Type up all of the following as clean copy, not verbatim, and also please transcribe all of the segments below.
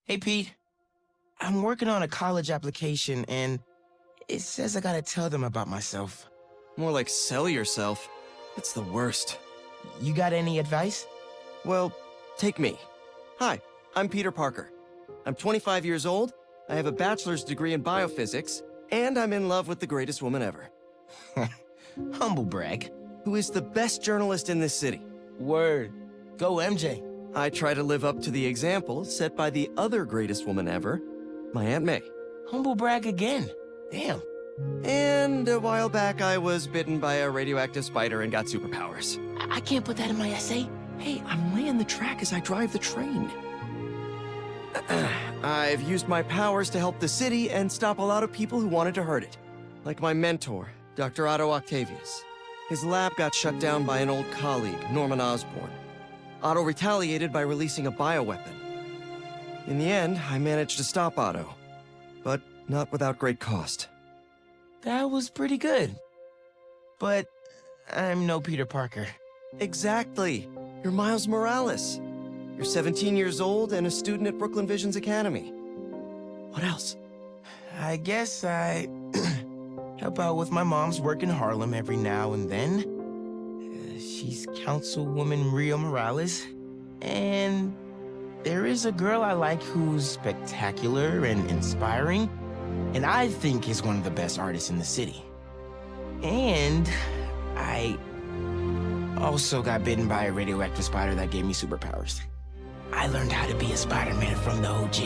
Hey, Pete. I'm working on a college application, and it says I gotta tell them about myself. More like sell yourself. It's the worst. You got any advice? Well, take me. Hi, I'm Peter Parker. I'm 25 years old, I have a bachelor's degree in biophysics, and I'm in love with the greatest woman ever. Humble brag. Who is the best journalist in this city. Word. Go, MJ. I try to live up to the example set by the other greatest woman ever, my Aunt May. Humble brag again. Damn. And a while back, I was bitten by a radioactive spider and got superpowers. I can't put that in my essay. Hey, I'm laying the track as I drive the train. I've used my powers to help the city and stop a lot of people who wanted to hurt it. Like my mentor, Dr. Otto Octavius. His lab got shut down by an old colleague, Norman Osborn. Otto retaliated by releasing a bioweapon. In the end, I managed to stop Otto, but not without great cost. That was pretty good. But I'm no Peter Parker. Exactly. You're Miles Morales. You're 17 years old and a student at Brooklyn Vision's Academy. What else? I guess I help out with my mom's work in Harlem every now and then. She's Councilwoman Rio Morales. And there is a girl I like who's spectacular and inspiring, and I think is one of the best artists in the city. And I also got bitten by a radioactive spider that gave me superpowers. I learned how to be a Spider-Man from the OG.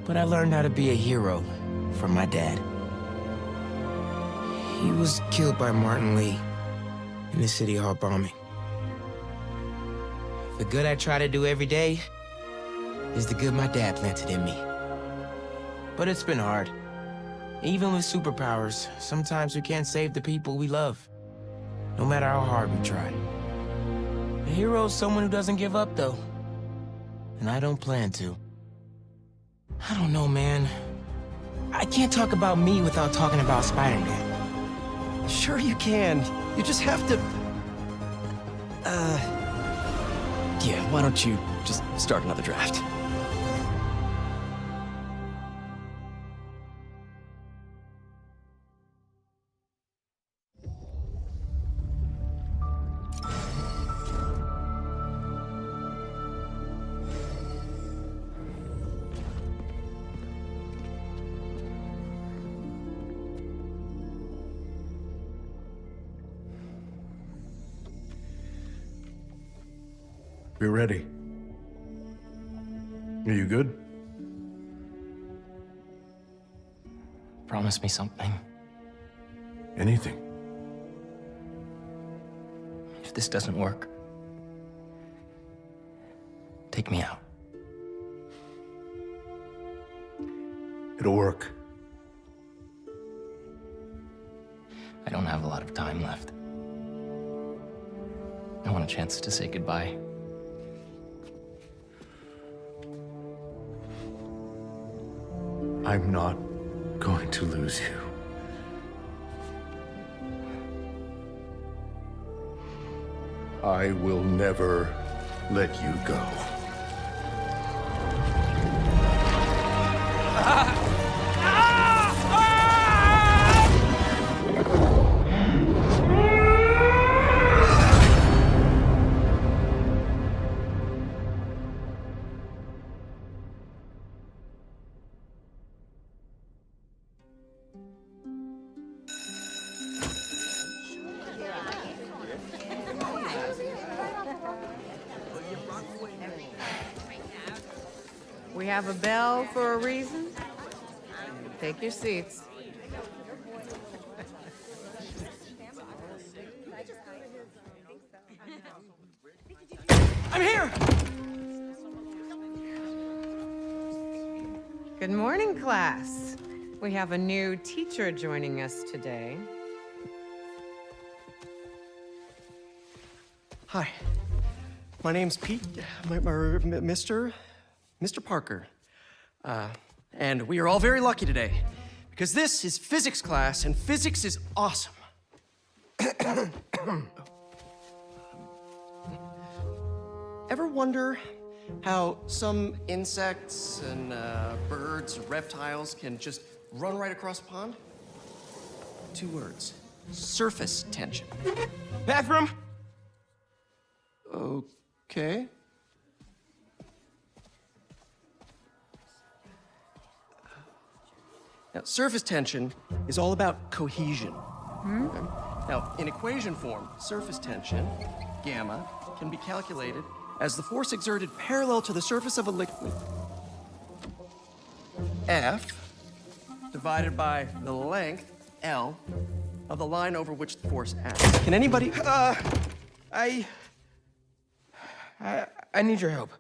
But I learned how to be a hero from my dad. He was killed by Martin Lee in the City Hall bombing. The good I try to do every day is the good my dad planted in me. But it's been hard. Even with superpowers, sometimes we can't save the people we love, no matter how hard we try. A hero's someone who doesn't give up, though. And I don't plan to. I don't know, man. I can't talk about me without talking about Spider-Man. Sure you can. You just have to... Yeah, why don't you just start another draft? We're ready. Are you good? Promise me something. Anything. If this doesn't work, take me out. It'll work. I don't have a lot of time left. I want a chance to say goodbye. I'm not going to lose you. I will never let you go. We have a bell for a reason. Take your seats. I'm here! Good morning, class. We have a new teacher joining us today. Hi. My name's Pete, Mr. Parker. And we are all very lucky today, because this is physics class, and physics is awesome. Ever wonder how some insects and birds, reptiles can just run right across a pond? 2 words. Surface tension. Bathroom? Okay. Now, surface tension is all about cohesion. Okay? Now, in equation form, surface tension, gamma, can be calculated as the force exerted parallel to the surface of a liquid. F divided by the length, L, of the line over which the force acts. Can anybody... I need your help.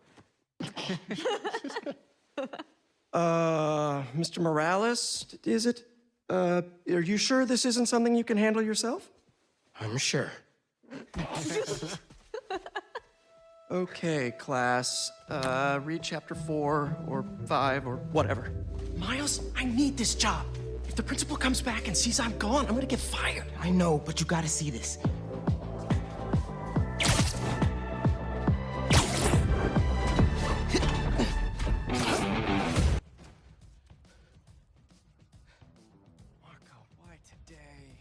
Mr. Morales, is it? Are you sure this isn't something you can handle yourself? I'm sure. Okay, class. Read chapter 4 or 5 or whatever. Miles, I need this job. If the principal comes back and sees I'm gone, I'm gonna get fired. I know, but you gotta see this. Marco, why today?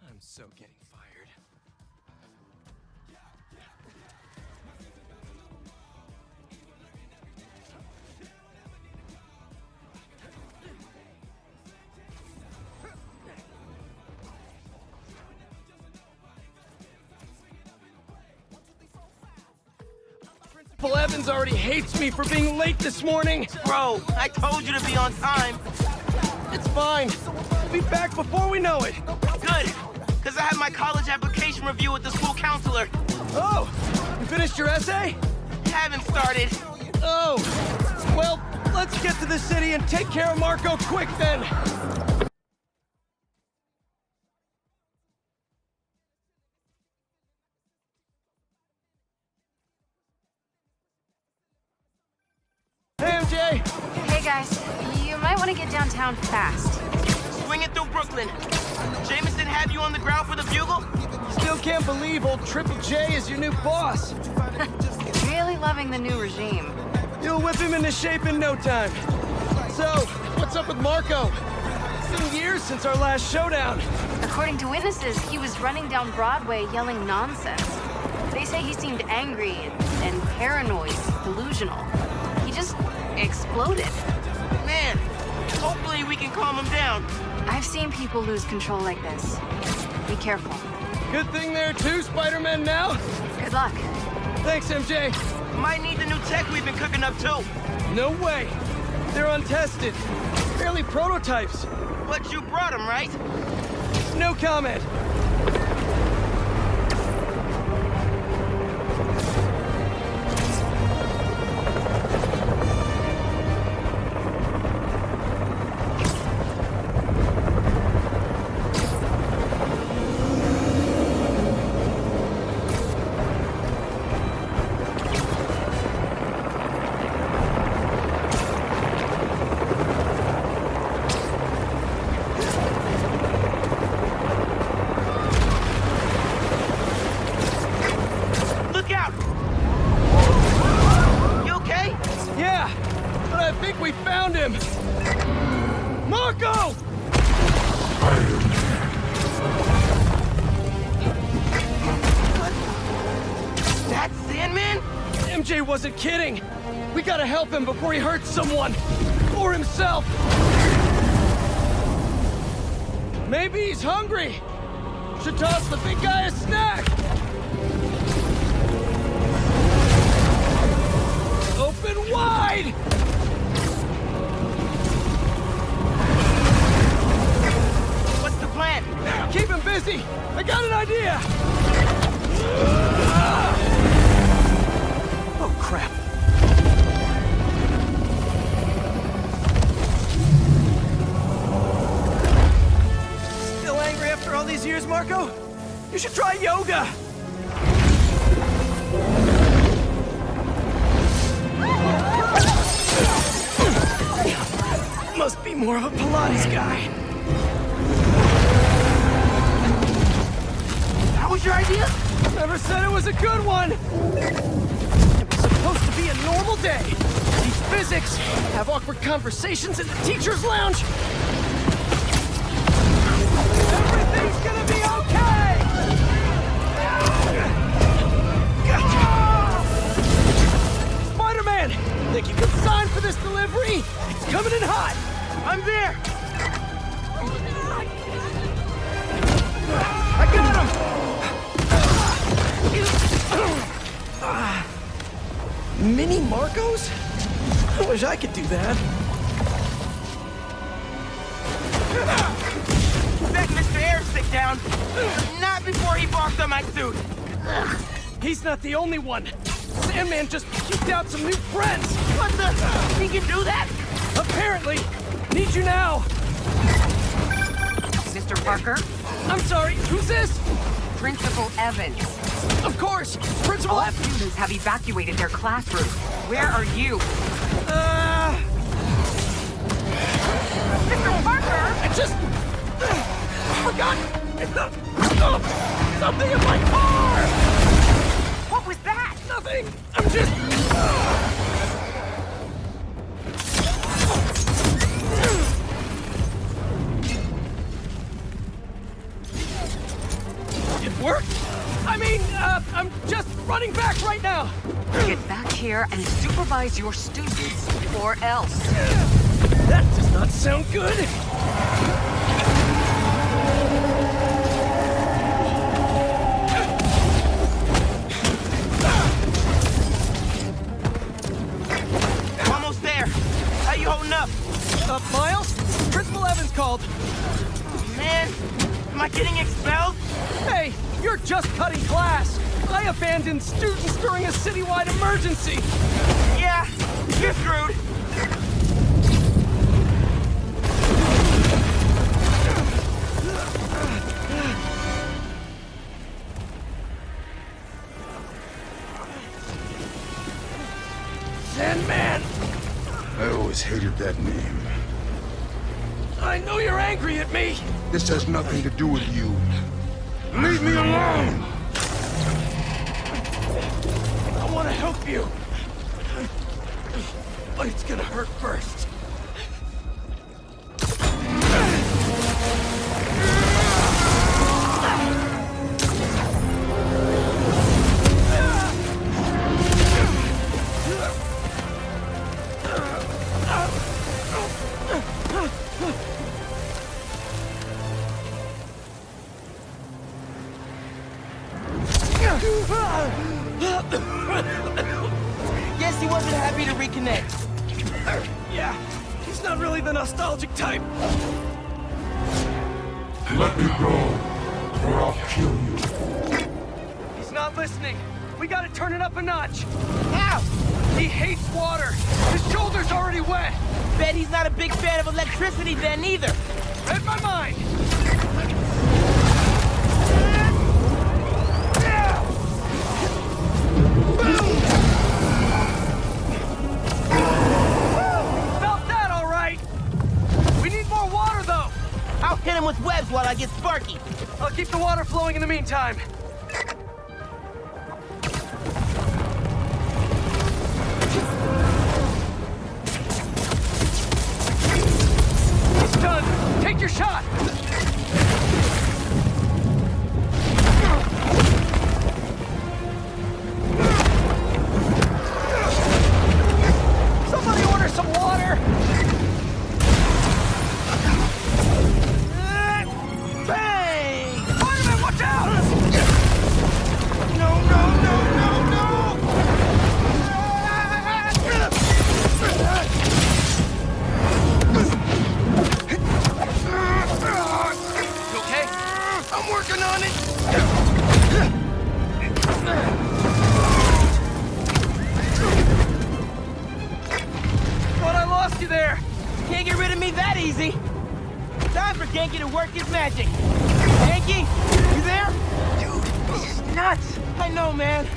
I'm so getting fired. Principal Evans already hates me for being late this morning. Bro, I told you to be on time. It's fine. We'll be back before we know it. Good, because I had my college application review with the school counselor. Oh, you finished your essay? Haven't started. Oh, well, let's get to the city and take care of Marco quick then. Hey, MJ. Hey guys, you might want to get downtown fast. Swinging through Brooklyn. Jameson have you on the ground for the bugle? Still can't believe old Triple J is your new boss. Really loving the new regime. You'll whip him into shape in no time. So, what's up with Marco? It's been years since our last showdown. According to witnesses, he was running down Broadway yelling nonsense. They say he seemed angry and paranoid, delusional. He just exploded. Man, hopefully we can calm him down. I've seen people lose control like this. Be careful. Good thing there are 2 Spider-Men now. Good luck. Thanks, MJ. Might need the new tech we've been cooking up too. No way. They're untested. Barely prototypes. But you brought them, right? No comment. Look out! You okay? Yeah, but I think we found him. Marco! That Sandman? MJ wasn't kidding. We gotta help him before he hurts someone. Or himself. Maybe he's hungry. Should toss the big guy a snack. Open wide! What's the plan? Keep him busy. I got an idea. Oh, crap. Still angry after all these years, Marco? You should try yoga. Must be more of a Pilates guy. That was your idea? Never said it was a good one. picnics, have awkward conversations in the teacher's lounge. Everything's gonna be okay! Spider-Man! Think you can sign for this delivery? It's coming in hot! I'm there! I got him! Mini Marcos? I wish I could do that. Set Mr. Airstick down. Not before he barked on my suit. He's not the only one. Sandman just kicked out some new friends. What the? He can do that? Apparently. Need you now. Mr. Parker? I'm sorry, who's this? Principal Evans. Of course, Principal All Evans. students have evacuated their classroom. Where are you? Mr. Parker! I just forgot something in my car. What was that? Nothing. I'm just. It worked? I mean, I'm just running back right now. Get back here and supervise your students, or else. That does not sound good. Almost there. How you holding up? Miles? Principal Evans called. Man, am I getting expelled? Hey, you're just cutting class. I abandoned students during a citywide emergency. Yeah, you're screwed. Sandman! I always hated that name. I know you're angry at me. This has nothing to do with you. Leave me alone! I want to help you. But it's gonna hurt first. Guess he wasn't happy to reconnect. Yeah, he's not really the nostalgic type. Let me go, or I'll kill you. He's not listening. We gotta turn it up a notch. How? He hates water. His shoulder's already wet. Bet he's not a big fan of electricity then either. Read my mind. Felt that all right. We need more water though. I'll hit him with webs while I get sparky. I'll keep the water flowing in the meantime. It's done. Take your shot. Somebody order some water. Bang! Spider-Man, watch out! No, no, no, no, no! You okay? I'm working on it! Thought I lost you there. Can't get rid of me that easy. Time for Genki to work his magic. Genki, you there? Dude, this is nuts. I know, man.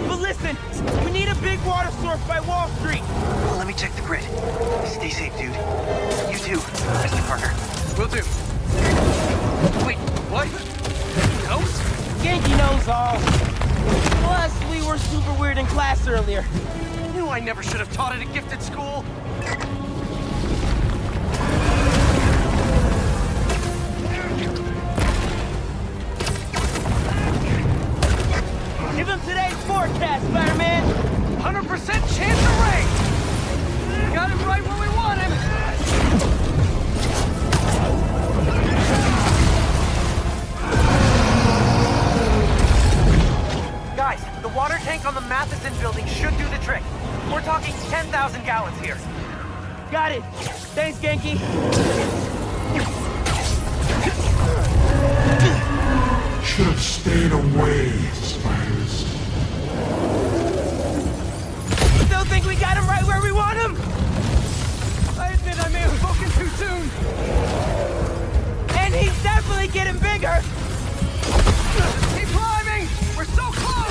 But listen, we need a big water source by Wall Street. Well, let me check the grid. Stay safe, dude. You too, Mr. Parker. Will do. Wait, what? He knows? Genki knows all. Plus, we were super weird in class earlier. Knew I never should have taught at a gifted school. Give him today's forecast, Spider-Man! 100% chance of rain! Got him right where we want him! Guys, the water tank on the Matheson building should do the trick. We're talking 10,000 gallons here. Got it! Thanks, Genki! Should have stayed away, spiders. Still think we got him right where we want him? I admit I may have spoken too soon. And he's definitely getting bigger! Keep climbing! We're so close!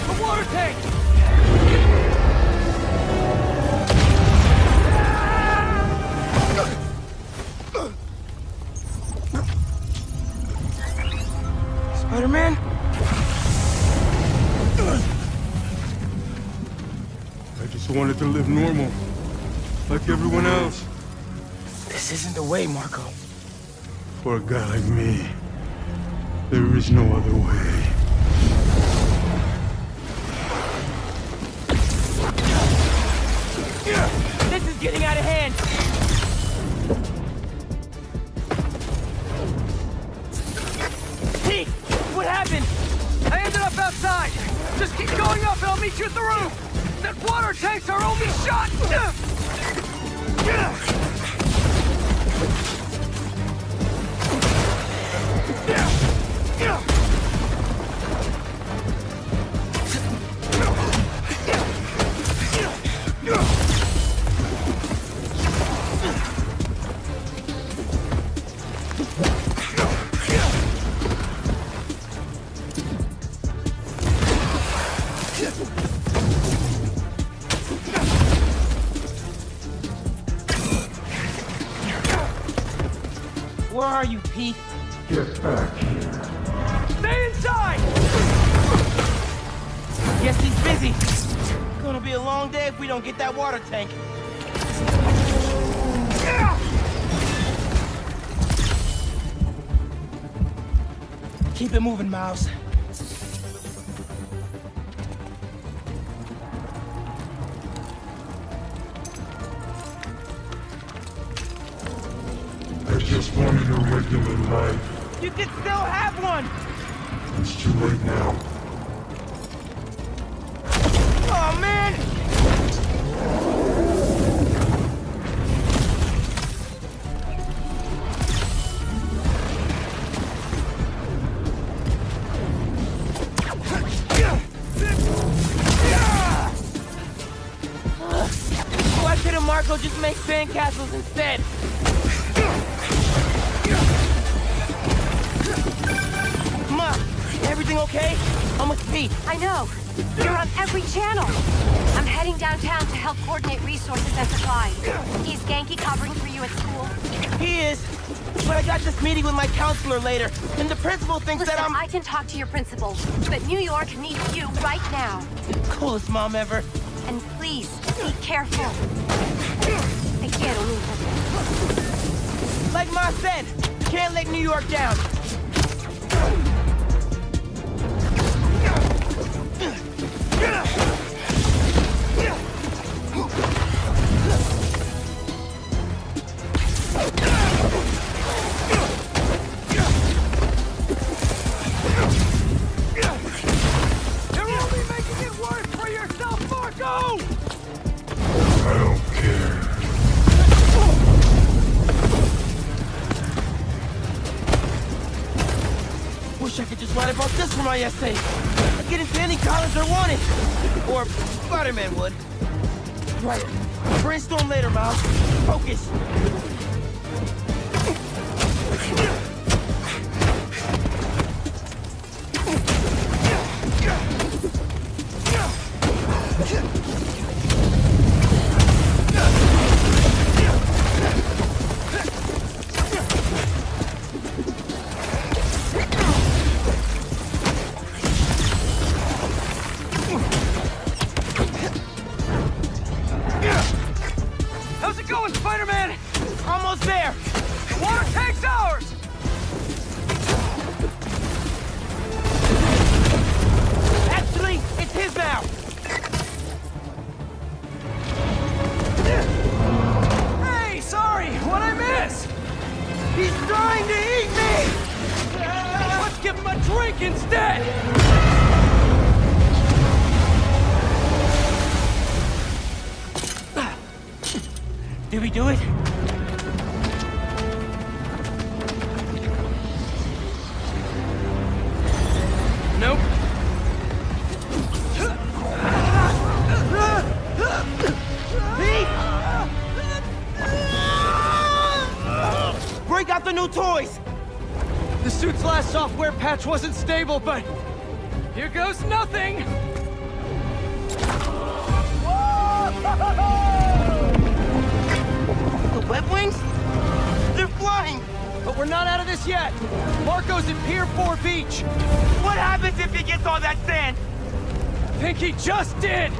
The water tank! Spider-Man? I just wanted to live normal, like everyone else. This isn't the way, Marco. For a guy like me, there is no other way. This is getting out of hand! Pete! What happened? I ended up outside. Just keep going up and I'll meet you at the roof. That water tank's our only shot. Where are you, Pete? Get back here. Stay inside! Guess he's busy. Gonna be a long day if we don't get that water tank. Keep it moving, Miles. I just wanted a regular life. You can still have one! It's too late now. Oh, man! Why couldn't Marco just make sandcastles instead? Ma, everything okay? I'm with Pete. I know. You're on every channel. I'm heading downtown to help coordinate resources and supplies. Is Genki covering for you at school? He is. But I got this meeting with my counselor later, and the principal thinks Listen, that I'm... I can talk to your principal, but New York needs you right now. Coolest mom ever. And please, be careful. Te quiero, mijo. Like Ma said, can't let New York down. You're only making it worse for yourself, Marco! I don't care. Wish I could just write about this for my essay. I'd get into any college I wanted. Or Spider-Man would. Right. Brainstorm later, Miles. Focus. Did we do it? Nope. Break out the new toys! The suit's last software patch wasn't stable, but here goes nothing! The web wings? They're flying! But we're not out of this yet! Marco's at Pier 4 Beach! What happens if he gets all that sand? Think he just did!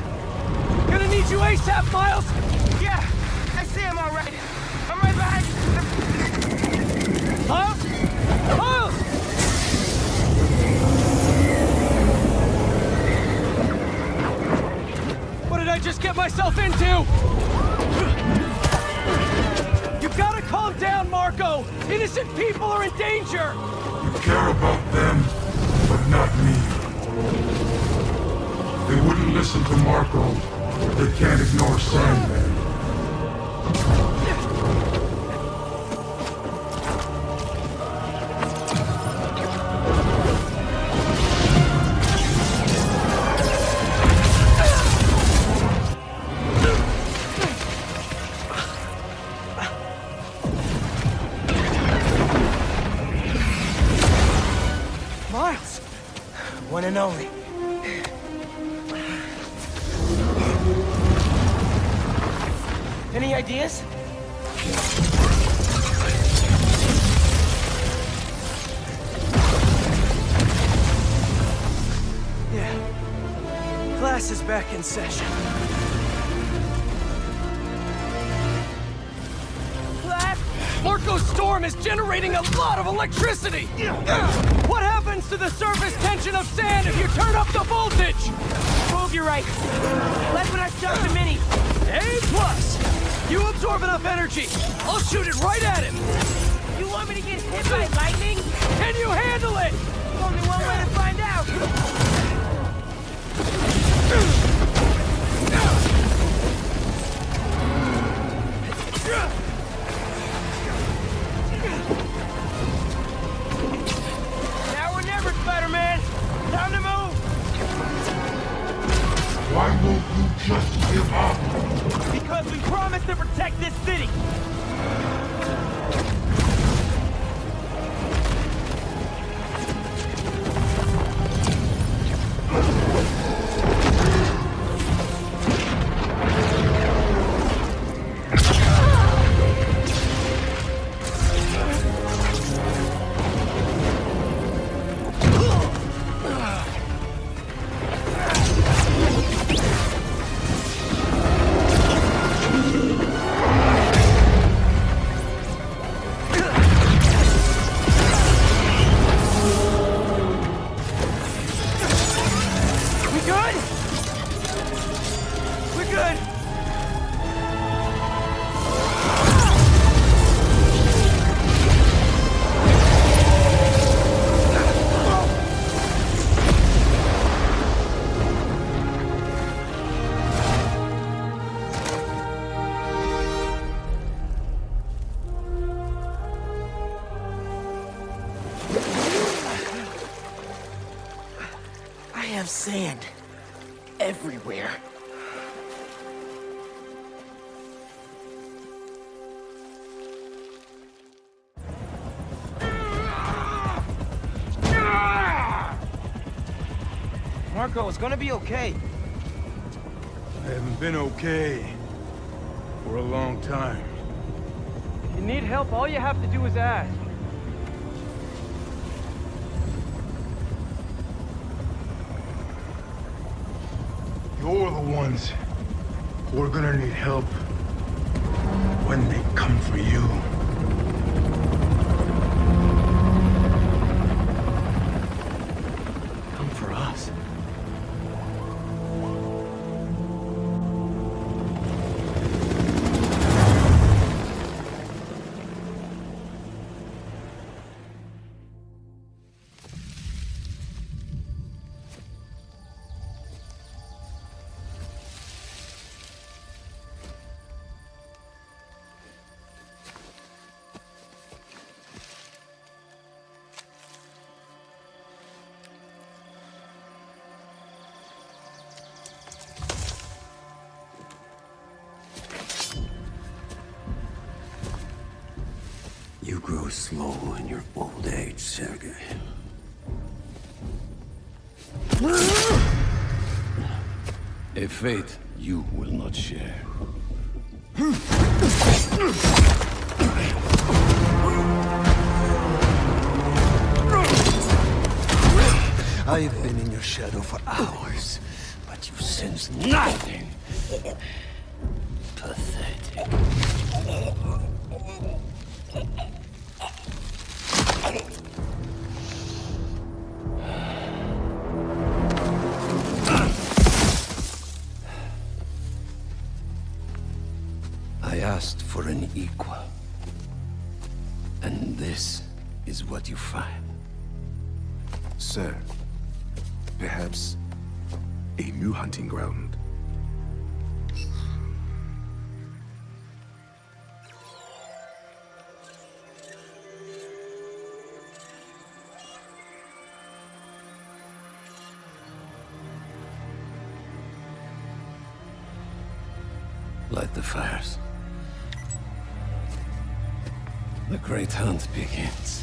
Gonna need you ASAP, Miles! Yeah, I see him all right. I'm right behind you. Miles? Miles! What did I just get myself into? You gotta calm down, Marco! Innocent people are in danger! You care about them, but not me. They wouldn't listen to Marco. They can't ignore Sandman. Miles! One and only. Any ideas? Yeah. Class is back in session. Class? Marco's storm is generating a lot of electricity! What happens to the surface tension of sand if you turn up the voltage? Move, you're right. Like when I shot the mini. A+. You absorb enough energy. I'll shoot it right at him. You want me to get hit by lightning? Can you handle it? Only one way to find out. Now or never, Spider-Man. Time to move. Why won't you just give up? Because we promised to protect this city. have sand everywhere. Marco, it's gonna be okay. I haven't been okay for a long time. If you need help, all you have to do is ask. You're the ones who are gonna need help when they come for you. Come for us. slow in your old age, Sergei. A fate you will not share. I've been in your shadow for hours, but you sense nothing. Pathetic. I asked for an equal. And this is what you find. Sir, perhaps a new hunting ground. Light the fires. The great hunt begins.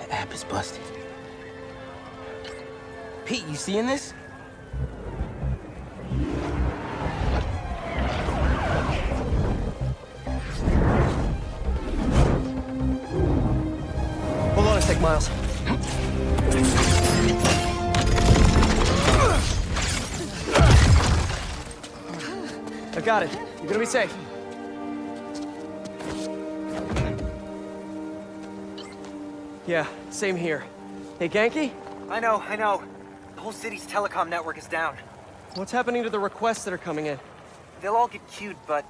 The app is busted. Pete, you seeing this? Hold on a sec, Miles. I got it. You're gonna be safe. Yeah, same here. Hey, Genki? I know. The whole city's telecom network is down. What's happening to the requests that are coming in? They'll all get queued, but...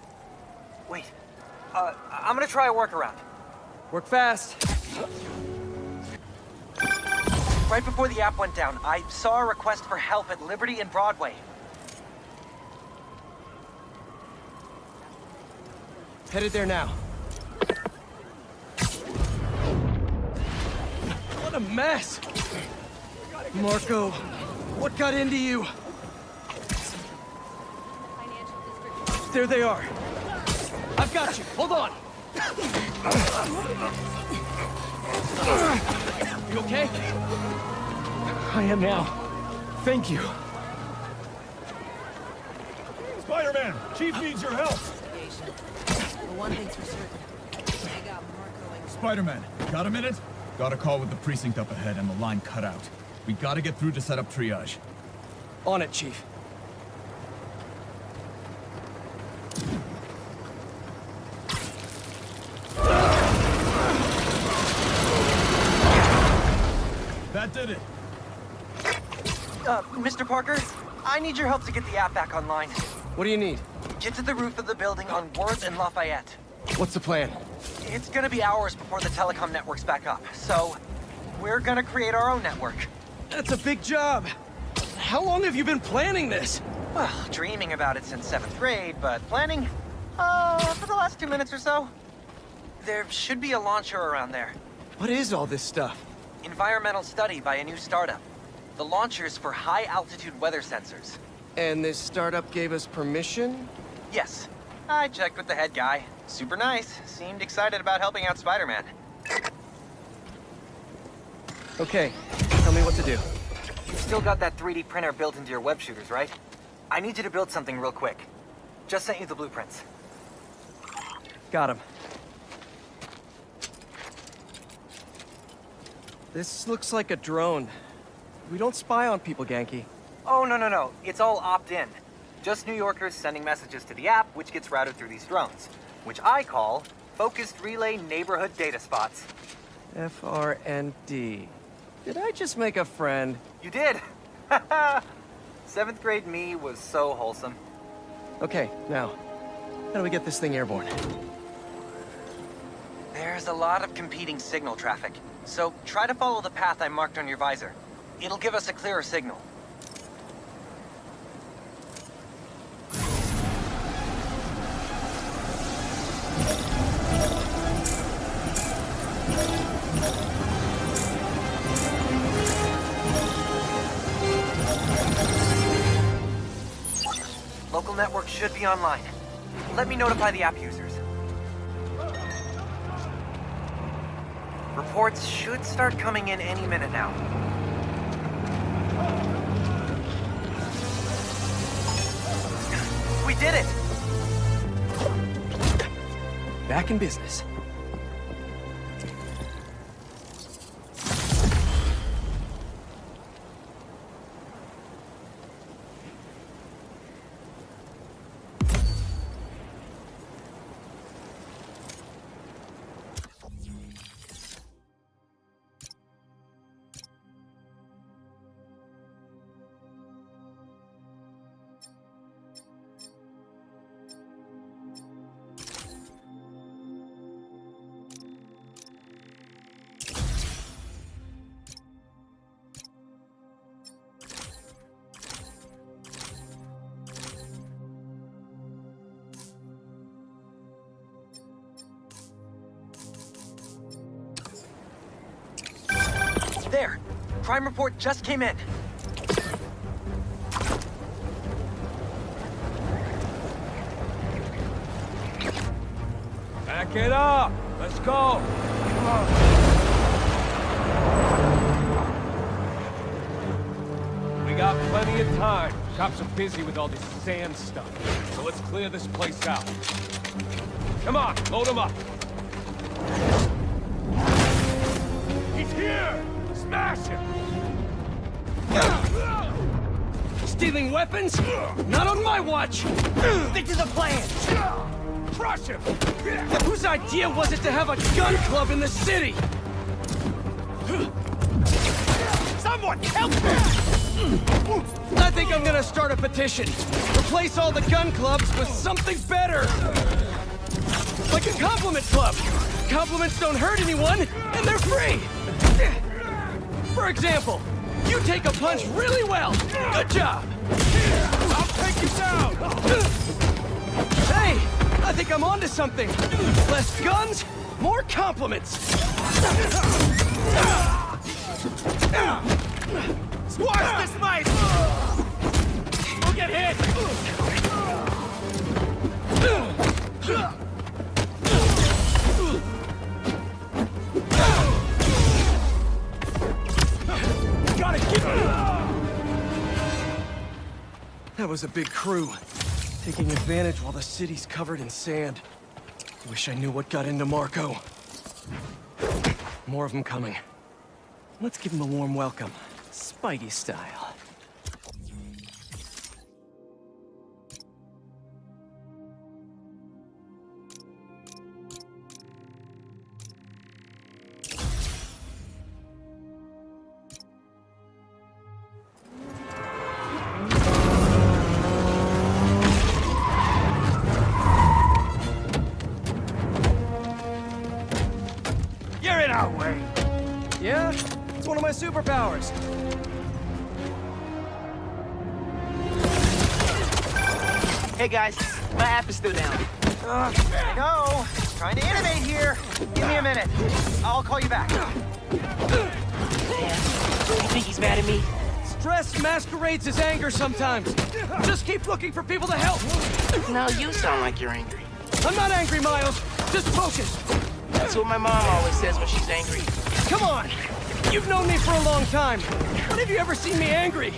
Wait. I'm gonna try a workaround. Work fast. Right before the app went down, I saw a request for help at Liberty and Broadway. Headed there now. What a mess! Marco, what got into you? There they are. I've got you. Hold on. You okay? I am now. Thank you. Spider-Man, Chief needs your help. One thing's for certain. I got Marco and... Spider-Man, got a minute? Got a call with the precinct up ahead and the line cut out. We gotta get through to set up triage. On it, Chief. That did it. Mr. Parker, I need your help to get the app back online. What do you need? Get to the roof of the building on Worth and Lafayette. What's the plan? It's gonna be hours before the telecom network's back up, so we're gonna create our own network. That's a big job. How long have you been planning this? Well, dreaming about it since 7th grade, but planning? For the last 2 minutes or so. There should be a launcher around there. What is all this stuff? Environmental study by a new startup. The launcher's for high-altitude weather sensors. And this startup gave us permission? Yes. I checked with the head guy. Super nice. Seemed excited about helping out Spider-Man. Okay, tell me what to do. You've still got that 3D printer built into your web shooters, right? I need you to build something real quick. Just sent you the blueprints. Got him. This looks like a drone. We don't spy on people, Genki. Oh, no. It's all opt-in. Just New Yorkers sending messages to the app, which gets routed through these drones, which I call Focused Relay Neighborhood Data Spots. FRND. Did I just make a friend? You did! 7th grade me was so wholesome. Okay, now, how do we get this thing airborne? There's a lot of competing signal traffic, so try to follow the path I marked on your visor. It'll give us a clearer signal. Local network should be online. Let me notify the app users. Reports should start coming in any minute now. We did it! Back in business. There! Crime report just came in. Back it up! Let's go! Come on. We got plenty of time. Cops are busy with all this sand stuff. So let's clear this place out. Come on, load them up. He's here! Smash him! Stealing weapons? Not on my watch! Stick to the plan! Crush him! Whose idea was it to have a gun club in the city? Someone help me! I think I'm gonna start a petition. Replace all the gun clubs with something better! Like a compliment club! Compliments don't hurt anyone, and they're free! For example, you take a punch really well. Good job. I'll take you down. Hey, I think I'm onto something. Less guns, more compliments. Squash this mice. We'll get hit. That was a big crew, taking advantage while the city's covered in sand. Wish I knew what got into Marco. More of them coming. Let's give them a warm welcome, Spidey style. Yeah, it's one of my superpowers. Hey guys, my app is still down. I know. Trying to innovate here. Give me a minute. I'll call you back. Damn. You think he's mad at me? Stress masquerades as anger sometimes. Just keep looking for people to help. No, you sound like you're angry. I'm not angry, Miles. Just focus. That's what my mom always says when she's angry. Come on. You've known me for a long time. When have you ever seen me angry?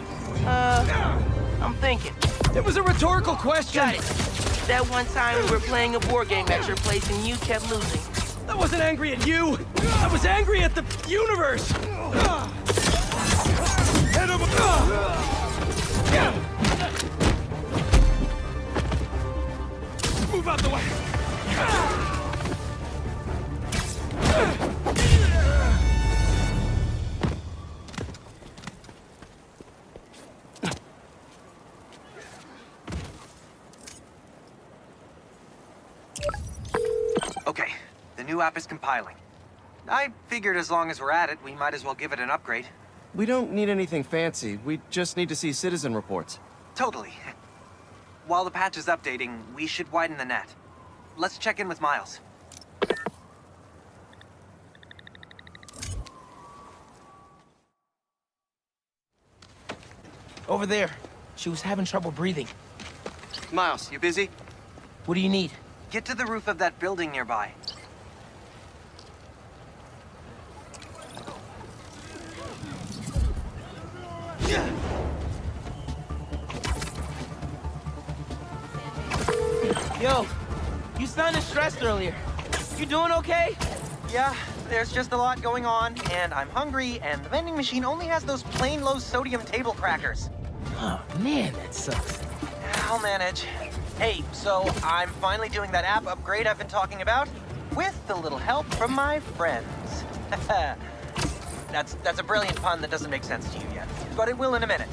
I'm thinking. It was a rhetorical question. Got it. That one time we were playing a board game at your place and you kept losing. I wasn't angry at you. I was angry at the universe. Hit him! Move out the way! Okay, the new app is compiling. I figured as long as we're at it, we might as well give it an upgrade. We don't need anything fancy. We just need to see citizen reports. Totally. While the patch is updating, we should widen the net. Let's check in with Miles. Over there. She was having trouble breathing. Miles, you busy? What do you need? Get to the roof of that building nearby. Yo, you sounded stressed earlier. You doing okay? Yeah, there's just a lot going on, and I'm hungry, and the vending machine only has those plain low-sodium table crackers. Oh, man, that sucks. I'll manage. Hey, so I'm finally doing that app upgrade I've been talking about, with a little help from my friends. That's a brilliant pun that doesn't make sense to you yet, but it will in a minute.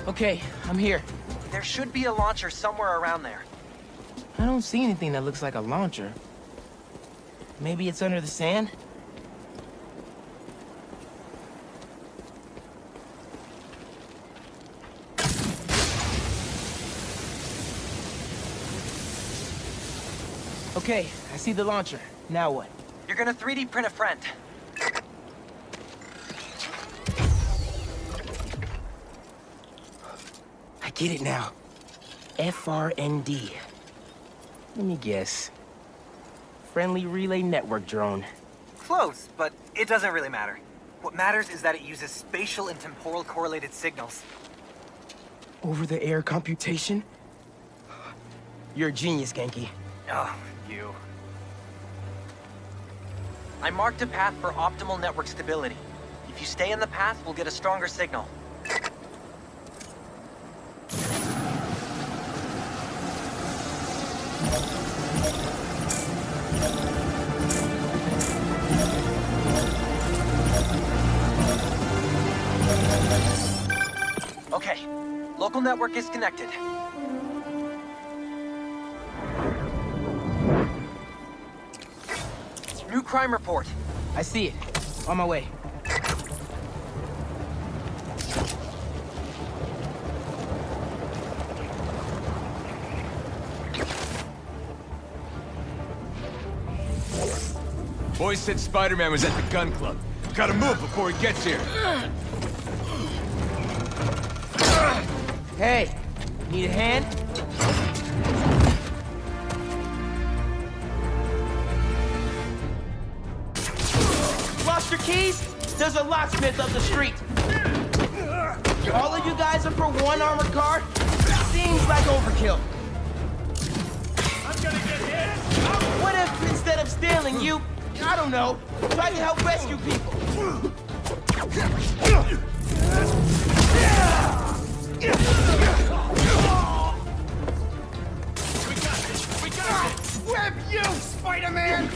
Okay, I'm here. There should be a launcher somewhere around there. I don't see anything that looks like a launcher. Maybe it's under the sand? Okay, I see the launcher. Now what? You're gonna 3D print a friend. I get it now. FRND. Let me guess. Friendly Relay Network drone. Close, but it doesn't really matter. What matters is that it uses spatial and temporal correlated signals. Over-the-air computation? You're a genius, Genki. Oh, you. I marked a path for optimal network stability. If you stay in the path, we'll get a stronger signal. Okay, local network is connected. New crime report. I see it. On my way. Boys said Spider-Man was at the gun club. Gotta move before he gets here. Hey, need a hand? Lost your keys? There's a locksmith up the street. All of you guys are for one armored car? Seems like overkill. I'm gonna get hit! What if instead of stealing you, I don't know, try to help rescue people? We got it! Whip you, Spider-Man!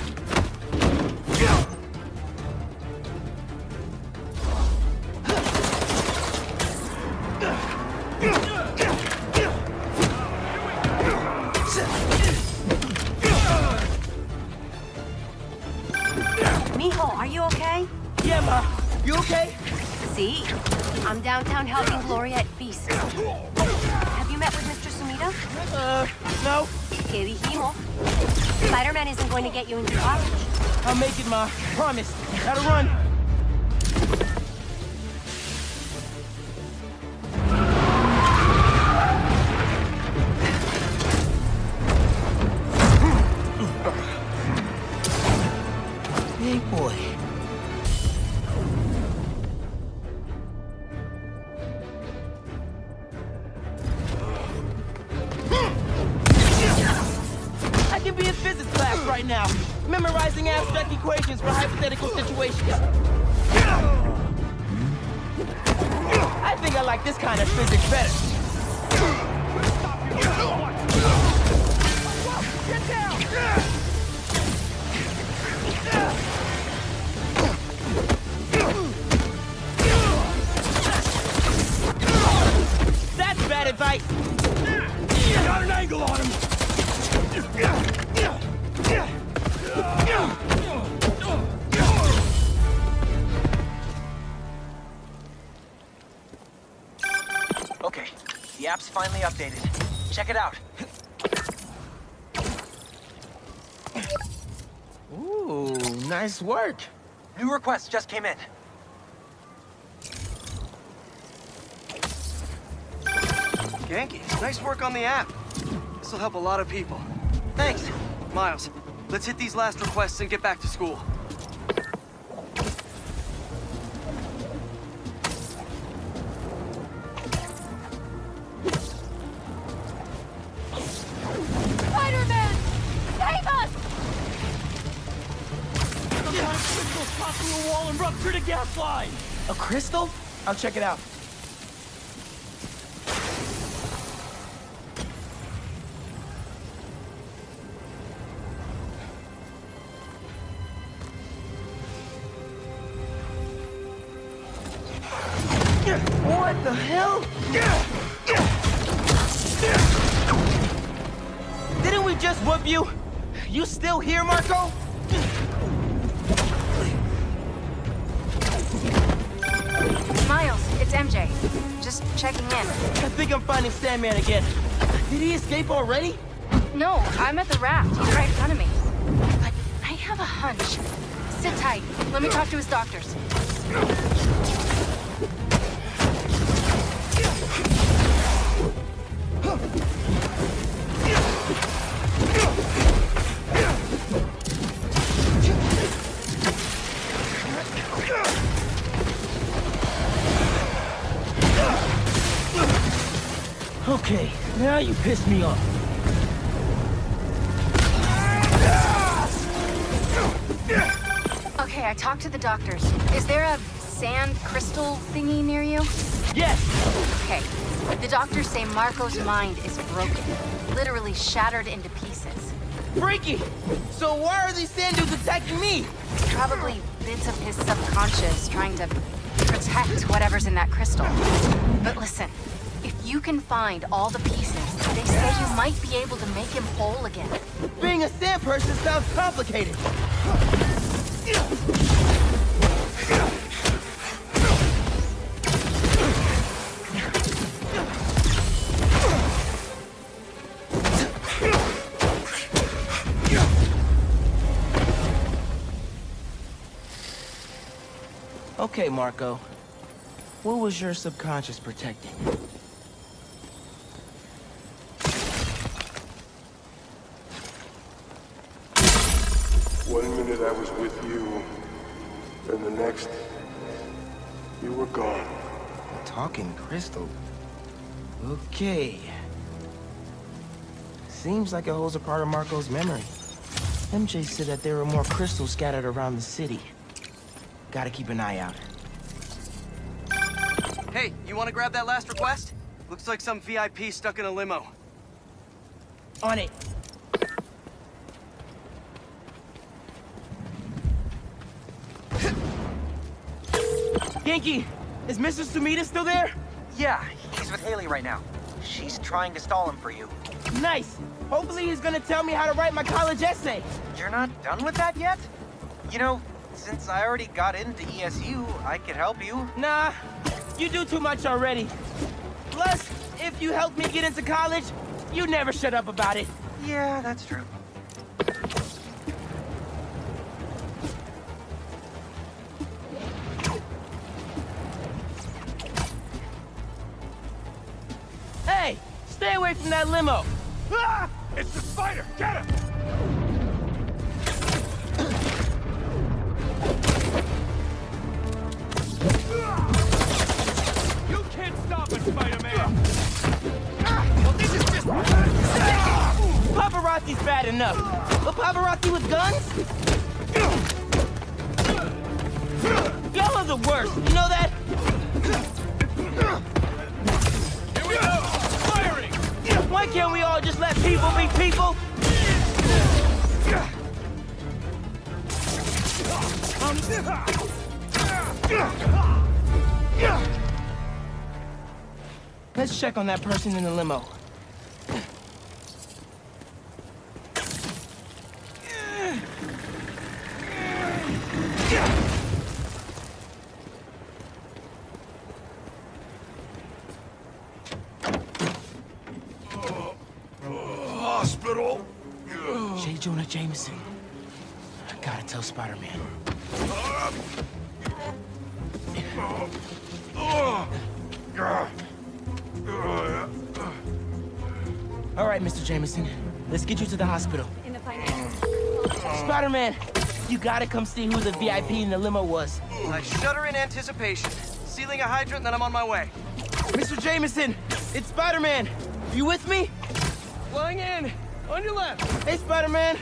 Mijo, are you okay? Yeah, Ma. You okay? See? I'm downtown helping Gloria at Feast. Have you met with Mr. Sumida? No. ¿Qué dijimos? Spider-Man isn't going to get you into college. I'll make it, Ma. Promise. Gotta run. Big boy. can be in physics class right now, memorizing abstract equations for hypothetical situations. I think I like this kind of physics better. Get down! That's bad advice. Got an angle on him. Okay, the app's finally updated. Check it out. Ooh, nice work. New request just came in. Yankee, nice work on the app. This'll help a lot of people. Thanks. Miles, let's hit these last requests and get back to school. Spider-Man! Save us! Some kind of crystal popped through a wall and ruptured a gas line. A crystal? I'll check it out. What the hell? Didn't we just whoop you? You still here, Marco? Miles, it's MJ. Just checking in. I think I'm finding Sandman again. Did he escape already? No, I'm at the raft. He's right in front of me. But I have a hunch. Sit tight. Let me talk to his doctors. Okay, now you pissed me off. Okay, I talked to the doctors. Is there a sand crystal thingy near you? Yes! Okay. The doctors say Marco's mind is broken. Literally shattered into pieces. Freaky! So why are these sand dudes attacking me? Probably bits of his subconscious trying to protect whatever's in that crystal. But listen, if you can find all the pieces, they say you might be able to make him whole again. Being a sand person sounds complicated. Okay, Marco. What was your subconscious protecting? One minute I was with you, and the next, you were gone. Talking crystal. Okay. Seems like it holds a part of Marco's memory. MJ said that there were more crystals scattered around the city. Gotta keep an eye out. Hey, you want to grab that last request? Looks like some VIP stuck in a limo. On it. Yankee, is Mr. Sumida still there? Yeah, he's with Haley right now. She's trying to stall him for you. Nice. Hopefully he's gonna tell me how to write my college essay. You're not done with that yet? You know, since I already got into ESU, I could help you. Nah, you do too much already. Plus, if you help me get into college, you never shut up about it. Yeah, that's true. Hey, stay away from that limo. Ah! It's the spider! Get him! You can't stop us, Spider-Man! Paparazzi's bad enough. enough. A paparazzi with guns? Y'all are the worst, you know that? Here we go! Firing! Why can't we all just let people be people? Let's check on that person in the limo. Hospital. J. Jonah Jameson. I gotta tell Spider-Man. All right, Mr. Jameson. Let's get you to the hospital. Spider-Man, you gotta come see who the VIP in the limo was. I shudder in anticipation. Sealing a hydrant, then I'm on my way. Mr. Jameson, it's Spider-Man. You with me? Flying in. On your left. Hey, Spider-Man.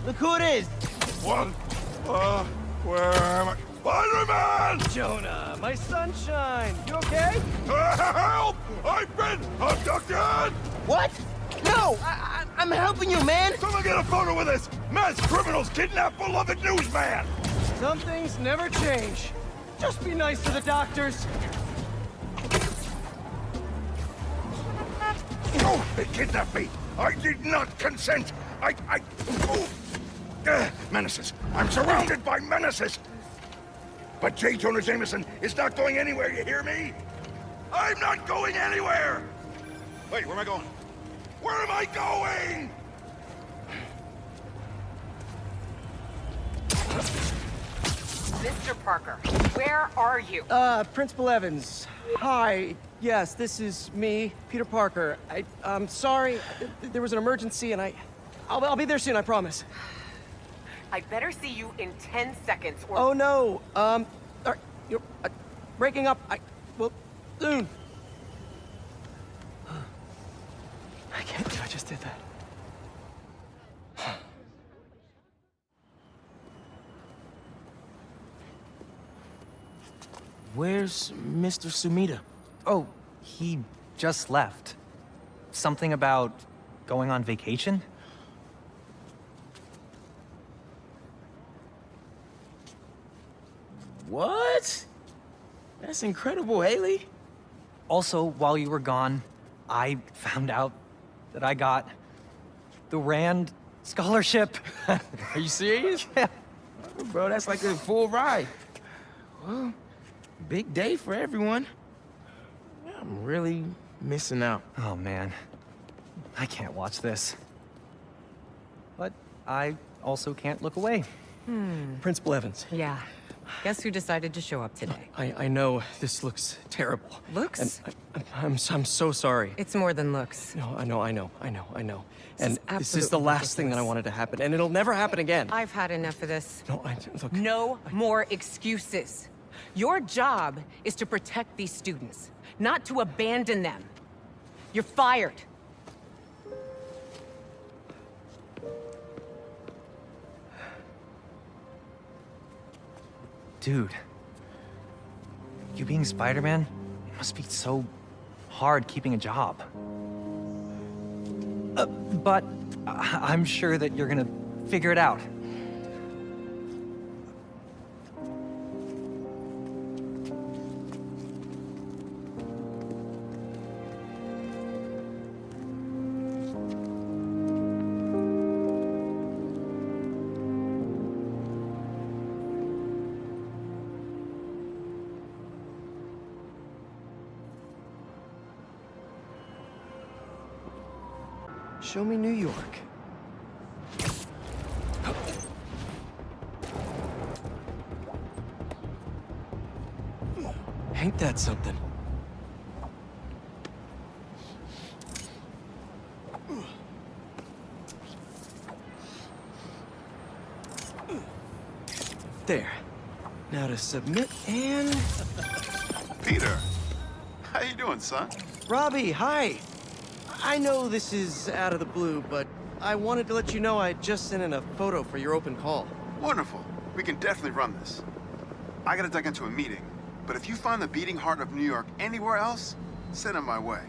Look who it is. What? Where am I? Spider-Man! Jonah, my sunshine. You okay? Help! I've been abducted! What? No, I'm helping you, man. Someone get a photo with this! Mass criminals kidnap beloved newsman! Some things never change. Just be nice to the doctors. Oh, they kidnapped me! I did not consent! Oh. Menaces. I'm surrounded by menaces! But J. Jonah Jameson is not going anywhere, you hear me? I'm not going anywhere! Wait, where am I going? Where am I going? Mr. Parker, where are you? Principal Evans. Hi. Yes, this is me, Peter Parker. I'm sorry. There was an emergency, and I'll be there soon, I promise. I better see you in 10 seconds or... Oh, no. All right, you're breaking up. Well, soon. I can't believe I just did that. Where's Mr. Sumida? Oh, he just left. Something about going on vacation? What? That's incredible, Haley. Also, while you were gone, I found out that I got the Rand scholarship. Are you serious? Yeah. Bro, that's like a full ride. Well, big day for everyone. I'm really missing out. Oh, man. I can't watch this. But I also can't look away. Principal Evans. Yeah. Guess who decided to show up today? I know this looks terrible. Looks? And I'm so sorry. It's more than looks. No, I know. And this is the absolutely last thing that I ridiculous. wanted to happen, and it'll never happen again. I've had enough of this. No, look. No more excuses. Your job is to protect these students, not to abandon them. You're fired. Dude, you being Spider-Man, it must be so hard keeping a job. But I'm sure that you're gonna figure it out. Show me New York. Ain't that something? There. Now to submit and... Peter, how you doing, son? Robbie, hi. I know this is out of the blue, but I wanted to let you know I just sent in a photo for your open call. Wonderful. We can definitely run this. I gotta duck into a meeting, but if you find the beating heart of New York anywhere else, send it my way.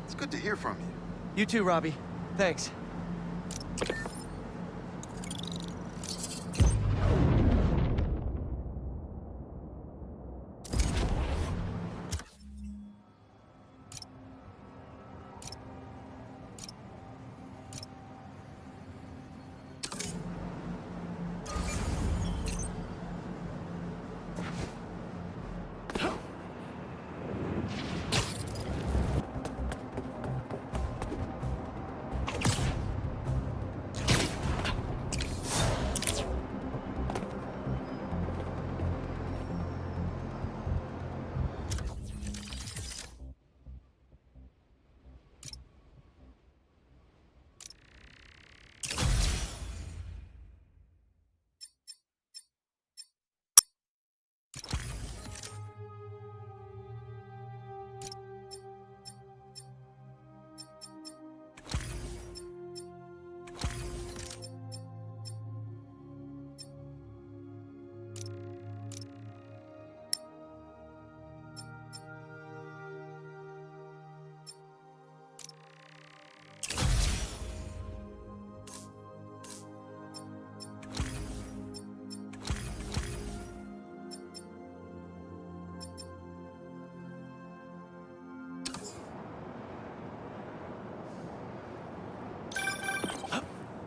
It's good to hear from you. You too, Robbie. Thanks.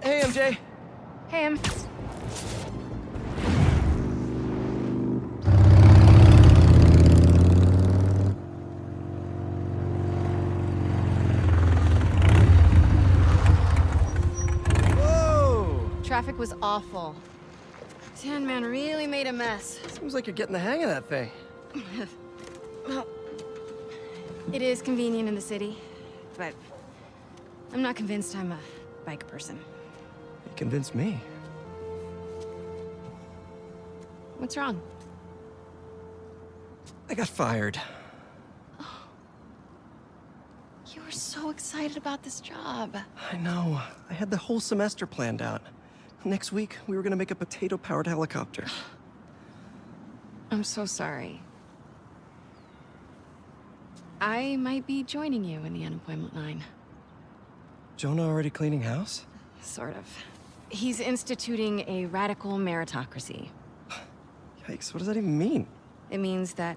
Hey, MJ. Hey, Em. Whoa! Traffic was awful. Sandman really made a mess. Seems like you're getting the hang of that thing. Well, it is convenient in the city, but I'm not convinced I'm a bike person. You convinced me. What's wrong? I got fired. You were so excited about this job. I know. I had the whole semester planned out. Next week, we were gonna make a potato-powered helicopter. I'm so sorry. I might be joining you in the unemployment line. Jonah already cleaning house? Sort of. He's instituting a radical meritocracy. Yikes, what does that even mean? It means that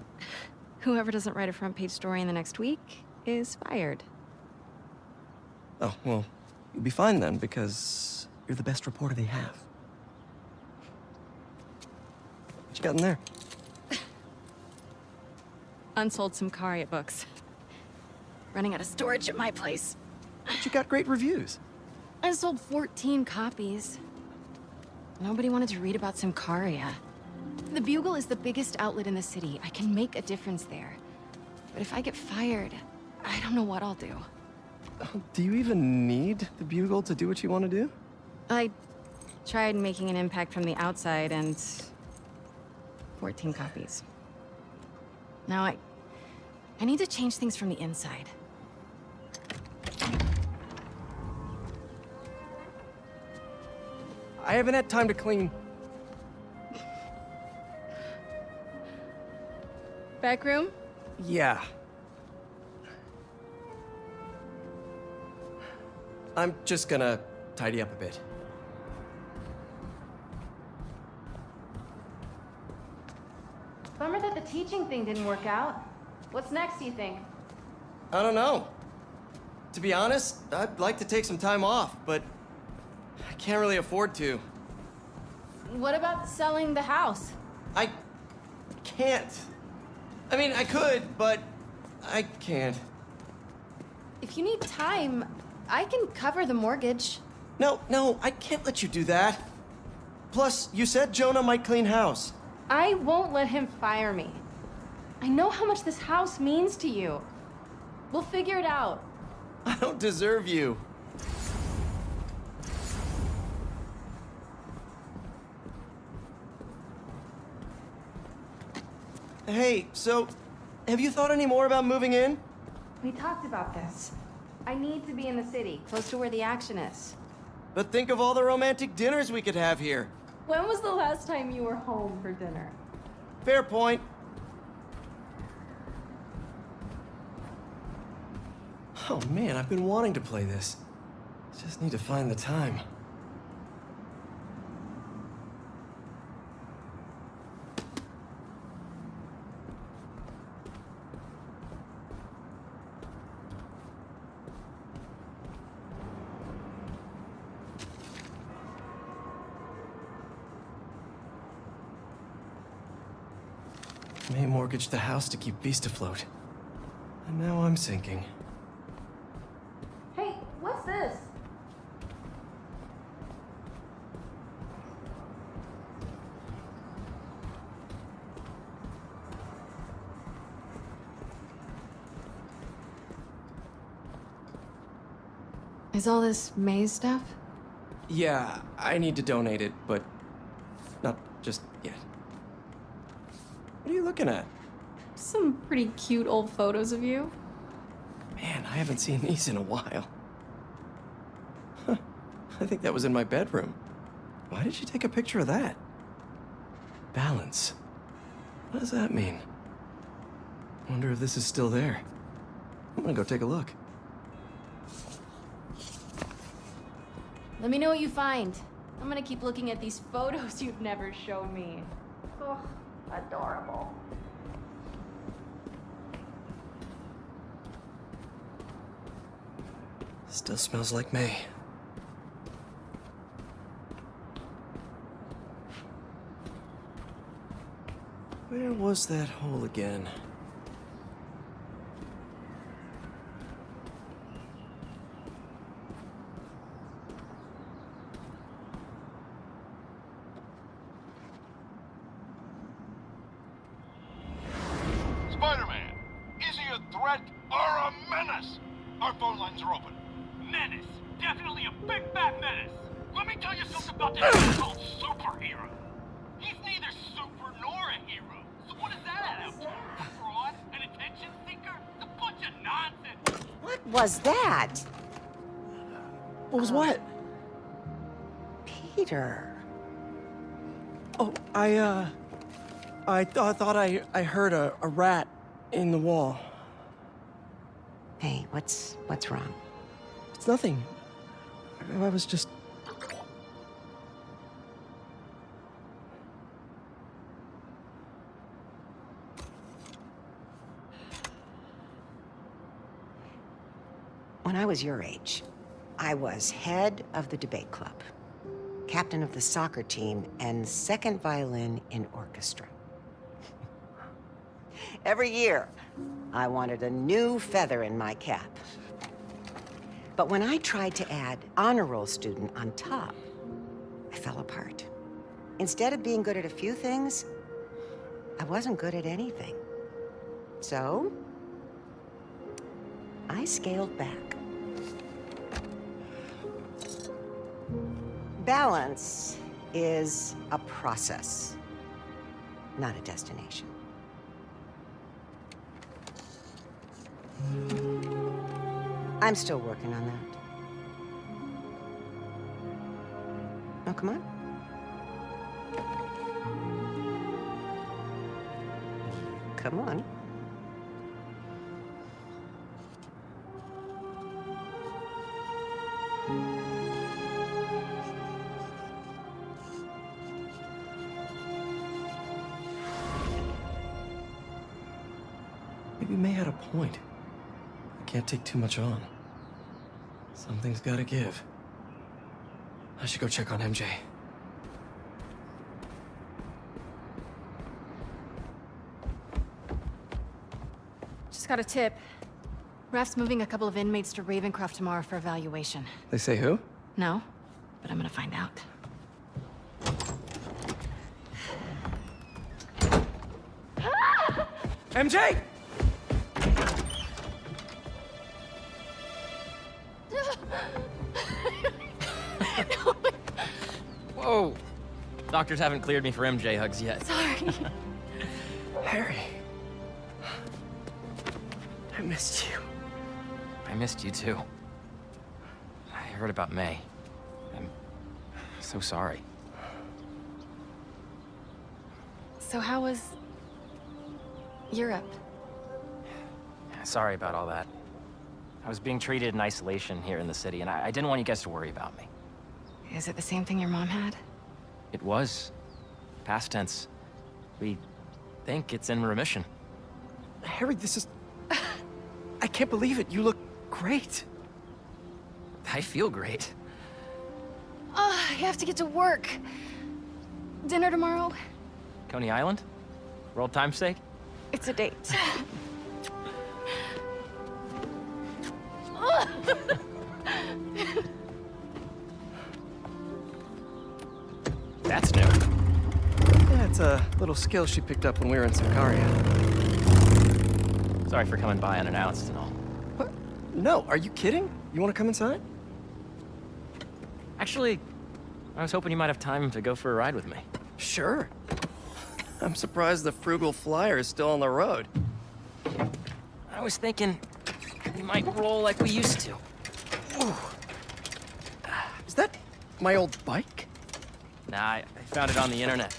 whoever doesn't write a front-page story in the next week is fired. Oh, well, you'll be fine then, because you're the best reporter they have. What you got in there? Unsold Simcaria books. Running out of storage at my place. But you got great reviews. I sold 14 copies. Nobody wanted to read about Simcaria. The Bugle is the biggest outlet in the city. I can make a difference there. But if I get fired, I don't know what I'll do. Do you even need the Bugle to do what you want to do? I tried making an impact from the outside and 14 copies. Now I need to change things from the inside. I haven't had time to clean. Back room? Yeah. I'm just gonna tidy up a bit. Bummer that the teaching thing didn't work out. What's next, do you think? I don't know. To be honest, I'd like to take some time off, but I can't really afford to. What about selling the house? I can't. I mean, I could, but I can't. If you need time, I can cover the mortgage. No, I can't let you do that. Plus, you said Jonah might clean house. I won't let him fire me. I know how much this house means to you. We'll figure it out. I don't deserve you. Hey, so, have you thought any more about moving in? We talked about this. I need to be in the city, close to where the action is. But think of all the romantic dinners we could have here. When was the last time you were home for dinner? Fair point. Oh man, I've been wanting to play this. Just need to find the time. May mortgaged the house to keep Beast afloat. And now I'm sinking. Hey, what's this? Is all this May's stuff? Yeah, I need to donate it, but not just yet. What are you looking at? Some pretty cute old photos of you. Man, I haven't seen these in a while. Huh. I think that was in my bedroom. Why did you take a picture of that? Balance. What does that mean? Wonder if this is still there. I'm gonna go take a look. Let me know what you find. I'm gonna keep looking at these photos you've never shown me. Oh, adorable. Still smells like May. Where was that hole again? Spider-Man, is he a threat or a menace? Our phone lines are open. Menace. Definitely a big fat menace. Let me tell you something about this guy called superhero. He's neither super nor a hero. So what does that add up to? A fraud? An attention seeker? A bunch of nonsense. What was that? What was what? Peter. Oh, I thought I heard a rat in the wall. Hey, what's wrong? It's nothing. I was just... When I was your age, I was head of the debate club, captain of the soccer team, and second violin in orchestra. Every year, I wanted a new feather in my cap. But when I tried to add honor roll student on top, I fell apart. Instead of being good at a few things, I wasn't good at anything. So, I scaled back. Balance is a process, not a destination. I'm still working on that. Oh, come on. Come on. Maybe May had a point. I can't take too much on. Something's gotta give. I should go check on MJ. Just got a tip. Raft's moving a couple of inmates to Ravencroft tomorrow for evaluation. They say who? No, but I'm gonna find out. MJ! Whoa! Doctors haven't cleared me for MJ hugs yet. Sorry. Harry. I missed you. I missed you too. I heard about May. I'm So sorry. So how was Europe? Sorry about all that. I was being treated in isolation here in the city, and I didn't want you guys to worry about me. Is it the same thing your mom had? It was. Past tense. We think it's in remission. Harry, this is... I can't believe it. You look great. I feel great. I have to get to work. Dinner tomorrow? Coney Island? For old time's sake? It's a date. That's new. Yeah, it's a little skill she picked up when we were in Sakaria. Sorry for coming by unannounced and all. What? No, are you kidding? You want to come inside? Actually, I was hoping you might have time to go for a ride with me. Sure. I'm surprised the frugal flyer is still on the road. I was thinking we might roll like we used to. Ooh. Is that my old bike? Nah, I found it on the internet.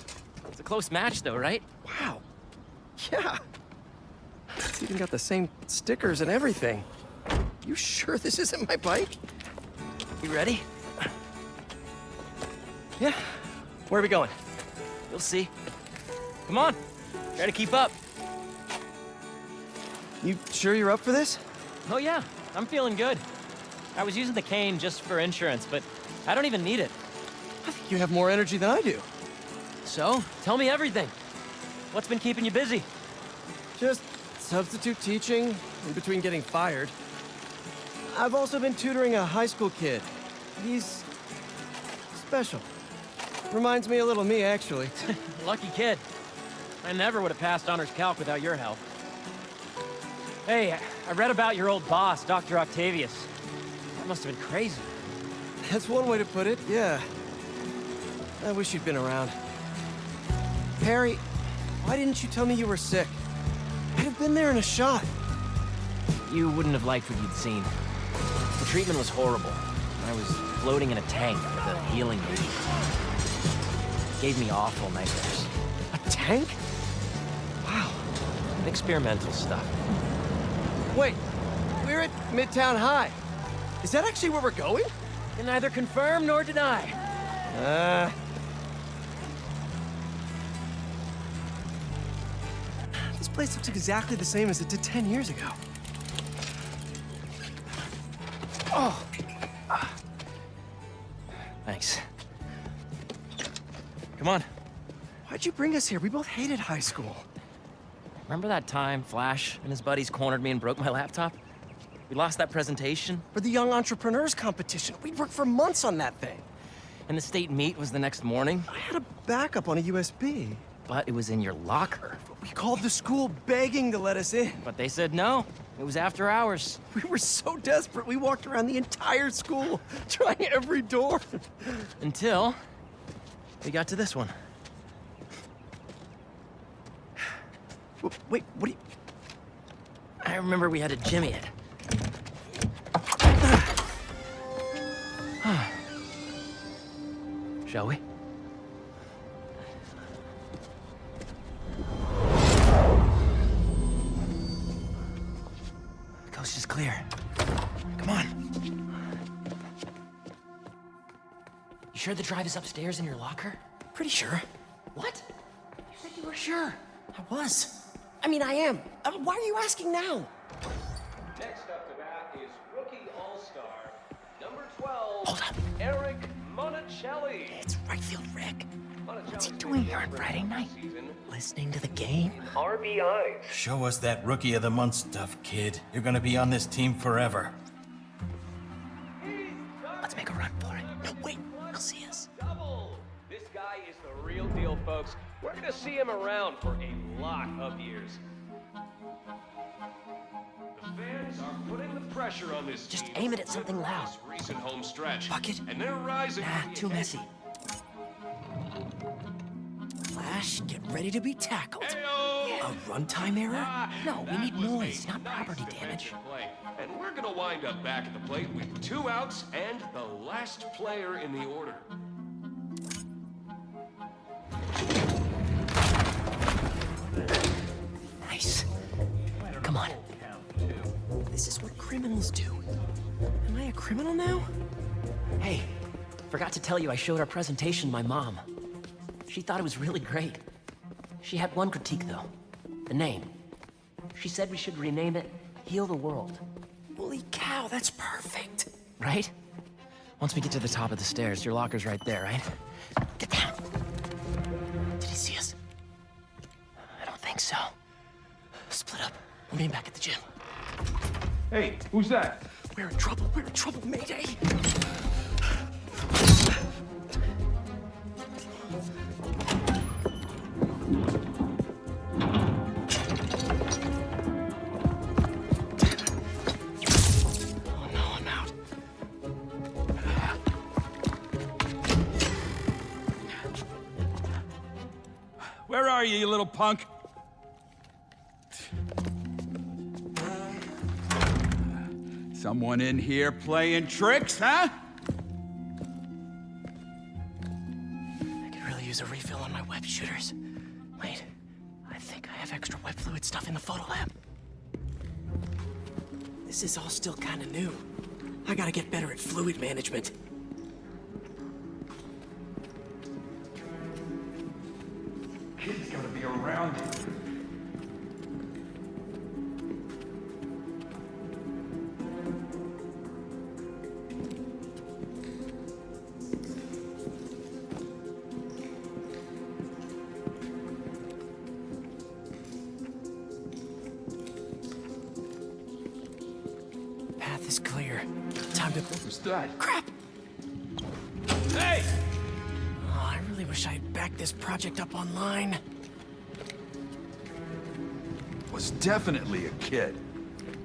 It's a close match though, right? Wow. Yeah. It's even got the same stickers and everything. You sure this isn't my bike? You ready? Yeah. Where are we going? You'll see. Come on. Try to keep up. You sure you're up for this? Oh yeah, I'm feeling good. I was using the cane just for insurance, but I don't even need it. I think you have more energy than I do. So, tell me everything. What's been keeping you busy? Just substitute teaching in between getting fired. I've also been tutoring a high school kid. He's special. Reminds me a little of me, actually. Lucky kid. I never would have passed honors calc without your help. Hey, I read about your old boss, Dr. Octavius. That must have been crazy. That's one way to put it, yeah. I wish you'd been around. Harry, why didn't you tell me you were sick? I'd have been there in a shot. You wouldn't have liked what you'd seen. The treatment was horrible. I was floating in a tank with a healing agent. It gave me awful nightmares. A tank? Wow. Experimental stuff. Wait, we're at Midtown High. Is that actually where we're going? Can neither confirm nor deny. This place looks exactly the same as it did 10 years ago. Oh. Thanks. Come on. Why'd you bring us here? We both hated high school. Remember that time Flash and his buddies cornered me and broke my laptop? We lost that presentation. For the Young Entrepreneurs competition. We'd worked for months on that thing. And the state meet was the next morning. I had a backup on a USB. But it was in your locker. We called the school begging to let us in. But they said no. It was after hours. We were so desperate, we walked around the entire school, trying every door. Until we got to this one. Wait, what do you... I remember we had to jimmy it. Shall we? The coast is clear. Come on. You sure the drive is upstairs in your locker? Pretty sure. What? You said you were sure. I was. I mean, I am. Why are you asking now? Next up to bat is rookie all-star, number 12, Hold up. Eric Monticelli. It's right field Rick. What's he doing here on Friday night? Listening to the game? RBI. Show us that Rookie of the Month stuff, kid. You're gonna be on this team forever. Let's make a run for it. No, wait. He'll see us. Double. This guy is the real deal, folks. We're gonna see him around for a lot of years. The fans are putting the pressure on this Just team aim it at something loud. this recent home stretch. Bucket? And they're rising. Nah, too messy. Flash, get ready to be tackled. Heyo! A runtime error? No, we need noise, not property damage. Play. And we're gonna wind up back at the plate with 2 outs and the last player in the order. criminals do? Am I a criminal now? Hey, forgot to tell you I showed our presentation to my mom. She thought it was really great. She had one critique, though. The name. She said we should rename it Heal the World. Holy cow, that's perfect. Right? Once we get to the top of the stairs, your locker's right there, right? Get down. Did he see us? I don't think so. Split up. We'll meet back at the gym. Hey, who's that? We're in trouble. We're in trouble, Mayday. Where are you little punk? Someone in here playing tricks, huh? I could really use a refill on my web shooters. Wait, I think I have extra web fluid stuff in the photo lab. This is all still kind of new. I gotta get better at fluid management. Kid's gonna be around here. Path is clear. Time to... Who's that? Crap! Hey! Oh, I really wish I had backed this project up online. Was definitely a kid.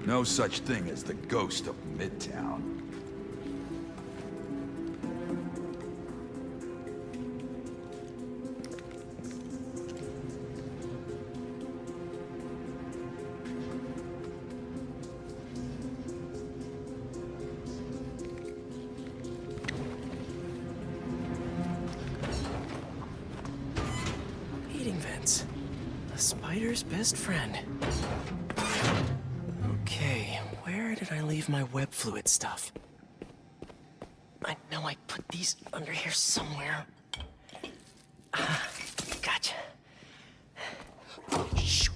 No such thing as the ghost of Midtown. Heating vents. A spider's best friend. Okay, where did I leave my web fluid stuff? I know I put these under here somewhere. Gotcha. Shoot.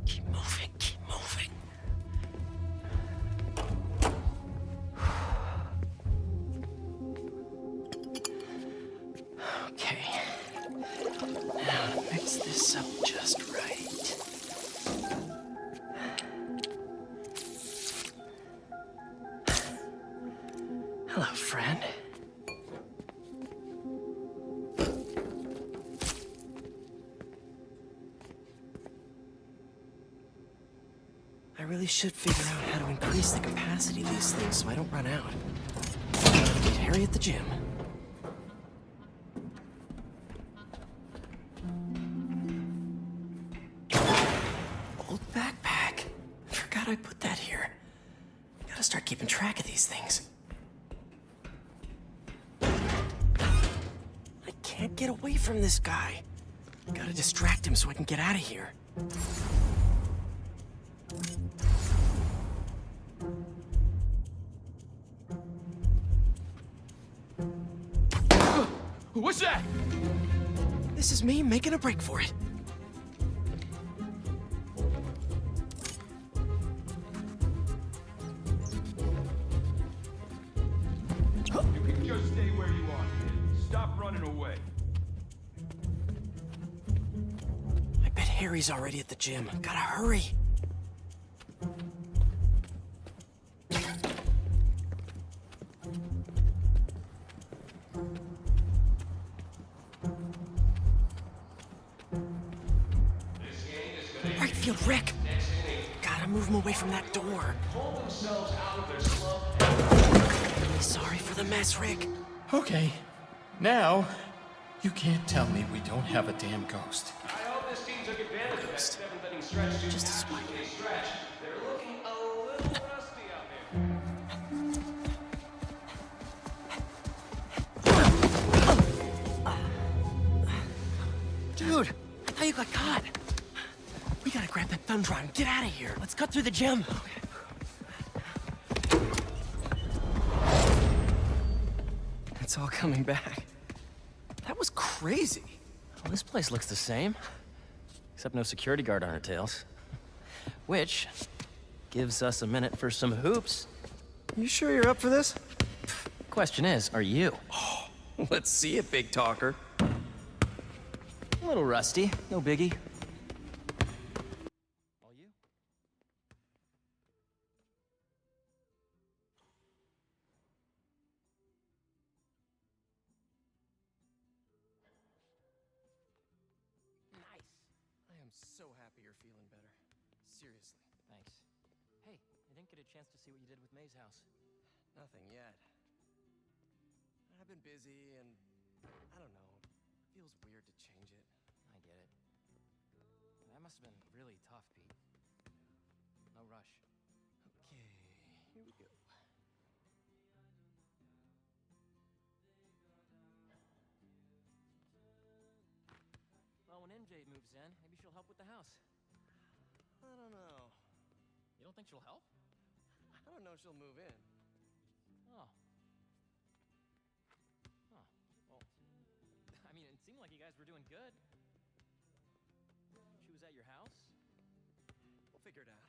Keep moving, keep moving. Okay. Now mix this up just right. Hello, friend. I really should figure out how to increase the capacity of these things so I don't run out. Get Harry at the gym. Old backpack. Forgot I put that here. Gotta start keeping track of these things. I can't get away from this guy. Gotta distract him so I can get out of here. What's that? This is me making a break for it. You can just stay where you are, kid. Stop running away. I bet Harry's already at the gym. Gotta hurry. Right field, Rick. Gotta move him away from that door. Really sorry for the mess, Rick. Okay. Now, you can't tell me we don't have a damn ghost. I hope this team took advantage of that 7th-inning stretch. Just a spider. They're looking a little rusty out there. thumb drive and get out of here. Let's cut through the gym. It's all coming back. That was crazy. Well, this place looks the same. Except no security guard on our tails. Which gives us a minute for some hoops. You sure you're up for this? Question is, are you? Oh, let's see it, big talker. A little rusty, no biggie. All you? Nice. I am so happy you're feeling better. Seriously. Thanks. Hey, I didn't get a chance to see what you did with May's house. Nothing yet. I've been busy and I don't know. It feels weird to change it. I get it. That must have been really tough, Pete. No rush. Okay, here we go. Well, when MJ moves in, maybe she'll help with the house. I don't know. You don't think she'll help? I don't know if she'll move in. Oh. Huh. Well, I mean, it seemed like you guys were doing good. She was at your house? We'll figure it out.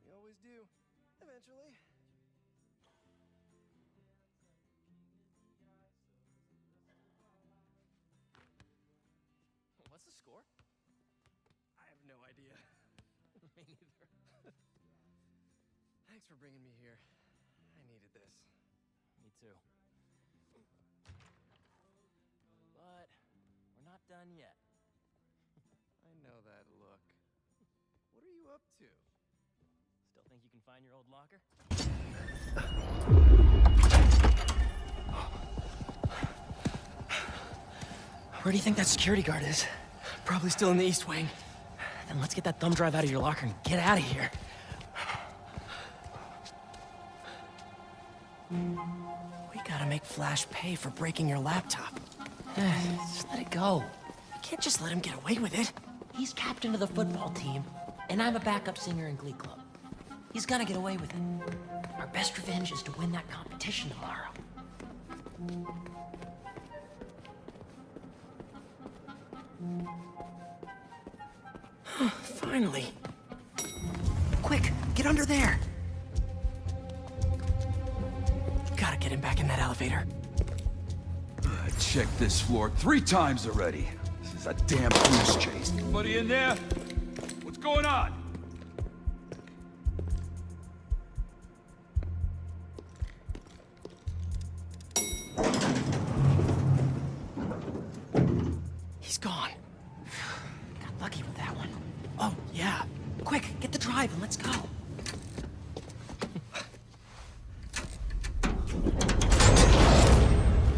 We always do. Eventually. What's the score? I have no idea. Me neither. Thanks for bringing me here. I needed this. Me too. But we're not done yet. I know that look. What are you up to? Still think you can find your old locker? Where do you think that security guard is? Probably still in the East Wing. Then let's get that thumb drive out of your locker and get out of here. We gotta make Flash pay for breaking your laptop. Just let it go. You can't just let him get away with it. He's captain of the football team, and I'm a backup singer in Glee Club. He's gonna get away with it. Our best revenge is to win that competition tomorrow. Finally. Quick, get under there. Gotta get him back in that elevator. I checked this floor 3 times already. This is a damn goose chase. Anybody in there? What's going on? He's gone. Got lucky with that one. Oh, yeah. Quick, get the drive and let's go.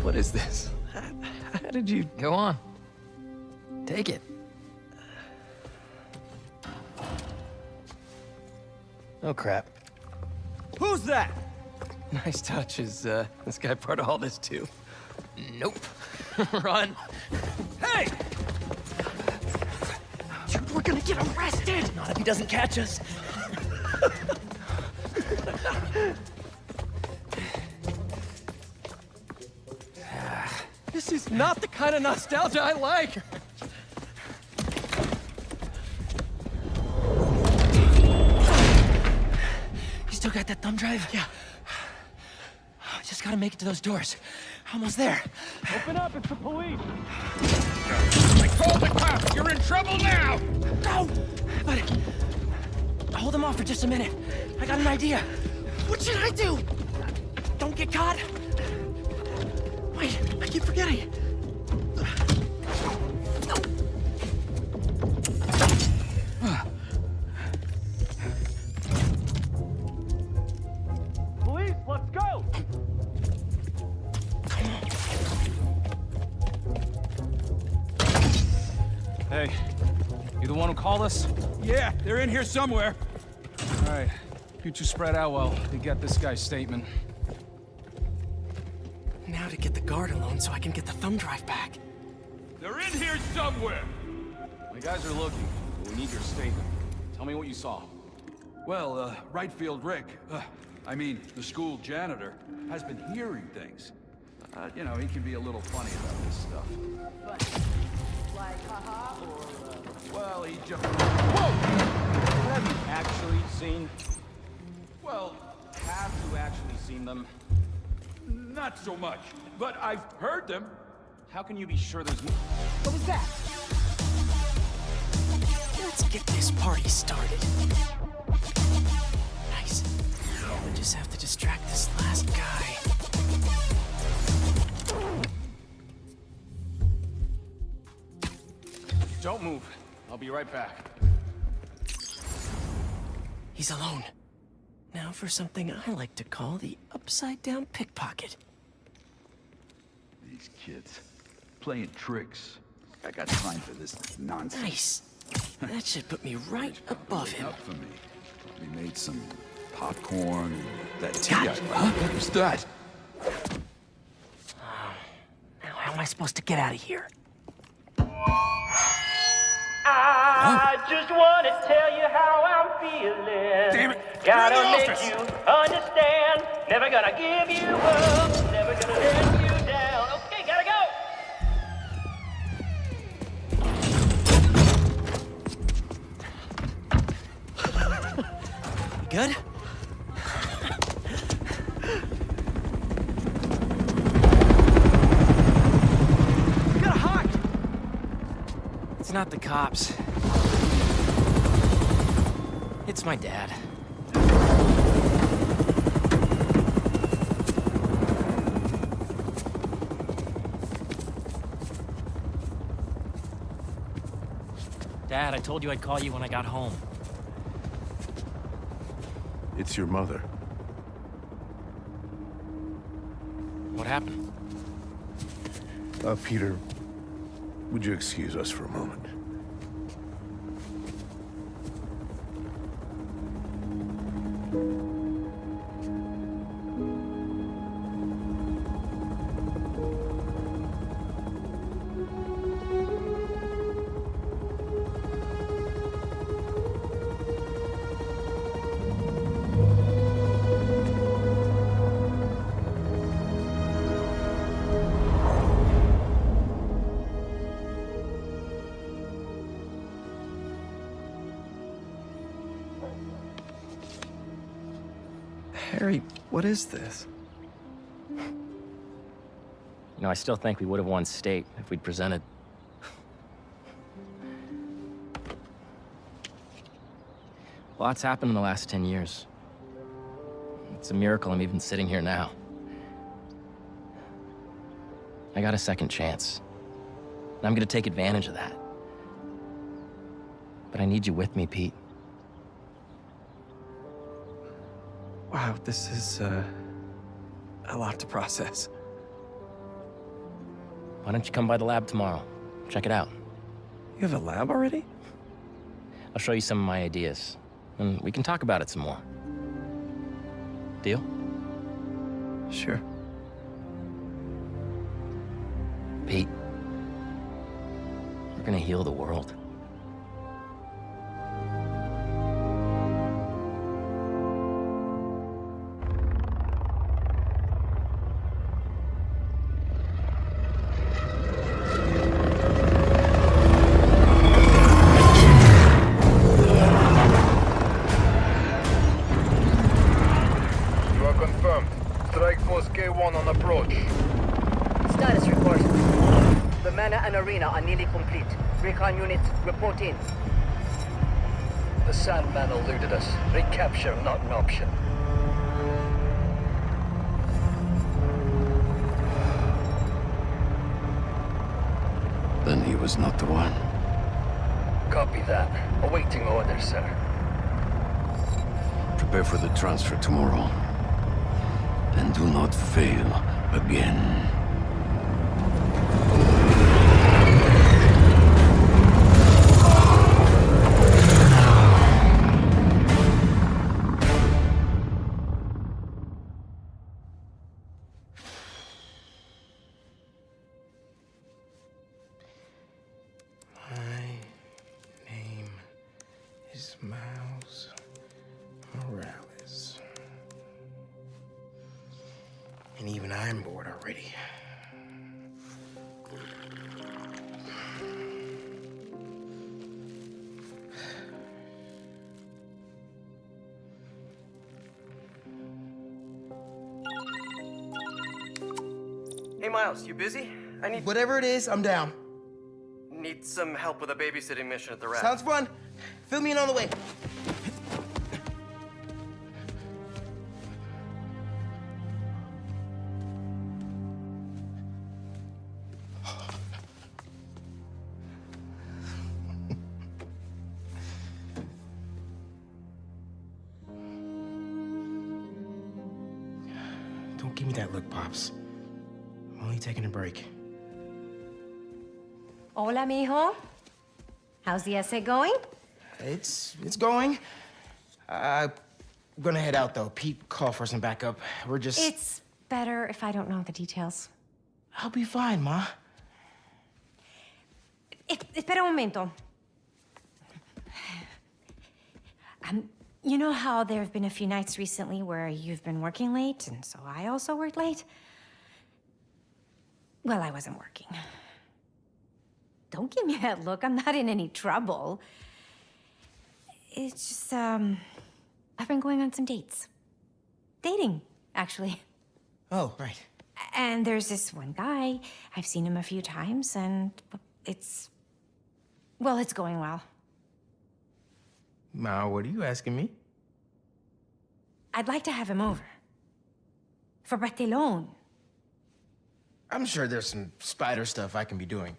What is this? How did you... Go on. Take it. Oh, crap. Who's that? Nice touch. Is this guy part of all this too? Nope. Run. Hey! Dude, we're gonna get arrested! Not if he doesn't catch us. This is not the kind of nostalgia I like! You still got that thumb drive? Yeah. Just gotta make it to those doors. Almost there. Open up, it's the police! Call the cops! You're in trouble now! No! But... hold them off for just a minute. I got an idea. What should I do? Don't get caught? Wait, I keep forgetting. No. Police, let's go! Hey, you the one who called us? Yeah, they're in here somewhere. All right, you two spread out while we get this guy's statement. Now to get the guard alone so I can get the thumb drive back. They're in here somewhere! My guys are looking, but we need your statement. Tell me what you saw. Well, right field Rick, I mean, the school janitor, has been hearing things. You know, he can be a little funny about this stuff. But, like, haha, or, Well, he just... Whoa! What have you actually seen? Well, Have you actually seen them? not so much, but I've heard them. How can you be sure there's... what was that? Let's get this party started. Nice. I just have to distract this last guy. Don't move. I'll be right back. He's alone. Now for something I like to call the upside-down pickpocket. These kids, playing tricks. I got time for this nonsense. Nice. That should put me right above him. Up for me. We made some popcorn and that tea. Got it. What was that? Now how am I supposed to get out of here? I just want to tell you how I'm feeling. Damn it! Gotta make you understand. Never gonna give you up. Never gonna let you down. Okay, gotta go. Good? You got a heart! It's not the cops. It's my dad. Dad, I told you I'd call you when I got home. It's your mother. What happened? Peter, would you excuse us for a moment? Harry, what is this? You know, I still think we would have won state if we'd presented. Lots happened in the last 10 years. It's a miracle I'm even sitting here now. I got a second chance. And I'm gonna take advantage of that. But I need you with me, Pete. Wow, this is, a lot to process. Why don't you come by the lab tomorrow? Check it out. You have a lab already? I'll show you some of my ideas, and we can talk about it some more. Deal? Sure. Pete, we're gonna heal the world. Units, report in. The Sandman eluded us. Recapture, not an option. Then he was not the one. Copy that. Awaiting orders, sir. Prepare for the transfer tomorrow. And do not fail again. My name is And even I'm bored already. Hey, Miles, you busy? I need... Whatever it is, I'm down. Need some help with a babysitting mission at the raft. Sounds fun. Fill me in on the way. Don't give me that look, Pops. I'm only taking a break. Hola, mijo. How's the essay going? It's going. I'm gonna head out, though. Pete called for some backup. We're just... It's better if I don't know the details. I'll be fine, Ma. Espera un momento. You know how there have been a few nights recently where you've been working late, and so I also worked late? Well, I wasn't working. Don't give me that look. I'm not in any trouble. It's just, I've been going on some dates. Dating, actually. Oh, right. And there's this one guy. I've seen him a few times, and it's going well. Ma, what are you asking me? I'd like to have him over. For Barthelone. I'm sure there's some spider stuff I can be doing.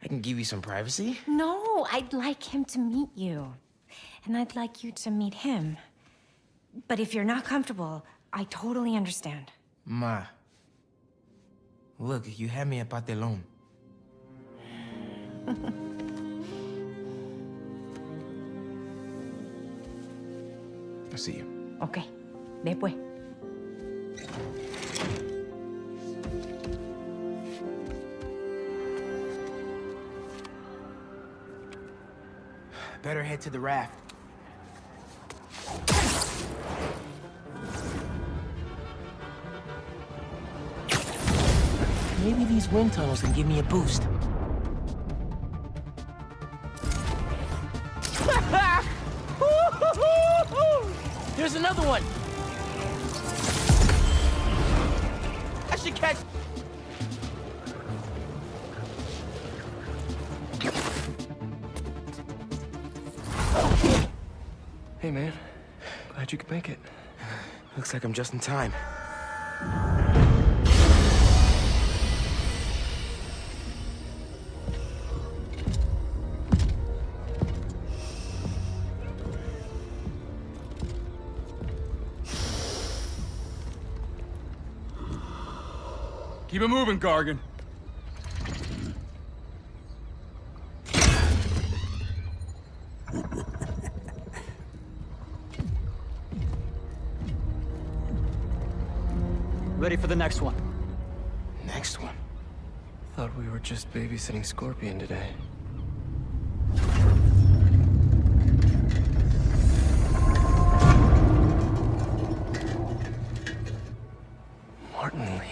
I can give you some privacy. No, I'd like him to meet you. And I'd like you to meet him. But if you're not comfortable, I totally understand. Ma. Look, you had me at Barthelone. I'll see you. Okay. Después. Better head to the raft. Maybe these wind tunnels can give me a boost. There's another one! I should catch... Hey, man. Glad you could make it. Looks like I'm just in time. Keep it moving, Gargan. Ready for the next one. Next one? Thought we were just babysitting Scorpion today. Martin Lee.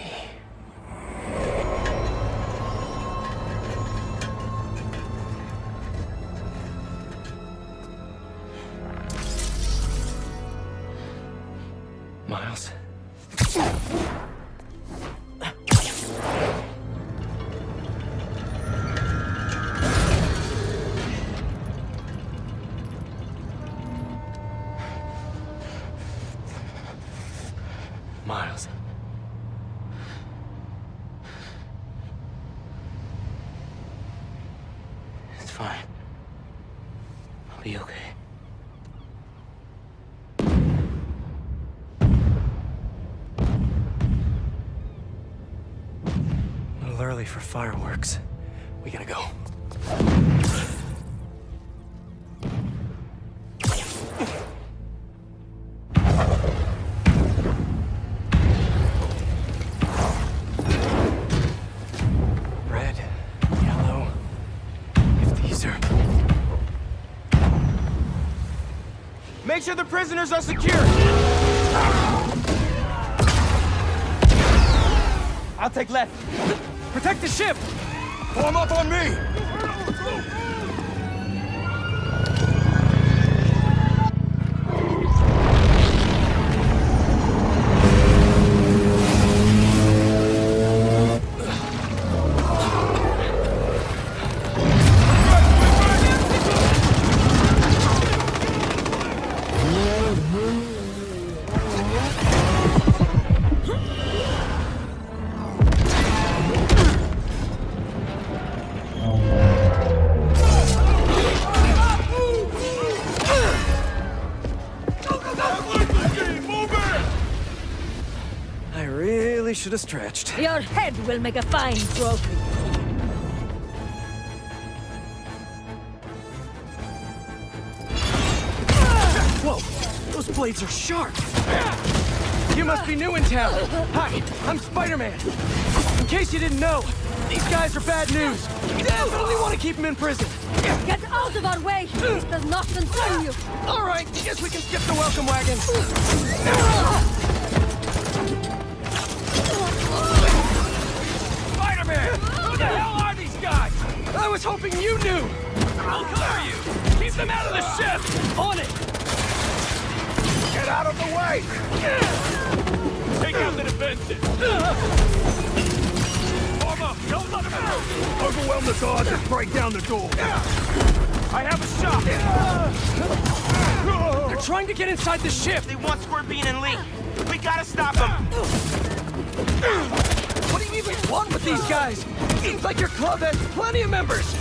Miles. Miles. It's fine. I'll be okay. A little early for fireworks. We gotta go. Red, yellow. If these are... Make sure the prisoners are secure! I'll take left. Protect the ship! Form up on me! Should have stretched. Your head will make a fine trophy. Whoa! Those blades are sharp! You must be new in town. Hi, I'm Spider-Man. In case you didn't know, these guys are bad news. We definitely want to keep them in prison. Get out of our way! This does not concern you! All right, guess we can skip the welcome wagons. Who the hell are these guys? I was hoping you knew! I'll clear you! Keep them out of the ship! On it! Get out of the way! Take out the defenses! Form up! Don't let them out! Overwhelm the guards and break down the door! I have a shot! They're trying to get inside the ship! They want Scorpion and Lee. We gotta stop them! What do you even want with these guys? Seems like your club has plenty of members!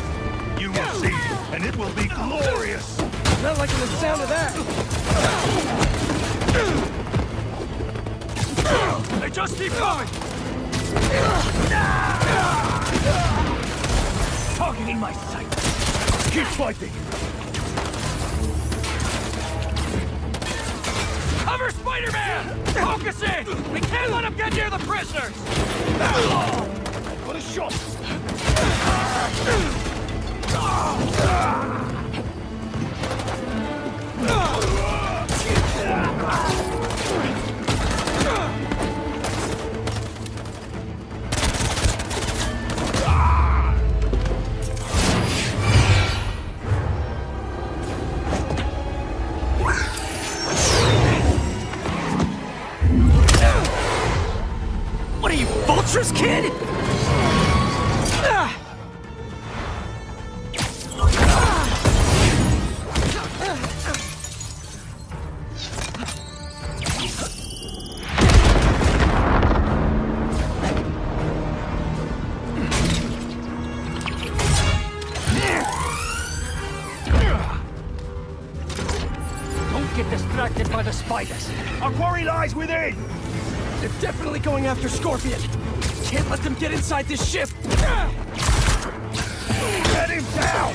You will see, and it will be glorious! Not liking the sound of that! They just keep coming! Target in my sight! Keep fighting! Cover Spider-Man! Focus in! We can't let him get near the prisoners! What a shot! What are you, vultures, kid? Don't get distracted by the spiders. Our quarry lies within! They're definitely going after Scorpion. Can't let them get inside this ship. Get him down!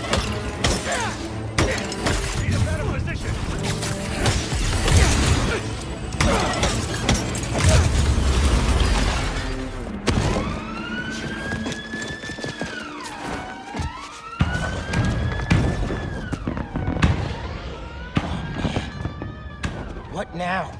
Need a better position. What now?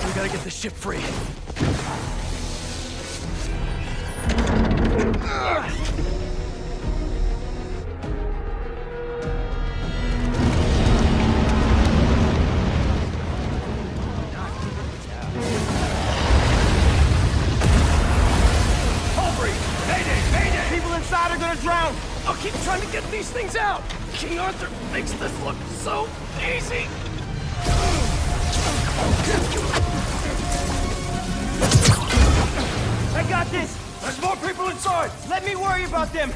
We gotta get the ship free. People inside are gonna drown! I'll keep trying to get these things out! King Arthur makes this look so easy! I got this! There's more people inside! Let me worry about them!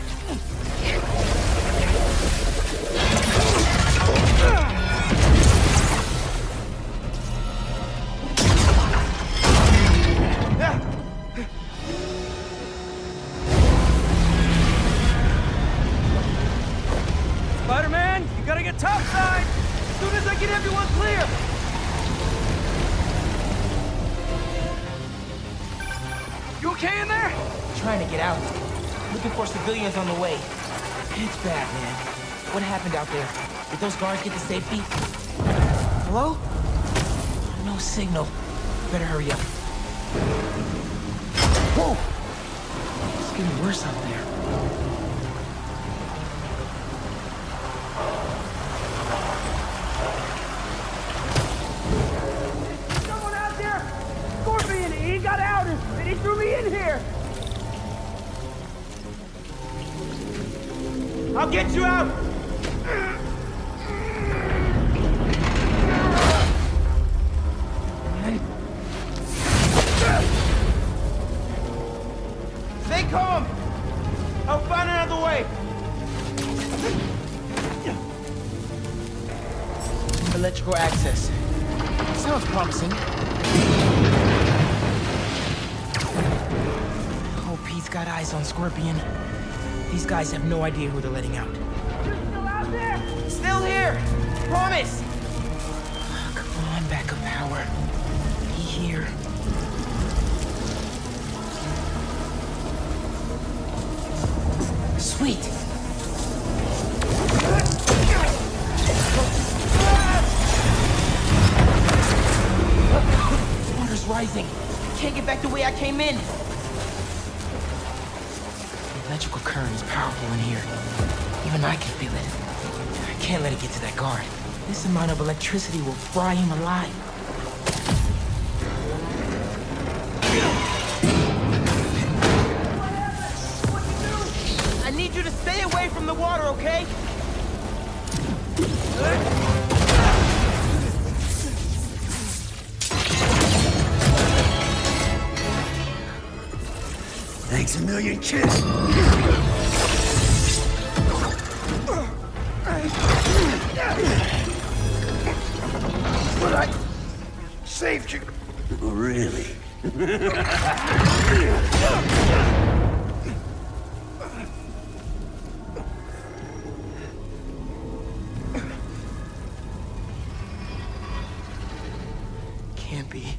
You okay in there? Trying to get out. Looking for civilians on the way. It's bad, man. What happened out there? Did those guards get to safety? Hello? No signal. Better hurry up. Whoa! It's getting worse out there. Someone out there! Scorpion! He got out and he threw me in here! I'll get you out! Stay calm! I'll find another way! Electrical access. Sounds promising. Hope he's got eyes on Scorpion. These guys have no idea who they're letting out. You're still out there? Still here! Promise! Come on, backup power. Be here. Sweet! Water's rising. Can't get back the way I came in. The electrical current is powerful in here. Even I can feel it. I can't let it get to that guard. This amount of electricity will fry him alive. I need you to stay away from the water, okay? Thanks a million, kid. But I saved you. Really? Can't be.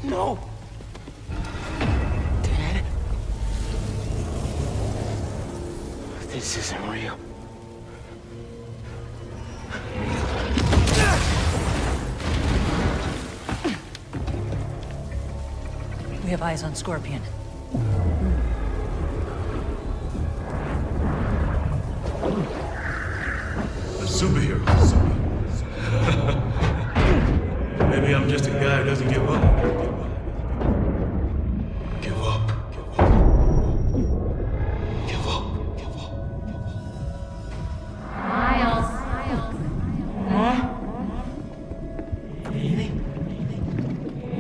No! Dad? This isn't real. We have eyes on Scorpion. A superhero. Maybe I'm just a guy who doesn't give up. Give up. Give up. Give up. Miles. Huh?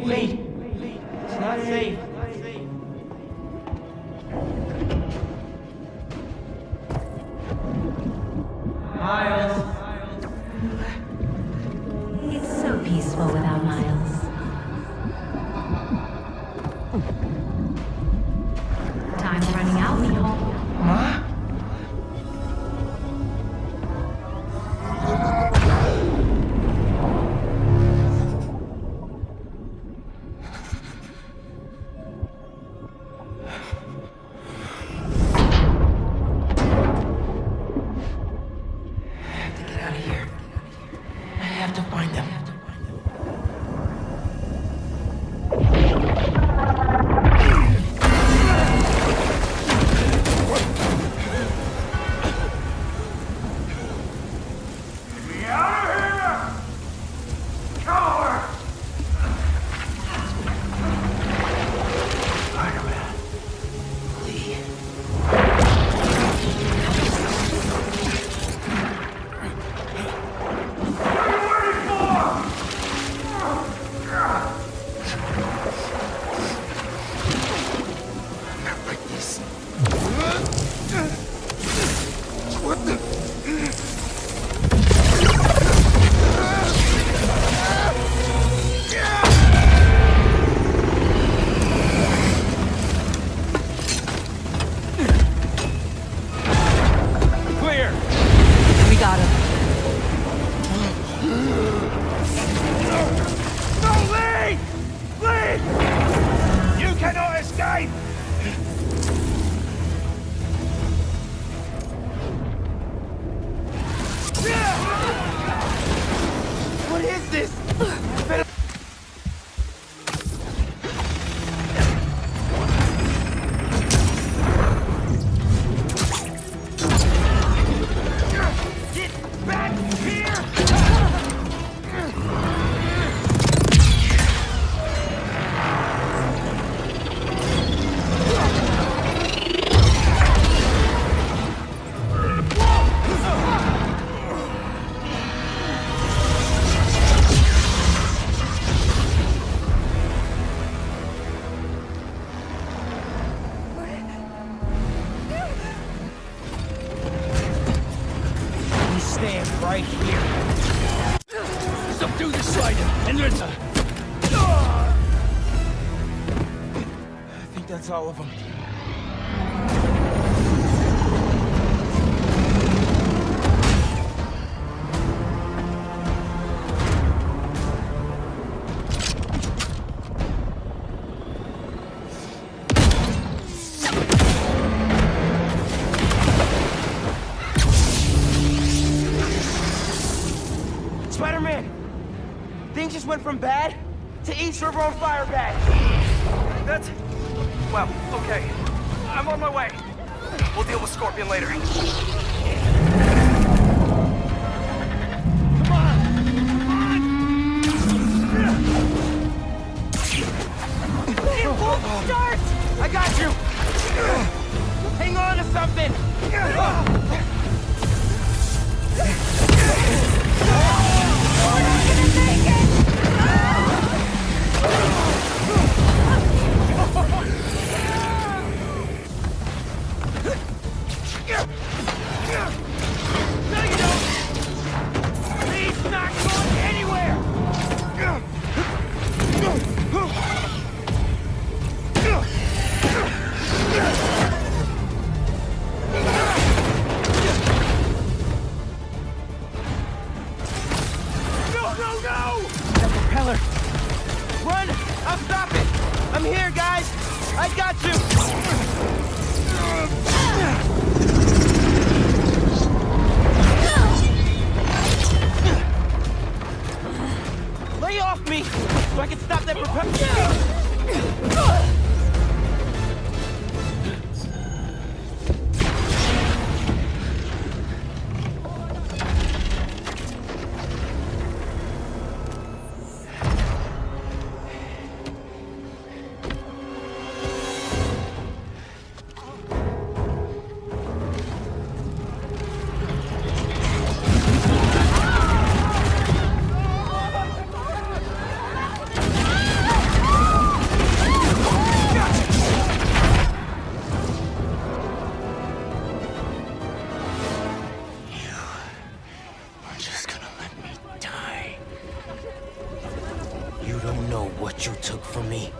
Wait. It's not safe. Miles. It's so peaceful without Miles. Time's running out, Neil. Huh? cannot escape! What is this? That's all of them. Spider-Man! Things just went from bad to each their own fire bag. That's... Well, okay. I'm on my way. We'll deal with Scorpion later. Come on! It won't start! I got you! Hang on to something! We're not gonna make it! No, you don't! He's not going anywhere! No! That propeller! Run! I'll stop it! I'm here, guys! I got you! Lay off me so I can stop that propeller. What you took from me.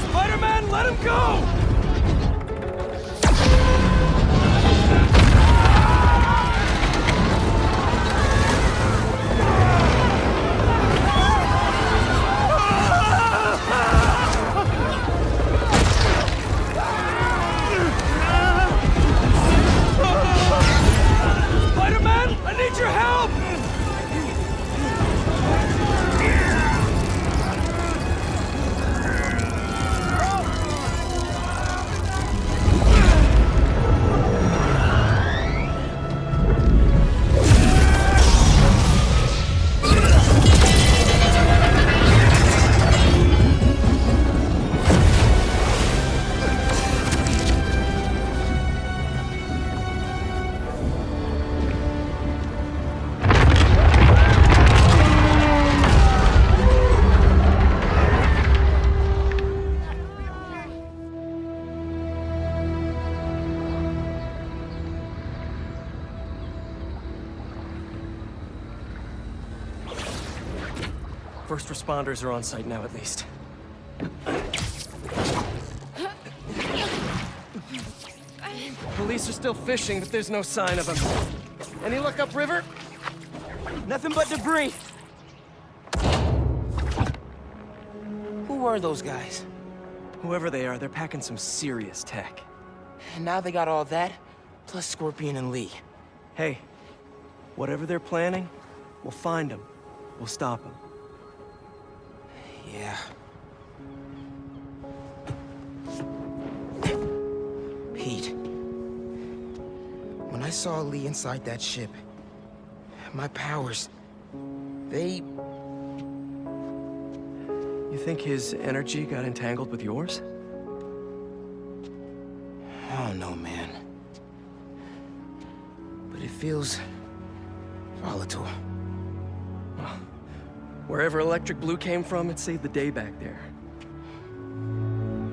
Spider-Man, let him go! First responders are on site now, at least. Police are still fishing, but there's no sign of him. Any luck upriver? Nothing but debris. Who were those guys? Whoever they are, they're packing some serious tech. And now they got all that, plus Scorpion and Lee. Hey, whatever they're planning, we'll find them. We'll stop them. Yeah. Pete. When I saw Lee inside that ship, my powers, they... You think his energy got entangled with yours? I don't know, man. But it feels... volatile. Well, wherever Electric Blue came from, it saved the day back there.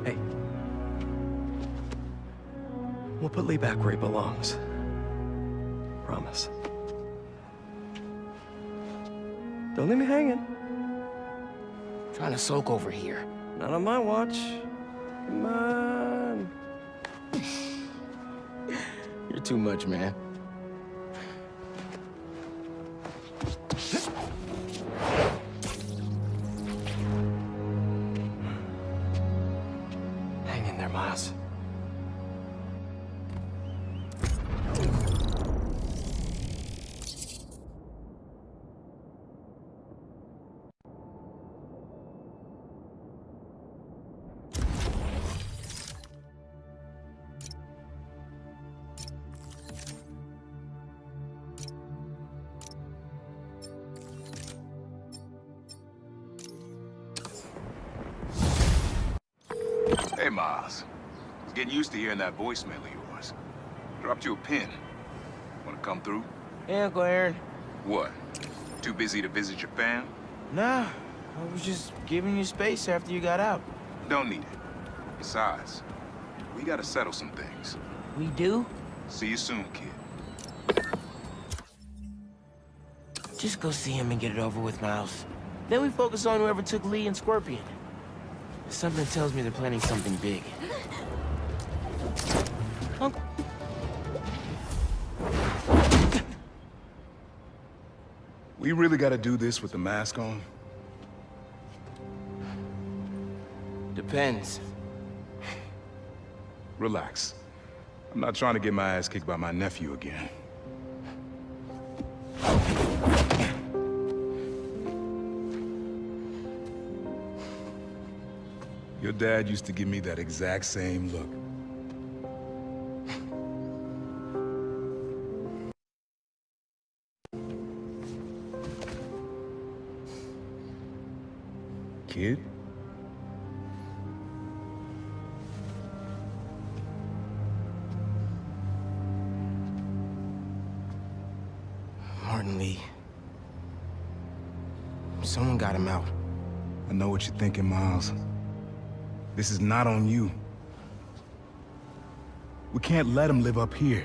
Hey. We'll put Lee back where he belongs. Promise. Don't leave me hanging. Trying to soak over here. Not on my watch. Come on. You're too much, man. Hang in there, Miles. Hey, Miles. I was getting used to hearing that voicemail of yours. Dropped you a pin. Wanna come through? Hey, Uncle Aaron. What? Too busy to visit your fam? Nah, I was just giving you space after you got out. Don't need it. Besides, we gotta settle some things. We do? See you soon, kid. Just go see him and get it over with, Miles. Then we focus on whoever took Lee and Scorpion. Something tells me they're planning something big. Uncle... We really gotta do this with the mask on? Depends. Relax. I'm not trying to get my ass kicked by my nephew again. Your dad used to give me that exact same look. Kid? Martin Lee. Someone got him out. I know what you're thinking, Miles. This is not on you. We can't let him live up here.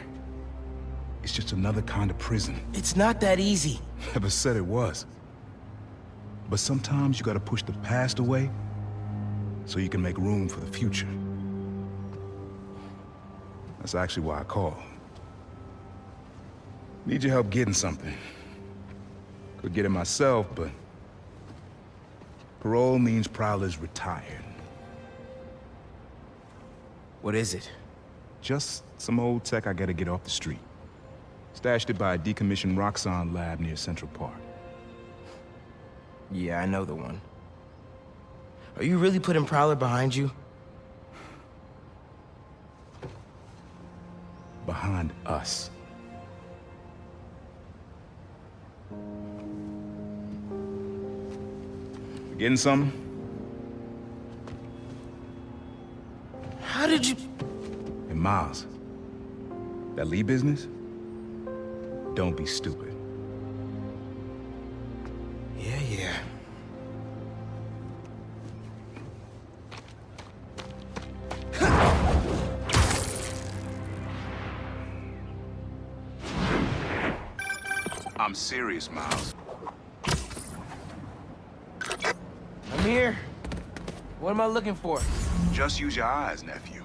It's just another kind of prison. It's not that easy. Never said it was. But sometimes you gotta push the past away so you can make room for the future. That's actually why I called. Need your help getting something. Could get it myself, but parole means Prowler's retired. What is it? Just some old tech I gotta get off the street. Stashed it by a decommissioned Roxxon lab near Central Park. Yeah, I know the one. Are you really putting Prowler behind you? Behind us. You getting something? How did you... Hey, Miles. That Lee business? Don't be stupid. Yeah. I'm serious, Miles. I'm here. What am I looking for? Just use your eyes, nephew.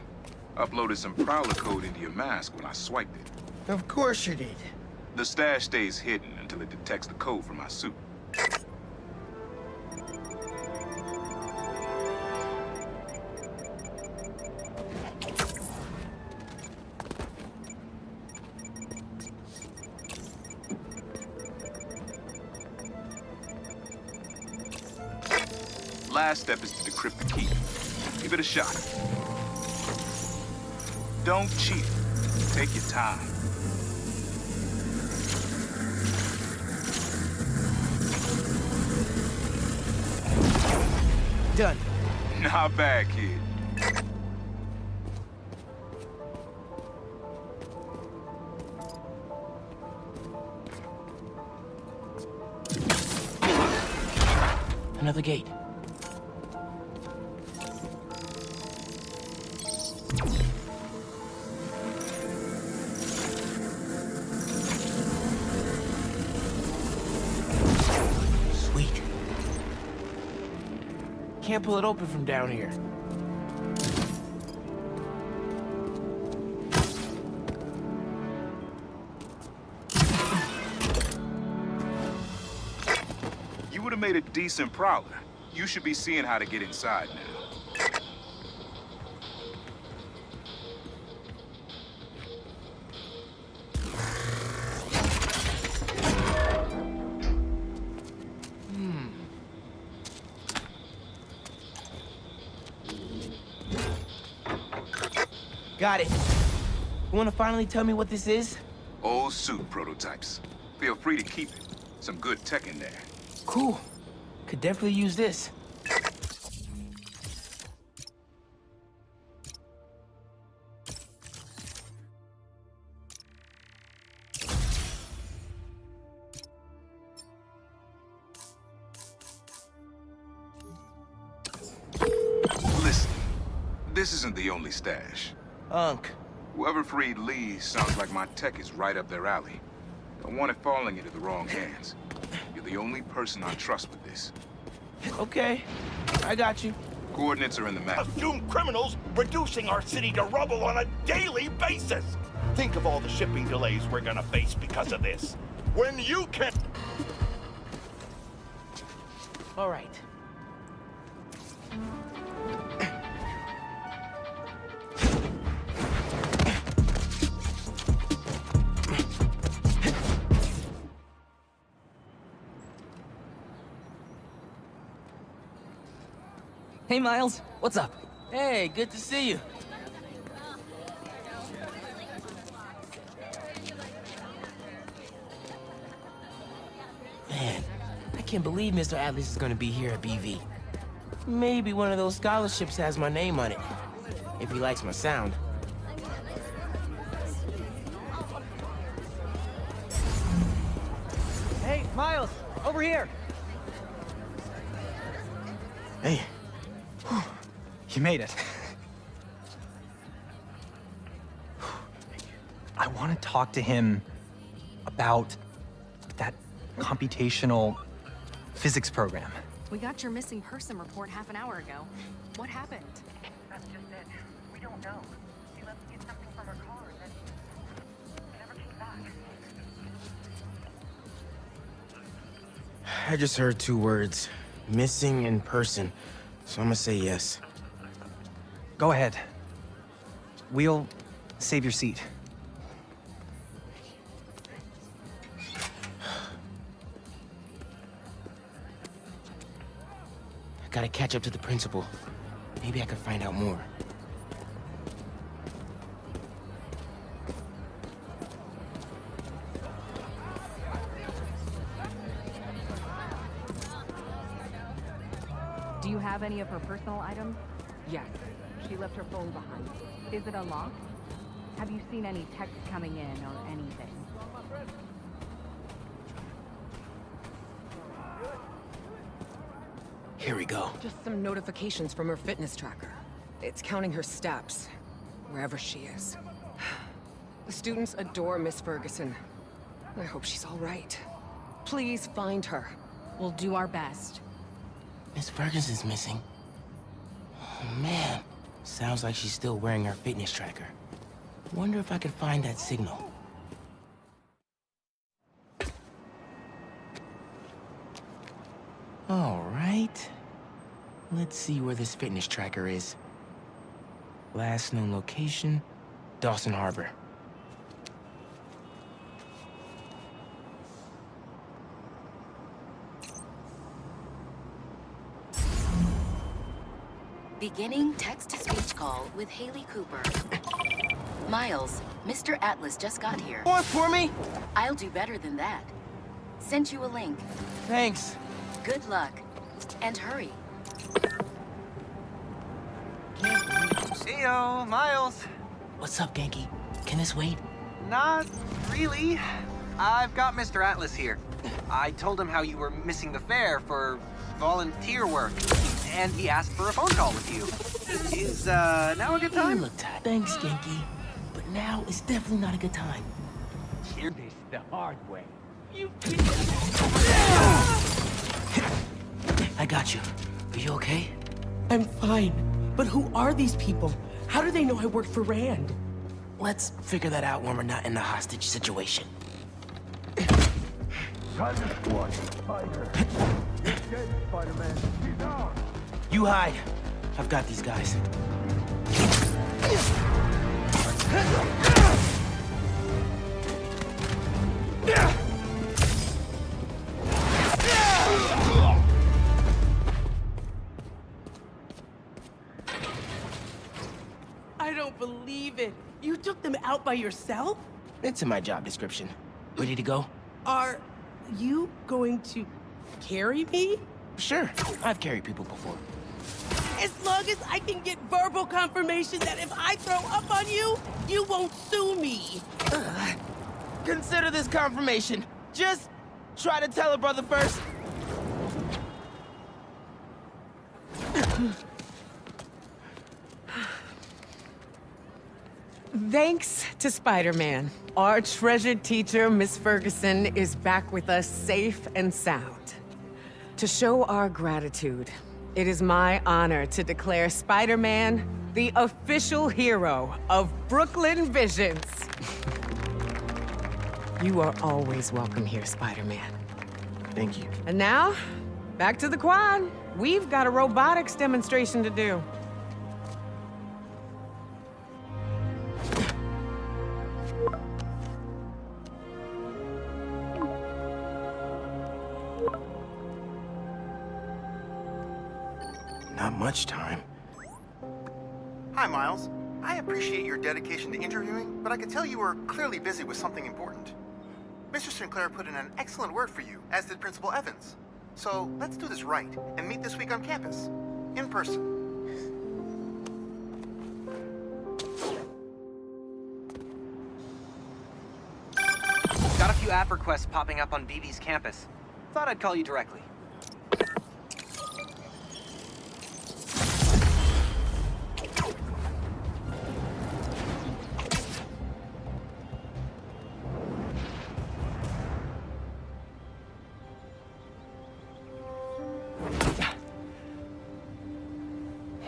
Uploaded some Prowler code into your mask when I swiped it. Of course you did. The stash stays hidden until it detects the code from my suit. Last step is to decrypt the key. Give it a shot. Don't cheat. Take your time. Done. Not bad, kid. Another gate. Sweet. Can't pull it open from down here. You would have made a decent Prowler. You should be seeing how to get inside now. Got it. You wanna finally tell me what this is? Old suit prototypes. Feel free to keep it. Some good tech in there. Cool. Could definitely use this. Listen, this isn't the only stash. Unc. Whoever freed Lee sounds like my tech is right up their alley. Don't want it falling into the wrong hands. You're the only person I trust with this. Okay, I got you. Coordinates are in the map. Doomed criminals reducing our city to rubble on a daily basis. Think of all the shipping delays we're gonna face because of this. When you can... All right. Hey, Miles. What's up? Hey, good to see you. Man, I can't believe Mr. Atlas is gonna be here at BV. Maybe one of those scholarships has my name on it, if he likes my sound. Hey, Miles, over here. Hey. You made it. I want to talk to him about that computational physics program. We got your missing person report half an hour ago. What happened? That's just it. We don't know. She left to get something from her car and then never came back. I just heard two words. Missing in person. So I'm gonna say yes. Go ahead. We'll save your seat. I gotta catch up to the principal. Maybe I can find out more. Do you have any of her personal items? Yes. She left her phone behind. Is it unlocked? Have you seen any texts coming in or anything? Here we go. Just some notifications from her fitness tracker. It's counting her steps, wherever she is. The students adore Miss Ferguson. I hope she's all right. Please find her. We'll do our best. Miss Ferguson's missing. Oh, man. Sounds like she's still wearing her fitness tracker. Wonder if I can find that signal. All right. Let's see where this fitness tracker is. Last known location, Dawson Harbor. Beginning text-to-speech call with Haley Cooper. Miles, Mr. Atlas just got here. What for me? I'll do better than that. Sent you a link. Thanks. Good luck. And hurry. Heyo, Miles. What's up, Genki? Can this wait? Not really. I've got Mr. Atlas here. I told him how you were missing the fair for volunteer work, and he asked for a phone call with you. Is, now a good time? You look tired. Thanks, Genki. But now is definitely not a good time. Hear this the hard way. I got you. Are you okay? I'm fine. But who are these people? How do they know I worked for Rand? Let's figure that out when we're not in a hostage situation. You hide. I've got these guys. I don't believe it. You took them out by yourself? It's in my job description. Ready to go? Are you going to carry me? Sure. I've carried people before. As long as I can get verbal confirmation that if I throw up on you, you won't sue me. Consider this confirmation. Just try to tell a brother first. Thanks to Spider-Man, our treasured teacher, Miss Ferguson, is back with us safe and sound. To show our gratitude, it is my honor to declare Spider-Man the official hero of Brooklyn Visions. You are always welcome here, Spider-Man. Thank you. And now, back to the quad. We've got a robotics demonstration to do. Not much time. Hi, Miles. I appreciate your dedication to interviewing, but I could tell you were clearly busy with something important. Mr. Sinclair put in an excellent word for you, as did Principal Evans. So let's do this right and meet this week on campus, in person. Got a few app requests popping up on BB's campus. Thought I'd call you directly.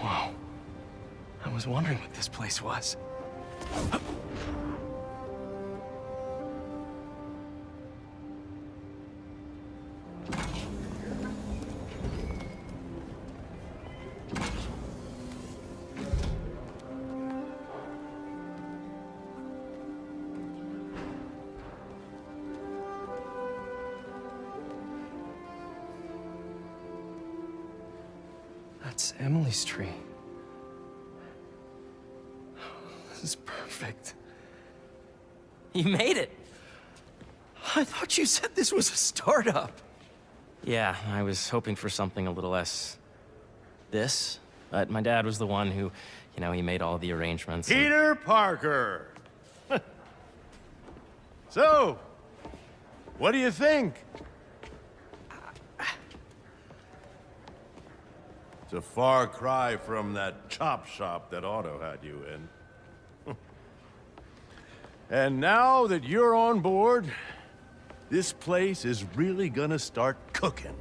Wow. I was wondering what this place was. That's Emily's tree. This is perfect. You made it! I thought you said this was a startup. Yeah, I was hoping for something a little less... this. But my dad was the one who, you know, he made all the arrangements. Peter Parker! So, what do you think? It's a far cry from that chop shop that Otto had you in. And now that you're on board, this place is really gonna start cooking.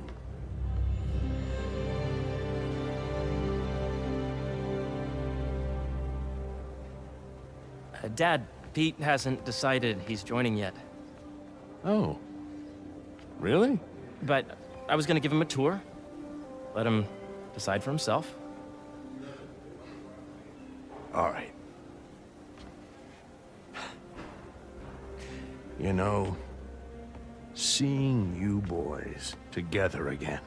Dad, Pete hasn't decided he's joining yet. Oh. Really? But I was gonna give him a tour. Let him decide for himself. All right. You know, seeing you boys together again.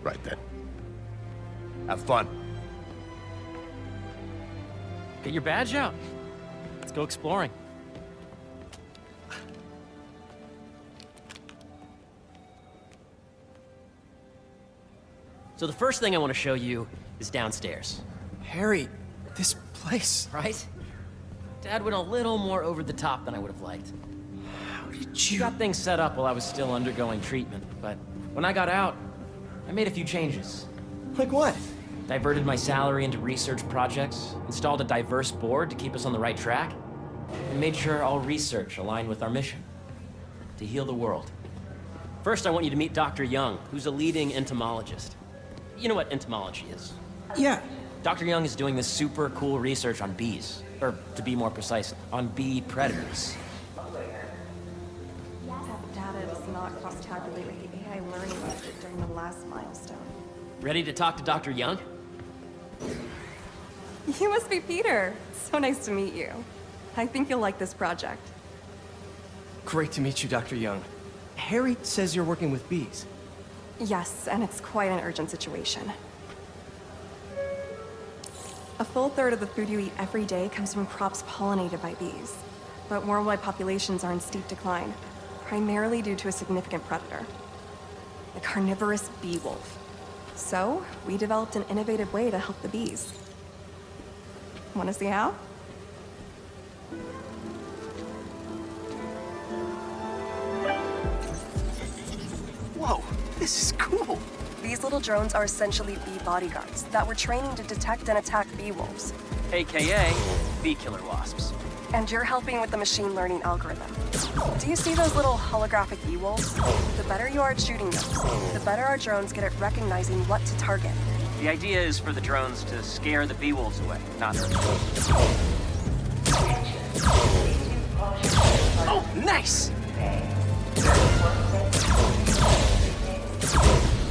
Right then. Have fun. Get your badge out. Let's go exploring. So the first thing I want to show you is downstairs. Harry, this place... Right? Dad went a little more over the top than I would have liked. How did you... Got things set up while I was still undergoing treatment, but when I got out, I made a few changes. Like what? Diverted my salary into research projects, installed a diverse board to keep us on the right track, and made sure all research aligned with our mission, to heal the world. First, I want you to meet Dr. Young, who's a leading entomologist. You know what entomology is? Yeah. Dr. Young is doing this super cool research on bees, or to be more precise, on bee predators. Data does not cross-tabulate with the AI learning budget during the last milestone. Ready to talk to Dr. Young? You must be Peter. So nice to meet you. I think you'll like this project. Great to meet you, Dr. Young. Harry says you're working with bees. Yes, and it's quite an urgent situation. A full third of the food you eat every day comes from crops pollinated by bees. But worldwide populations are in steep decline, primarily due to a significant predator, the carnivorous bee wolf. So, we developed an innovative way to help the bees. Want to see how? Whoa, this is cool. These little drones are essentially bee bodyguards that we're training to detect and attack bee wolves. AKA bee killer wasps. And you're helping with the machine learning algorithm. Do you see those little holographic bee wolves? The better you are at shooting them, the better our drones get at recognizing what to target. The idea is for the drones to scare the bee wolves away, not hurt them. Oh, nice!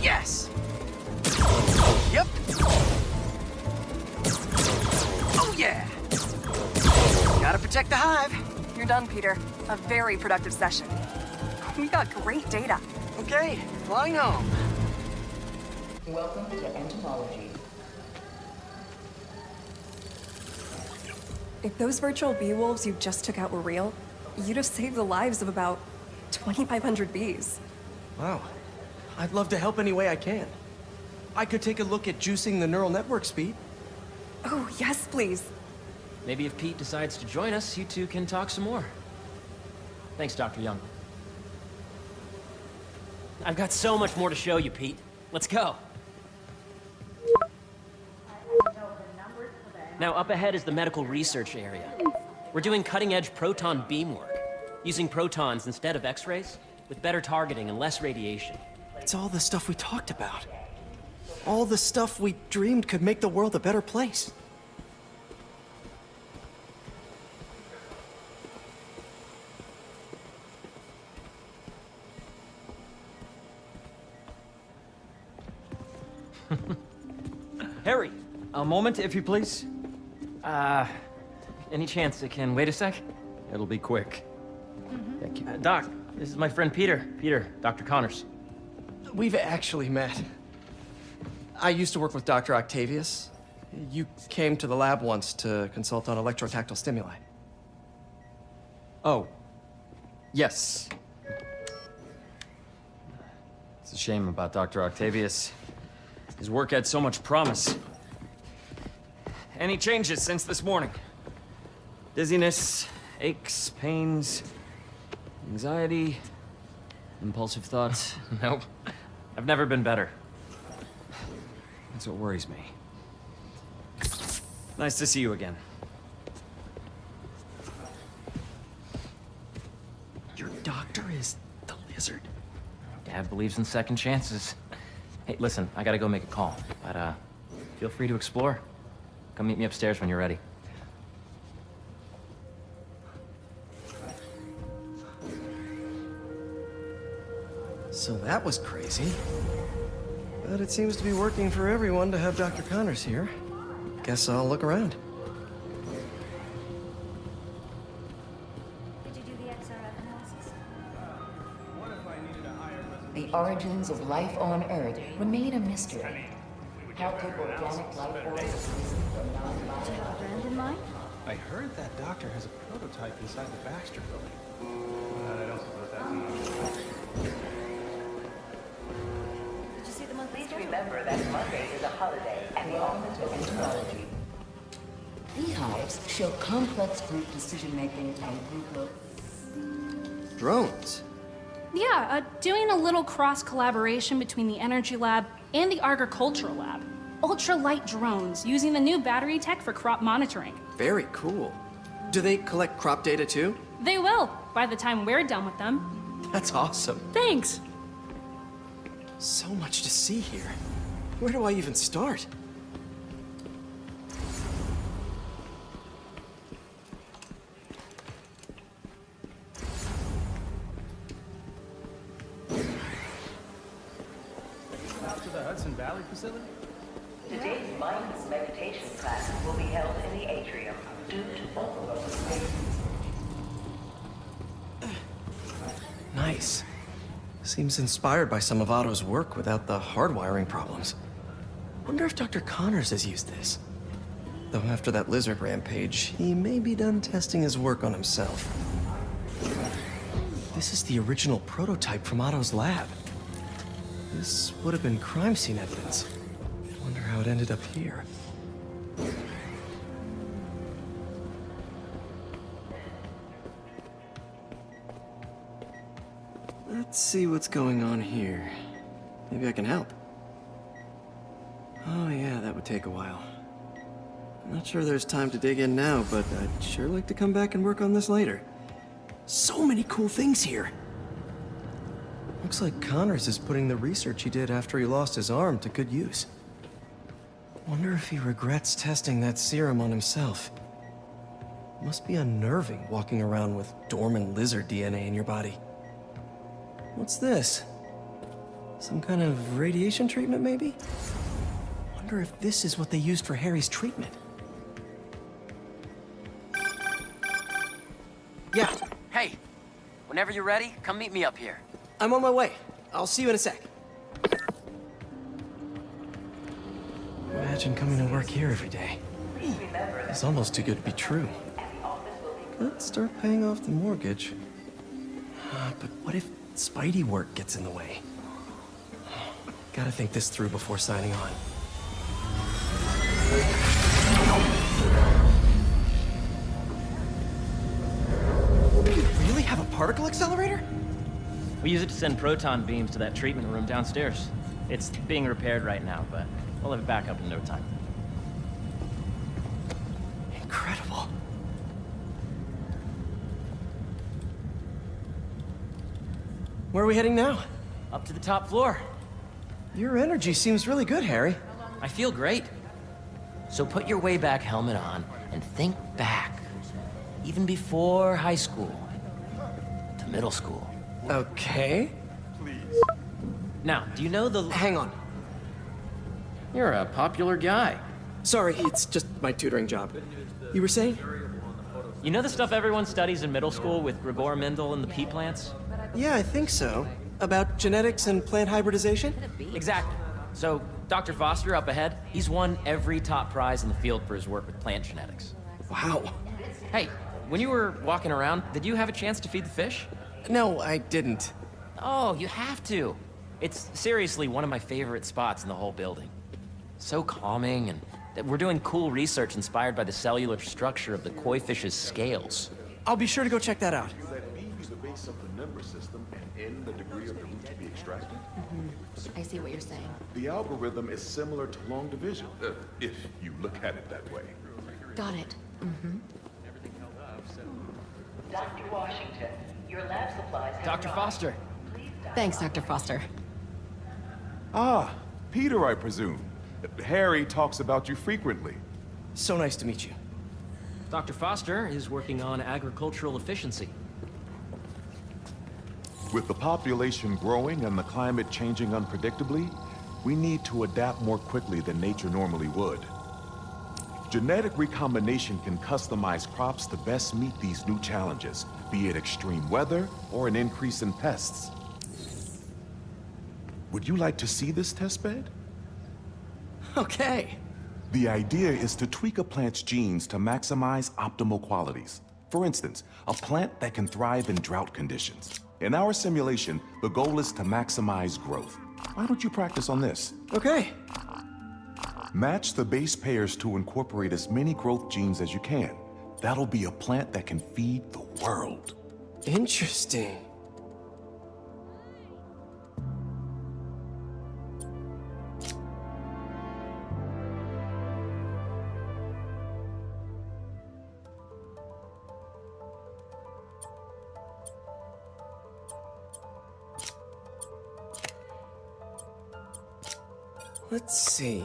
Yes! Yep! Oh, yeah! Gotta protect the hive. You're done, Peter. A very productive session. We got great data. Okay, flying home. Welcome to entomology. If those virtual bee wolves you just took out were real, you'd have saved the lives of about 2,500 bees. Wow. I'd love to help any way I can. I could take a look at juicing the neural network speed. Oh, yes, please. Maybe if Pete decides to join us, you two can talk some more. Thanks, Dr. Young. I've got so much more to show you, Pete. Let's go. Now, up ahead is the medical research area. We're doing cutting-edge proton beam work, using protons instead of X-rays, with better targeting and less radiation. It's all the stuff we talked about. All the stuff we dreamed could make the world a better place. Harry! A moment, if you please. Any chance it can wait a sec? It'll be quick. Thank you. Doc, this is my friend Peter. Peter, Dr. Connors. We've actually met. I used to work with Dr. Octavius. You came to the lab once to consult on electrotactile stimuli. Oh. Yes. It's a shame about Dr. Octavius. His work had so much promise. Any changes since this morning? Dizziness, aches, pains, anxiety, impulsive thoughts? Nope. I've never been better. That's what worries me. Nice to see you again. Your doctor is the lizard. Dad believes in second chances. Hey, listen, I gotta go make a call, but Feel free to explore. Come meet me upstairs when you're ready. So that was crazy. But it seems to be working for everyone to have Dr. Connors here. Guess I'll look around. Did you do the XRF analysis? The origins of life on Earth remain a mystery. How could organic life forms exist from non-life? Do you have a brand in mind? I heard that doctor has a prototype inside the Baxter building. I don't suppose that's enough. Did you see the monthly schedule? Please remember that Monday is a holiday and the element of entomology. Beehives show complex group decision-making and group of... Drones? Yeah, doing a little cross-collaboration between the Energy Lab and the Agricultural Lab. Ultra-light drones using the new battery tech for crop monitoring. Very cool. Do they collect crop data too? They will, by the time we're done with them. That's awesome. Thanks. So much to see here. Where do I even start? To the Hudson Valley facility? Today's mindless meditation class will be held in the atrium due to overload of space. Nice. Seems inspired by some of Otto's work without the hardwiring problems. Wonder if Dr. Connors has used this. Though after that lizard rampage, he may be done testing his work on himself. This is the original prototype from Otto's lab. This would have been crime scene evidence. Wonder how it ended up here. Let's see what's going on here. Maybe I can help. Oh yeah, that would take a while. I'm not sure there's time to dig in now, but I'd sure like to come back and work on this later. So many cool things here. Looks like Connors is putting the research he did after he lost his arm to good use. Wonder if he regrets testing that serum on himself. Must be unnerving walking around with dormant lizard DNA in your body. What's this? Some kind of radiation treatment, maybe? Wonder if this is what they used for Harry's treatment. Yeah. Hey, whenever you're ready, come meet me up here. I'm on my way. I'll see you in a sec. Imagine coming to work here every day. It's almost too good to be true. Let's start paying off the mortgage. But what if Spidey work gets in the way? Gotta think this through before signing on. You really have a particle accelerator? We use it to send proton beams to that treatment room downstairs. It's being repaired right now, but we'll have it back up in no time. Incredible. Where are we heading now? Up to the top floor. Your energy seems really good, Harry. I feel great. So put your way back helmet on and think back. Even before high school. To middle school. Okay. Now, do you know the... Hang on. You're a popular guy. Sorry, it's just my tutoring job. You were saying? You know the stuff everyone studies in middle school with Gregor Mendel and the pea plants? Yeah, I think so. About genetics and plant hybridization? Exactly. So, Dr. Foster up ahead, he's won every top prize in the field for his work with plant genetics. Wow. Hey, when you were walking around, did you have a chance to feed the fish? No, I didn't. Oh, you have to. It's seriously one of my favorite spots in the whole building. So calming, and we're doing cool research inspired by the cellular structure of the koi fish's scales. I'll be sure to go check that out. You let B use the base of the number system and end the degree of the root to be extracted. I see what you're saying. The algorithm is similar to long division, if you look at it that way. Got it. Dr. Washington, your lab supplies have Dr. Foster. Thanks, Dr. Foster. Ah, Peter, I presume. Harry talks about you frequently. So nice to meet you. Dr. Foster is working on agricultural efficiency. With the population growing and the climate changing unpredictably, we need to adapt more quickly than nature normally would. Genetic recombination can customize crops to best meet these new challenges, be it extreme weather or an increase in pests. Would you like to see this testbed? Okay. The idea is to tweak a plant's genes to maximize optimal qualities. For instance, a plant that can thrive in drought conditions. In our simulation, the goal is to maximize growth. Why don't you practice on this? Okay. Match the base pairs to incorporate as many growth genes as you can. That'll be a plant that can feed the world. Interesting. Let's see.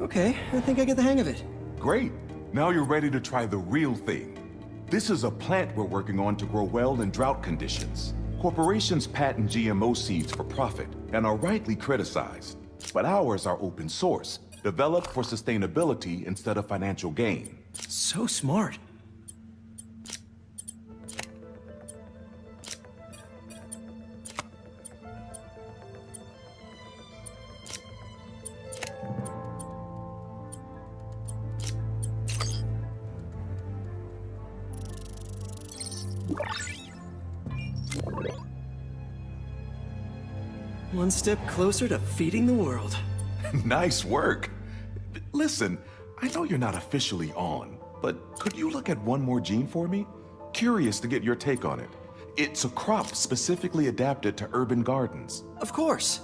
Okay, I think I get the hang of it. Great. Now you're ready to try the real thing. This is a plant we're working on to grow well in drought conditions. Corporations patent GMO seeds for profit and are rightly criticized. But ours are open source, developed for sustainability instead of financial gain. So smart. One step closer to feeding the world. Nice work. Listen, I know you're not officially on, but could you look at one more gene for me? Curious to get your take on it. It's a crop specifically adapted to urban gardens. Of course.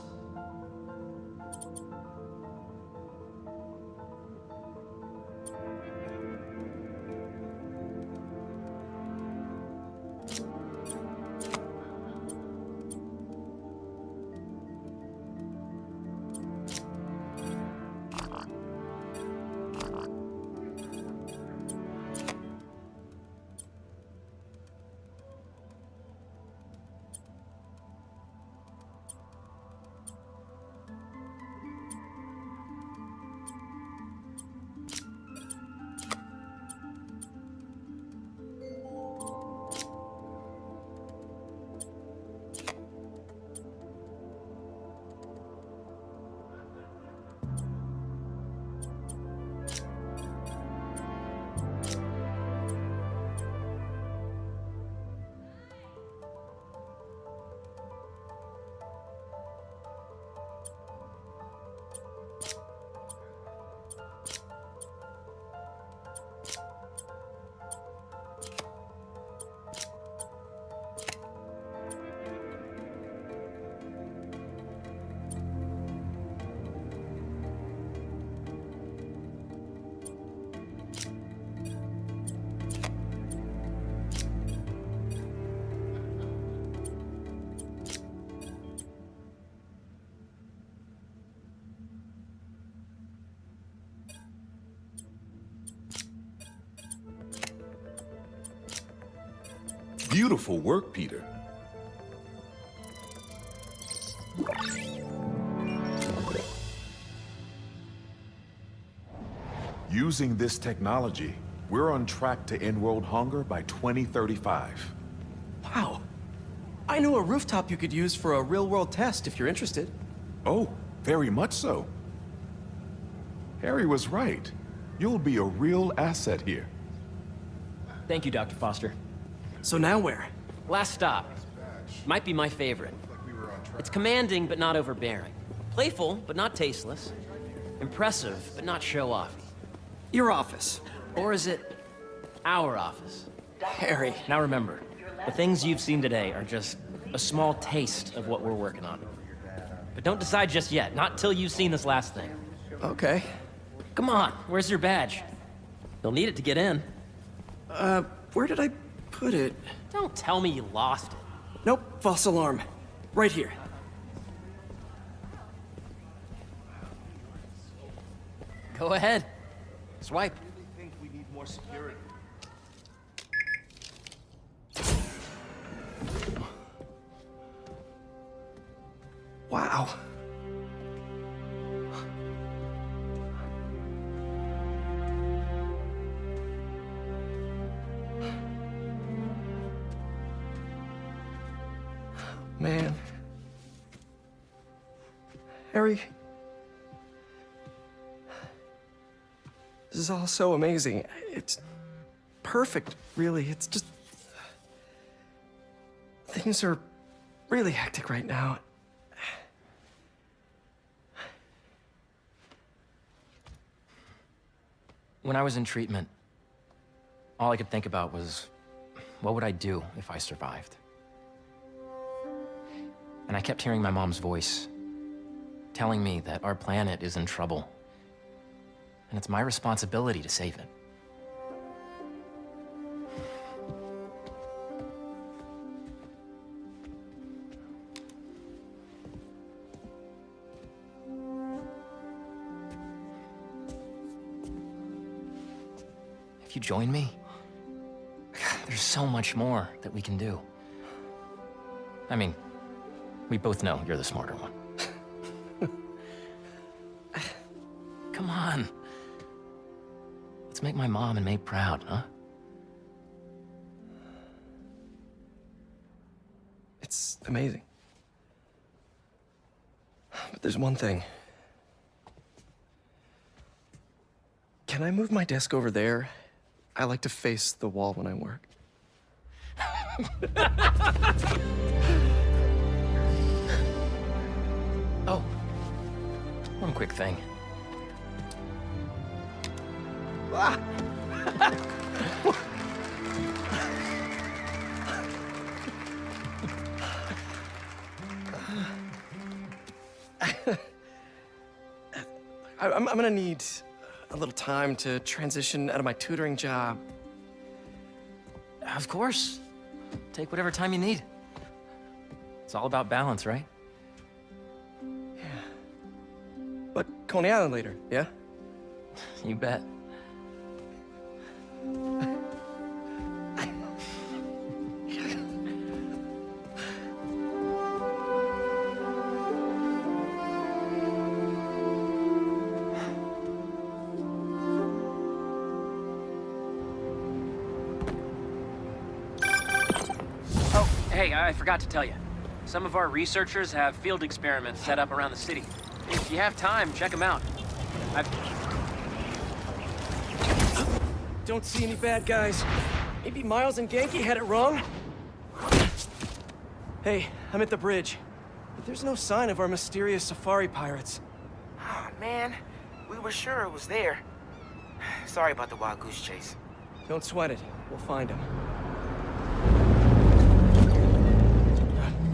Beautiful work, Peter. Using this technology, we're on track to end world hunger by 2035. Wow. I know a rooftop you could use for a real-world test if you're interested. Oh, very much so. Harry was right. You'll be a real asset here. Thank you, Dr. Foster. So now where? Last stop. Might be my favorite. It's commanding, but not overbearing. Playful, but not tasteless. Impressive, but not show-offy. Your office. Or is it our office? Harry. Now remember, the things you've seen today are just a small taste of what we're working on. But don't decide just yet, not till you've seen this last thing. Okay. Come on, where's your badge? You'll need it to get in. Where did I put it? Don't tell me you lost it. Nope, false alarm. Right here. Go ahead. Swipe. I really think we need more security. Wow. Man. Harry. This is all so amazing. It's perfect, really. It's just... Things are really hectic right now. When I was in treatment, all I could think about was, what would I do if I survived? And I kept hearing my mom's voice, telling me that our planet is in trouble, and it's my responsibility to save it. If you join me, there's so much more that we can do. I mean, we both know you're the smarter one. Come on. Let's make my mom and May proud, huh? It's amazing. But there's one thing. Can I move my desk over there? I like to face the wall when I work. Oh, one quick thing. Ah. I'm gonna need a little time to transition out of my tutoring job. Of course. Take whatever time you need. It's all about balance, right? Yeah. But Coney Island later, yeah? You bet. Hey, I forgot to tell you. Some of our researchers have field experiments set up around the city. If you have time, check them out. Don't see any bad guys. Maybe Miles and Genki had it wrong? Hey, I'm at the bridge. But there's no sign of our mysterious safari pirates. Oh, man. We were sure it was there. Sorry about the wild goose chase. Don't sweat it. We'll find him.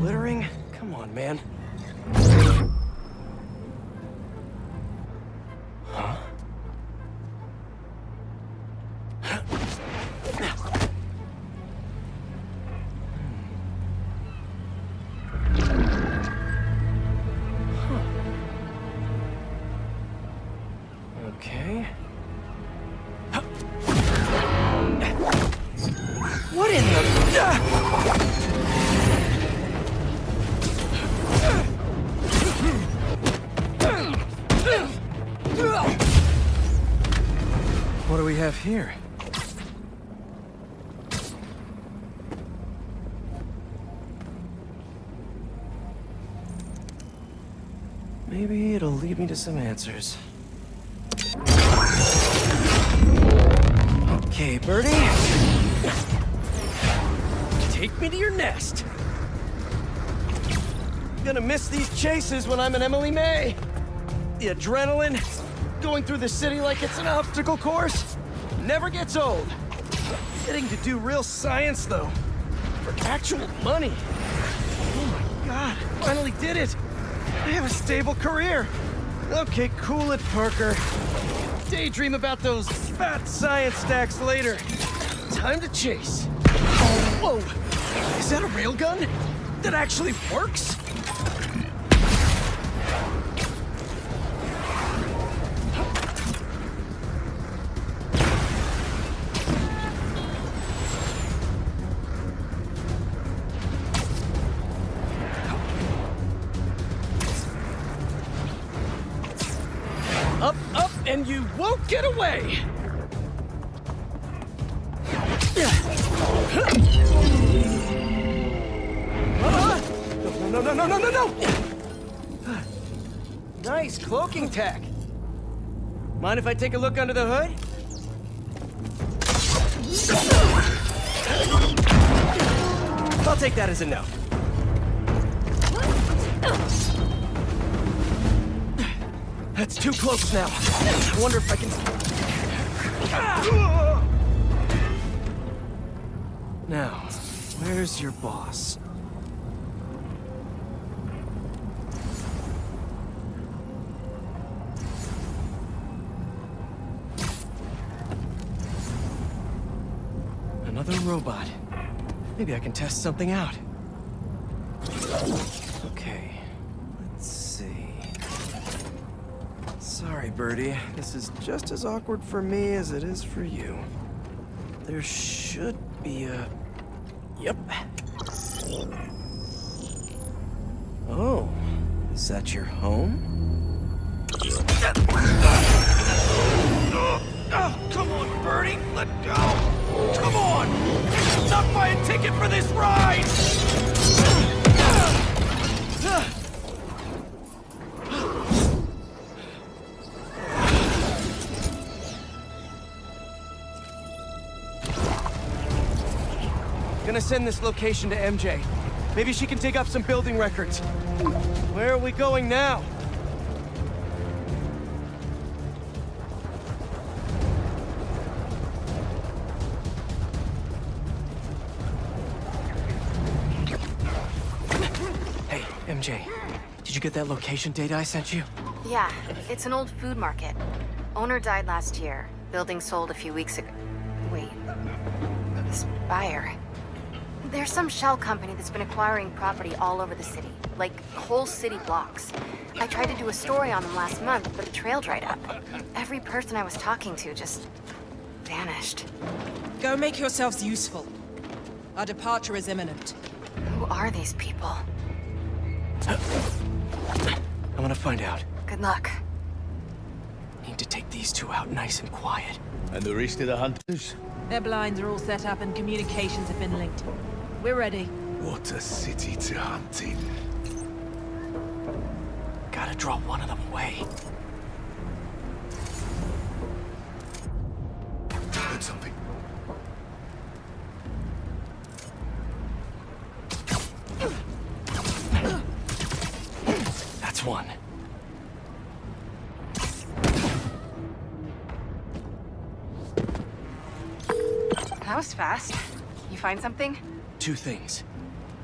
Littering? Come on, man. Huh? Okay. What in the... What do we have here? Maybe it'll lead me to some answers. Okay, Birdie. Take me to your nest. Gonna miss these chases when I'm an Emily May. The adrenaline, going through the city like it's an obstacle course, never gets old. Getting to do real science, though, for actual money. Oh my God, finally did it. I have a stable career. Okay, cool it, Parker. Daydream about those fat science stacks later. Time to chase. Whoa! Is that a railgun? That actually works? Up, up, and you won't get away! No! Nice cloaking tech. Mind if I take a look under the hood? I'll take that as a no. That's too close now. I wonder if I can... Now, where's your boss? Another robot. Maybe I can test something out. Okay, let's see. Sorry, Birdie. This is just as awkward for me as it is for you. There should be a... Yep. Oh, is that your home? Oh, come on, Birdie! Let go! Come on! Not buy a ticket for this ride! Gonna send this location to MJ. Maybe she can dig up some building records. Where are we going now? Hey, MJ. Did you get that location data I sent you? Yeah, it's an old food market. Owner died last year. Building sold a few weeks ago. Wait. This buyer. There's some shell company that's been acquiring property all over the city. Like, whole city blocks. I tried to do a story on them last month, but the trail dried up. Every person I was talking to just... vanished. Go make yourselves useful. Our departure is imminent. Who are these people? I'm gonna find out. Good luck. Need to take these two out nice and quiet. And the rest of the hunters? Their blinds are all set up and communications have been linked. We're ready. What a city to hunt in. Gotta draw one of them away. Heard something. That's one. That was fast. You find something? Two things.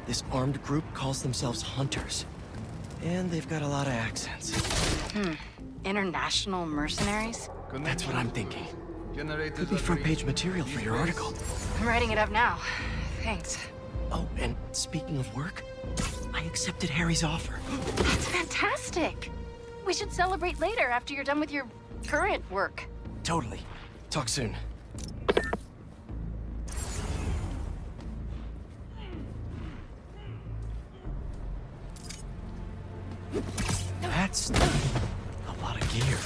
This armed group calls themselves Hunters. And they've got a lot of accents. International mercenaries? That's what I'm thinking. Could be front-page material for your article. I'm writing it up now. Thanks. Oh, and speaking of work, I accepted Harry's offer. That's fantastic! We should celebrate later after you're done with your current work. Totally. Talk soon. That's a lot of gear.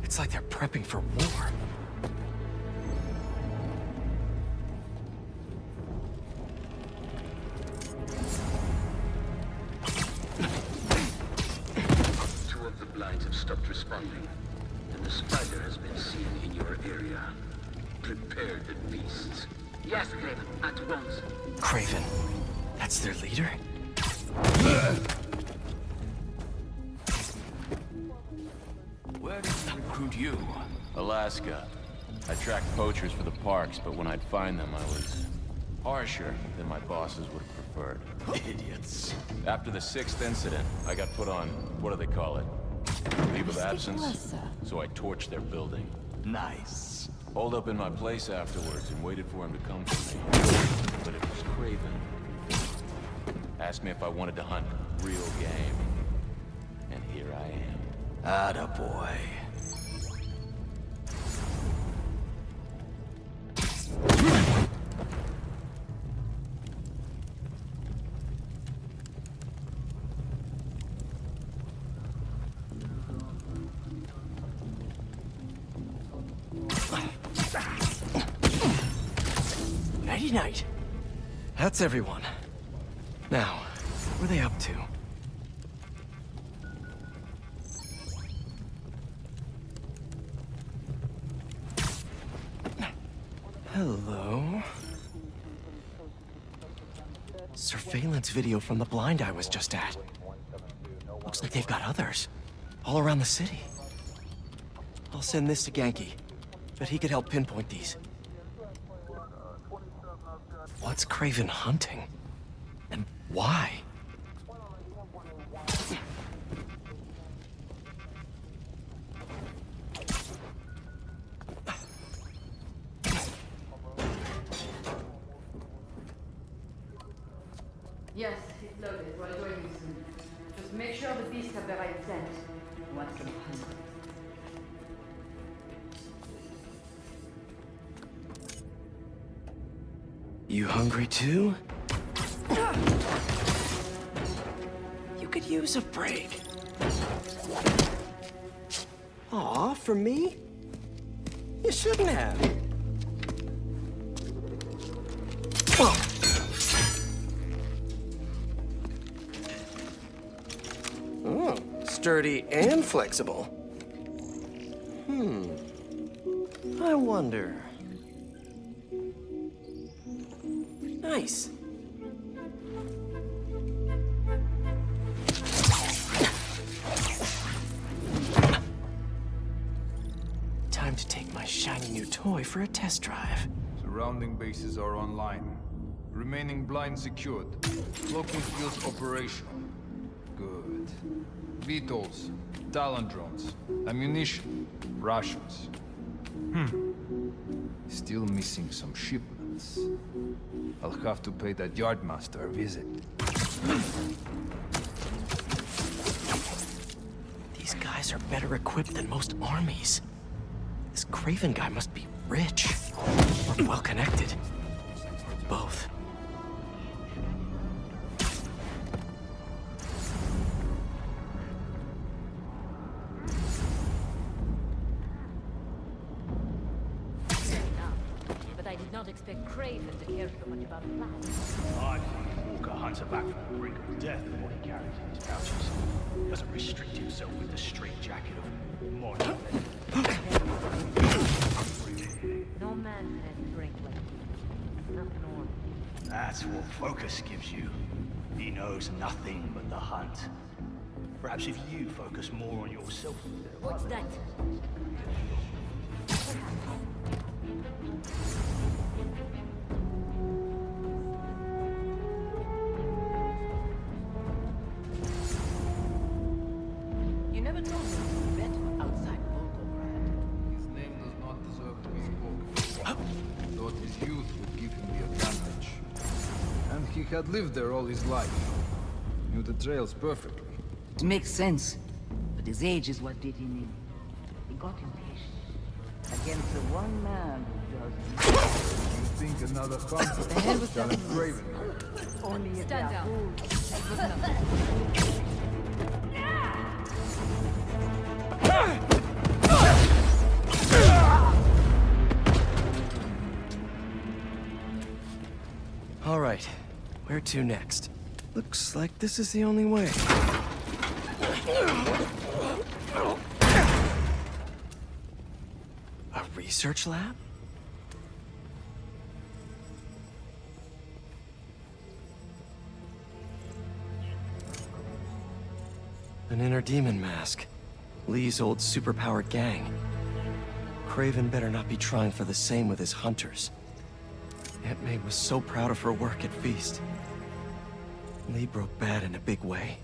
It's like they're prepping for war. Two of the blinds have stopped responding, and the spider has been seen in your area. Prepare the beasts. Yes, Craven, at once. Craven? That's their leader? Where did we recruit you? Alaska. I tracked poachers for the parks, but when I'd find them, I was harsher than my bosses would have preferred. Idiots. After the 6th incident, I got put on, what do they call it? Leave of absence. So I torched their building. Nice. Holed up in my place afterwards and waited for him to come for me. But it was Craven. Asked me if I wanted to hunt real game. And here I am. Attaboy. Nighty-night. That's everyone. Now, what are they up to? Hello? Surveillance video from the blind I was just at. Looks like they've got others. All around the city. I'll send this to Genki. Bet he could help pinpoint these. What's Craven hunting? And why? Yes, it's loaded. We're joining soon. Just make sure the beasts have the right scent. Want some hunger. You hungry too? You could use a break. Aw, for me? You shouldn't have. Oh, sturdy and flexible. I wonder. Nice. Time to take my shiny new toy for a test drive. Surrounding bases are online. Remaining blind secured. Cloaking fields operational. Good. VTOLs, Talon drones, ammunition, rations. Still missing some shipments. I'll have to pay that yardmaster a visit. These guys are better equipped than most armies. This Craven guy must be rich. Or well-connected. Both. But I did not expect Craven to care so much about flowers. I think Walker hunts her back from the brink of death with what he carries in his pouches. Doesn't restrict himself with the straitjacket of modern. No man can drink like you. Not normal. That's what focus gives you. He knows nothing but the hunt. Perhaps if you focus more on yourself. What's that? You never told me you bet outside Volgograd. His name does not deserve to be spoken. Thought his youth would give him the advantage. And he had lived there all his life. Knew the trails perfectly. It makes sense. But his age is what did him in. He got impatient. Against the one man who does. You think another hunter? The hell was Tell that? him Craven. Only if Stand they are down. fools. It was nothing. All right, where to next? Looks like this is the only way. A research lab? An inner demon mask. Lee's old superpowered gang. Craven better not be trying for the same with his hunters. Aunt May was so proud of her work at Feast. Lee broke bad in a big way.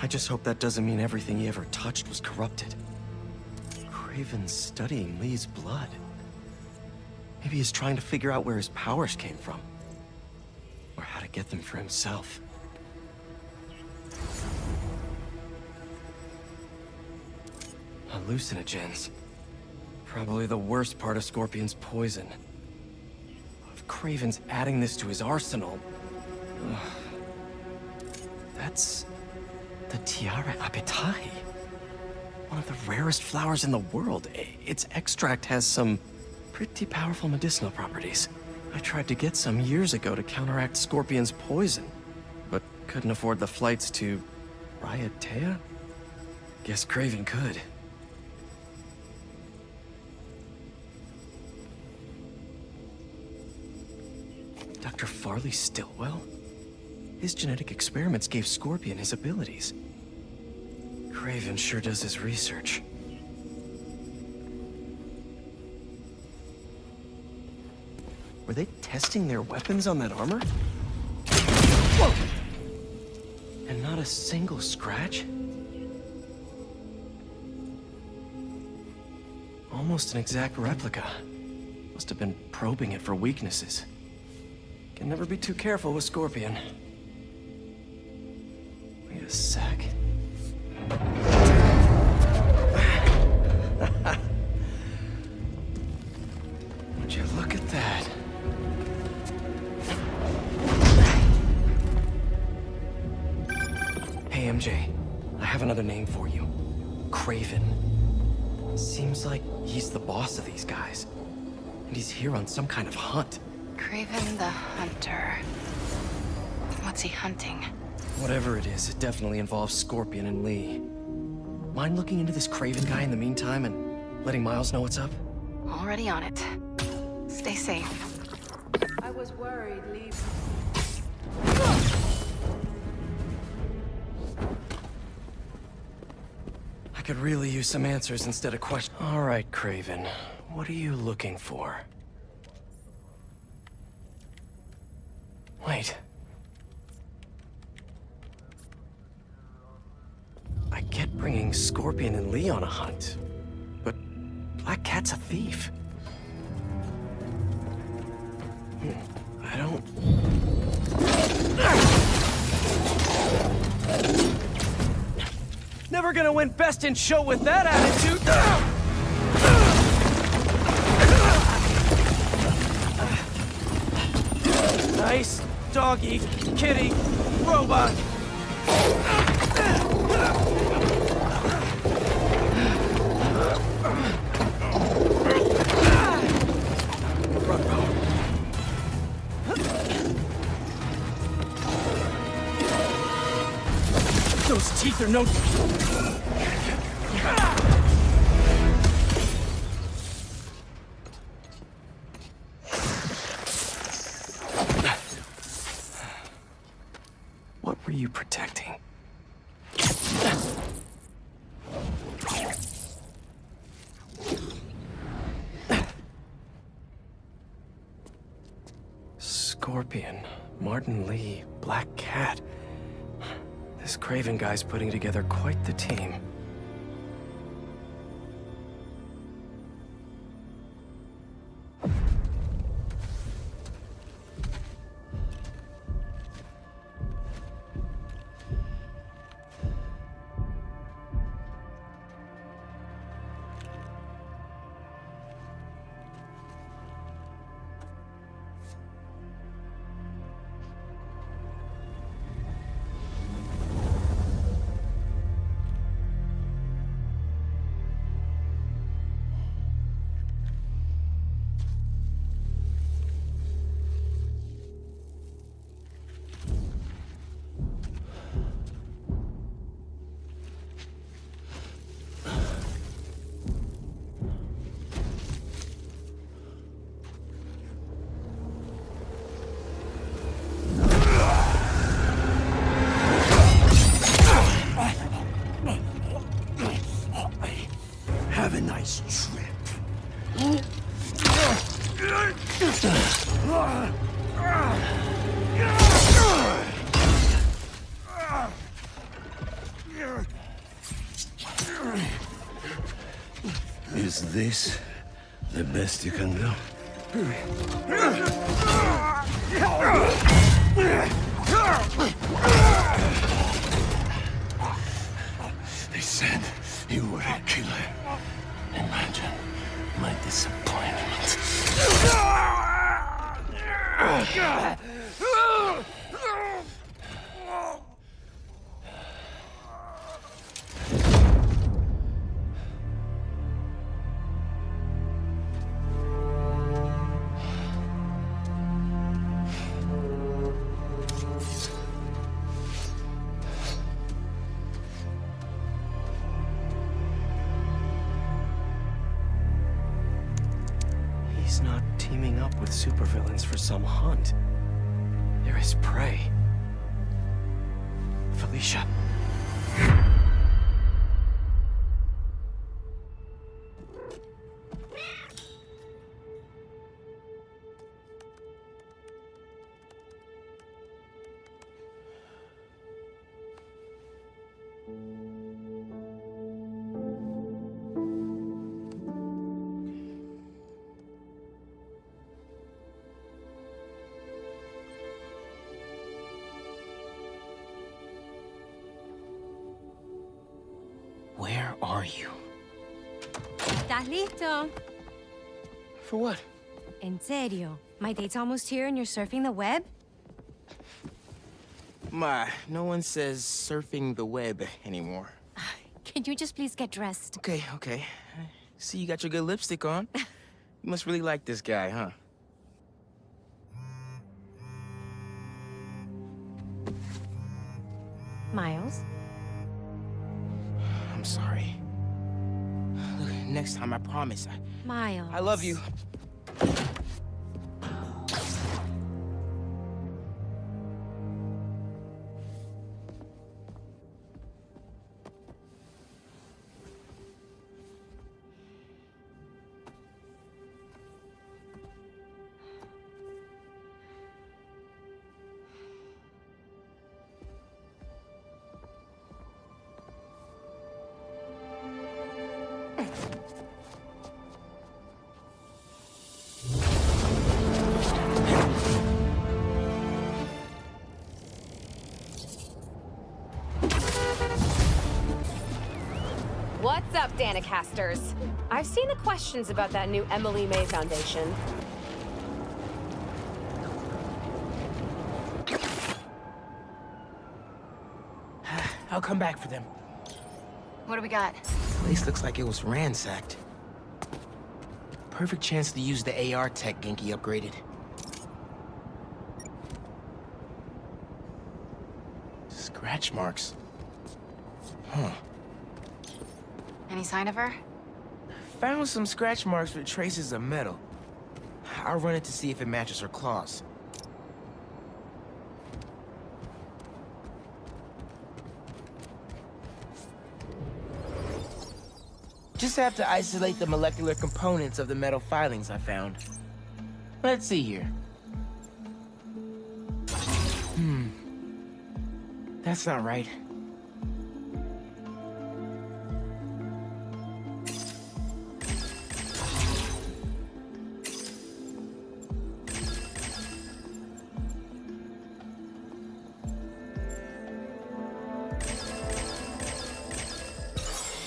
I just hope that doesn't mean everything he ever touched was corrupted. Craven's studying Lee's blood. Maybe he's trying to figure out where his powers came from. Or how to get them for himself. Hallucinogens. Probably the worst part of Scorpion's poison. If Craven's adding this to his arsenal... That's... the Tiara Apitai. One of the rarest flowers in the world. Its extract has some pretty powerful medicinal properties. I tried to get some years ago to counteract Scorpion's poison, but couldn't afford the flights to Raiatea? Guess Craven could. Dr. Farley Stillwell? His genetic experiments gave Scorpion his abilities. Craven sure does his research. Were they testing their weapons on that armor? Whoa! And not a single scratch? Almost an exact replica. Must have been probing it for weaknesses. Can never be too careful with Scorpion. Wait a sec. Would you look at that? Hey, MJ. I have another name for you. Craven. Seems like he's the boss of these guys. And he's here on some kind of hunt. Craven the Hunter. What's he hunting? Whatever it is, it definitely involves Scorpion and Lee. Mind looking into this Craven guy in the meantime and letting Miles know what's up? Already on it. Stay safe. I was worried, Lee. I could really use some answers instead of questions. All right, Craven. What are you looking for? Wait. I get bringing Scorpion and Lee on a hunt, but Black Cat's a thief. I don't... Never gonna win Best in Show with that attitude! Nice doggy, kitty, robot. Those teeth are no... What were you protecting? Scorpion, Martin Lee, Black Cat. This Craven guy's putting together quite the team. Have a nice trip. Is this the best you can do? They said you were a killer. Imagine my disappointment. He's not teaming up with supervillains for some hunt. There is prey. Felicia. Where are you? ¿Estás listo? For what? En serio? My date's almost here and you're surfing the web? Ma, no one says surfing the web anymore. Can you just please get dressed? Okay, okay. See, you got your good lipstick on. You must really like this guy, huh? Miles? I'm sorry. Look, next time, I promise. Miles. I love you. What's up, Danicasters? I've seen the questions about that new Emily May Foundation. I'll come back for them. What do we got? Place looks like it was ransacked. Perfect chance to use the AR tech Genki upgraded. Scratch marks. Huh. Any sign of her? Found some scratch marks with traces of metal. I'll run it to see if it matches her claws. Just have to isolate the molecular components of the metal filings I found. Let's see here. That's not right.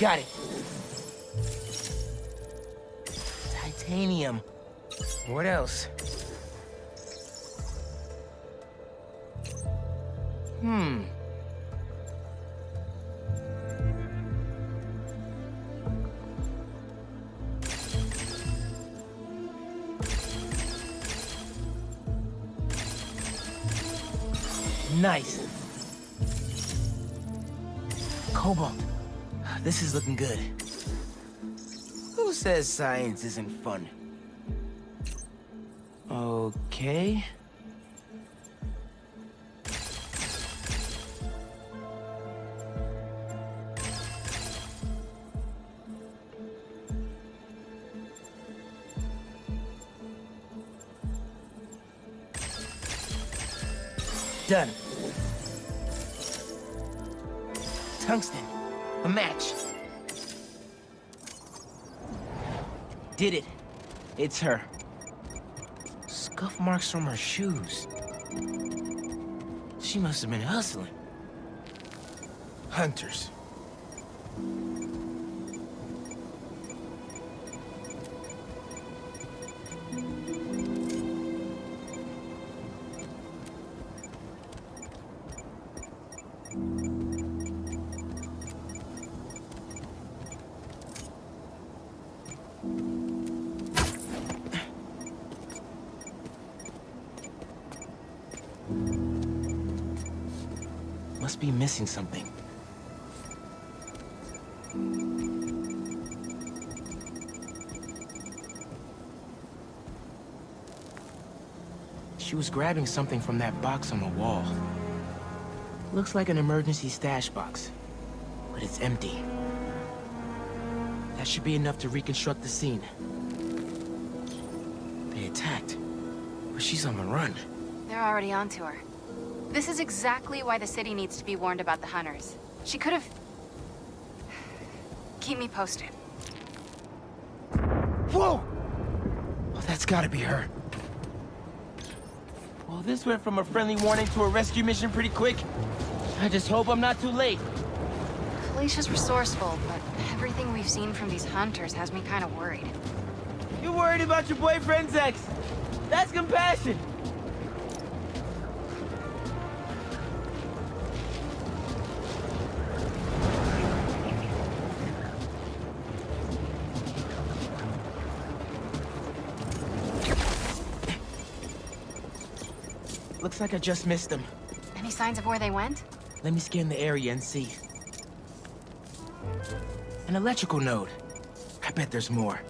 Got it. Titanium. What else? Nice. Cobalt. This is looking good. Who says science isn't fun? Okay. Done. Tungsten. A match. Did it. It's her. Scuff marks from her shoes. She must have been hustling. Hunters. Must be missing something. She was grabbing something from that box on the wall. Looks like an emergency stash box, but it's empty. That should be enough to reconstruct the scene. They attacked, but she's on the run. They're already onto her. This is exactly why the city needs to be warned about the hunters. She could have... Keep me posted. Whoa! Oh, that's gotta be her. Well, this went from a friendly warning to a rescue mission pretty quick. I just hope I'm not too late. Felicia's resourceful, but everything we've seen from these hunters has me kind of worried. You're worried about your boyfriend's ex. That's compassion. Looks like I just missed them. Any signs of where they went? Let me scan the area and see. An electrical node. I bet there's more.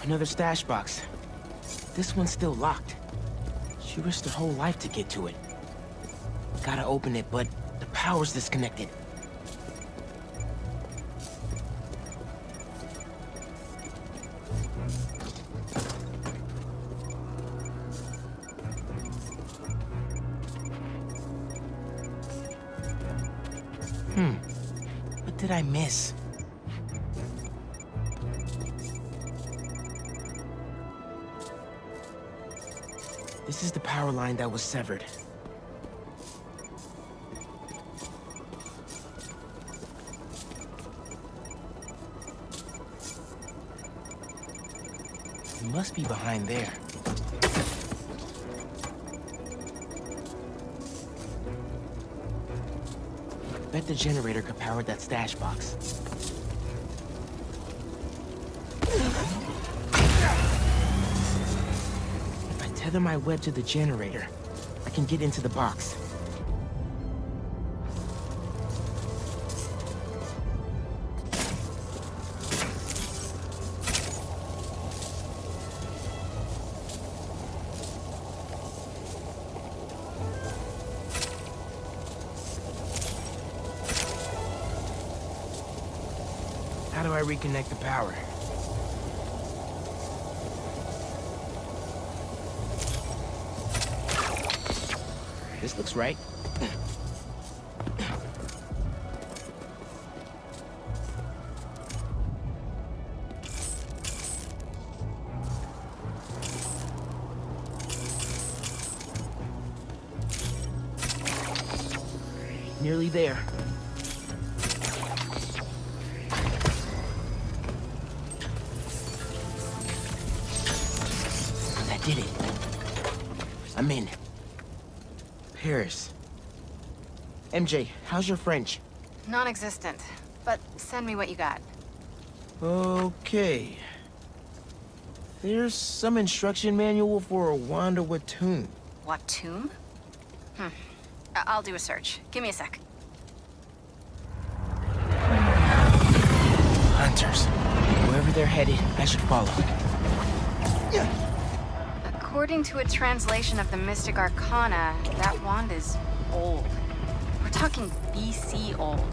Another stash box. This one's still locked. She risked her whole life to get to it. Gotta open it, but the power's disconnected. What did I miss? This is the power line that was severed. It must be behind there. Bet the generator could power that stash box. If I tether my web to the generator, I can get into the box. How do I reconnect the power? This looks right. Nearly there. That did it. I'm in. Paris. MJ, how's your French? Non-existent, but send me what you got. Okay. There's some instruction manual for a Wanda Watoon. Watoon? I'll do a search. Give me a sec. Hunters. Wherever they're headed, I should follow. According to a translation of the Mystic Arcana, that wand is old. We're talking BC old.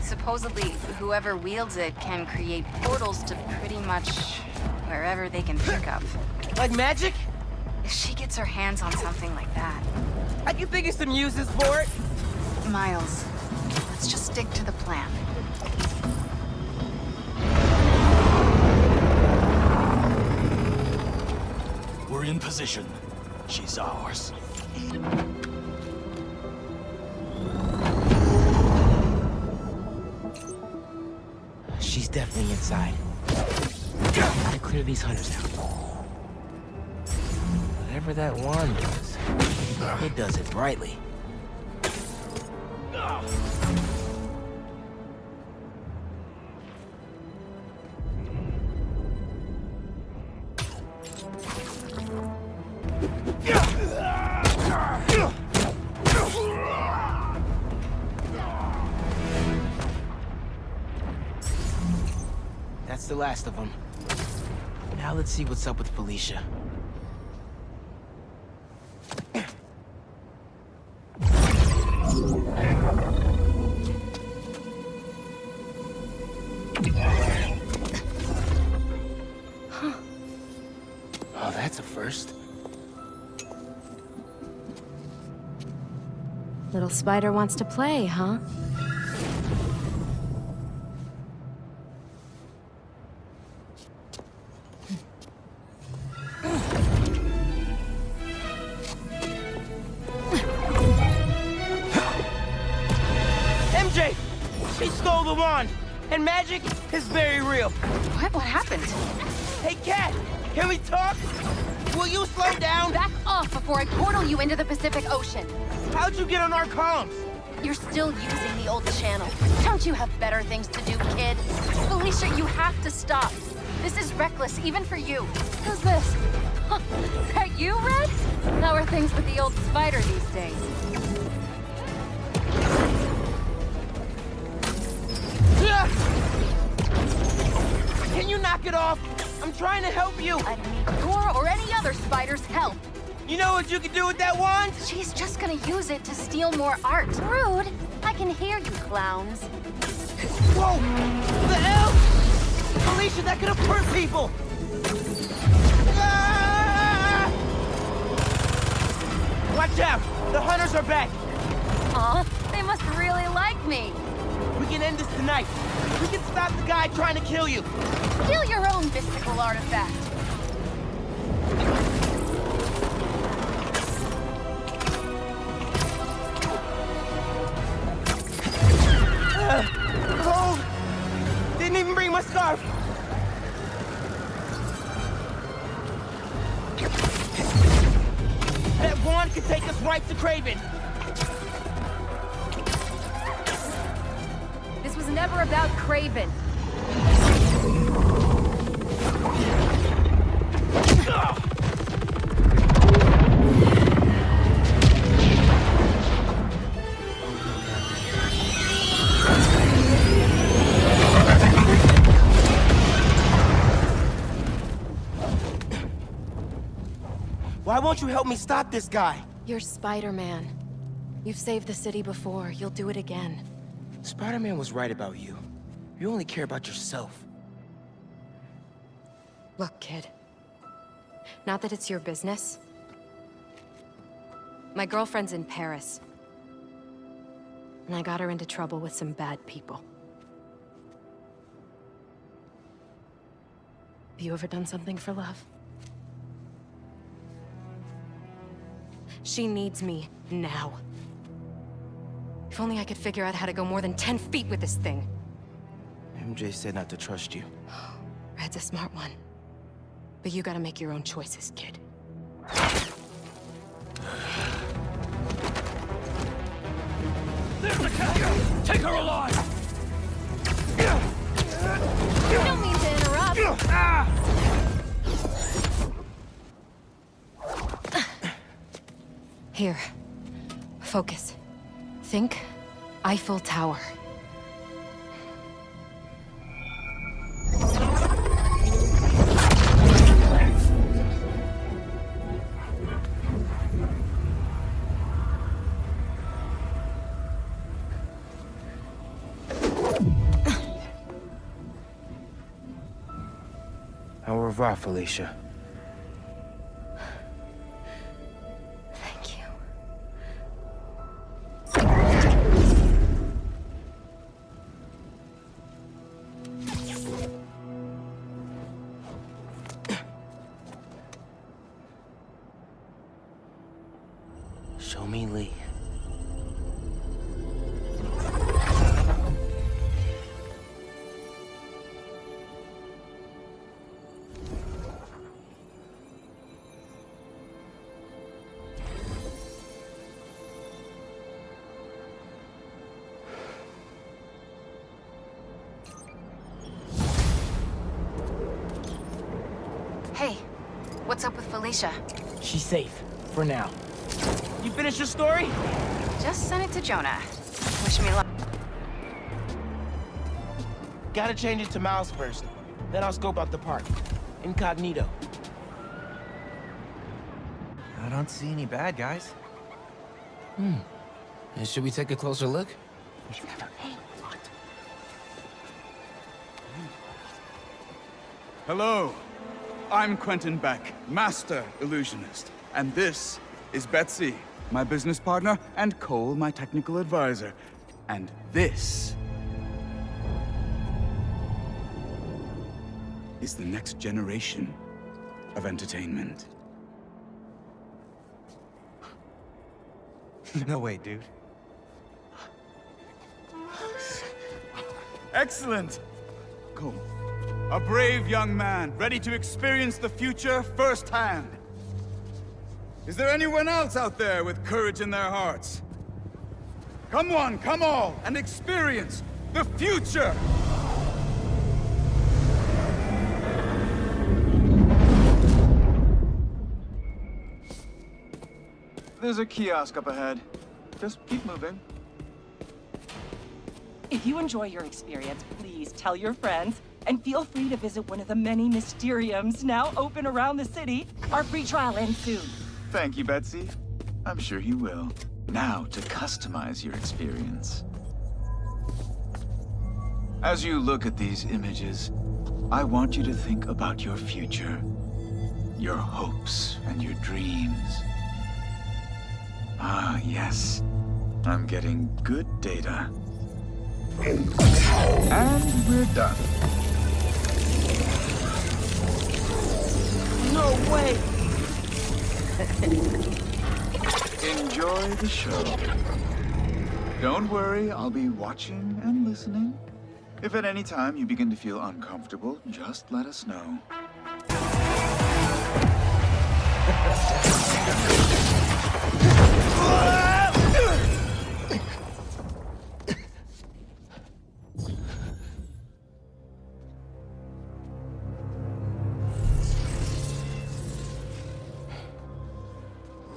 Supposedly, whoever wields it can create portals to pretty much wherever they can think of. Like magic? If she gets her hands on something like that... I can think of some uses for it. Miles, let's just stick to the plan. position. She's ours. She's definitely inside. Gotta clear these hunters out. Whatever that wand does, it does it brightly. That's the last of them. Now let's see what's up with Felicia. Oh, that's a first. Little spider wants to play, huh? MJ! She stole the wand! And magic is very real. What? What happened? Hey, Cat! Can we talk? Will you slow down? Back off before I portal you into the Pacific Ocean. How'd you get on our comms? You're still using the old channel. Don't you have better things to do, kid? Felicia, you have to stop. This is reckless, even for you. Who's this? Huh, that you, Red? How are things with the old spider these days? Can you knock it off? I'm trying to help you. I need your or any other spider's help. You know what you can do with that wand? She's just gonna use it to steal more art. Rude. I can hear you, clowns. Whoa! The hell? Felicia, that could have hurt people! Ah! Watch out! The hunters are back! Aw, they must really like me. We can end this tonight. We can stop the guy trying to kill you. Steal your own mystical artifact. Cold! Didn't even bring my scarf! That wand could take us right to Craven! This was never about Craven. Why won't you help me stop this guy? You're Spider-Man. You've saved the city before. You'll do it again. Spider-Man was right about you. You only care about yourself. Look, kid. Not that it's your business. My girlfriend's in Paris. And I got her into trouble with some bad people. Have you ever done something for love? She needs me now. If only I could figure out how to go more than 10 feet with this thing. MJ said not to trust you. Red's a smart one. But you gotta make your own choices, kid. There's the cat! Take her alive! Don't mean to interrupt. Here. Focus. Think Eiffel Tower. Au revoir, Felicia. Thank you. me Lee. Hey, what's up with Felicia? She's safe, for now. You finished your story? Just sent it to Jonah. Wish me luck. Gotta change it to Miles first. Then I'll scope out the park. Incognito. I don't see any bad guys. Should we take a closer look? Hello. I'm Quentin Beck, Master Illusionist. And this is Betsy, my business partner, and Cole, my technical advisor. And this is the next generation of entertainment. No way, dude. Excellent! Cole, a brave young man, ready to experience the future firsthand. Is there anyone else out there with courage in their hearts? Come one, come all, and experience the future! There's a kiosk up ahead. Just keep moving. If you enjoy your experience, please tell your friends, and feel free to visit one of the many Mysteriums now open around the city. Our free trial ends soon. Thank you, Betsy. I'm sure he will. Now to customize your experience. As you look at these images, I want you to think about your future, your hopes and your dreams. Ah, yes. I'm getting good data. And we're done. No way! Enjoy the show. Don't worry, I'll be watching and listening. If at any time you begin to feel uncomfortable, just let us know.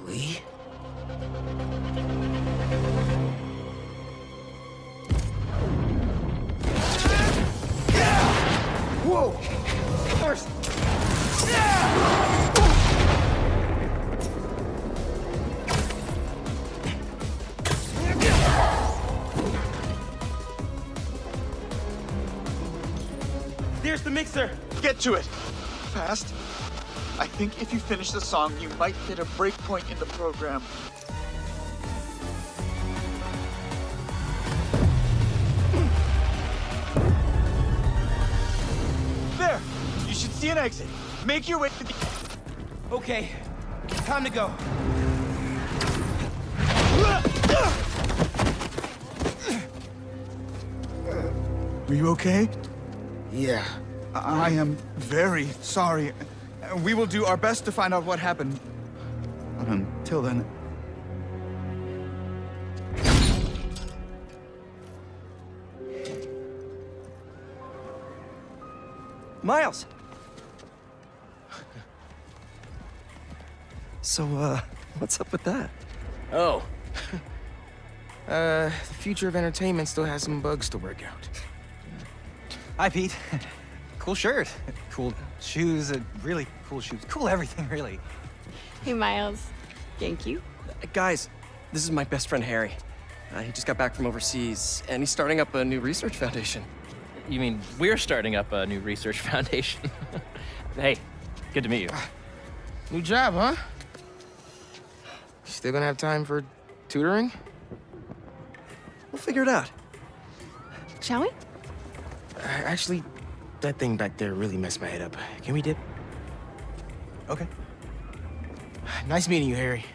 Lee? Whoa! First! There's the mixer! Get to it! Fast. I think if you finish the song, you might hit a break point in the program. There! You should see an exit. Make your way to the... Okay, time to go. Are you okay? Yeah. I am very sorry. We will do our best to find out what happened. But until then... Miles! So, what's up with that? Oh. The future of entertainment still has some bugs to work out. Hi, Pete. Cool shirt. Cool shoes. Really cool shoes. Cool everything, really. Hey, Miles. Thank you. Guys, this is my best friend, Harry. He just got back from overseas, and he's starting up a new research foundation. You mean we're starting up a new research foundation? Hey, good to meet you. New job, huh? Still gonna have time for tutoring? We'll figure it out. Shall we? Actually, that thing back there really messed my head up. Can we dip? Okay. Nice meeting you, Harry.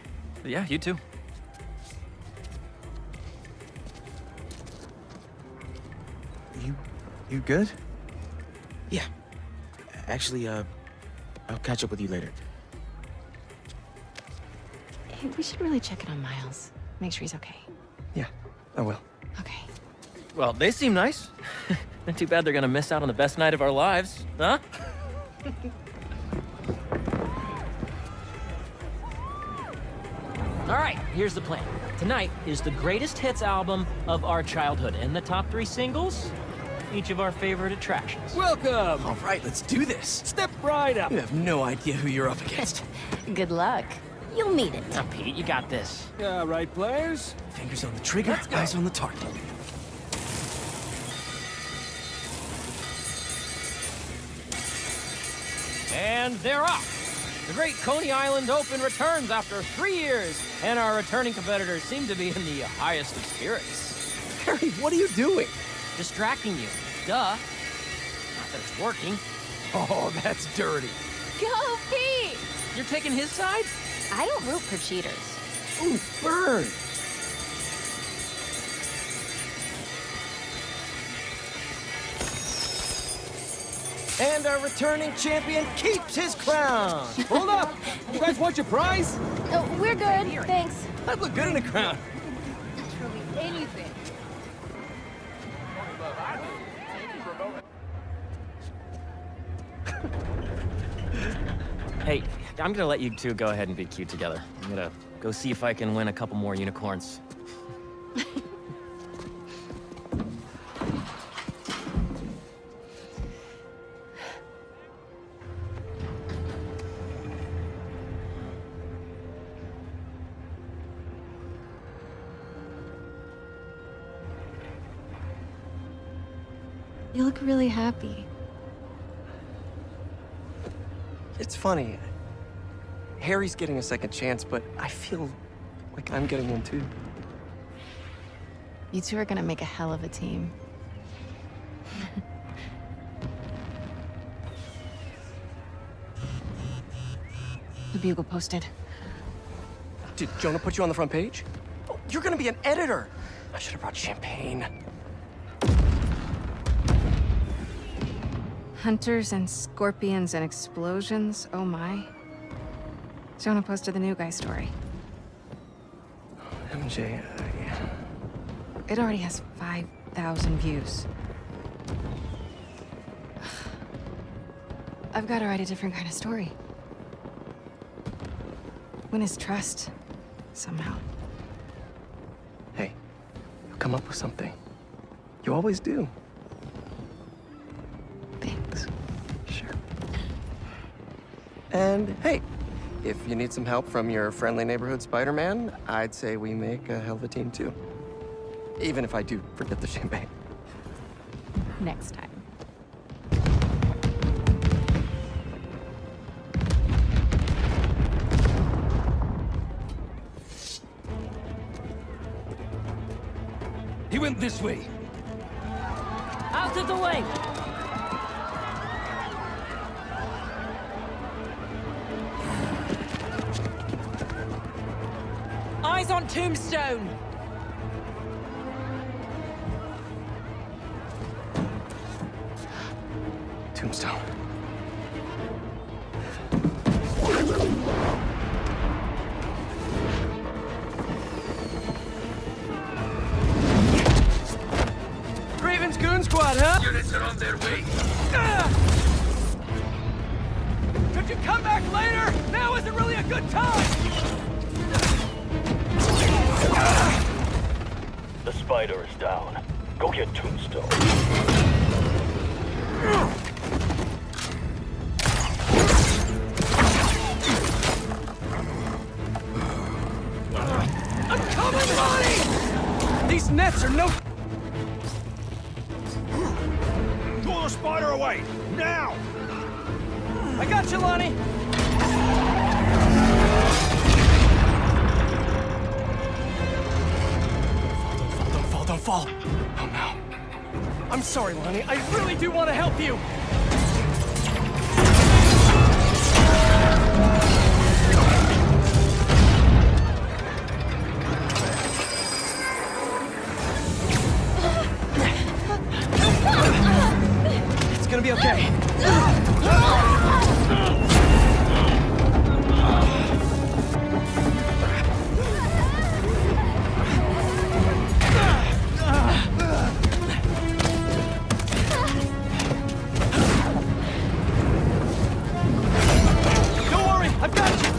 Yeah, you too. You good? Yeah. Actually, I'll catch up with you later. Hey, we should really check in on Miles. Make sure he's okay. Yeah, I will. Okay. Well, they seem nice. Not too bad they're gonna miss out on the best night of our lives, huh? All right, here's the plan. Tonight is the greatest hits album of our childhood, and the top 3 singles, each of our favorite attractions. Welcome! All right, let's do this. Step right up. You have no idea who you're up against. Good luck. You'll need it. Now, Pete, you got this. All right, players. Fingers on the trigger, eyes on the target. And they're off. The Great Coney Island Open returns after 3 years, and our returning competitors seem to be in the highest of spirits. Harry, what are you doing? Distracting you. Duh. Not that it's working. Oh, that's dirty. Go, Pete! You're taking his side? I don't root for cheaters. Ooh, burn! And our returning champion keeps his crown. Hold up! You guys want your prize? Oh, we're good, thanks. I'd look good in a crown. Literally anything. Hey, I'm gonna let you two go ahead and be cute together. I'm gonna go see if I can win a couple more unicorns. You look really happy. It's funny. Harry's getting a second chance, but I feel like I'm getting one too. You two are gonna make a hell of a team. The Bugle posted. Did Jonah put you on the front page? Oh, you're gonna be an editor. I should have brought champagne. Hunters and scorpions and explosions, oh my. Jonah posted the new guy story. MJ, It already has 5,000 views. I've got to write a different kind of story. Win his trust, somehow. Hey, you'll come up with something. You always do. Thanks. Sure. And hey, if you need some help from your friendly neighborhood Spider-Man, I'd say we make a hell of a team too. Even if I do forget the champagne. Next time. He went this way. Out of the way! Eyes on Tombstone! Tombstone. Raven's Goon Squad, huh? Units are on their way. Could you come back later? Now isn't really a good time! The spider is down. Go get Tombstone. I'm coming, Lonnie! These nets are no... Pull the spider away! Now! I got you, Lonnie! Don't fall. Oh no. I'm sorry, Lonnie. I really do want to help you. be okay. Don't worry, I've got you!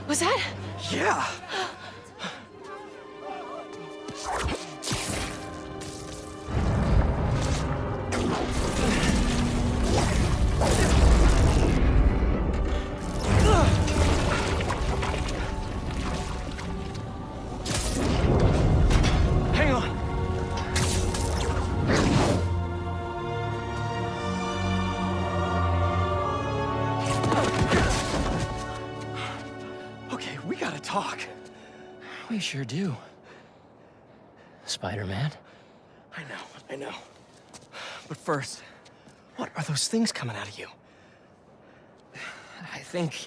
Was that? Yeah! Hang on! Okay, we gotta talk. We sure do. Spider-Man. I know. But first, what are those things coming out of you? I think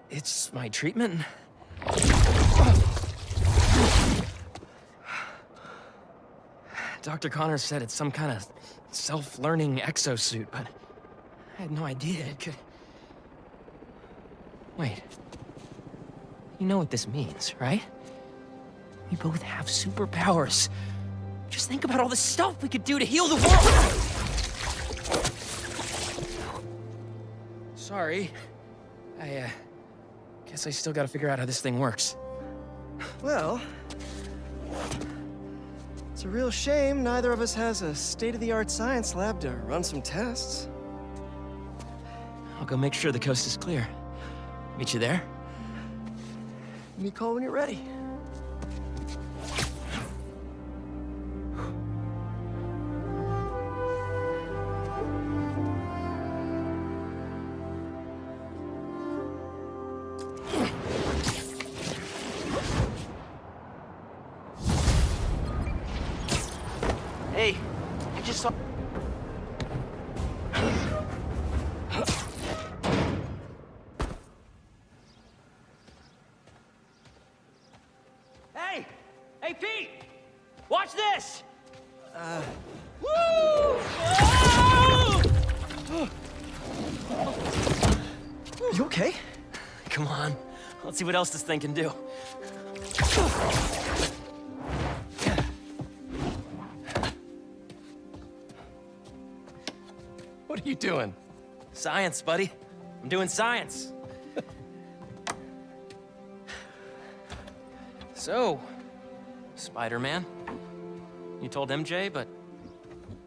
it's my treatment. Dr. Connors said it's some kind of self-learning exosuit, but I had no idea it could... Wait. You know what this means, right? We both have superpowers. Just think about all the stuff we could do to heal the world! Sorry. I guess I still gotta figure out how this thing works. Well, it's a real shame neither of us has a state-of-the-art science lab to run some tests. I'll go make sure the coast is clear. Meet you there? Give me a call when you're ready. Hey, I just saw... Hey! Hey, Pete! Watch this! Woo! You okay? Come on. Let's see what else this thing can do. What are you doing? Science, buddy. I'm doing science. So, Spider-Man, you told MJ, but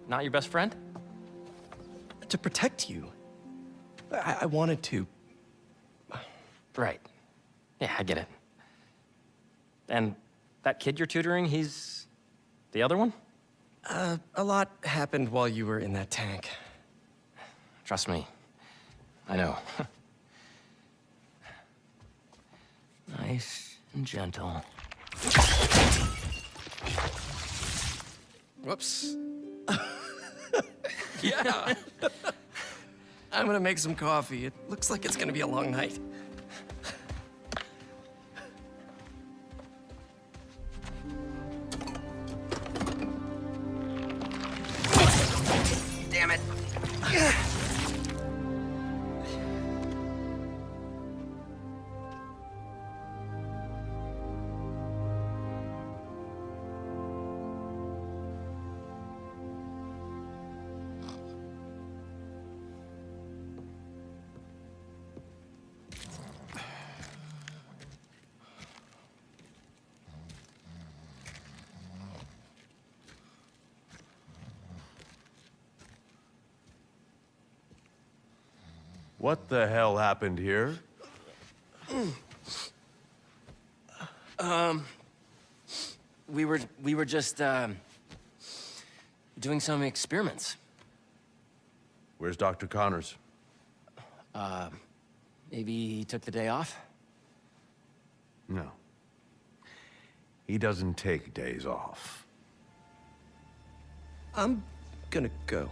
not your best friend? To protect you. I wanted to. Right. Yeah, I get it. And that kid you're tutoring, he's the other one? A lot happened while you were in that tank. Trust me, I know. Nice and gentle. Whoops. Yeah. I'm gonna make some coffee. It looks like it's gonna be a long night. Damn it. What the hell happened here? We were just, doing some experiments. Where's Dr. Connors? Maybe he took the day off? No. He doesn't take days off. I'm gonna go.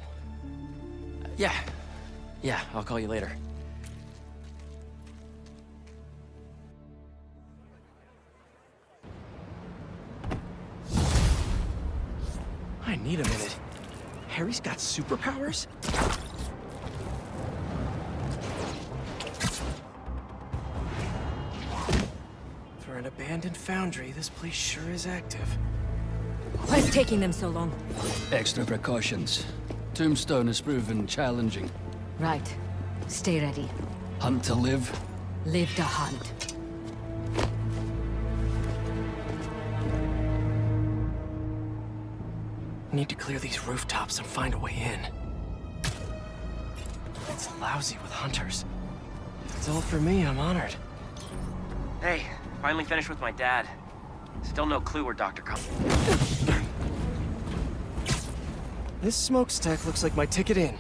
Yeah. Yeah, I'll call you later. I need a minute. Harry's got superpowers? For an abandoned foundry, this place sure is active. What's taking them so long? Extra precautions. Tombstone has proven challenging. Right. Stay ready. Hunt to live? Live to hunt. Need to clear these rooftops and find a way in. It's lousy with hunters. If it's all for me, I'm honored. Hey, finally finished with my dad. Still no clue where Dr. This smokestack looks like my ticket in.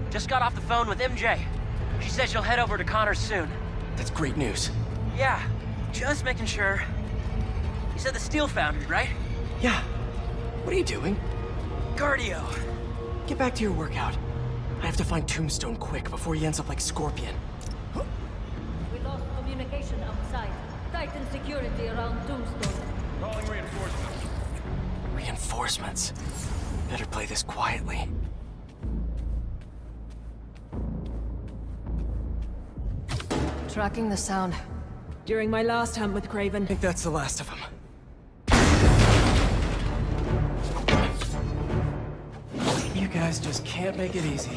Just got off the phone with MJ. She said she'll head over to Connors soon. That's great news. Yeah, just making sure. You said the steel foundry, right? Yeah. What are you doing? Cardio. Get back to your workout. I have to find Tombstone quick before he ends up like Scorpion. We lost communication outside. Tighten security around Tombstone. Calling reinforcements. Reinforcements. Better play this quietly. Tracking the sound. During my last hunt with Craven. I think that's the last of them. You guys just can't make it easy.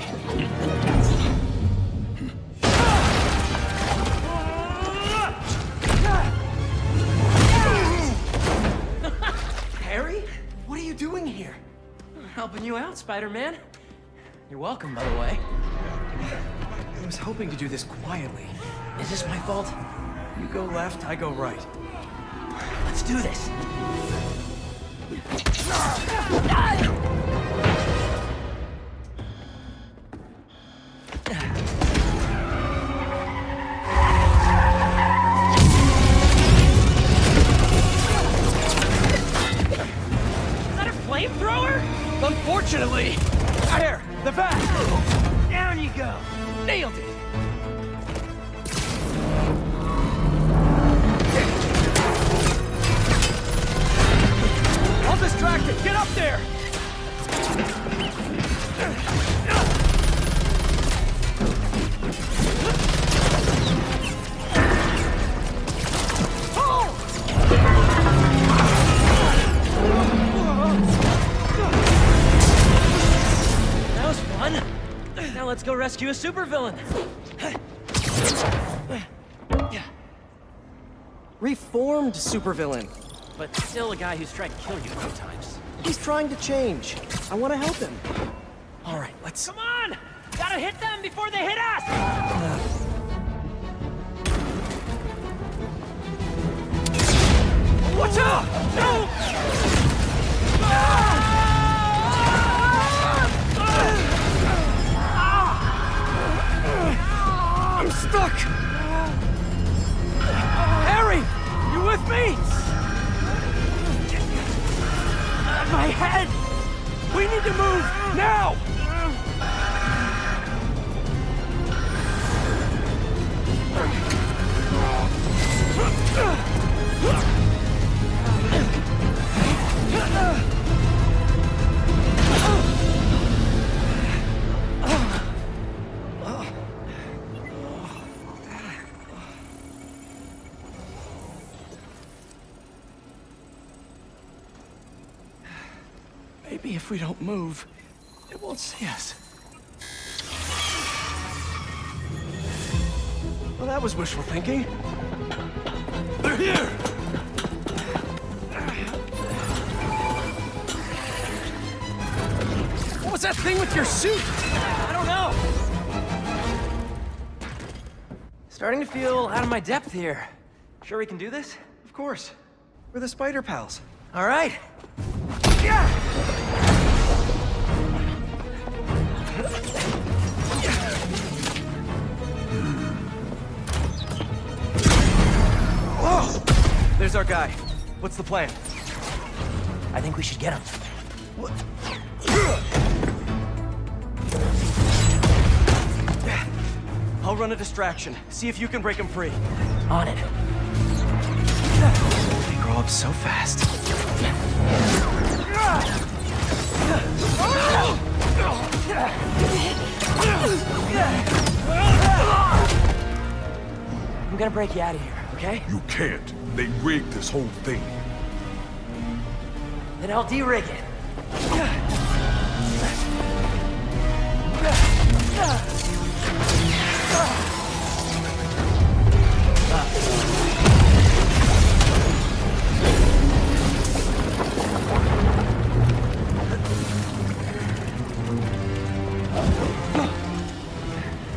Harry? What are you doing here? Helping you out, Spider-Man. You're welcome, by the way. I was hoping to do this quietly. Is this my fault? You go left, I go right. Let's do this. Is that a flamethrower? Unfortunately! There! The back! Down you go! Nailed it! distracted! Get up there! That was fun. Now let's go rescue a supervillain. Reformed supervillain. But still a guy who's tried to kill you a few times. He's trying to change. I want to help him. All right, let's... Come on! Gotta hit them before they hit us! Watch out! No! I'm stuck! Harry! You with me? My head! We need to move! Now! Maybe if we don't move, it won't see us. Well, that was wishful thinking. They're here! What was that thing with your suit? I don't know. Starting to feel out of my depth here. Sure we can do this? Of course. We're the Spider Pals. All right. Whoa! There's our guy. What's the plan? I think we should get him. What? I'll run a distraction. See if you can break him free. On it. They grow up so fast. I'm gonna break you out of here, okay? You can't. They rigged this whole thing. Then I'll de-rig it.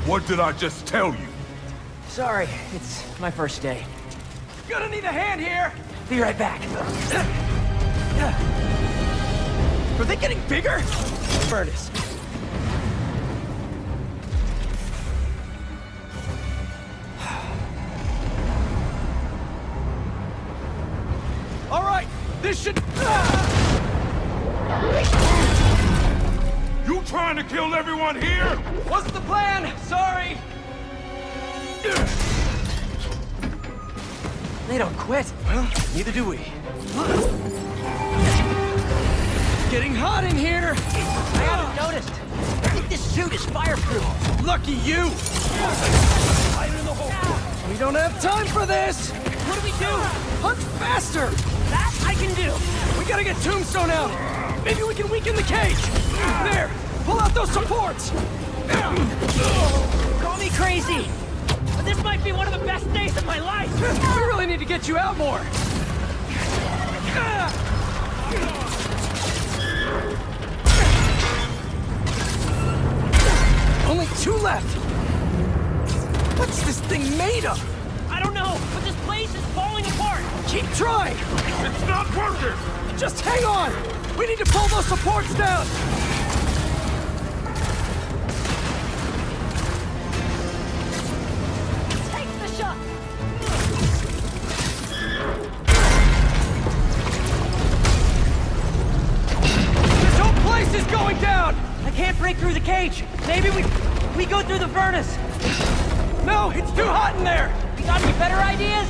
What did I just tell you? Sorry, it's my first day. Gonna need a hand here! Be right back. Are they getting bigger? Furnace. All right, this should... You trying to kill everyone here? What's the plan? Sorry! They don't quit. Well, neither do we. Getting hot in here! I haven't noticed. I think this suit is fireproof. Lucky you! Fire in the hole! We don't have time for this! What do we do? Hunt faster! That I can do! We gotta get Tombstone out! Maybe we can weaken the cage! There! Pull out those supports! Call me crazy, but this might be one of the best days of my life! We really need to get you out more! Only 2 left! What's this thing made of? I don't know, but this place is falling apart! Keep trying! It's not working! Just hang on! We need to pull those supports down! Take the shot! This whole place is going down! I can't break through the cage. Maybe we go through the furnace. No, it's too hot in there! You got any better ideas?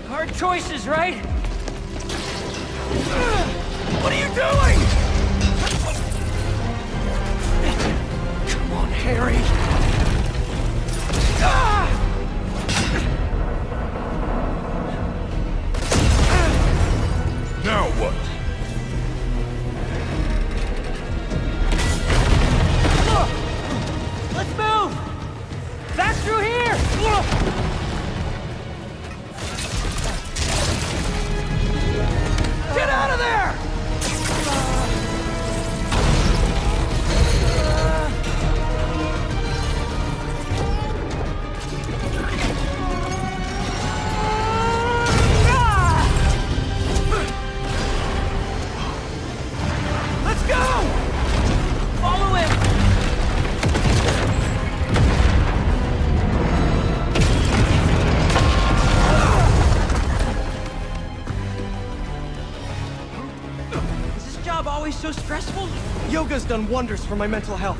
Hard choices, right? What are you doing? Come on, Harry. Now what? Let's move! Back through here! Get out of there! Let's go! Follow him! Always so stressful? Yoga's done wonders for my mental health.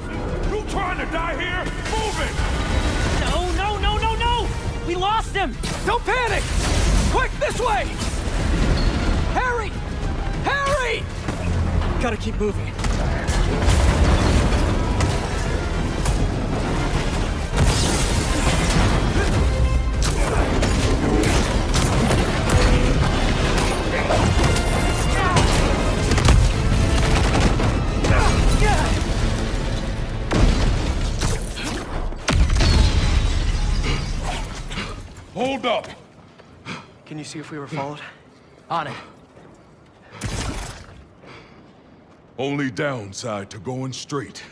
You trying to die here? Move it! No, no, no, no, no! We lost him! Don't panic! Quick, this way! Harry! Harry! Gotta keep moving. Hold up! Can you see if we were followed? On it. Only downside to going straight.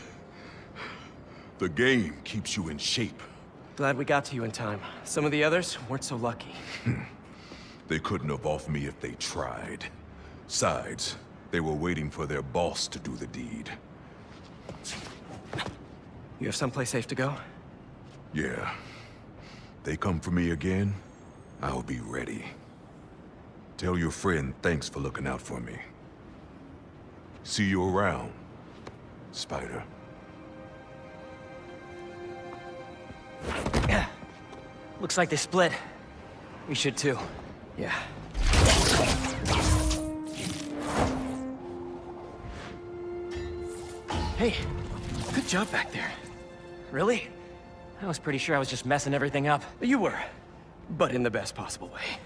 The game keeps you in shape. Glad we got to you in time. Some of the others weren't so lucky. They couldn't have offed me if they tried. Besides, they were waiting for their boss to do the deed. You have someplace safe to go? Yeah. They come for me again, I'll be ready. Tell your friend thanks for looking out for me. See you around, Spider. Looks like they split. We should too. Yeah. Hey, good job back there. Really? I was pretty sure I was just messing everything up. You were, but in the best possible way.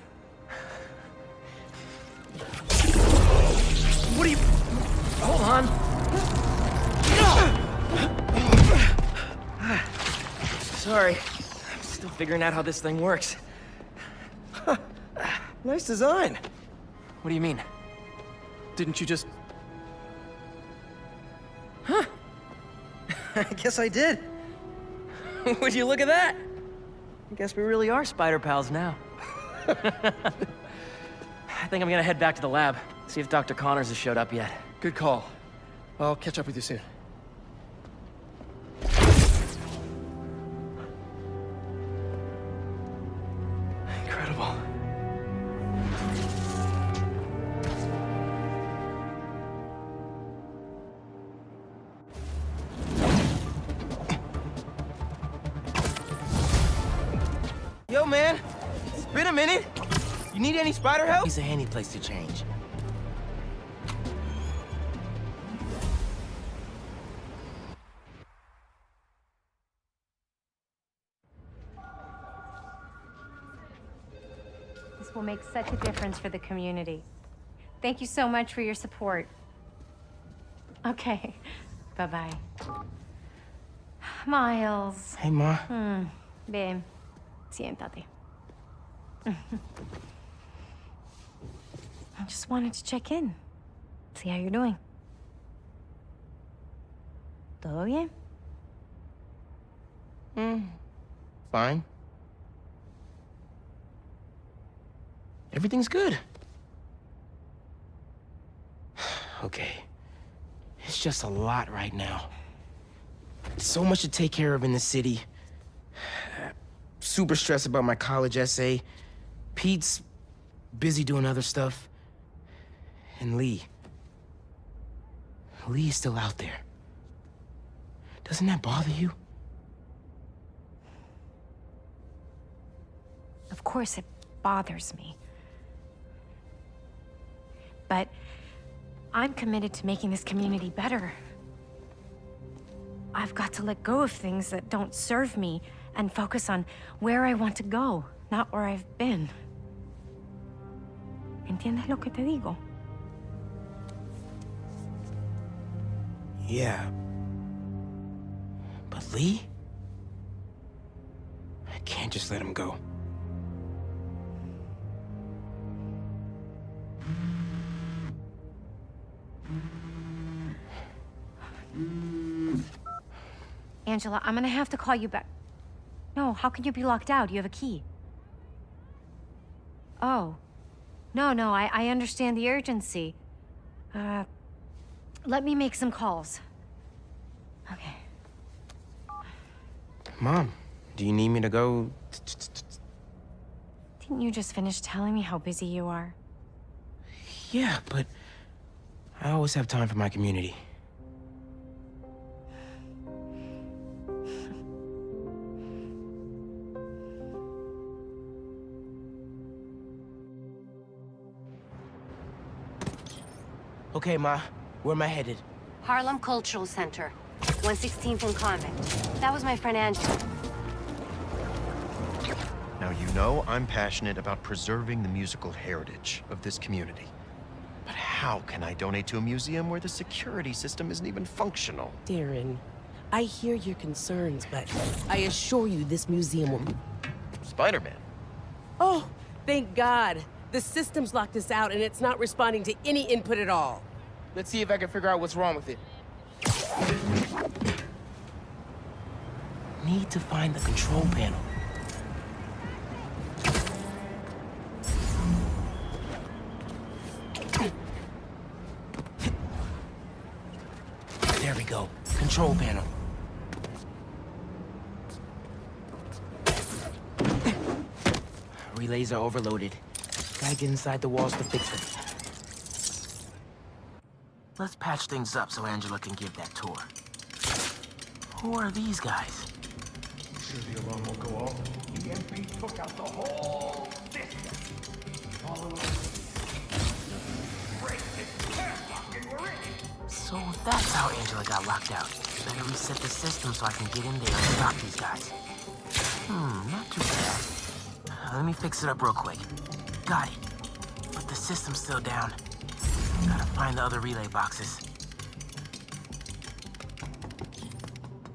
What are you... Hold on. Sorry. I'm still figuring out how this thing works. Nice design. What do you mean? Didn't you just... Huh? I guess I did. Would you look at that? I guess we really are spider pals now. I think I'm gonna head back to the lab, see if Dr. Connors has showed up yet. Good call. I'll catch up with you soon. Incredible. Yo, man. It's been a minute. You need any spider help? It's a handy place to change. This will make such a difference for the community. Thank you so much for your support. Okay. Bye-bye. Miles. Hey, Ma. Ven. Siéntate. I just wanted to check in. See how you're doing. ¿Todo bien? Fine. Everything's good. Okay. It's just a lot right now. So much to take care of in the city. Super stressed about my college essay. Pete's busy doing other stuff. And Lee. Lee is still out there. Doesn't that bother you? Of course it bothers me. But I'm committed to making this community better. I've got to let go of things that don't serve me and focus on where I want to go, not where I've been. ¿Entiendes lo que te digo? Yeah. But Lee? I can't just let him go. Angela, I'm gonna have to call you back. No, how can you be locked out? You have a key. Oh. No, I understand the urgency. Let me make some calls. Okay. Mom, do you need me to go? Didn't you just finish telling me how busy you are? Yeah, but I always have time for my community. Okay, Ma, where am I headed? Harlem Cultural Center, 116th and Convict. That was my friend Angela. Now, you know I'm passionate about preserving the musical heritage of this community. But how can I donate to a museum where the security system isn't even functional? Darren, I hear your concerns, but I assure you this museum will... Spider-Man. Oh, thank God. The system's locked us out and it's not responding to any input at all. Let's see if I can figure out what's wrong with it. Need to find the control panel. There we go. Control panel. Relays are overloaded. Gotta get inside the walls to fix them. Let's patch things up so Angela can give that tour. Who are these guys? Sure the alarm will go off. EMP took out the whole system. All alone. Break this padlock and we're in. So that's how Angela got locked out. Better reset the system so I can get in there and stop these guys. Not too bad. Let me fix it up real quick. Got it. But the system's still down. Gotta find the other relay boxes.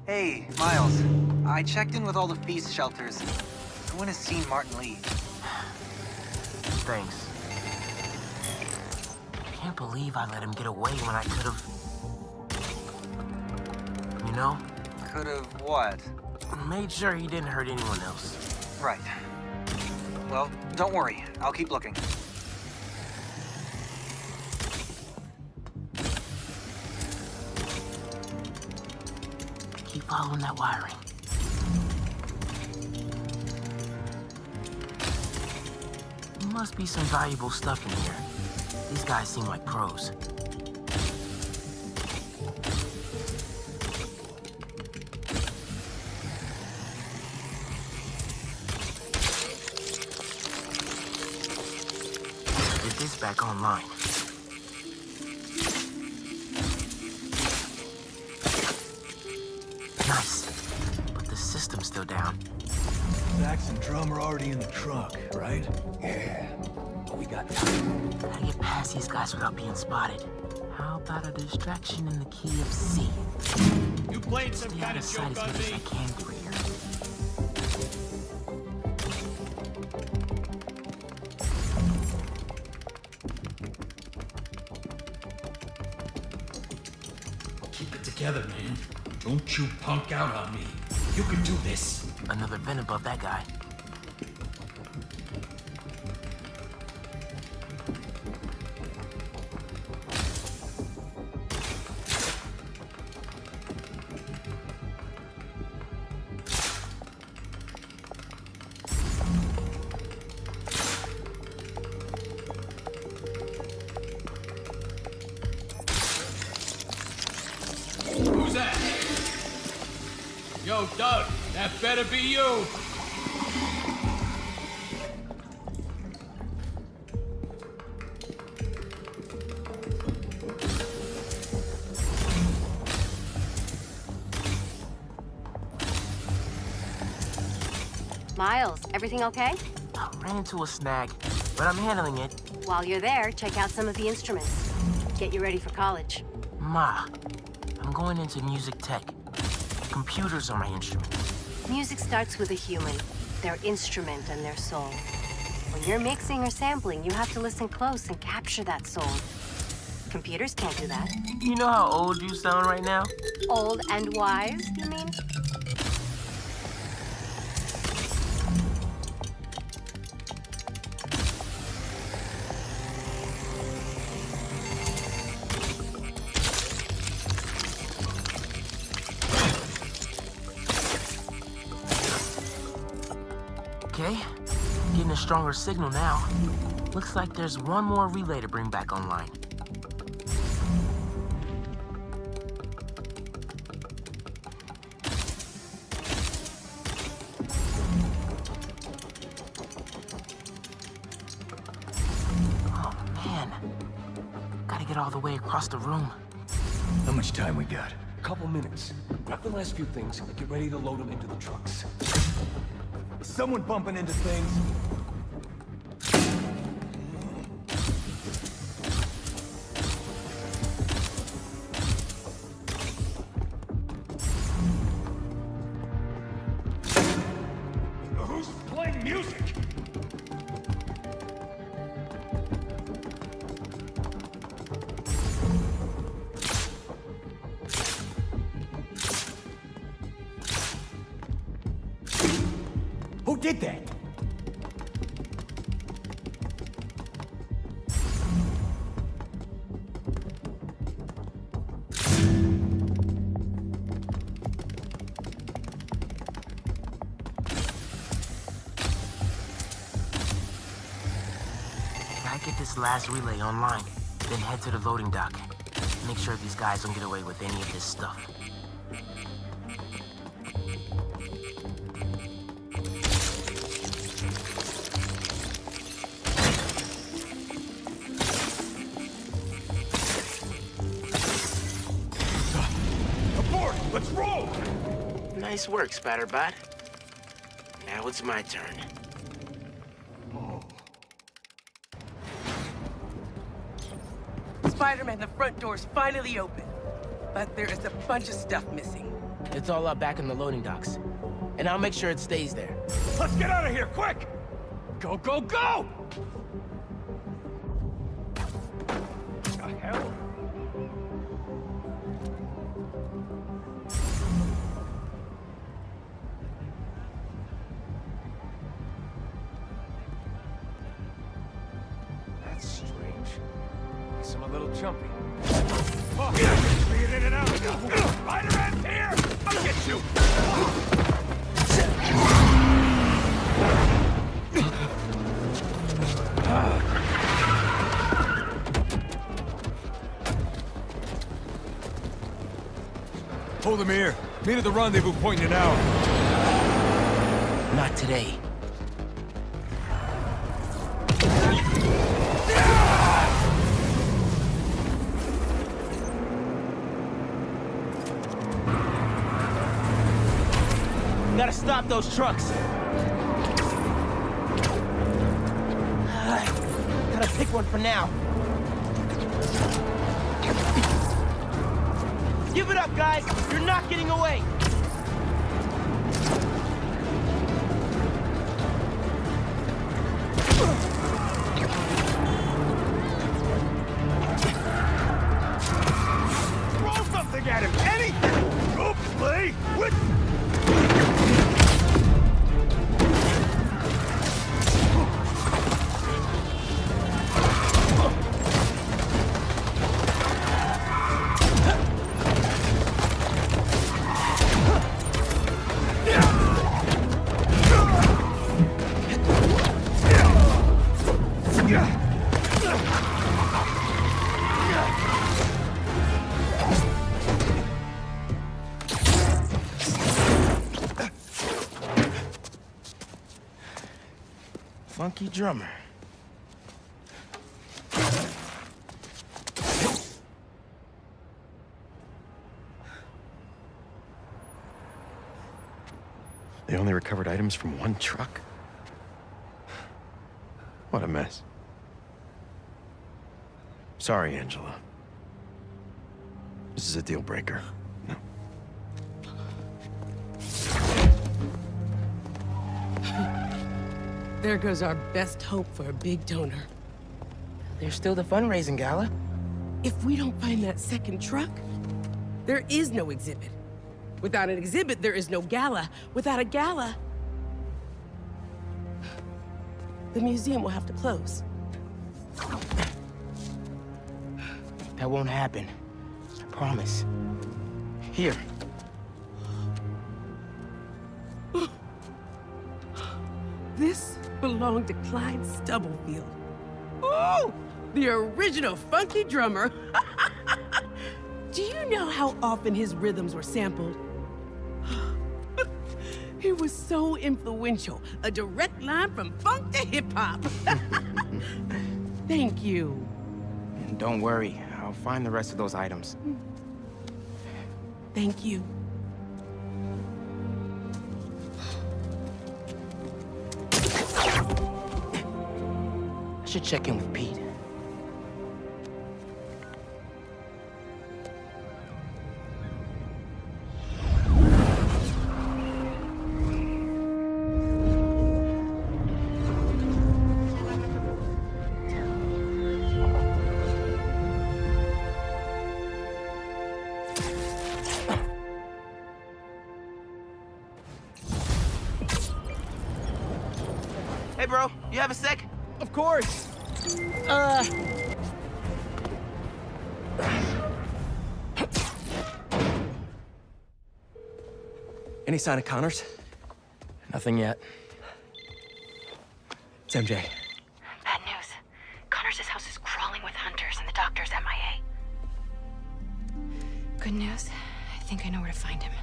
Hey, Miles. I checked in with all the feast shelters. No one has seen Martin Lee. Thanks. Can't believe I let him get away when I could've... You know? Could've what? Made sure he didn't hurt anyone else. Right. Well, don't worry. I'll keep looking. Keep following that wiring. Must be some valuable stuff in here. These guys seem like pros. Get this back online. Nice. But the system's still down. Sax and drum are already in the truck, right? Yeah. But we got time. How to get past these guys without being spotted? How about a distraction in the key of C? You played some Stay kind out of of sight joke as on much as me? I can through here. Keep it together, man. Don't you punk out on me. You can do this. Another vent above that guy. Who's that? Yo, Doug, that better be you. Miles, everything okay? Ran into a snag, but I'm handling it. While you're there, check out some of the instruments. Get you ready for college. Ma, I'm going into music tech. Computers are my instrument. Music starts with a human, their instrument and their soul. When you're mixing or sampling, you have to listen close and capture that soul. Computers can't do that. You know how old you sound right now? Old and wise, you mean? Okay, getting a stronger signal now. Looks like there's one more relay to bring back online. Oh man, gotta get all the way across the room. How much time we got? A couple minutes. Grab the last few things and get ready to load them into the trucks. Is someone bumping into things? Who's playing music? Who did that? Gotta get this last relay online, then head to the loading dock. Make sure these guys don't get away with any of this stuff. Abort! Let's roll! Nice work, Spatterbot. Now it's my turn. Spider-Man, the front door's finally open. But there is a bunch of stuff missing. It's all up back in the loading docks. And I'll make sure it stays there. Let's get out of here, quick! Go, go, go! The hell? That's strange. Guess I'm a little jumpy. Oh, speed in and out. Spider-Man's here! I'll get you! Hold them here. Meet at the rendezvous point in an hour. Not today. Gotta stop those trucks. Gotta pick one for now. Give it up, guys! You're not getting away! Throw something at him! Anything! Go play with... Funky drummer. They only recovered items from one truck? What a mess. Sorry, Angela. This is a deal breaker. No. There goes our best hope for a big donor. There's still the fundraising gala. If we don't find that second truck, there is no exhibit. Without an exhibit, there is no gala. Without a gala, the museum will have to close. That won't happen. I promise. Here. This belonged to Clyde Stubblefield. Oh, the original funky drummer. Do you know how often his rhythms were sampled? He was so influential, a direct line from funk to hip-hop. Thank you. And don't worry, I'll find the rest of those items. Thank you. I should check in with Pete. Hey, bro, you have a sec? Of course. Any sign of Connors? Nothing yet. It's MJ. Bad news. Connors' house is crawling with hunters and the doctor's MIA. Good news. I think I know where to find him.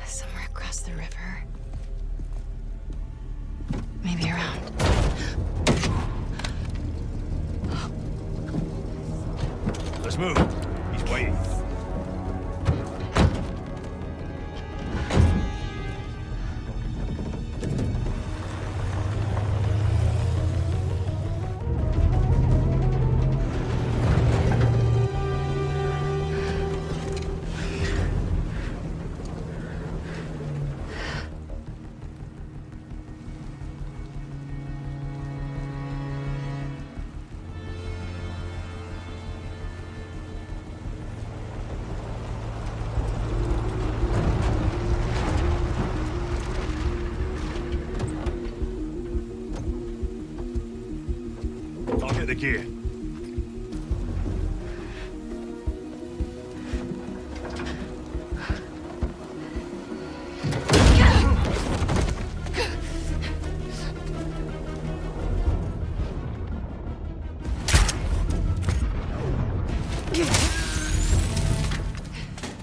Somewhere across the river. Maybe around. Let's move. He's waiting. I'll get the gear.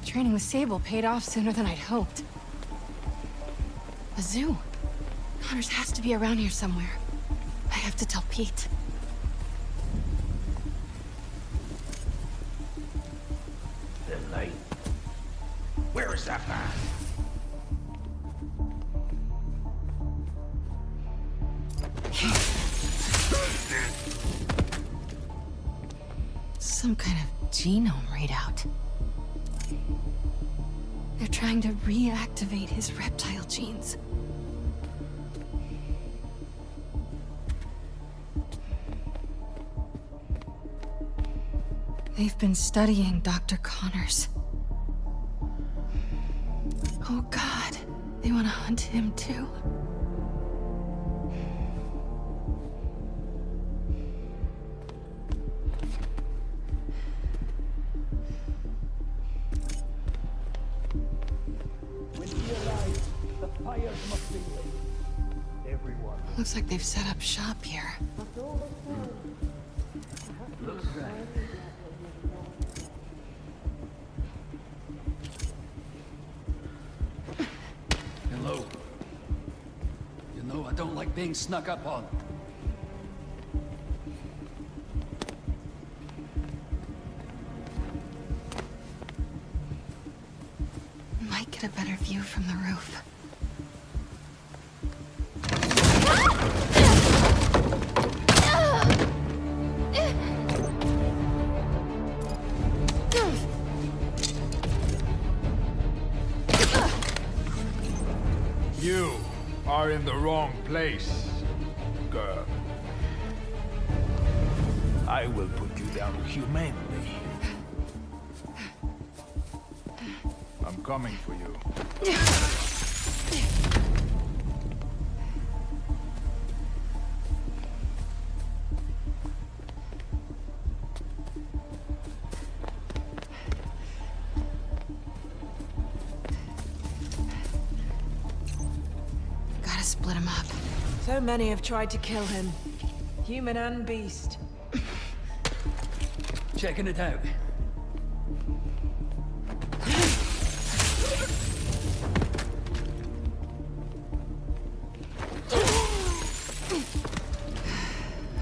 Training with Sable paid off sooner than I'd hoped. A zoo. Connors has to be around here somewhere. I have to tell Pete. The light. Where is that man? Some kind of genome readout. They're trying to reactivate his reptile genes. They've been studying Dr. Connors. Oh God, they want to hunt him too? When he arrives, the fires must be lit. Everyone. Looks like they've set up shop here. Looks right. Hello. You know I don't like being snuck up on. Mike get a better view from the roof. You are in the wrong place, girl. I will put you down humanely. I'm coming for you. Gotta split him up. So many have tried to kill him. Human and beast. Checking it out.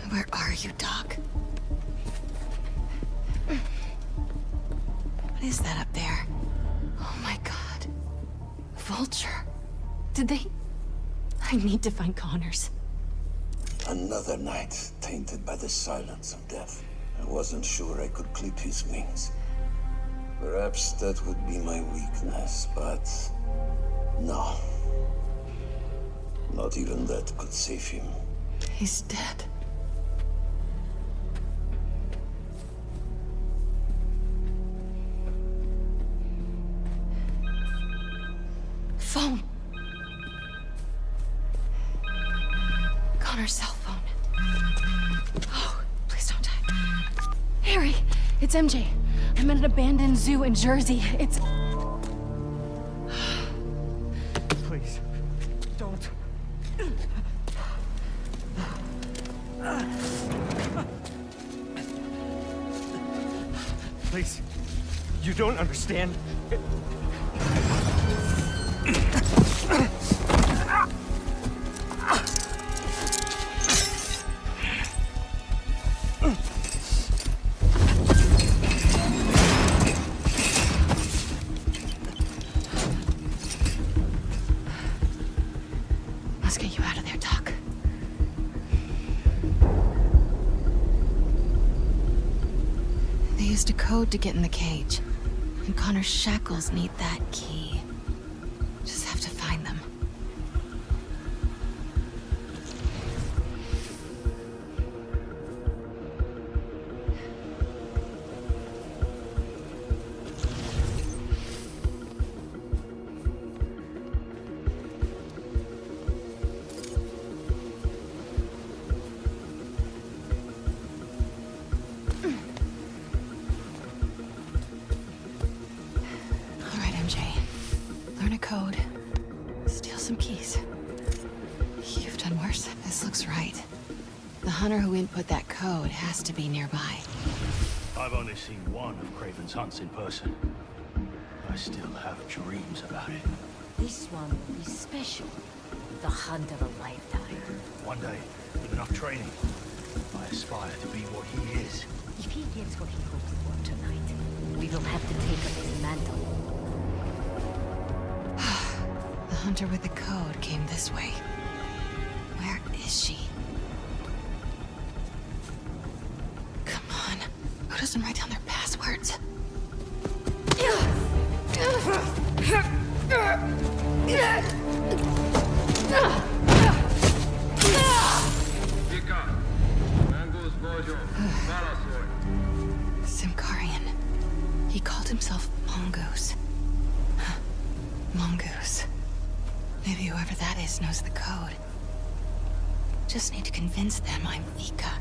Where are you, Doc? What is that up there? Oh my god. Vulture. Did they... I need to find Connors. Another night tainted by the silence of death. I wasn't sure I could clip his wings. Perhaps that would be my weakness, but... no. Not even that could save him. He's dead. Phone. Connor's cell phone. Oh, please don't die. Harry, it's MJ. I'm at an abandoned zoo in Jersey. It's... Please, don't. Please, you don't understand. Let's get you out of there, Doc. They used a code to get in the cage. And Connor's shackles need that key. Just have to find them. Code. Steal some keys. You've done worse. This looks right. The hunter who input that code has to be nearby. I've only seen one of Craven's hunts in person. I still have dreams about it. This one will be special. The hunt of a lifetime. One day, with enough training, I aspire to be what he is. If he gets what he hopes for tonight, we will have to take up his mantle. The hunter with the code came this way. Where is she? Come on. Who doesn't write down their passwords? Simkarian. He called himself Mongoose. Mongoose. Maybe whoever that is knows the code. Just need to convince them I'm Vika.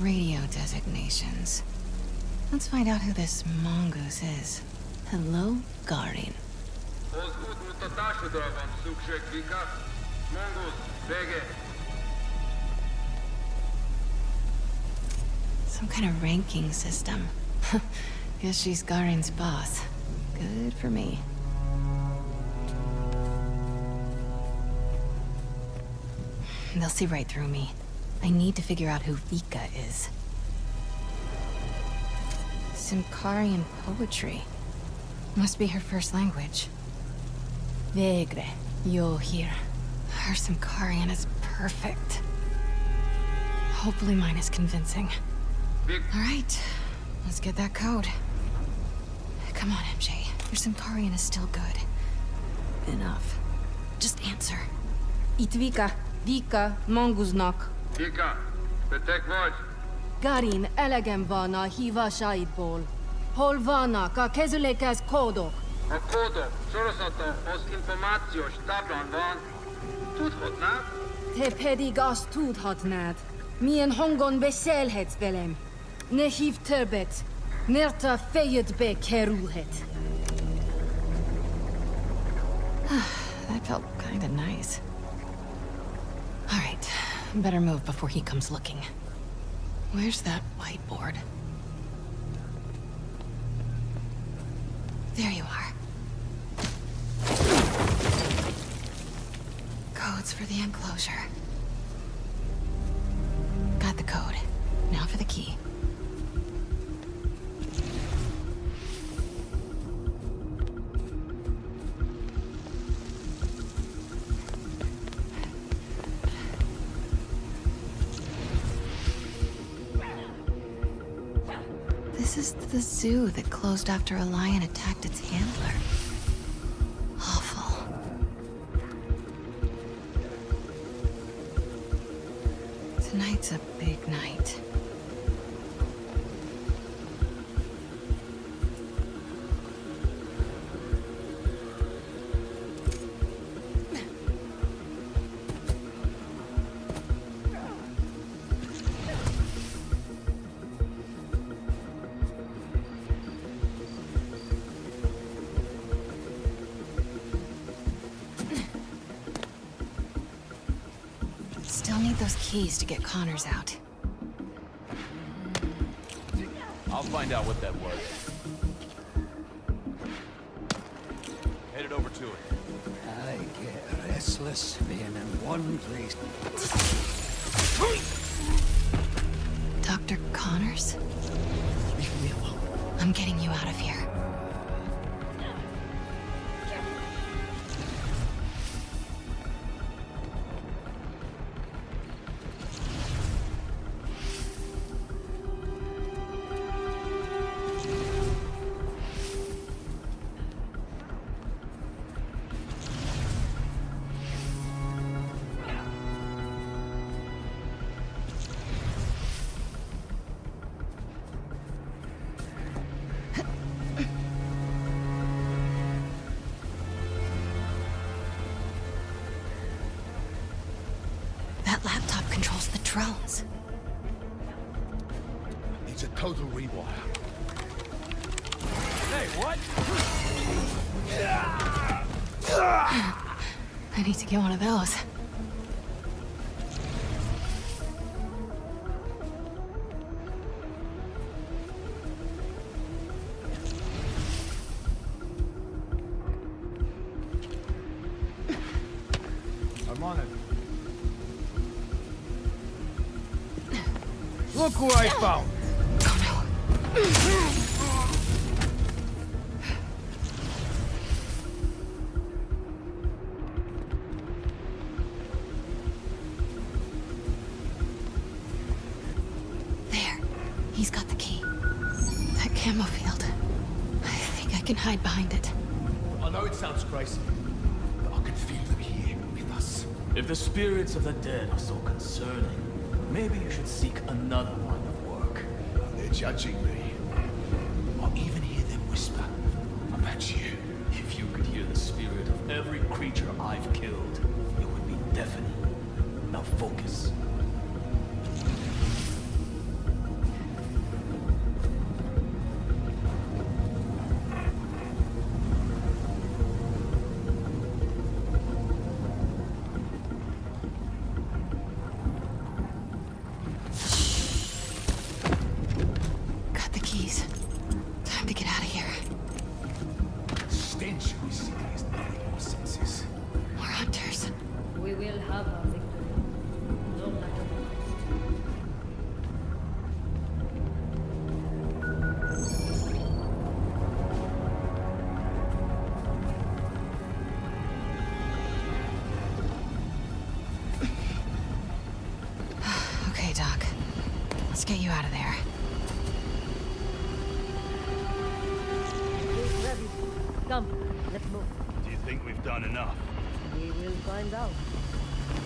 Radio designations. Let's find out who this Mongoose is. Hello, Garin. Some kind of ranking system. Guess she's Garin's boss. Good for me. They'll see right through me. I need to figure out who Vika is. Simkarian poetry. Must be her first language. Vegre, yo here. Her Simkarian is perfect. Hopefully mine is convincing. All right, let's get that code. Come on, MJ. Your Simkarian is still good. Enough. Just answer. Itvika, Vika, Monguznak. Vika, betek vagy. Garin, elegem van a hívásaidból. Hol vannak a kezülékhez kódok? A kódok sorozatos információs táblán van. Tudhatnád? Te pedig azt tudhatnád. Milyen hangon beszélhetsz velem. Ne hív többet, mert a fejedbe kerülhet. That felt kinda nice. All right, better move before he comes looking. Where's that whiteboard? There you are. Codes for the enclosure. Got the code. Now for the key. This is the zoo that closed after a lion attacked its handler. Awful. Tonight's a big night. Still need those keys to get Connors out. I'll find out what that was. Headed over to it. I get restless being in one place. Dr. Connors? Leave me alone. I'm getting you out of here. That laptop controls the drones. It's a total rewire. Hey, what? I need to get one of those. I'm on it. Look who I found! There. He's got the key. That camo field. I think I can hide behind it. I know it sounds crazy, but I can feel them here with us. If the spirits of the dead are so concerning, maybe you should seek another line of work. They're judging me. I even hear them whisper about you. If you could hear the spirit of every creature I've killed, it would be deafening. Now focus. Got the keys. Time to get out of here. The stench of this city is nothing my senses. More hunters. We will have our victory. get you out of there. Come, let's move. Do you think we've done enough? We will find out.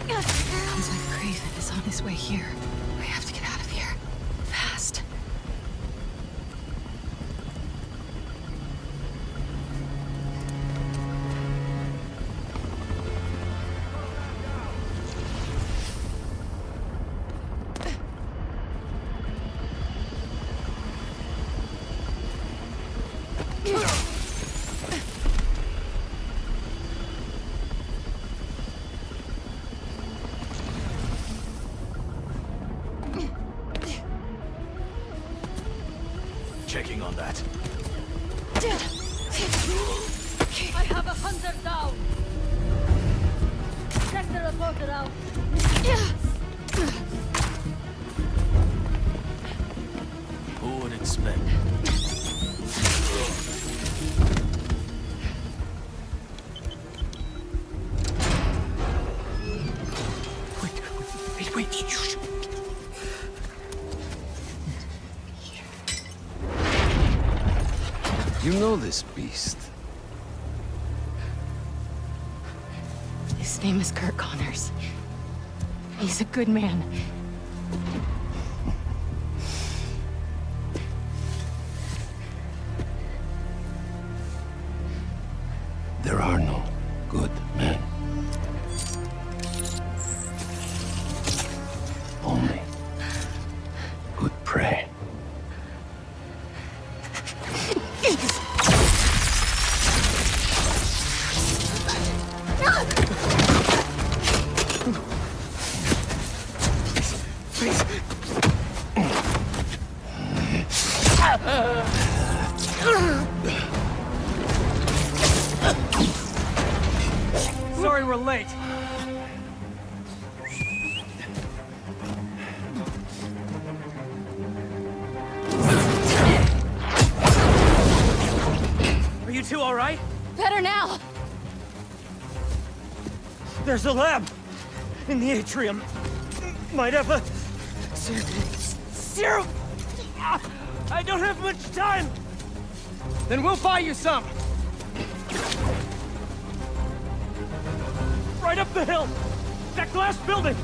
Sounds like Craven is on his way here. We have to get out of here. Fast. Checking on that. I have a hunter down. Check the reporter out. Who would expect? Wait. You know this beast. His name is Kurt Connors. He's a good man. There are no good men. Only good prey. Sorry we're late. Are you two all right? Better now. There's a lab in the atrium. Might have a serum. I don't have much time. Then we'll buy you some. Right up the hill. That glass building.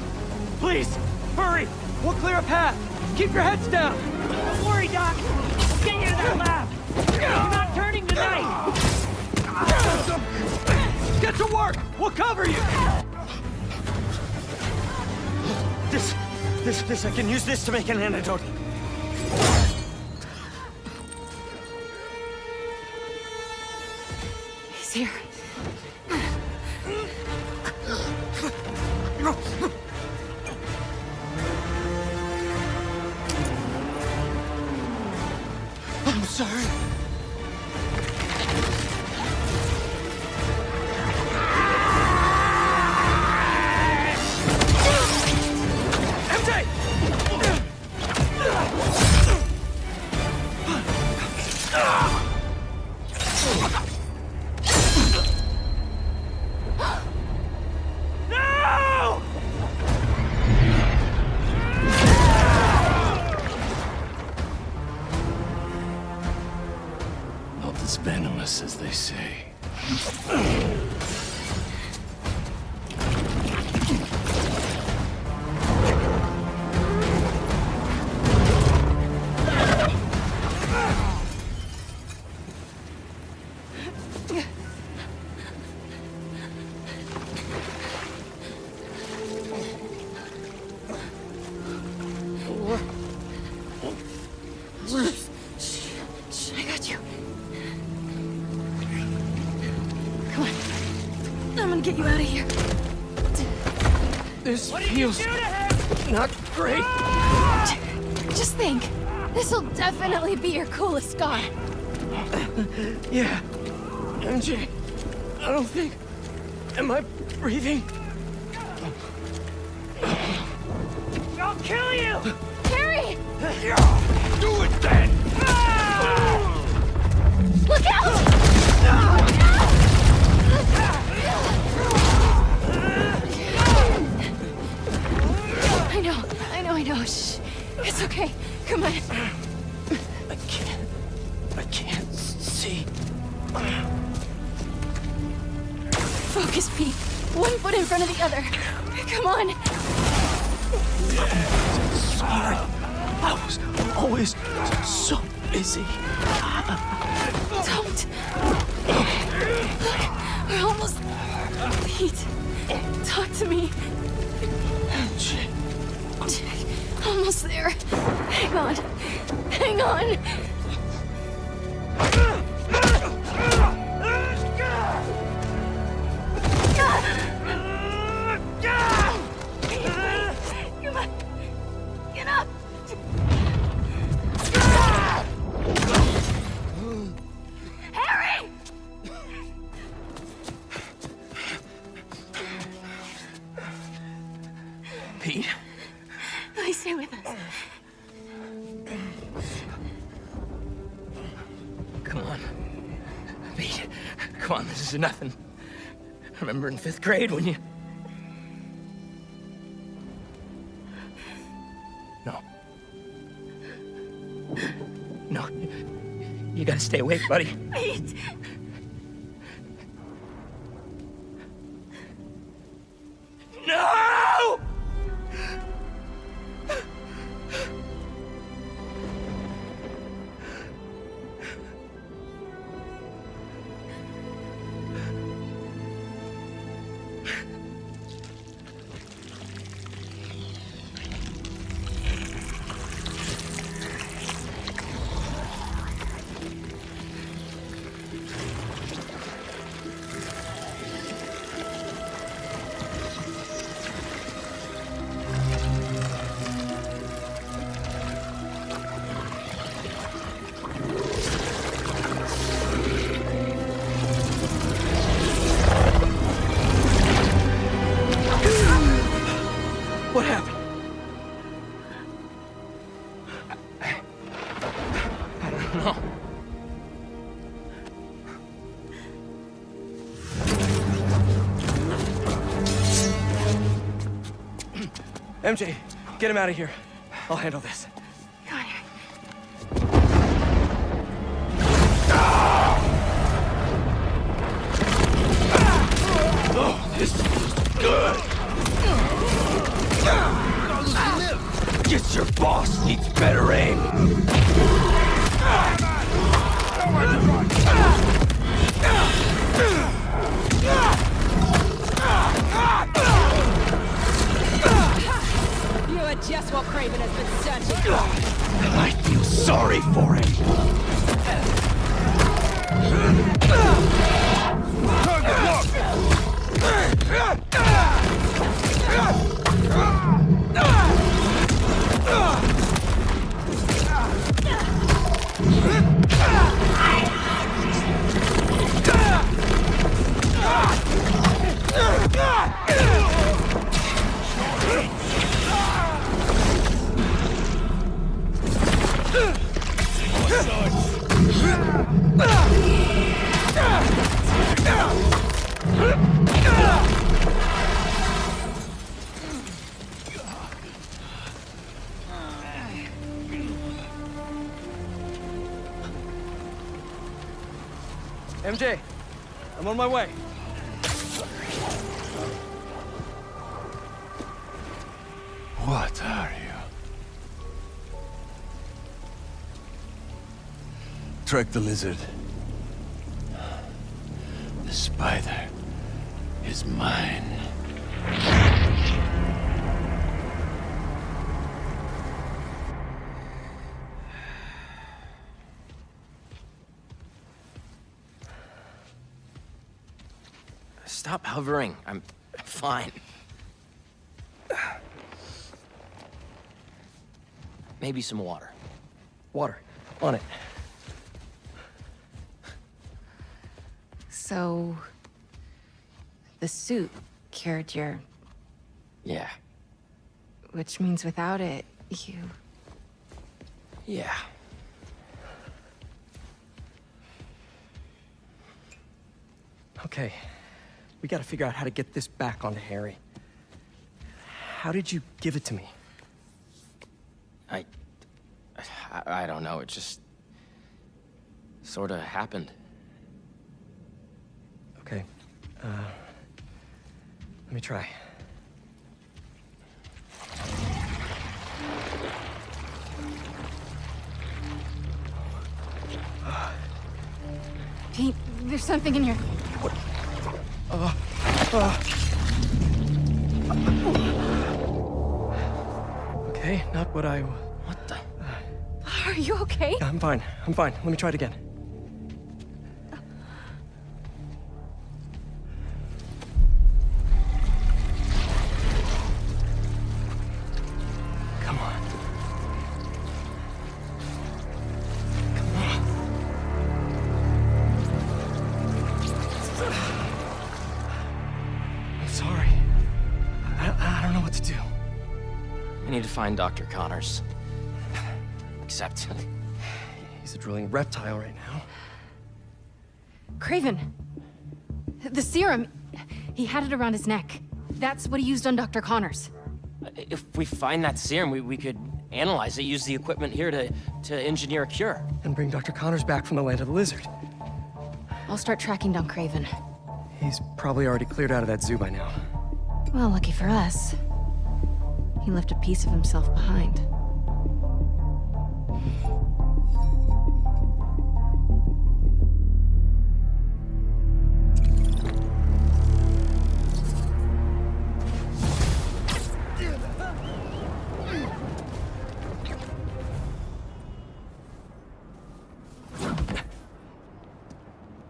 Please, hurry. We'll clear a path. Keep your heads down. Don't worry, Doc. We'll get you to that lab. You're not turning tonight. Get to work. We'll cover you. This, I can use this to make an antidote. He's here. I'm sorry. As venomous as they say. I got you. Come on. I'm gonna get you out of here. This feels not great. Just think. This'll definitely be your coolest scar. Yeah. MJ, I don't think... Am I breathing? I'll kill you! Harry! Do it then! Look out! I know. Shh. It's okay. Focus, Pete. One foot in front of the other. Come on. Sorry. I was always so busy. Don't. We're almost... Pete, talk to me. Almost there. Hang on. Hang on. Come on. Get up. Harry! Pete? Please stay with us. Come on. Pete, come on, this is nothing. Remember in 5th grade when you... No. No. You gotta stay awake, buddy. Pete! No! What happened? I don't know. MJ, get him out of here. I'll handle this. Come on, Harry. Oh, this feels good. Guess your boss needs better aim. You are just what Craven has been searching for. I feel sorry for him. MJ, I'm on my way. What are you? Trek the lizard. The spider is mine. Stop hovering. I'm fine. Maybe some water. Water. On it. So... the suit cured your... Yeah. Which means without it, you... Yeah. Okay. We gotta figure out how to get this back onto Harry. How did you give it to me? I don't know. It just... sort of happened. Okay. Let me try. Pete, there's something in your... Okay, not what I... What the... Are you okay? I'm fine. I'm fine. Let me try it again. Come on. Come on. I'm sorry. I don't know what to do. I need to find Dr. Connors. Except... He's a drilling reptile right now. Craven. The serum. He had it around his neck. That's what he used on Dr. Connors. If we find that serum, we could analyze it, use the equipment here to engineer a cure. And bring Dr. Connors back from the land of the lizard. I'll start tracking down Craven. He's probably already cleared out of that zoo by now. Well, lucky for us. He left a piece of himself behind.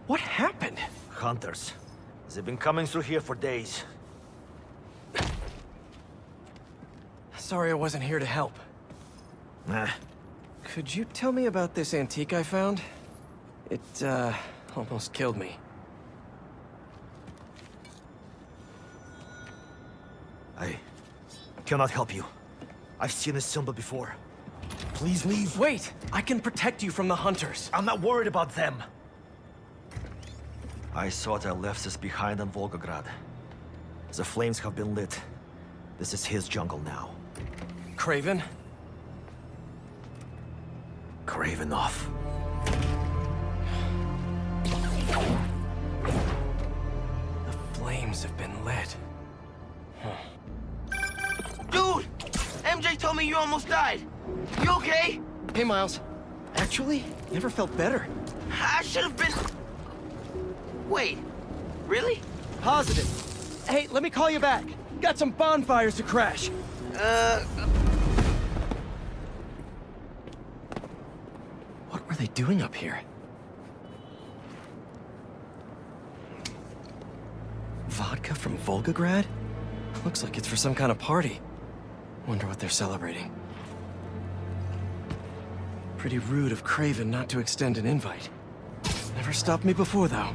What happened? Hunters. They've been coming through here for days. Sorry I wasn't here to help. Could you tell me about this antique I found? It, almost killed me. I cannot help you. I've seen this symbol before. Please leave. Wait! I can protect you from the hunters. I'm not worried about them. I thought I left this behind in Volgograd. The flames have been lit. This is his jungle now. Craven? Craven off. The flames have been lit. Dude! MJ told me you almost died. You okay? Hey, Miles. Actually, never felt better. I should have been... Wait, really? Positive. Hey, let me call you back. Got some bonfires to crash. What were they doing up here? Vodka from Volgograd? Looks like it's for some kind of party. Wonder what they're celebrating. Pretty rude of Craven not to extend an invite. Never stopped me before, though.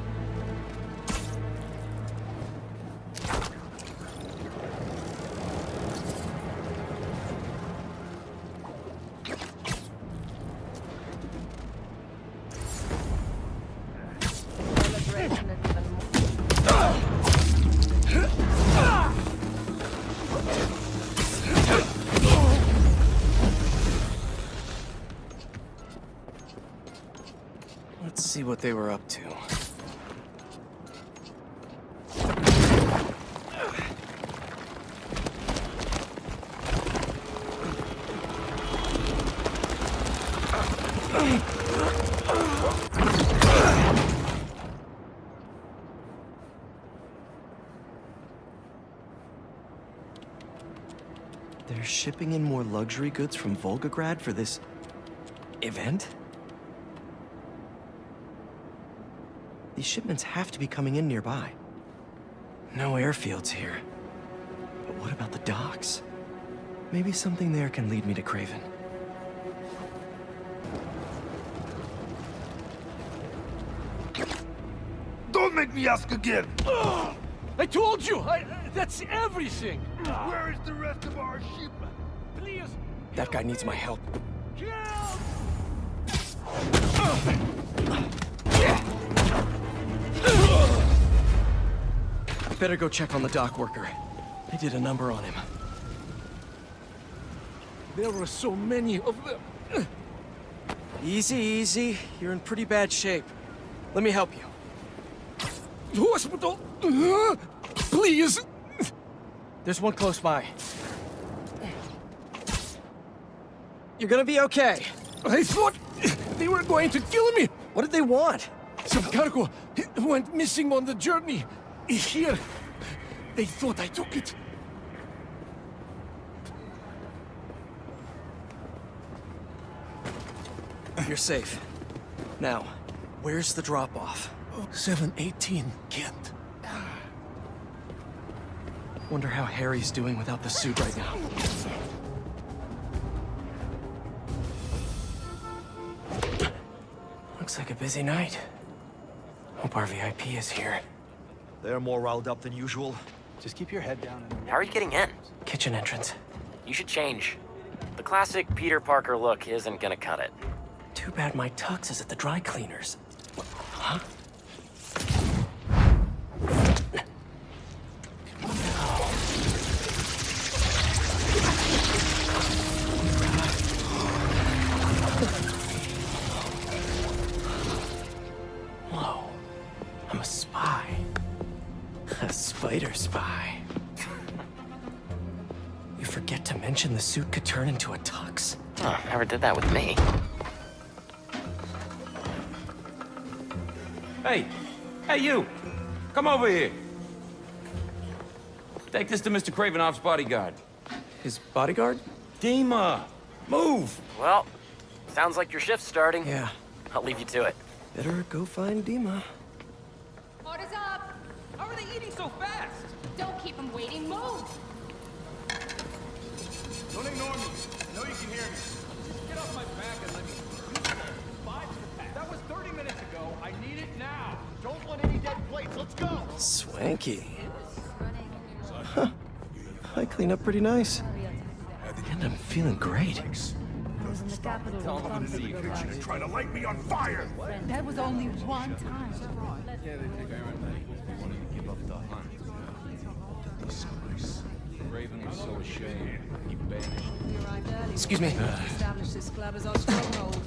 Let's see what they were up to. They're shipping in more luxury goods from Volgograd for this event? These shipments have to be coming in nearby. No airfields here. But what about the docks? Maybe something there can lead me to Craven. Don't make me ask again! I told you! That's everything! Where is the rest of our shipment? Please! That guy needs my help. Better go check on the dock worker. I did a number on him. There were so many of them. Easy, easy. You're in pretty bad shape. Let me help you. Hospital! Please! There's one close by. You're gonna be okay. I thought they were going to kill me. What did they want? Some cargo went missing on the journey. Here. They thought I took it. You're safe. Now, where's the drop-off? 718 Kent. Wonder how Harry's doing without the suit right now. Looks like a busy night. Hope our VIP is here. They're more riled up than usual. Just keep your head down and... How are you getting in? Kitchen entrance. You should change. The classic Peter Parker look isn't gonna cut it. Too bad my tux is at the dry cleaners. Huh? Whoa. I'm a spy. A spider spy. You forget to mention the suit could turn into a tux. Oh, never did that with me. Hey! Hey, you! Come over here! Take this to Mr. Kravinoff's bodyguard. His bodyguard? Dima! Move! Well, sounds like your shift's starting. Yeah. I'll leave you to it. Better go find Dima. Orders up! How are they eating so fast? Don't keep them waiting, move! Don't ignore me. I know you can hear me. Just get off my back and let me... 5 to the pack. That was 30 minutes ago. I need it now. Don't want any dead plates. Let's go. Swanky. Huh. I clean up pretty nice. And I'm feeling great. Trying to light me on fire. That was only one time. Raven was so ashamed. He banished. Excuse me. Establish this club as our stronghold.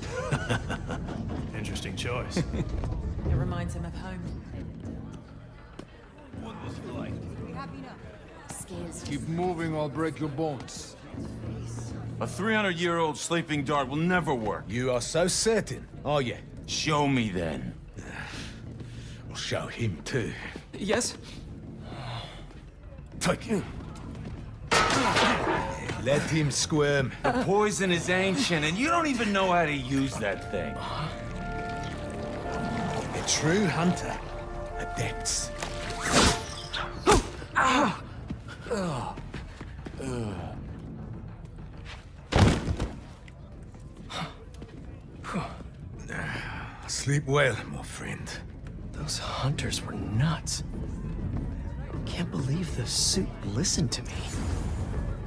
Interesting choice. It reminds him of home. What was it like? Keep moving, I'll break your bones. A 300-year-old sleeping dart will never work. You are so certain, are you? Show me then. I'll show him too. Yes? Take him. Let him squirm. The poison is ancient, and you don't even know how to use that thing. A true hunter adapts. Sleep well, my friend. Those hunters were nuts. Can't believe the suit listened to me.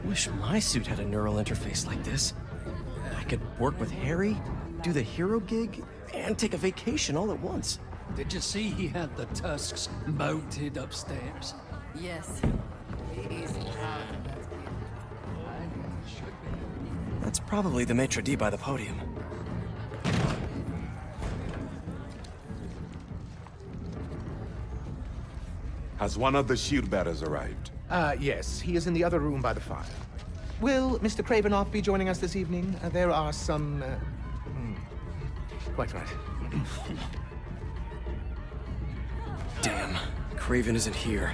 Wish my suit had a neural interface like this. I could work with Harry, do the hero gig, and take a vacation all at once. Did you see he had the tusks mounted upstairs? Yes. That's probably the maitre d' by the podium. Has one of the shield bearers arrived? Yes. He is in the other room by the fire. Will Mr. Kravinoff be joining us this evening? There are some... Quite right. Damn. Craven isn't here.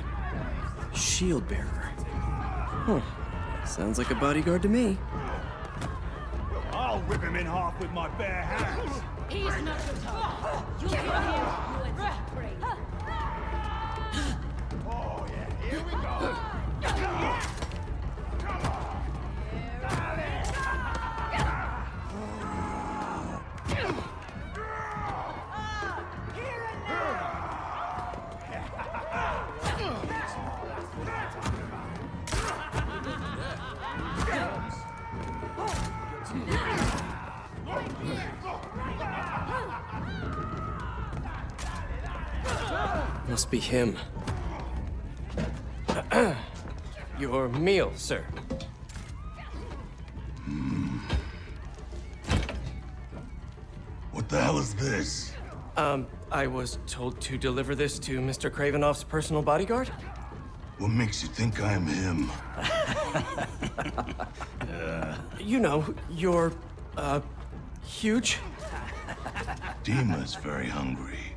Shield bearer. Huh. Sounds like a bodyguard to me. I'll rip him in half with my bare hands. He's not your top. You kill him, you let him pray. Oh, yeah. Here we go. Must be him. Your meal, sir. What the hell is this? I was told to deliver this to Mr. Kravinoff's personal bodyguard. What makes you think I'm him? You know, you're, huge. Dima's very hungry.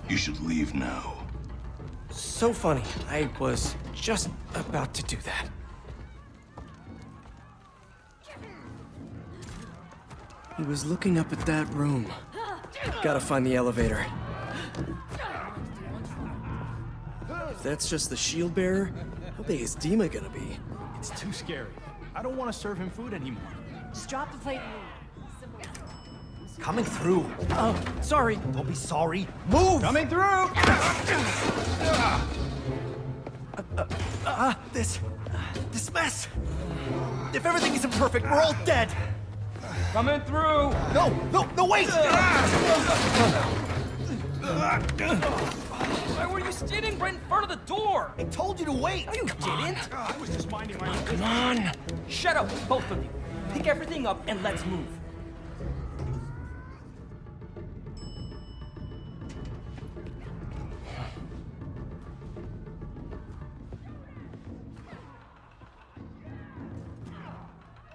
You should leave now. So funny. I was just about to do that. He was looking up at that room. Gotta find the elevator. If that's just the shield bearer, how big is Dima gonna be? It's too scary. I don't want to serve him food anymore. Just drop the plate and move. Coming through. Oh, sorry. Don't be sorry. Move! Coming through! This mess. If everything isn't perfect, we're all dead. Coming through! No, wait! Why were you standing right in front of the door? I told you to wait. No, you didn't. I was just minding my own business. Come on. Shut up, both of you. Pick everything up and let's move.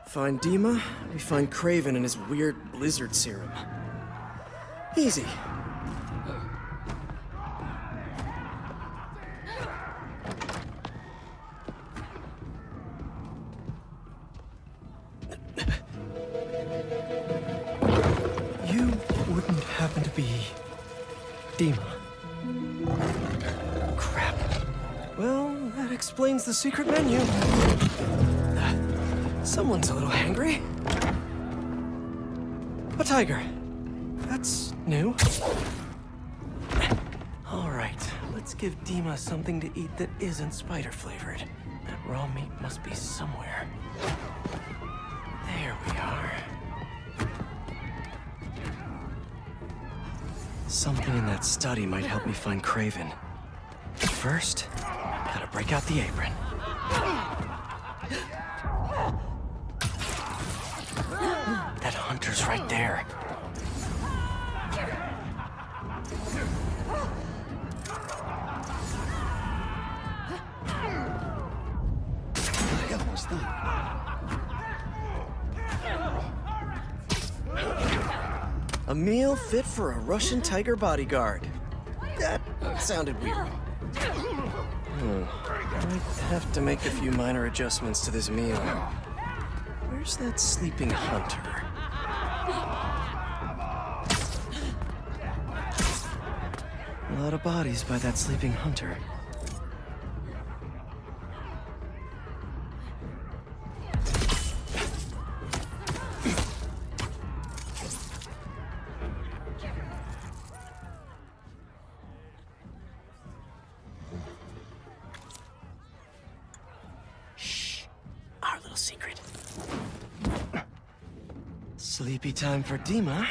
Find Dima, we find Craven and his weird blizzard serum. Easy. You wouldn't happen to be Dima. Crap. Well, that explains the secret menu. Someone's a little hangry. A tiger. That's new. All right, let's give Dima something to eat that isn't spider-flavored. That raw meat must be somewhere. There we are. Something in that study might help me find Craven. First, gotta break out the apron. That hunter's right there. What the hell was that? A meal fit for a Russian tiger bodyguard. That sounded weird. Might have to make a few minor adjustments to this meal. Where's that sleeping hunter? A lot of bodies by that sleeping hunter. Shh. Our little secret. Sleepy time for Dima.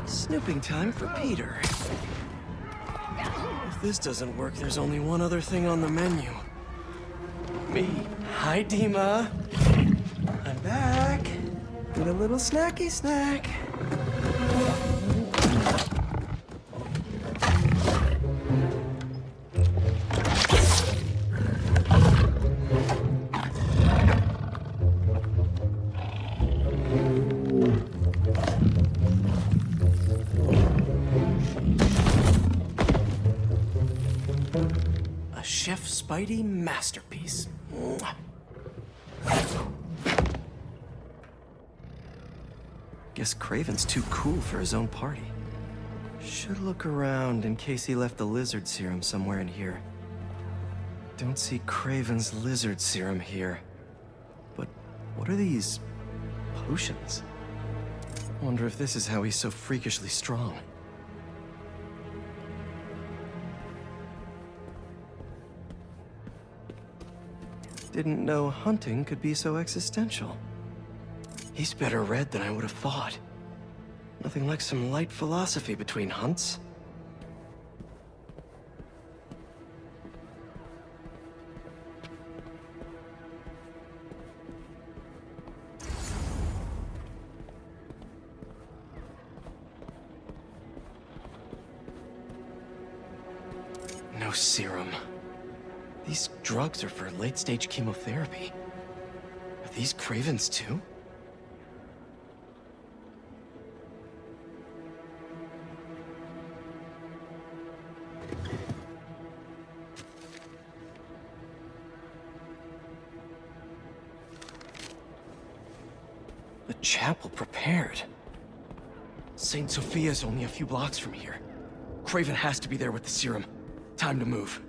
Snooping time for Peter. If this doesn't work, there's only one other thing on the menu. Me. Hi, Dima. I'm back. With a little snacky snack. Chef Spidey masterpiece. Mwah. Guess Craven's too cool for his own party. Should look around in case he left the lizard serum somewhere in here. Don't see Craven's lizard serum here. But what are these potions? Wonder if this is how he's so freakishly strong. Didn't know hunting could be so existential. He's better read than I would have thought. Nothing like some light philosophy between hunts. No serum. These drugs are for late-stage chemotherapy. Are these Cravens too? The chapel prepared. St. Sophia's only a few blocks from here. Craven has to be there with the serum. Time to move.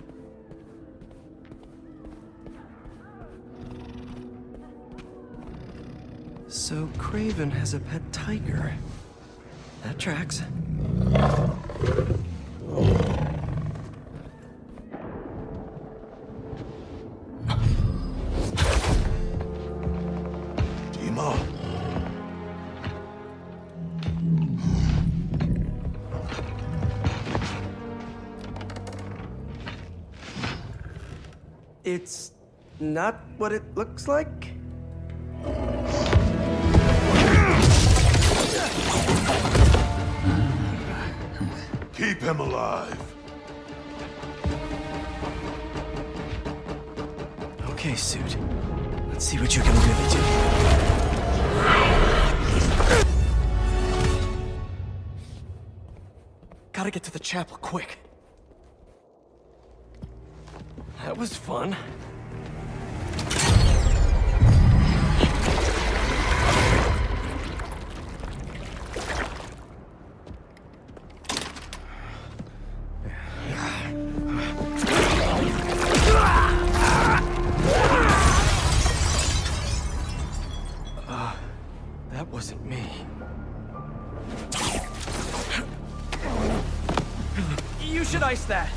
So Craven has a pet tiger. That tracks. It's not what it looks like? Keep him alive. Okay, Suit. Let's see what you can really do. Gotta get to the chapel quick. That was fun. That wasn't me. You should ice that.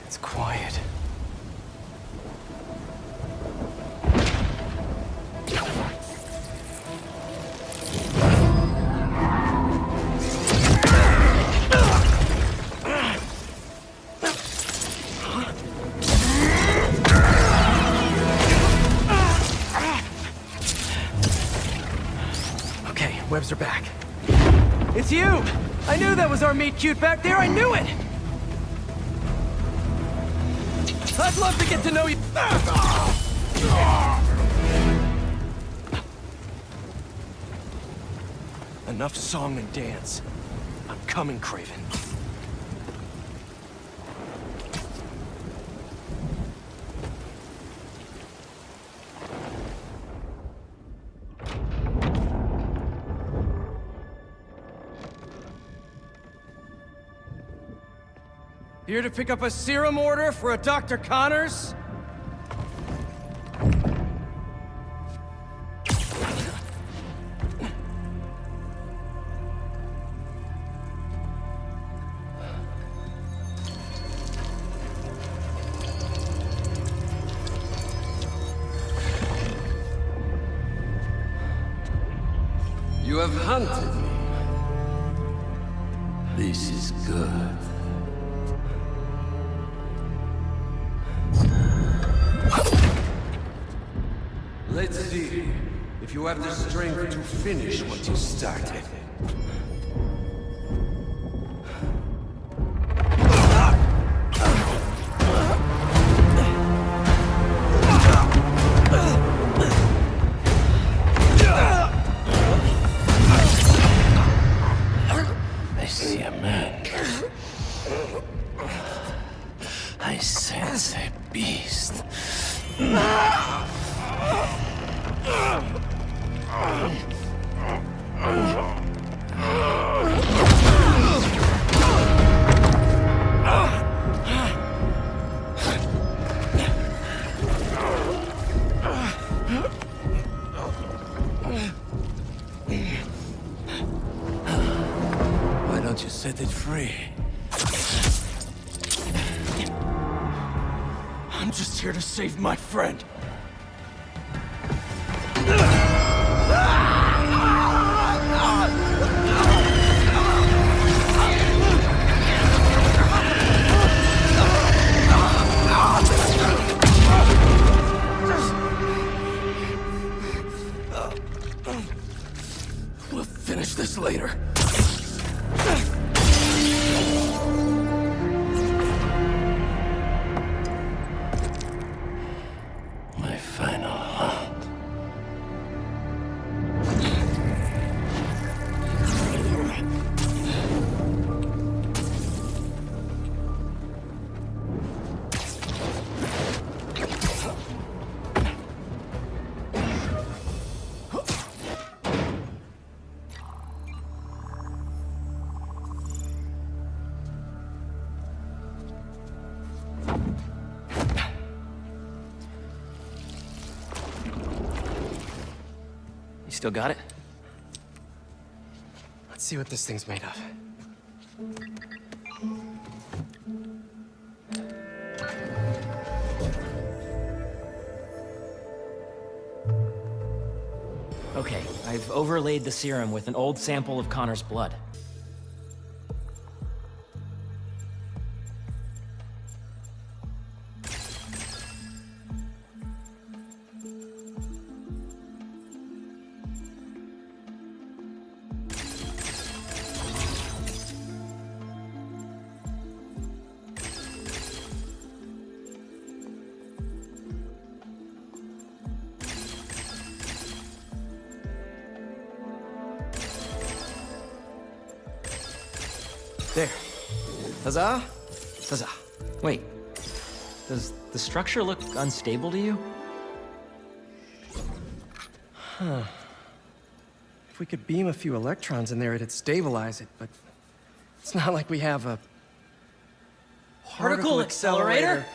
It's quiet. Okay, webs are back. It's you! I knew that was our meet cute back there, I knew it! I'd love to get to know you. Enough song and dance. I'm coming, Craven. Here to pick up a serum order for a Dr. Connors? You have hunted me. This is good. Let's see if you have the strength to finish what you started. I see a man. I sense a beast. Why don't you set it free? I'm just here to save my friend. still got it? Let's see what this thing's made of. Okay, I've overlaid the serum with an old sample of Connor's blood. There. Huzzah! Huzzah. Wait, does the structure look unstable to you? Huh. If we could beam a few electrons in there, it'd stabilize it, but it's not like we have a particle accelerator.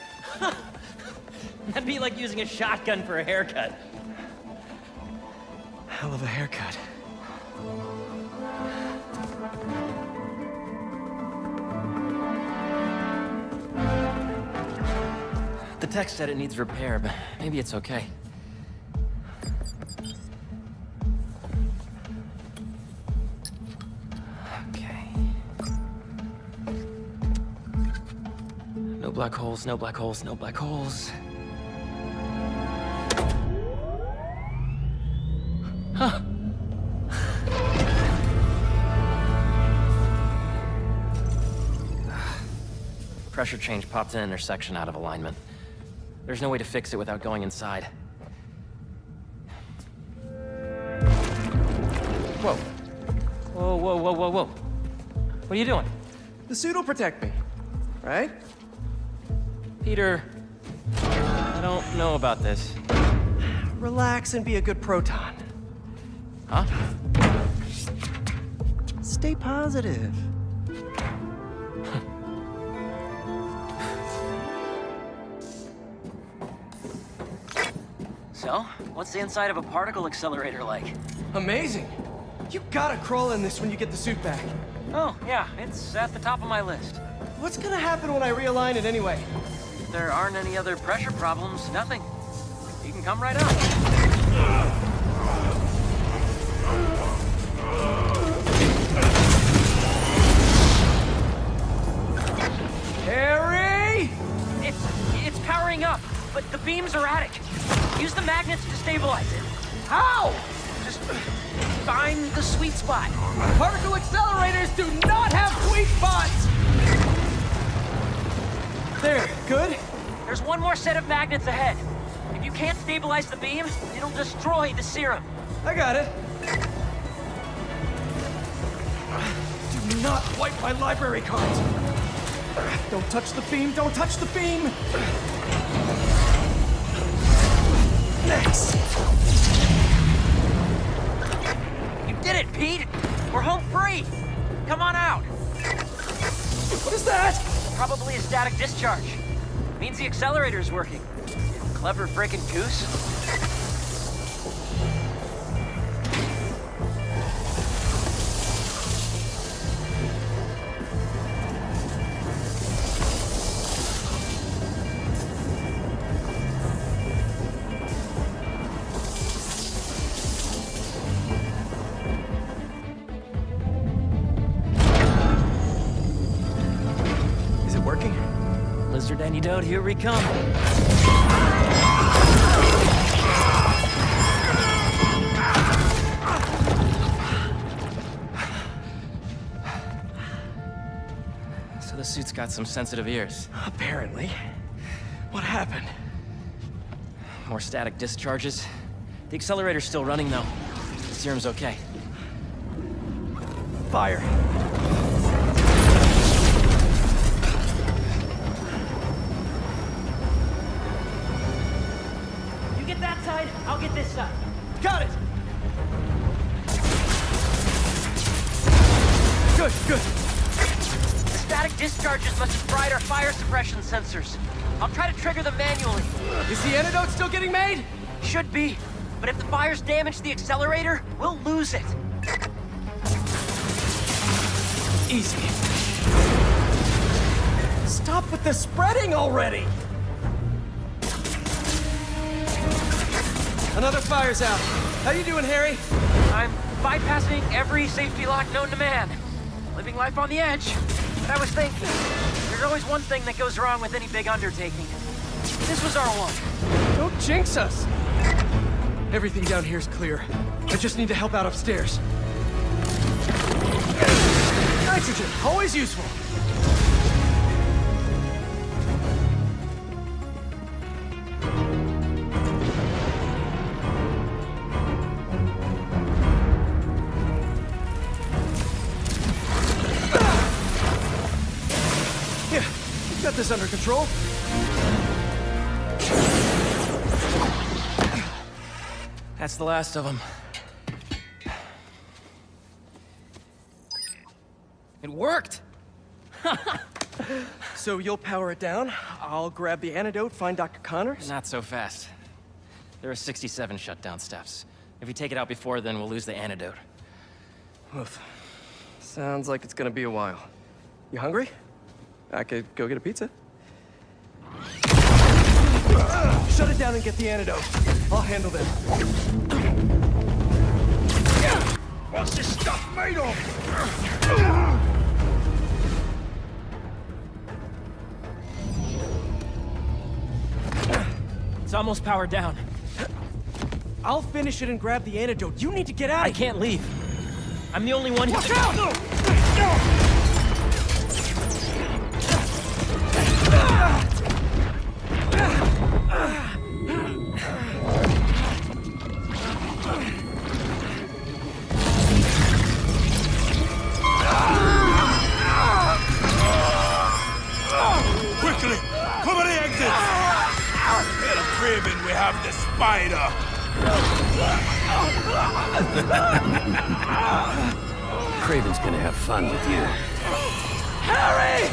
That'd be like using a shotgun for a haircut. Hell of a haircut. The tech said it needs repair, but maybe it's okay. Okay. No black holes, no black holes, no black holes. Huh. Pressure change popped an intersection out of alignment. There's no way to fix it without going inside. Whoa. Whoa, whoa, whoa, whoa, whoa. What are you doing? The suit will protect me, right? Peter, I don't know about this. Relax and be a good proton. Huh? Stay positive. So, what's the inside of a particle accelerator like? Amazing. You gotta crawl in this when you get the suit back. Oh, yeah, it's at the top of my list. What's gonna happen when I realign it anyway? If there aren't any other pressure problems, nothing. You can come right up. Harry! It's powering up, but the beam's erratic. Use the magnets to stabilize it. How? Just find the sweet spot. Particle accelerators do not have sweet spots! There, good? There's one more set of magnets ahead. If you can't stabilize the beam, it'll destroy the serum. I got it. Do not wipe my library cards. Don't touch the beam, don't touch the beam! Next! You did it, Pete! We're home free! Come on out! What is that? Probably a static discharge. Means the accelerator's working. Clever frickin' goose. Danny Dote, here we come. So the suit's got some sensitive ears. Apparently. What happened? More static discharges. The accelerator's still running, though. The serum's okay. Fire. I'll get this side. Got it! Good, good. The static discharges must have fried our fire suppression sensors. I'll try to trigger them manually. Is the antidote still getting made? Should be. But if the fires damage the accelerator, we'll lose it. Easy. Stop with the spreading already! Another fire's out. How you doing, Harry? I'm bypassing every safety lock known to man. Living life on the edge. But I was thinking, there's always one thing that goes wrong with any big undertaking. This was our one. Don't jinx us! Everything down here is clear. I just need to help out upstairs. Nitrogen, always useful. Here, we've got this under control. That's the last of them. It worked! So you'll power it down, I'll grab the antidote, find Dr. Connors? Not so fast. There are 67 shutdown steps. If we take it out before then, we'll lose the antidote. Oof. Sounds like it's gonna be a while. You hungry? I could go get a pizza. Shut it down and get the antidote. I'll handle them. What's this stuff made of? It's almost powered down. I'll finish it and grab the antidote. You need to get out. I can't leave. I'm the only one who Watch can... out! Quickly! Cover the exits! At a Craven, we have the spider! Craven's gonna have fun with you. Harry!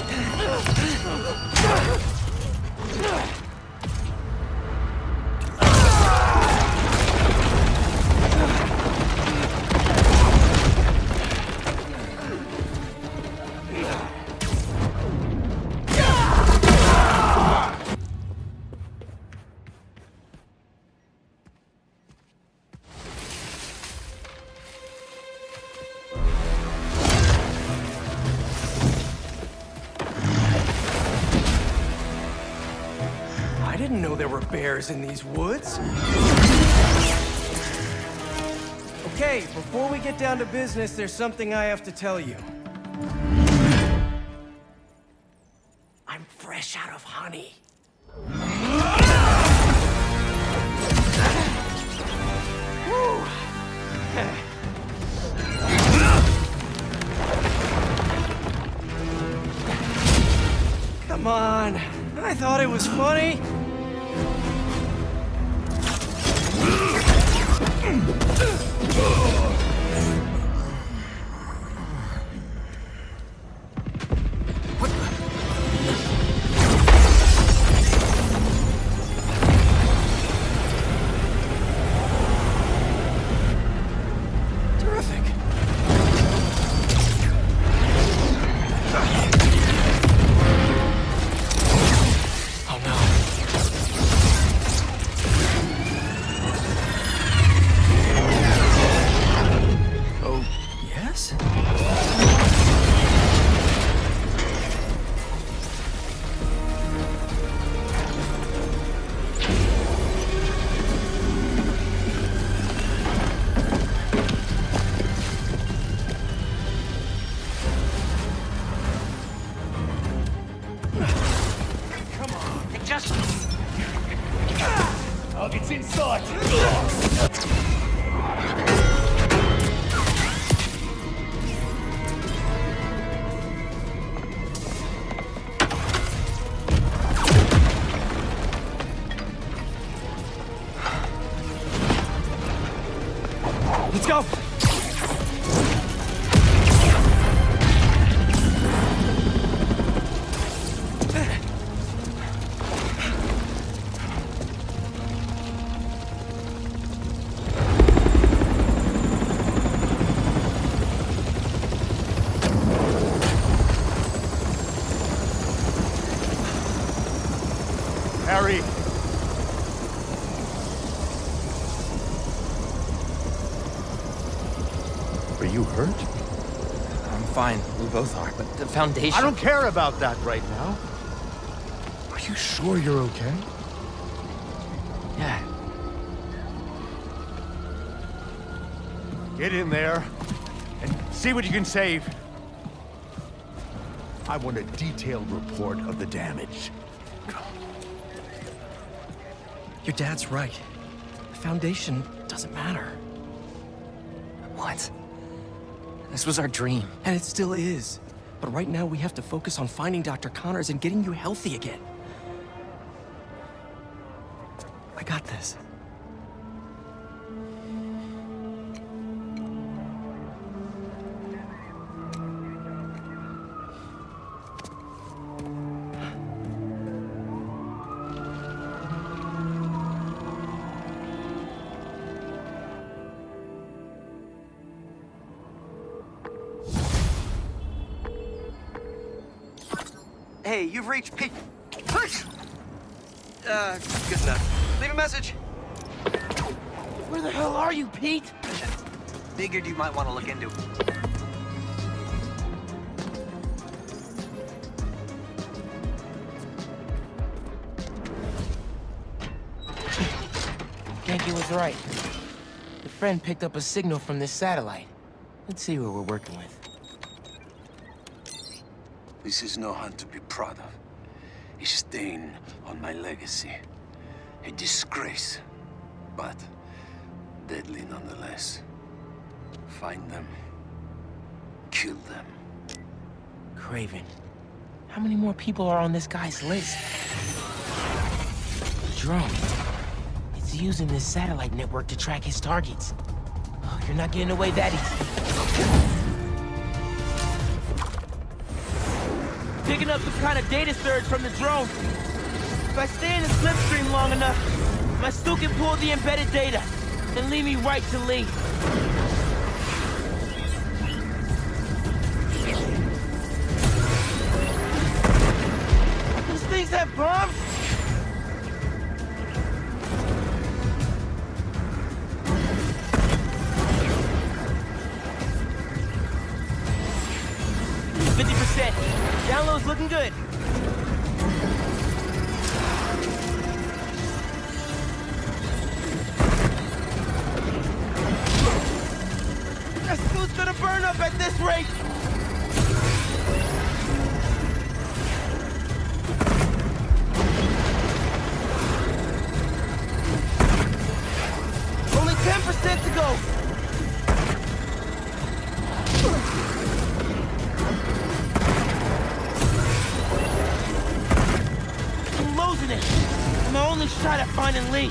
I didn't know there were bears in these woods. Okay, before we get down to business, there's something I have to tell you. I'm fresh out of honey. Come on, I thought it was funny. Target's in sight! Let's go! Harry! Are you hurt? I'm fine. We both are, but the Foundation... I don't care about that right now. Are you sure you're okay? Yeah. Get in there and see what you can save. I want a detailed report of the damage. Your dad's right. The Foundation doesn't matter. What? This was our dream. And it still is. But right now we have to focus on finding Dr. Connors and getting you healthy again. I got this. Hey, you've reached Pete. Push! Good enough. Leave a message. Where the hell are you, Pete? Figured you might want to look into it. Genki was right. The friend picked up a signal from this satellite. Let's see what we're working with. This is no hunt to be proud of. A stain on my legacy. A disgrace, but deadly nonetheless. Find them. Kill them. Craven. How many more people are on this guy's list? The drone. It's using this satellite network to track his targets. Oh, you're not getting away that easy. Picking up some kind of data surge from the drone. If I stay in the slipstream long enough, my suit can pull the embedded data, then lead me right to Lee. These things have bombs? Download's looking good. That suit's gonna burn up at this rate. Only 10% to go. My only shot at finding Lee. I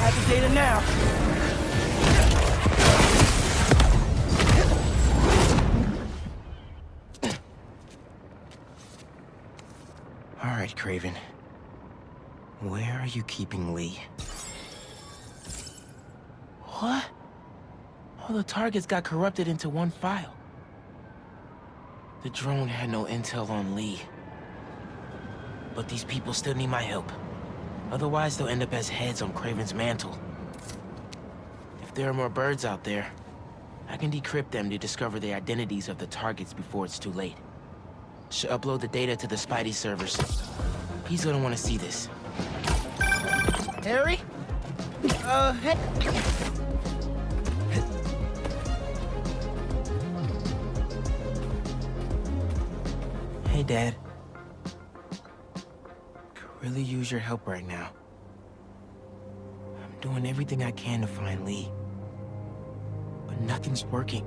have the data now. All right, Craven. Where are you keeping Lee? What? All the targets got corrupted into one file. The drone had no intel on Lee. But these people still need my help. Otherwise, they'll end up as heads on Craven's mantle. If there are more birds out there, I can decrypt them to discover the identities of the targets before it's too late. Should upload the data to the Spidey servers. He's gonna want to see this. Harry? Hey. Hey, Dad. Really use your help right now. I'm doing everything I can to find Lee. But nothing's working.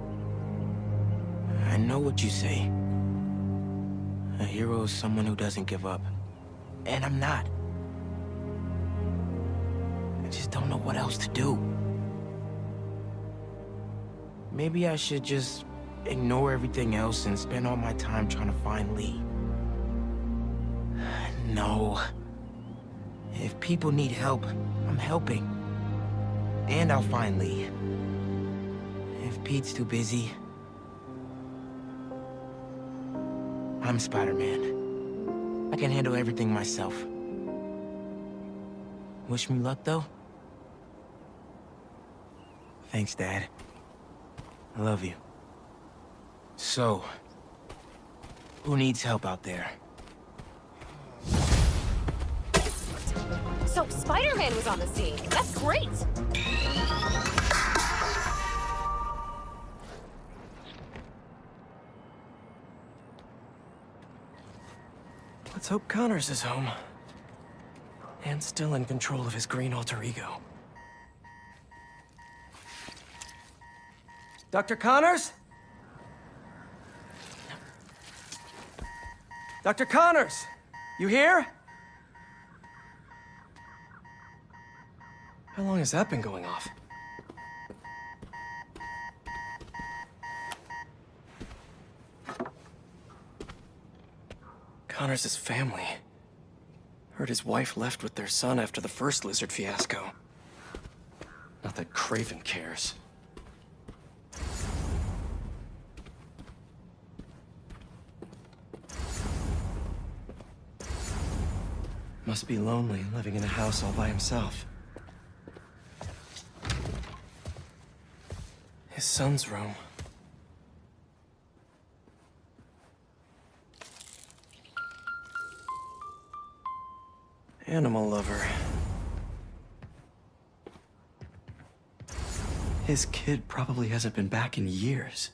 I know what you say. A hero is someone who doesn't give up. And I'm not. I just don't know what else to do. Maybe I should just ignore everything else and spend all my time trying to find Lee. No. If people need help, I'm helping. And I'll find Lee. If Pete's too busy, I'm Spider-Man. I can handle everything myself. Wish me luck, though? Thanks, Dad. I love you. So, who needs help out there? So, Spider-Man was on the scene. That's great! Let's hope Connors is home. And still in control of his green alter ego. Dr. Connors? Dr. Connors! You here? How long has that been going off? Connors' family. Heard his wife left with their son after the first lizard fiasco. Not that Craven cares. Must be lonely living in a house all by himself. His son's room. Animal lover. His kid probably hasn't been back in years.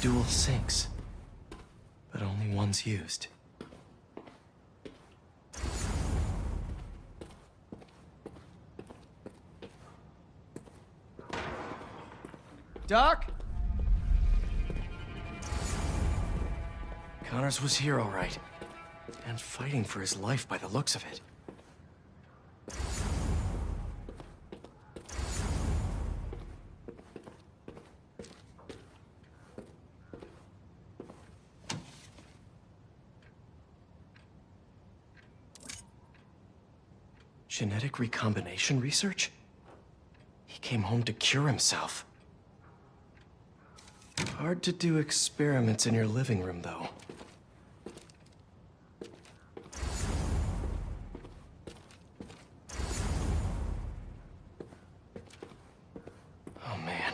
Dual sinks, but only one's used. Doc? Connors was here, all right. And fighting for his life by the looks of it. Genetic recombination research? He came home to cure himself. Hard to do experiments in your living room, though. Oh, man.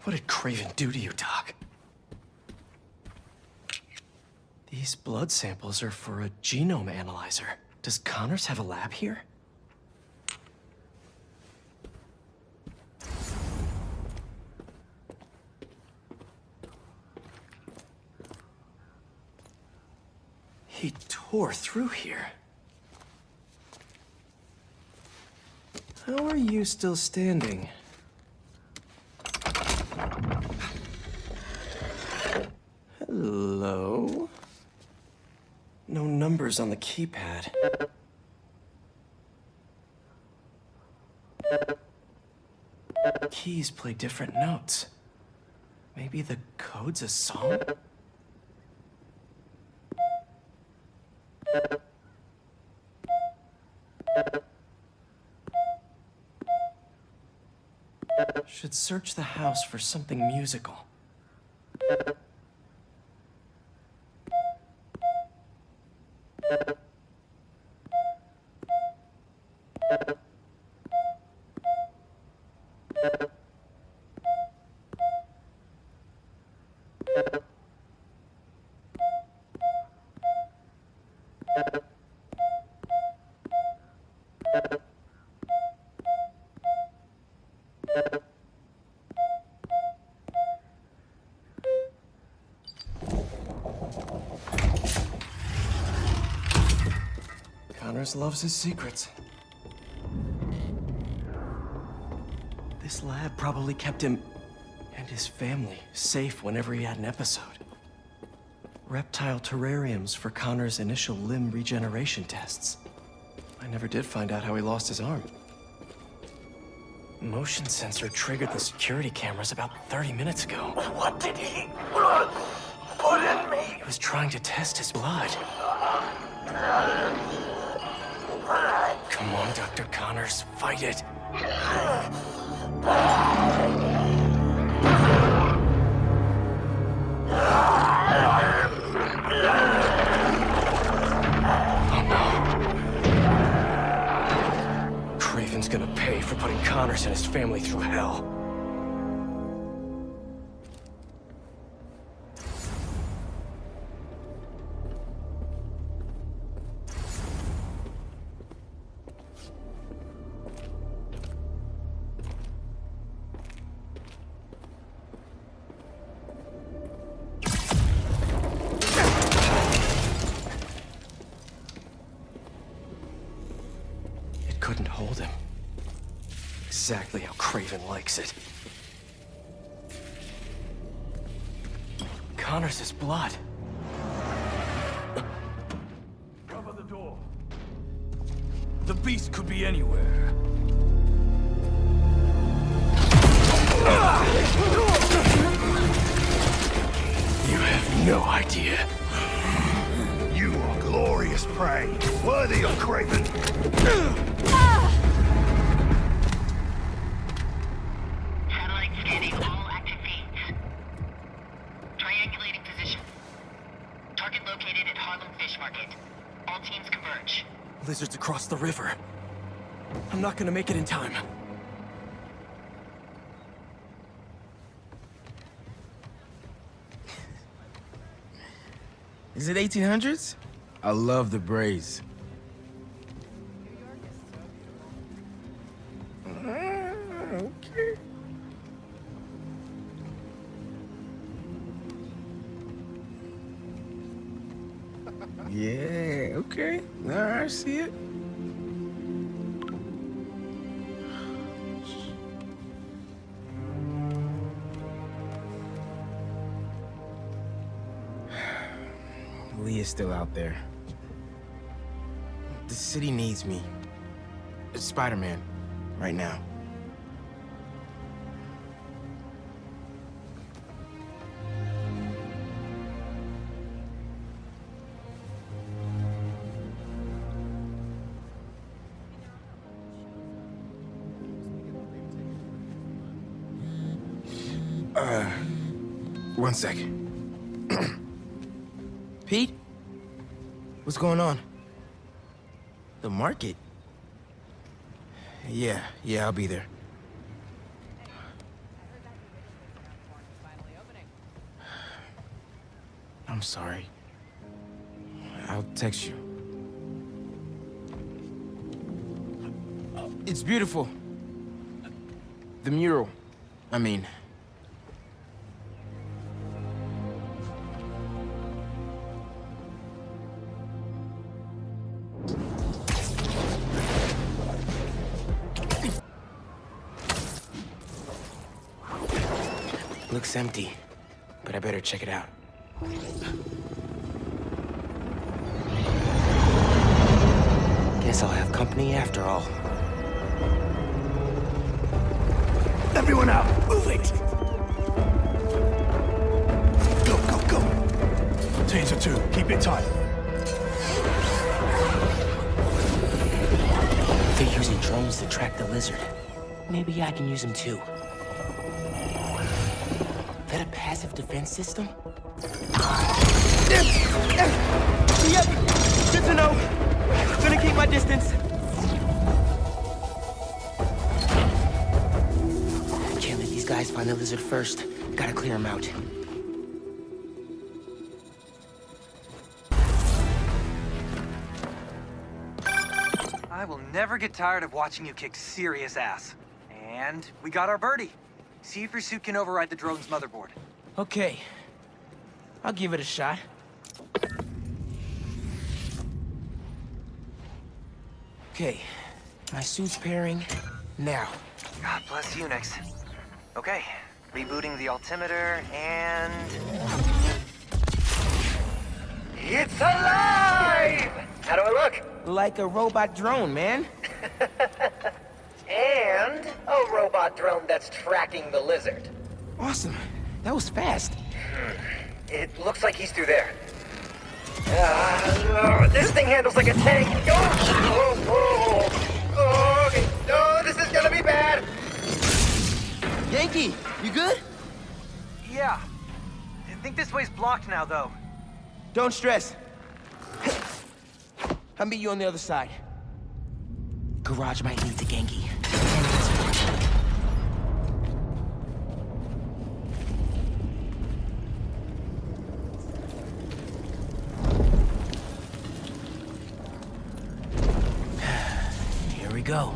What did Craven do to you, Doc? These blood samples are for a genome analyzer. Does Connors have a lab here? He tore through here. How are you still standing? Hello? No numbers on the keypad. Keys play different notes. Maybe the code's a song? Should search the house for something musical. Connors loves his secrets. This lab probably kept him and his family safe whenever he had an episode. Reptile terrariums for Connor's initial limb regeneration tests. I never did find out how he lost his arm. Motion sensor triggered the security cameras about 30 minutes ago. What did he put in me? He was trying to test his blood. Come on, Dr. Connors, fight it. Oh no. putting Connors and his family through hell. Couldn't hold him. Exactly how Craven likes it. Connors' blood. Cover the door. The beast could be anywhere. You have no idea. You are glorious prey, worthy of Craven. Satellite scanning all active feeds. Triangulating position. Target located at Harlem Fish Market. All teams converge. Lizards across the river. I'm not gonna make it in time. Is it 1800s? I love the braids. Okay. Yeah, okay. All right, I see it. Lee is still out there. The city needs me. It's Spider-Man, right now. One second. Pete? What's going on? The market? Yeah, I'll be there. I'm sorry. I'll text you. It's beautiful. The mural, I mean. Looks empty, but I better check it out. Guess I'll have company after all. Everyone out! Move it! Go! Teams of two, keep it tight. They're using drones to track the lizard. Maybe I can use them too. That a passive defense system? Yep, good to know. Gonna keep my distance. Can't let these guys find the lizard first. Gotta clear them out. I will never get tired of watching you kick serious ass. And we got our birdie. See if your suit can override the drone's motherboard. Okay. I'll give it a shot. Okay. My suit's pairing now. God bless Unix. Okay. Rebooting the altimeter and... It's alive! How do I look? Like a robot drone, man. And a robot drone that's tracking the lizard. Awesome. That was fast. It looks like he's through there. This thing handles like a tank. Okay. Oh, this is gonna be bad. Yankee, you good? Yeah. I think this way's blocked now, though. Don't stress. I'll meet you on the other side. Garage might lead to Genki. go.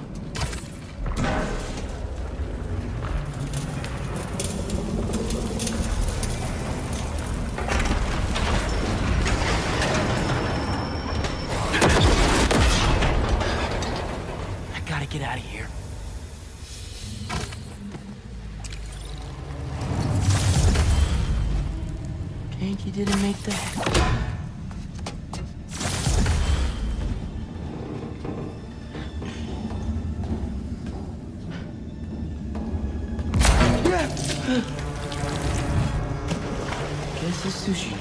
I gotta get out of here. Ganke didn't make that. Guess it's sushi.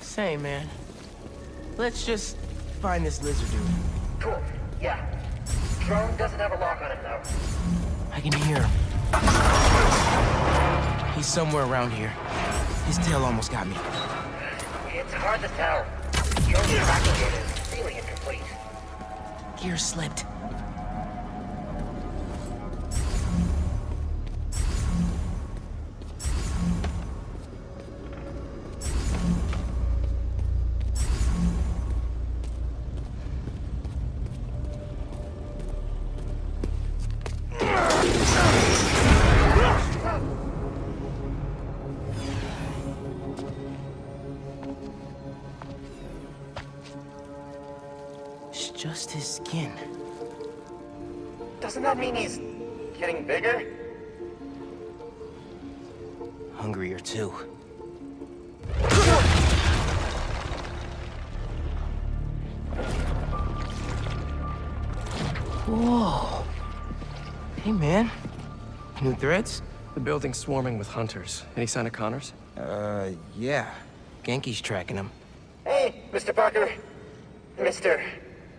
Same, man. Let's just find this lizard dude. Cool. Yeah. Drone doesn't have a lock on him, though. I can hear him. He's somewhere around here. His tail almost got me. It's hard to tell. Drone tracking data is really incomplete. Gear slipped. Just his skin. Doesn't that mean he's getting bigger? Hungrier, too. Whoa. Hey, man. New threads? The building's swarming with hunters. Any sign of Connors? Yeah. Ganke's tracking him. Hey, Mr. Parker. Mr.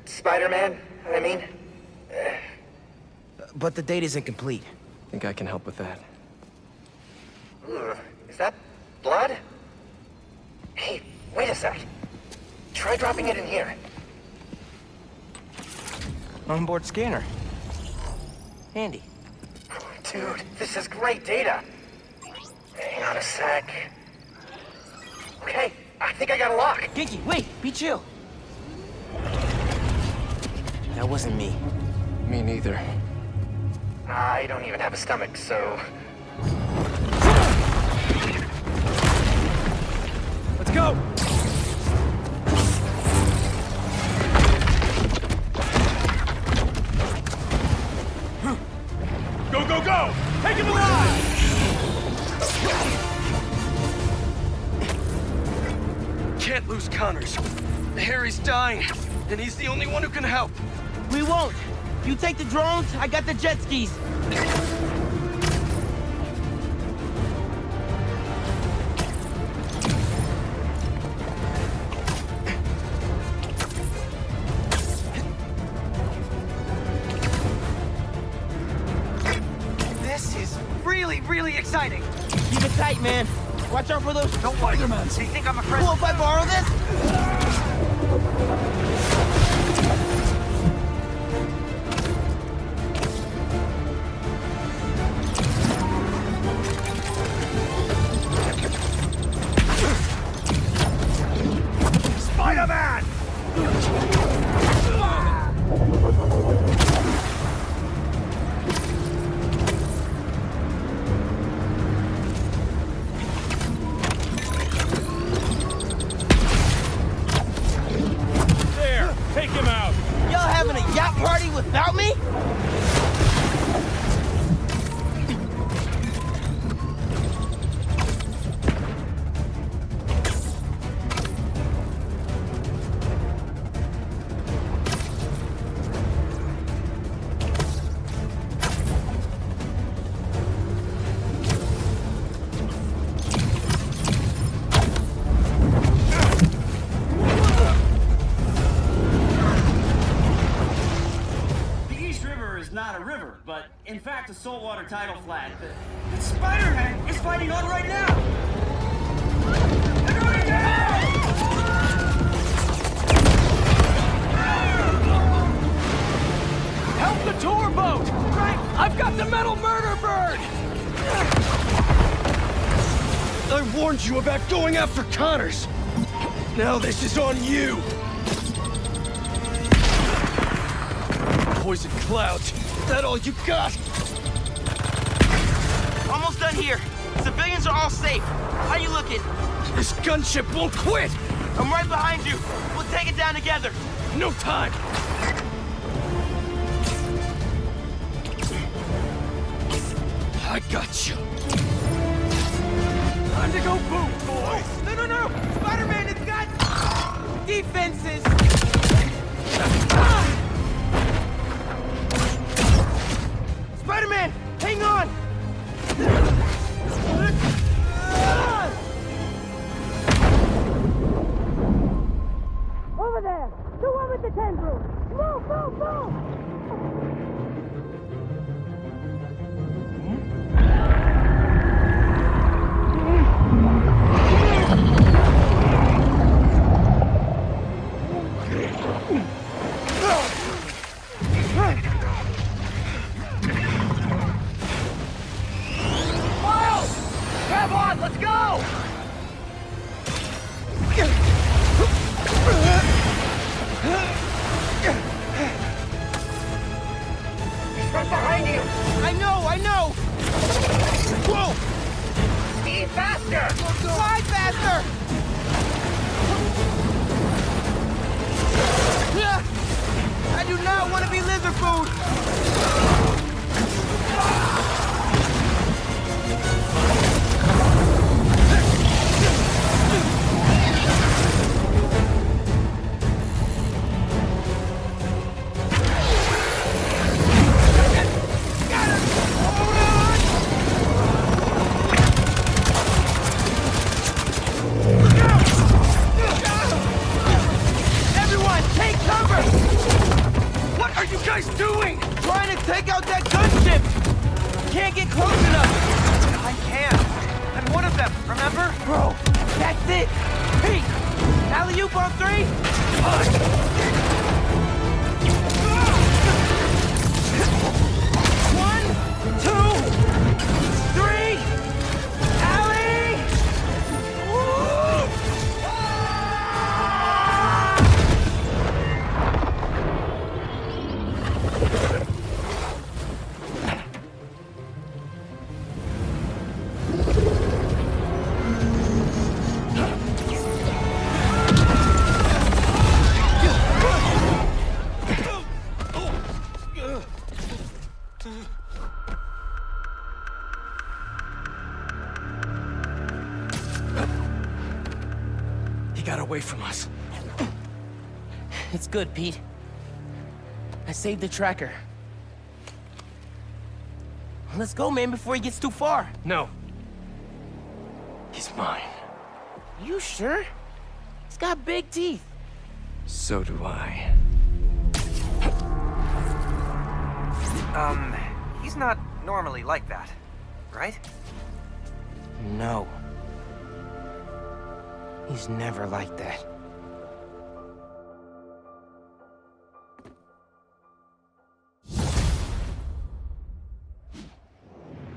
Spider-Man, I mean. But the data's incomplete. Think I can help with that. Is that blood? Hey, wait a sec. Try dropping it in here. Onboard scanner. Handy. Dude, this is great data. Hang on a sec. Okay, I think I got a lock. Ganke, wait, be chill. That wasn't me. Me neither. I don't even have a stomach, so... Let's go! Go, go, go! Take him alive! Can't lose Connors. Harry's dying, and he's the only one who can help. We won't. You take the drones, I got the jet skis. This is really, really exciting. Keep it tight, man. Watch out for those Spider-Mans. They think I'm a friend. Cool if I borrow this? Spider-Man! There! to saltwater tidal flat. But Spider-Man is fighting on right now! Everybody down! Help the tour boat! Right! I've got the metal murder bird! I warned you about going after Connors! Now this is on you! Poison clouds, is that all you got? Almost done here. Civilians are all safe. How you looking? This gunship won't quit! I'm right behind you. We'll take it down together. No time! I got you. Time to go boom, boys! No! Spider-Man has got defenses! Spider-Man, hang on! Over there! The one with the tendrils! Move! Miles! Grab on, let's go! He's right behind you! I know! Whoa! Speed faster! Fly faster! I do not want to be lizard food! Everyone, take cover! What are you guys doing? Trying to take out that gunship! Can't get close enough! I can. I'm one of them, remember? Bro, that's it! Pete! Alley-oop on 3? One, two, three! Alley! He got away from us. It's good, Pete. I saved the tracker. Let's go, man, before he gets too far. No. He's mine. You sure? He's got big teeth. So do I. He's not normally like that, right? No. He's never like that.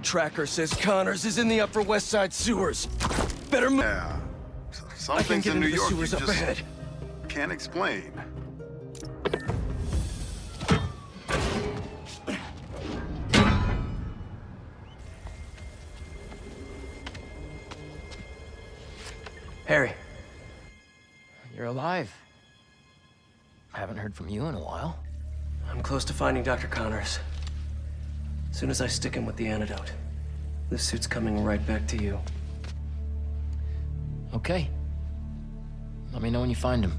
Tracker says Connors is in the Upper West Side sewers. Better move. Yeah. Some I can things get in New into the York you sewers up just ahead. can't explain. Harry. You're alive. I haven't heard from you in a while. I'm close to finding Dr. Connors. As soon as I stick him with the antidote, this suit's coming right back to you. Okay. Let me know when you find him.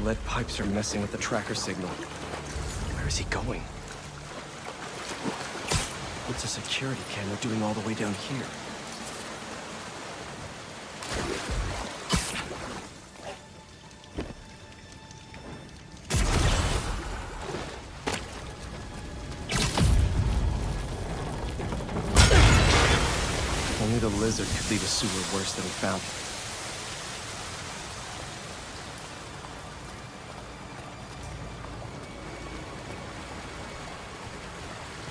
lead pipes are messing with the tracker signal. Where is he going? What's a security camera doing all the way down here? Only the lizard could leave a sewer worse than he found it.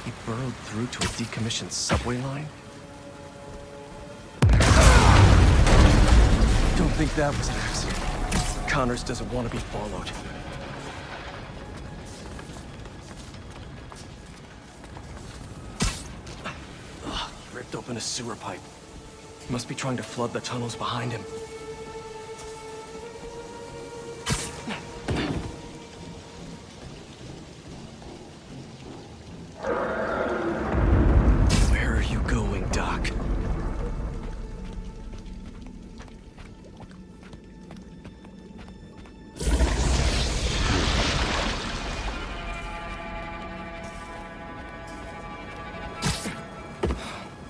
He burrowed through to a decommissioned subway line? Don't think that was an accident. Connors doesn't want to be followed. Ugh, he ripped open a sewer pipe. He must be trying to flood the tunnels behind him.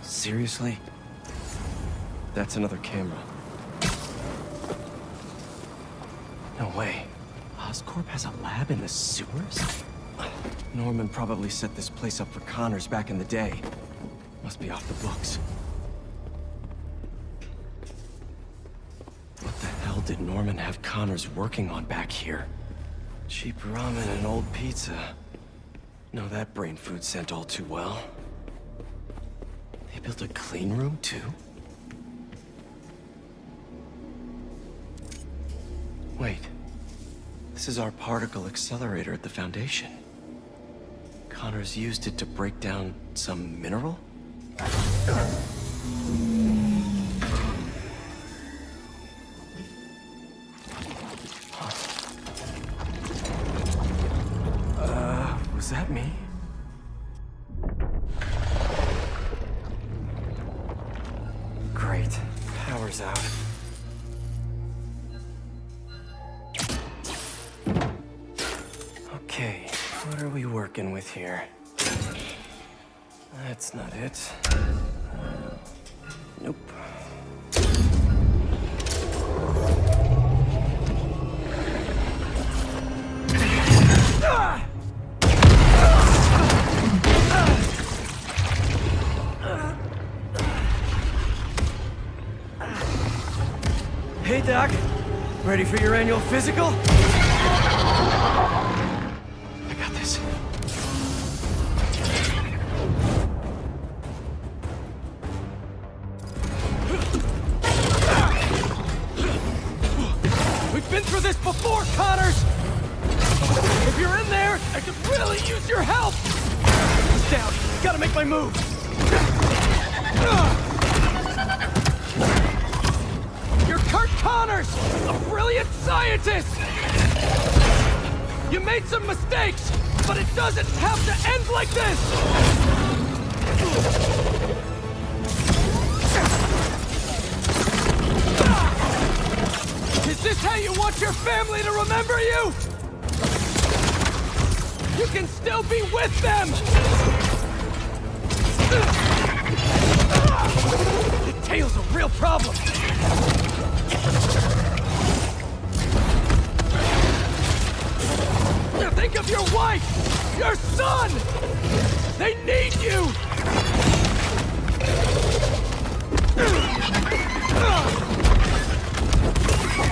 Seriously? That's another camera. No way. Oscorp has a lab in the sewers? Norman probably set this place up for Connors back in the day. Must be off the books. What the hell did Norman have Connors working on back here? Cheap ramen and old pizza. Know that brain food scent all too well. They built a clean room, too? Wait. This is our particle accelerator at the Foundation. Connors used it to break down some mineral? Was that me? Great. Power's out. Okay, what are we working with here? That's not it. Nope. Hey, Doc. Ready for your annual physical? I got this. We've been through this before, Connors! If you're in there, I could really use your help! He's down. Gotta make my move. You're Kurt Connors, a brilliant scientist! You made some mistakes, but it doesn't have to end like this! Is this how you want your family to remember you? You can still be with them! The tail's a real problem! Think of your wife! Your son! They need you!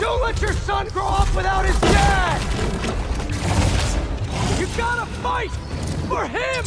Don't let your son grow up without his dad! You gotta fight for him!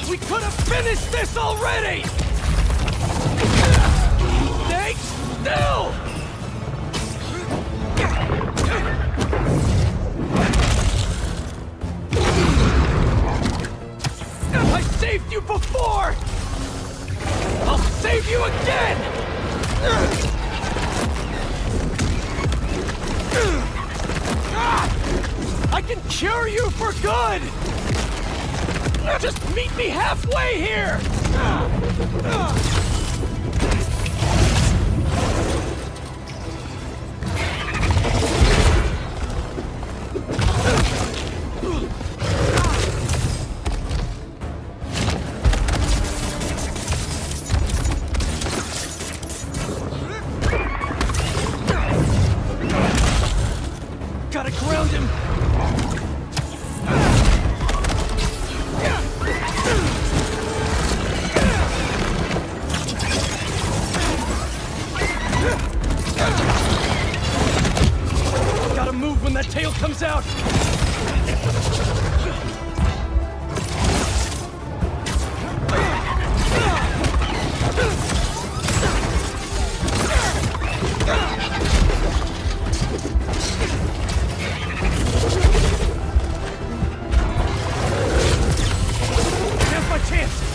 We could have finished this already! Stay still! I saved you before! I'll save you again! I can cure you for good! Just meet me halfway here! Gotta ground him! Gotta move when that tail comes out! Here's my chance!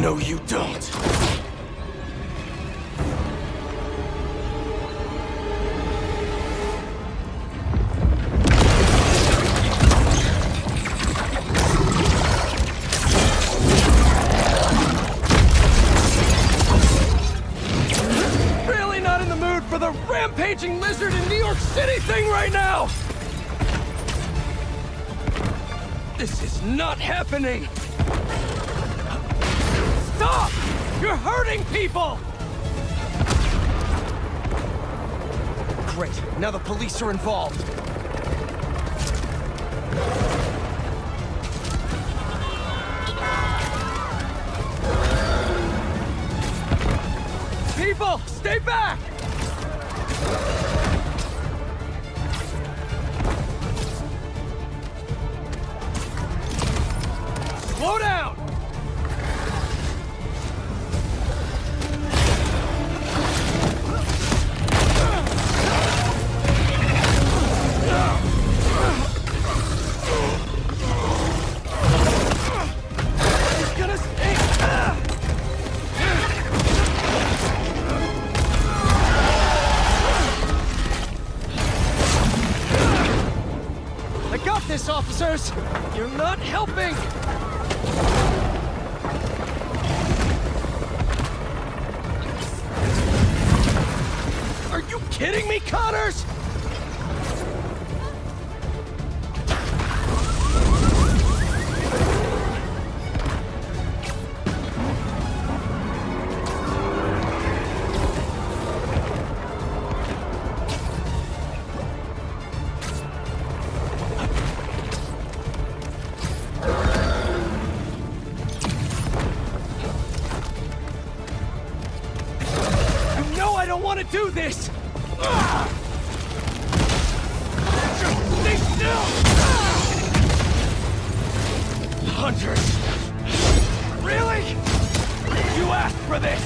No, you don't. Really not in the mood for the rampaging lizard in New York City thing right now! This is not happening! Stop! You're hurting people! Great. Now the police are involved. People, stay back! Slow down! Officers, you're not helping! Are you kidding me, Connors? Do this! Just stay still! Hunters! Really? You asked for this!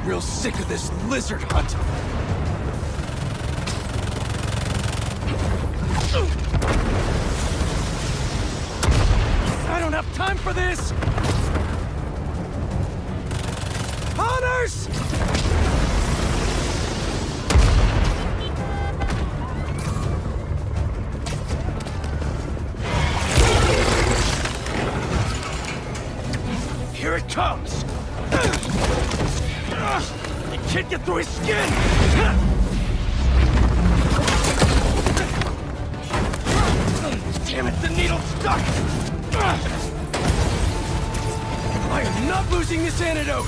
real sick of this lizard hunt. I don't have time for this! Hunters! Here it comes! It can't get through his skin! Damn it, the needle's stuck! I am not losing this antidote!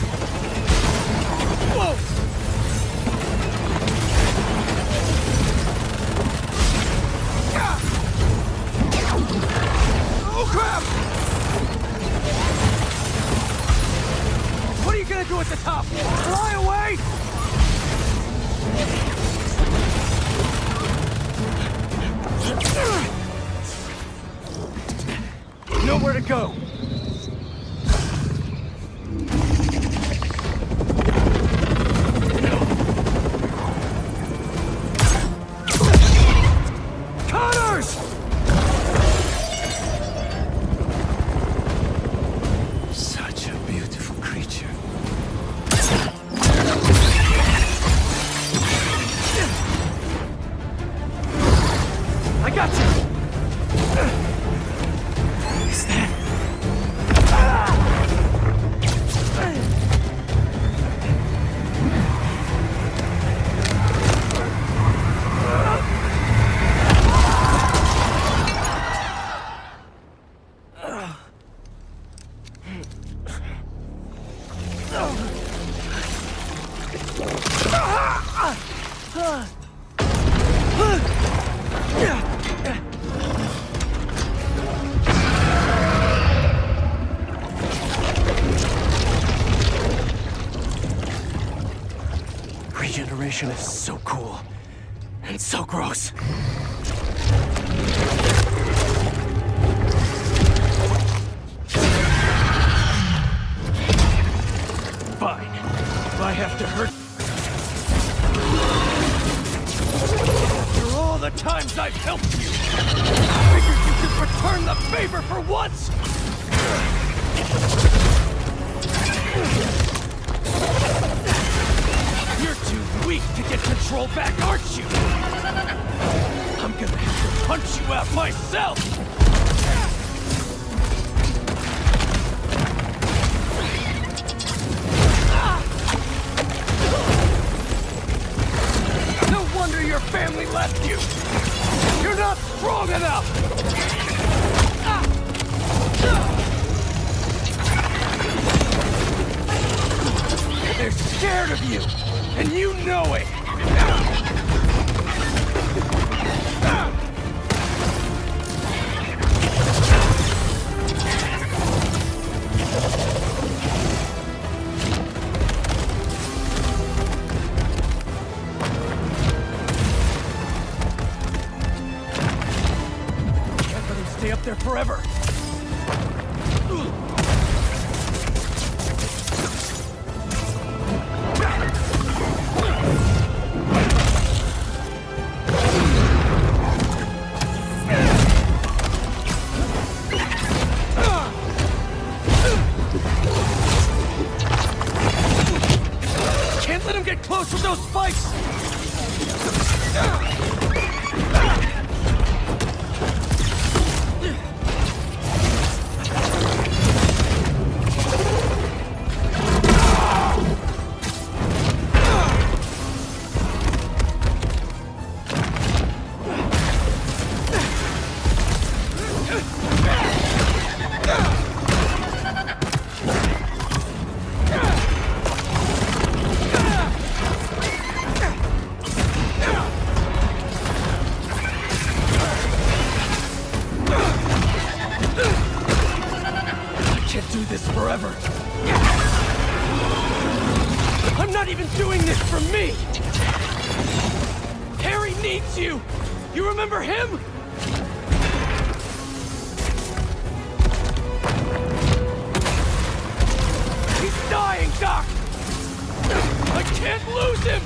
Whoa! Oh, crap! What are you gonna do at the top? Fly away? Nowhere to go. Connors! Such a beautiful creature. I got you! Is that... Regeneration is so cool and so gross. Fine. If I have to hurt... After all the times I've helped you, I figured you could return the favor for once! You're too weak to get control back, aren't you? I'm gonna have to punch you out myself! No wonder your family left you! You're not strong enough! They're scared of you, and you know it! Can't let him stay up there forever! Close with those spikes! Forever. I'm not even doing this for me! Harry needs you! You remember him? He's dying, Doc! I can't lose him!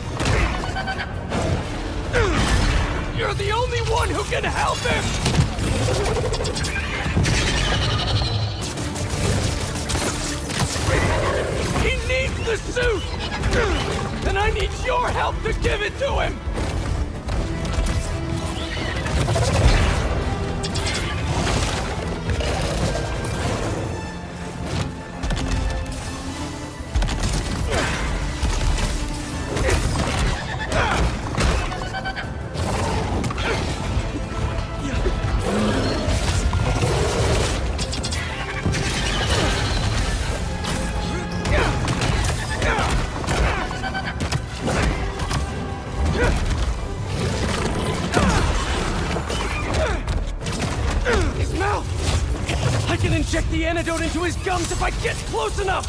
You're the only one who can help him! He needs the suit! And I need your help to give it to him! Inject the antidote into his gums if I get close enough!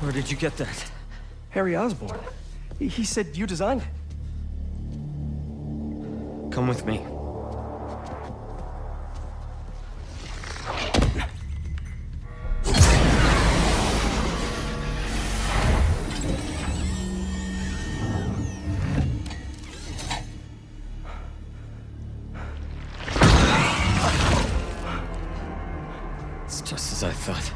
Where did you get that? Harry Osborn. He said you designed it. Come with me. It's just as I thought.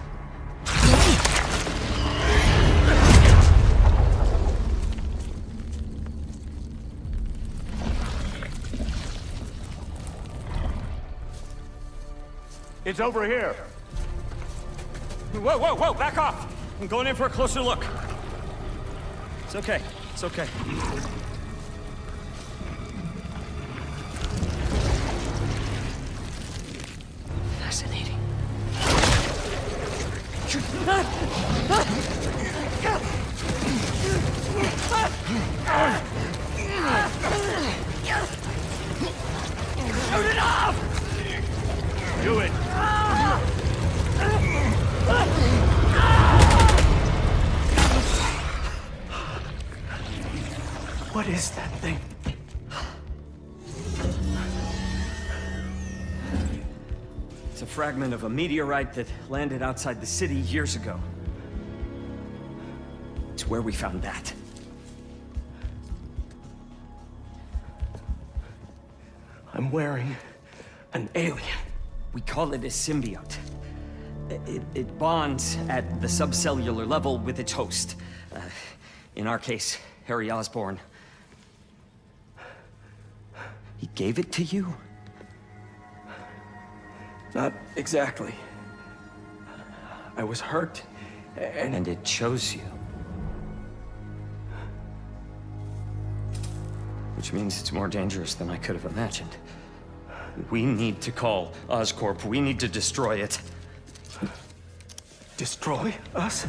It's over here. Whoa, whoa, whoa, back off! I'm going in for a closer look. It's okay, it's okay. Fascinating. Shoot it off! Do it! What is that thing? It's a fragment of a meteorite that landed outside the city years ago. It's where we found that. I'm wearing an alien. We call it a symbiote. It bonds at the subcellular level with its host. In our case, Harry Osborn. He gave it to you? Not exactly. I was hurt, and it chose you. Which means it's more dangerous than I could have imagined. We need to call Oscorp. We need to destroy it. Destroy us?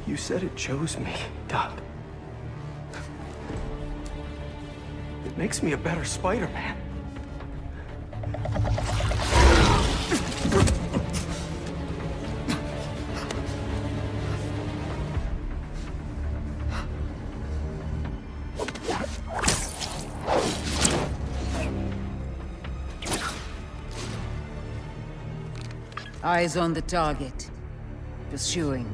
You said it chose me, Doc. It makes me a better Spider-Man. Eyes on the target. Pursuing.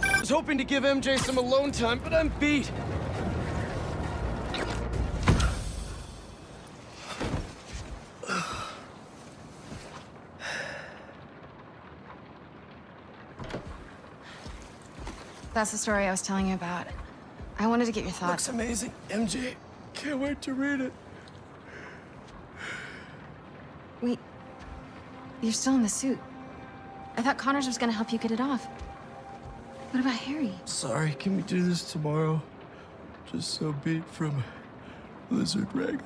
I was hoping to give MJ some alone time, but I'm beat. That's the story I was telling you about. I wanted to get your thoughts. Looks amazing, MJ. Can't wait to read it. Wait. You're still in the suit. I thought Connors was gonna help you get it off. What about Harry? Sorry, can we do this tomorrow? Just so beat from lizard wrangling.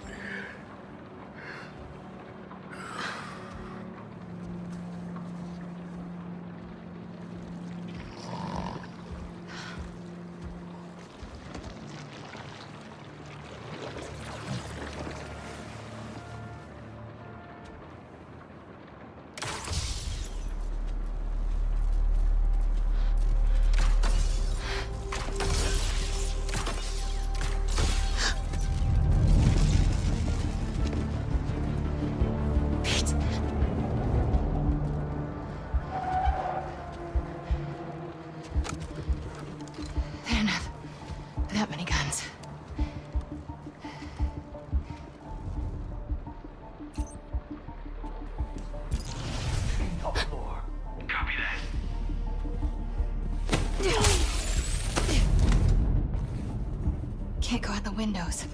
Can't go out the windows.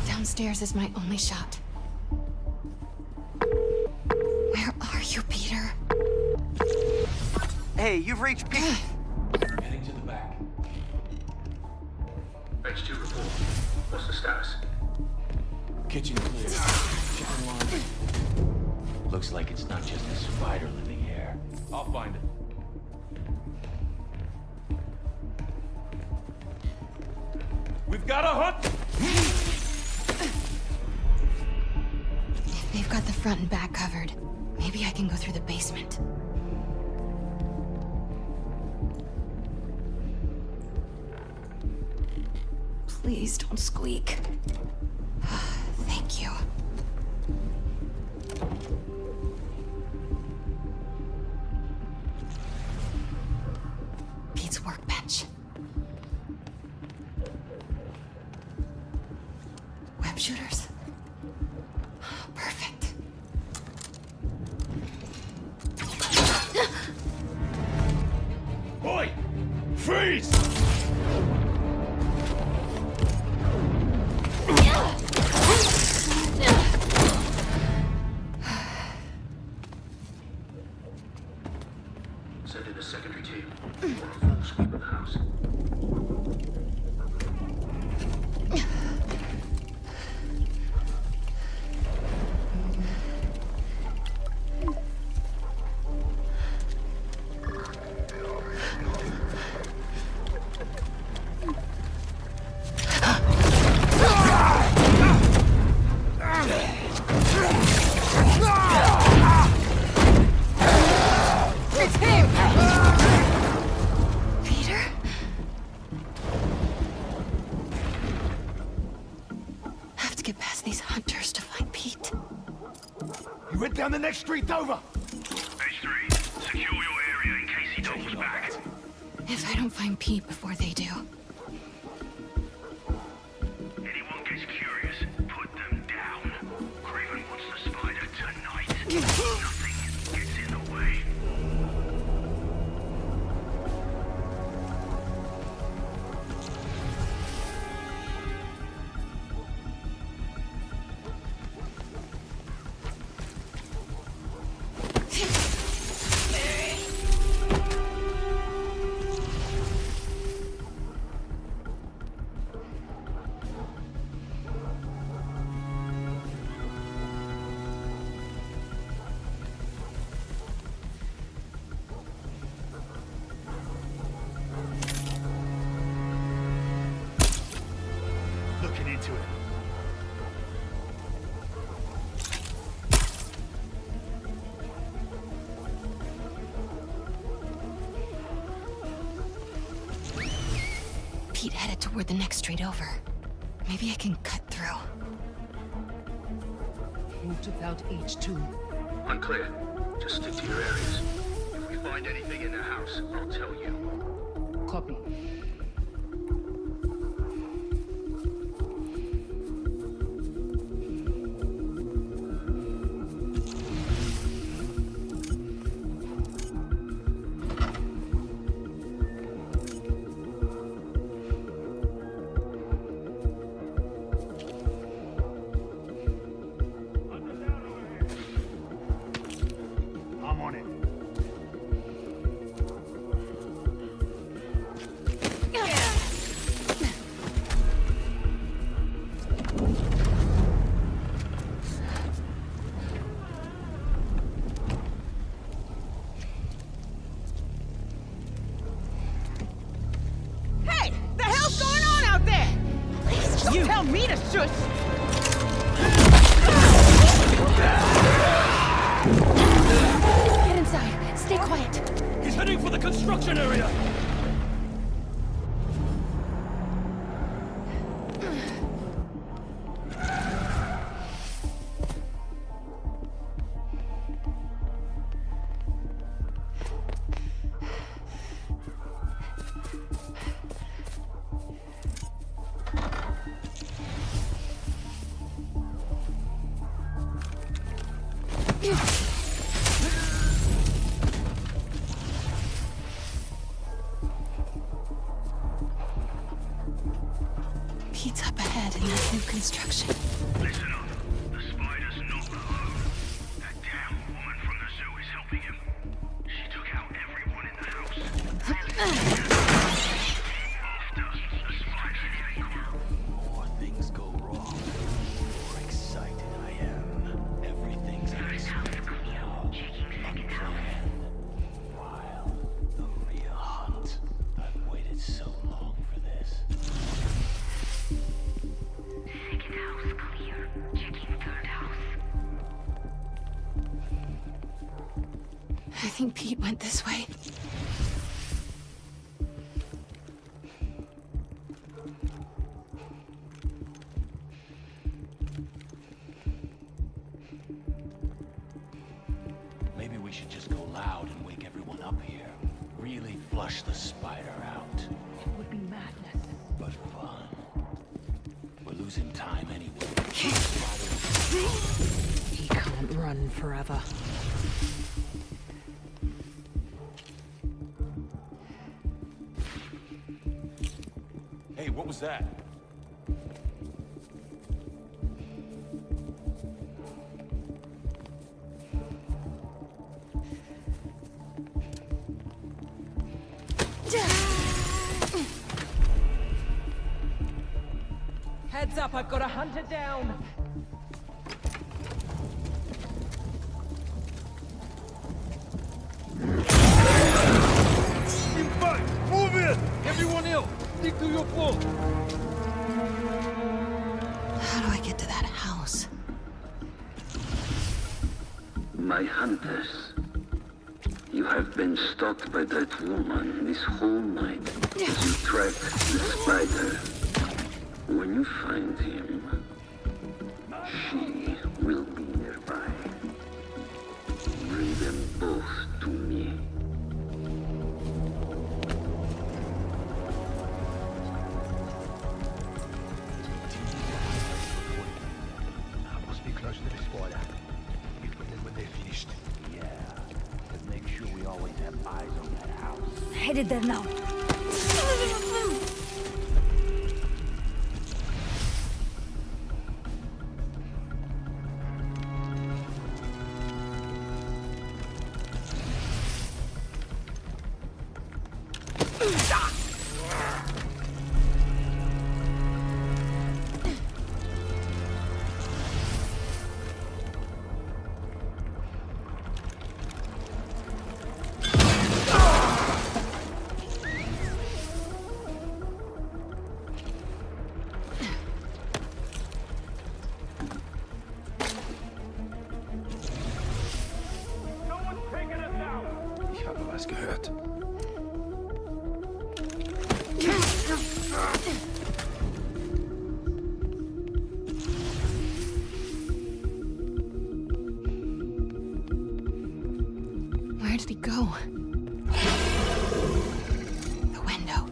Downstairs is my only shot. Where are you, Peter? Hey, you've reached Pete. Heading to the back. H2 report. What's the status? Kitchen clear. Chicken laundry. Looks like it's not just a spider living here. I'll find it. We've got a hunt! If they've got the front and back covered, maybe I can go through the basement. Please don't squeak. Thank you. Pete's workbench. Web shooters. Perfect. Boy! Freeze! Send in a secondary team. Full sweep of the house. It's him! Peter? I have to get past these hunters to find Pete. You went down the next street over. H3, secure your area in case he doubles back. If I don't find Pete before they do. Anyone gets curious, put them down. Craven wants the spider tonight. Nothing gets in the way. Pete headed toward the next street over. Maybe I can cut through. Who took out H2? Unclear. Just stick to your areas. If we find anything in the house, I'll tell you. Copy. I'm on it. Hey! The hell's going on out there? Please, Don't tell me to shush! Get inside. Stay quiet. He's heading for the construction area! Pete's up ahead in that new construction. Listen up. The spider's not alone. That damn woman from the zoo is helping him. She took out everyone in the house. After the spider. More things go wrong, the more excited I am. Everything's unexpected now. Unplanned. While the real hunt. I've waited so long for this. Second house clear. Checking third house. I think Pete went this way. Maybe we should just go loud and wake everyone up here. Really flush the spider out. It would be madness. But fun. We're losing time anyway. He can't run forever. Hey, what was that? Heads up, I've got a hunter down. Move it! Everyone else, stick to your post. How do I get to that house? My hunters. You have been stalked by that woman this whole night as you tracked the spider. When you find him, she will be nearby. Bring them both to me. I must be close to the spider. Meet with them when they're finished. Yeah. But make sure we always have eyes on that house. Headed there now. Ich habe was gehört. did he go? The window.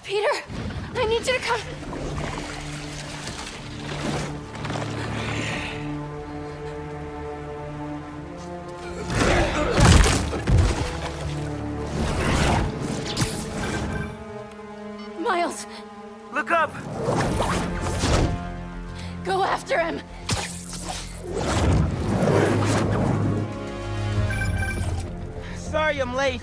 Peter, I need you to come. Miles! Look up! Go after him! Sorry I'm late.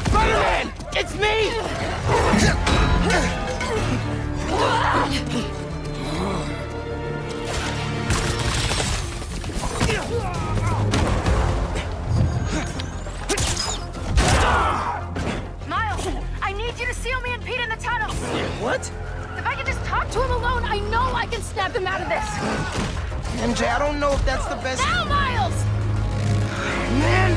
Spider-Man! It's me! Miles, I need you to seal me and Pete in the tunnels! What? If I can just talk to him alone, I know I can snap him out of this! MJ, I don't know if that's the best... Now, Miles! Man!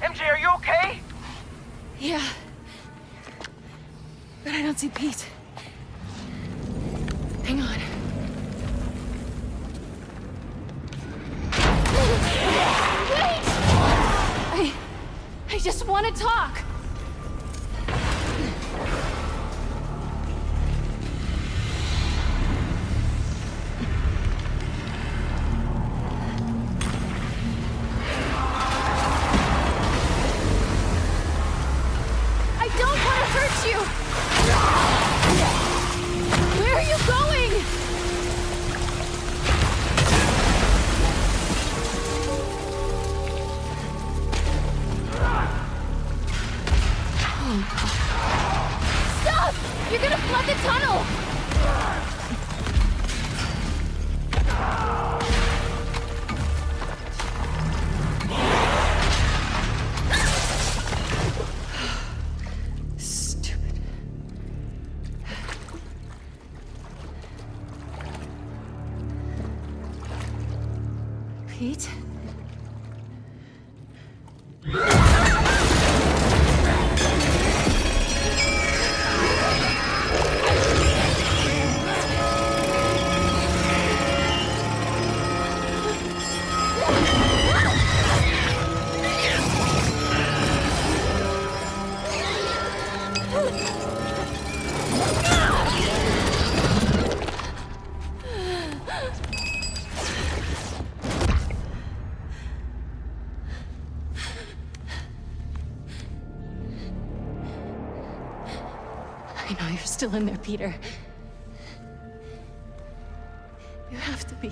MJ, are you okay? Yeah. But I don't see Pete. Hang on. Wait! I just want to talk. I don't want to hurt you. Where are you going? Stop! You're gonna flood the tunnel! Stupid. Pete? I know you're still in there, Peter. You have to be.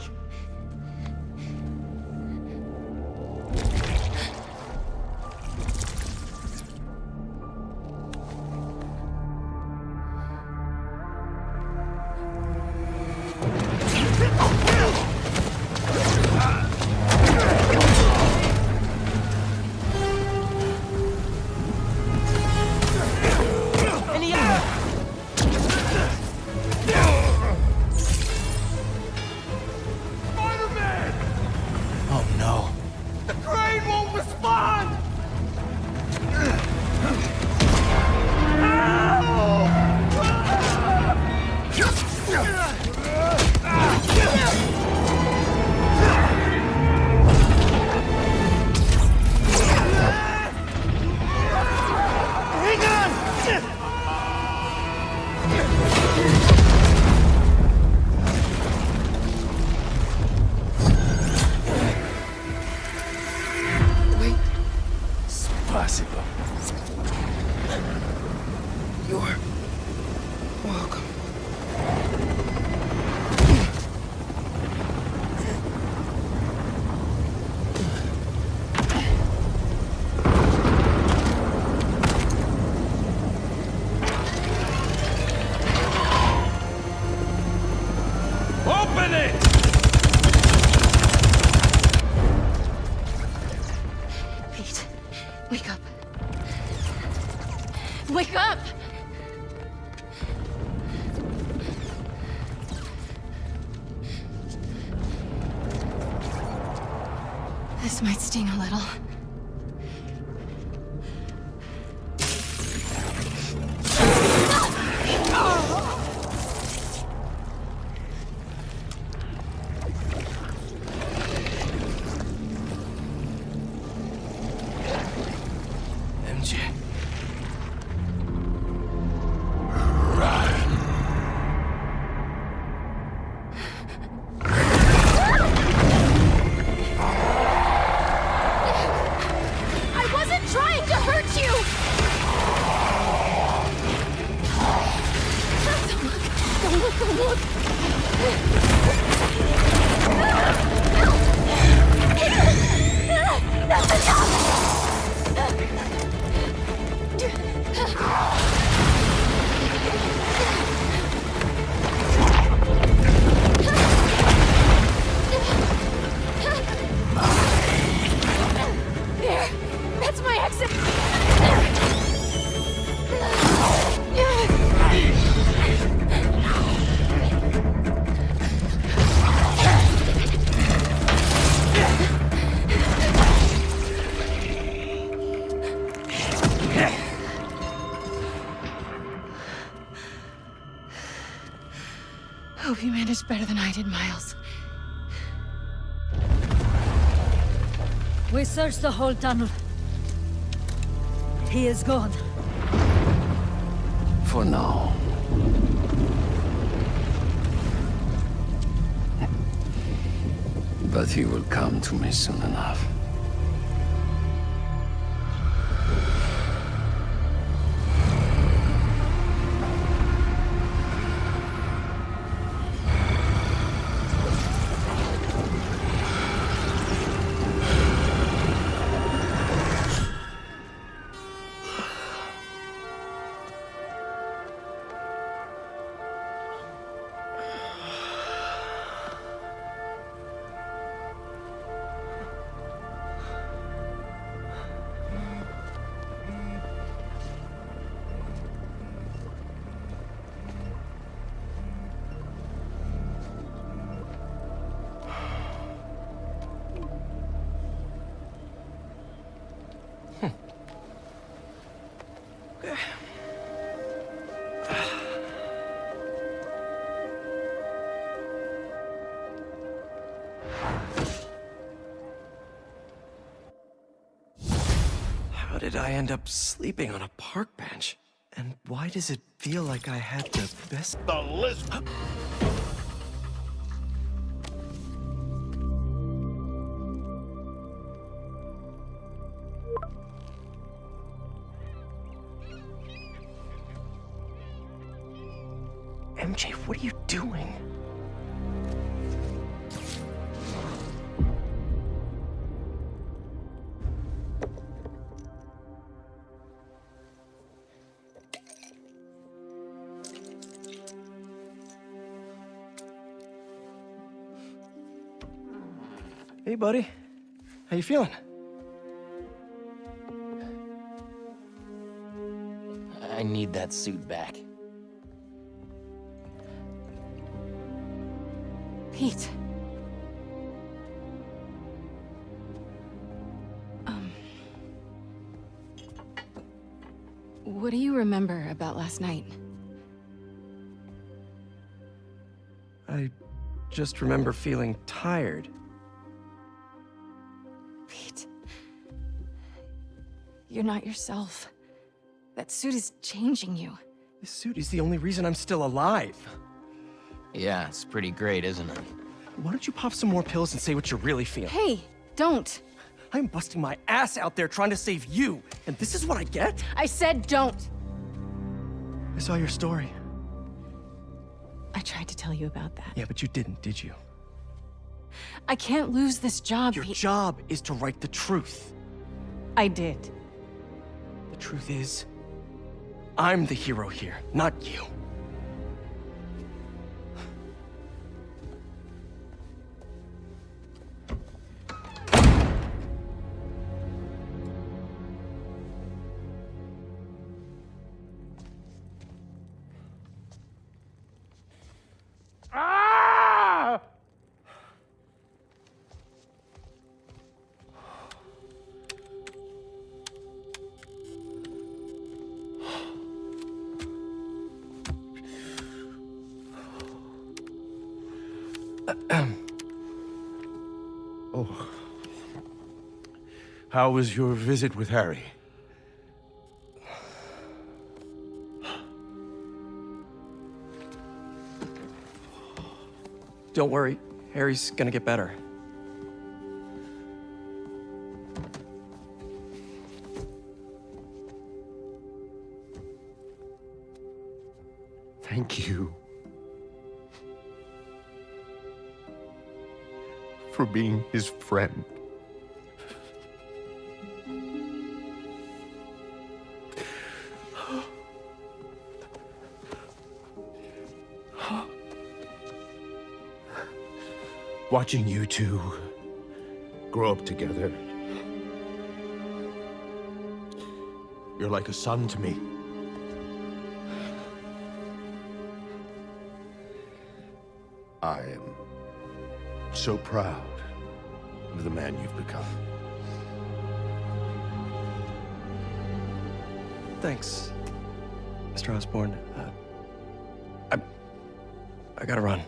Oh no. The brain won't respond! minute! Pete, wake up. Wake up! This might sting a little. MJ. Hope you managed better than I did, Miles. We searched the whole tunnel. He is gone. For now. But he will come to me soon enough. How did I end up sleeping on a park bench? And why does it feel like I had the best... The list... MJ, what are you doing? Hey, buddy. How you feeling? I need that suit back. Pete. What do you remember about last night? I just remember feeling tired. Pete. You're not yourself. That suit is changing you. This suit is the only reason I'm still alive. Yeah, it's pretty great, isn't it? Why don't you pop some more pills and say what you're really feeling? Hey, don't. I'm busting my ass out there trying to save you, and this is what I get? I said don't. I saw your story. I tried to tell you about that. Yeah, but you didn't, did you? I can't lose this job, Your Pete. job is to write the truth. I did. The truth is, I'm the hero here, not you. Oh. How was your visit with Harry? Don't worry, Harry's gonna get better. Thank you for being his friend. Watching you two grow up together. You're like a son to me. I am so proud of the man you've become. Thanks, Mr. Osborn. I gotta run.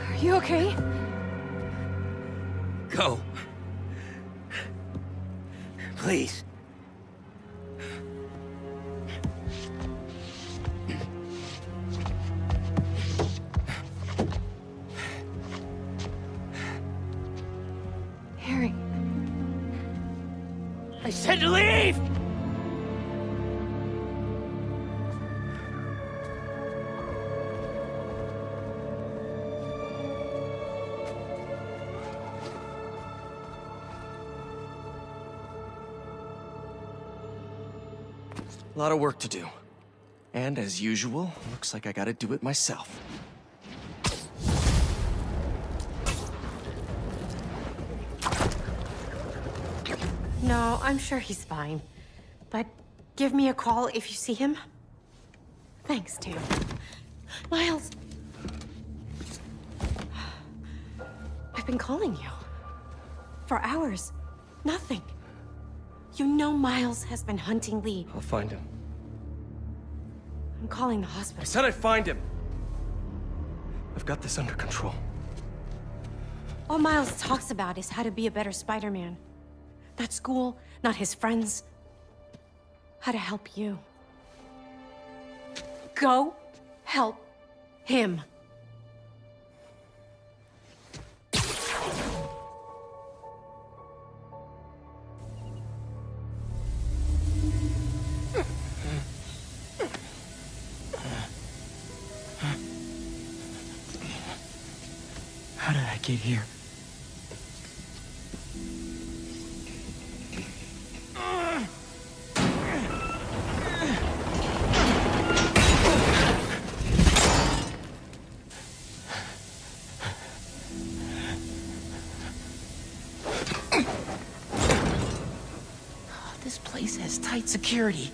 Are you okay? Go. Please. Harry. I said to leave! A lot of work to do. And as usual, looks like I gotta do it myself. No, I'm sure he's fine. But give me a call if you see him. Thanks, too. Miles! I've been calling you. For hours. Nothing. You know Miles has been hunting Lee. I'll find him. I'm calling the hospital. I said I'd find him! I've got this under control. All Miles talks about is how to be a better Spider-Man. Not school, not his friends. How to help you. Go help him. How did I get here? This place has tight security.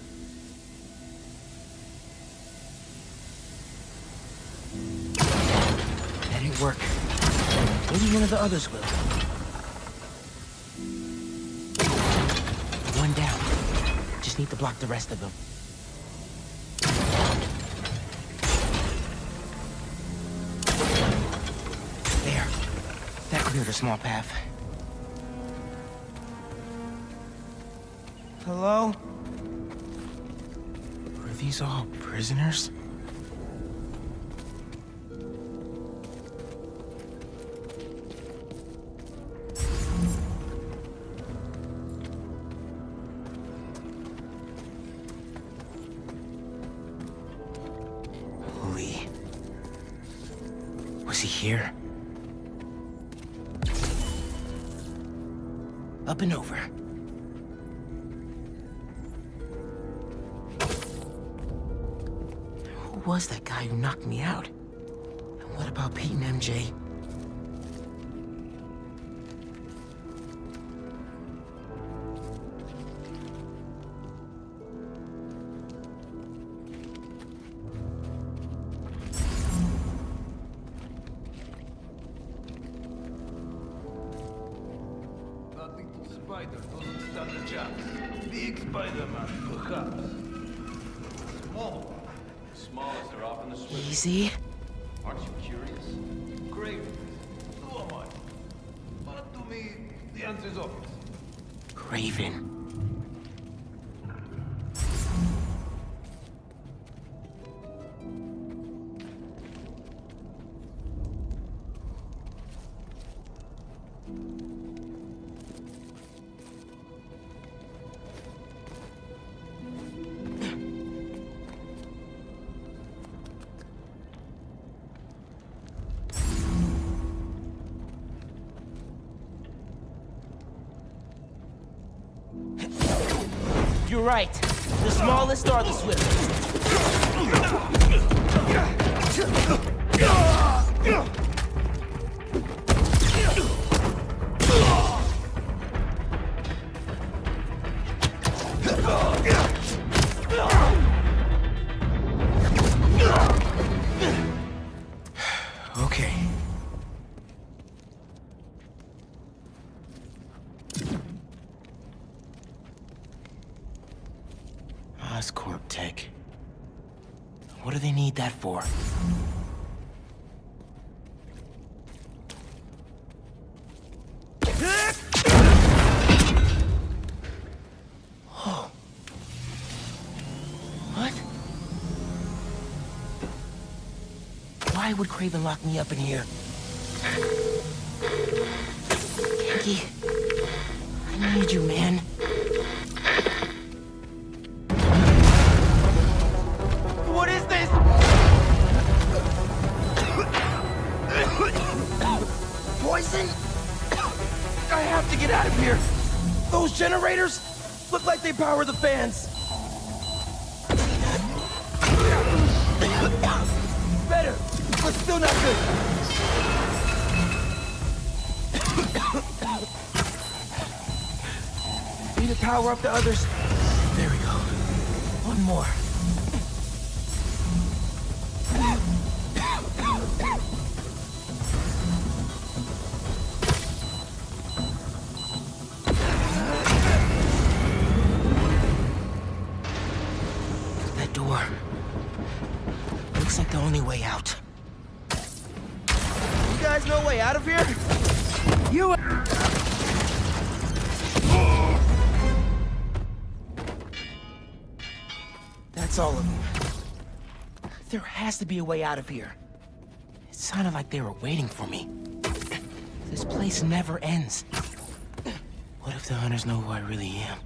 That didn't work. Maybe one of the others will. One down. Just need to block the rest of them. There. That cleared a small path. Hello? Were these all prisoners? Lee. Was he here? Up and over. Who was that guy who knocked me out? And what about Pete and MJ? spider doesn't stand a chance. Big Spider-Man, perhaps. Small one. The smallest are often the swiftest. Easy. Aren't you curious? Great. So am I. But to me, the answer's obvious. Craven. You're right. The smallest are the swiftest. Okay. Oscorp tech. What do they need that for? Oh. What? Why would Craven lock me up in here? Genki, I need you, man. What is this? Poison? I have to get out of here. Those generators look like they power the fans. Better, but still not good. Need to power up the others. There we go. One more. That door. Looks like the only way out. You guys know a way out of here? You... That's all of them. There has to be a way out of here. It sounded like they were waiting for me. This place never ends. What if the hunters know who I really am?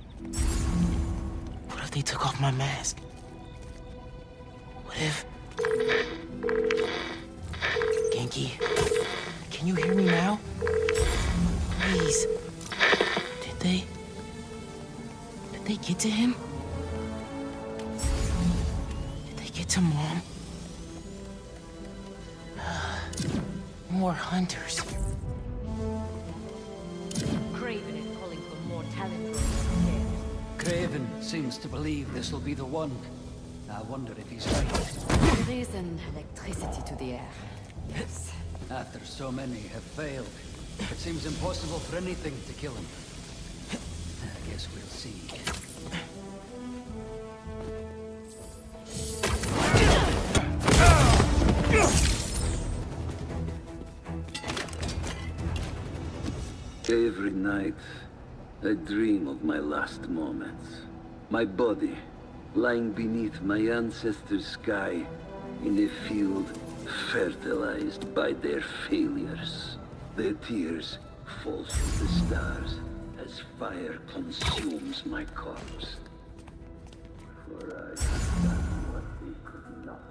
What if they took off my mask? What if... Genki, can you hear me now? Please. Did they get to him? To Mom. More hunters. Craven is calling for more talent from the dead. Craven seems to believe this will be the one. I wonder if he's right. There is an electricity to the air. Yes. After so many have failed, it seems impossible for anything to kill him. I guess we'll see. Every night, I dream of my last moments. My body, lying beneath my ancestors' sky, in a field fertilized by their failures. Their tears fall from the stars as fire consumes my corpse. For I have done what they could not.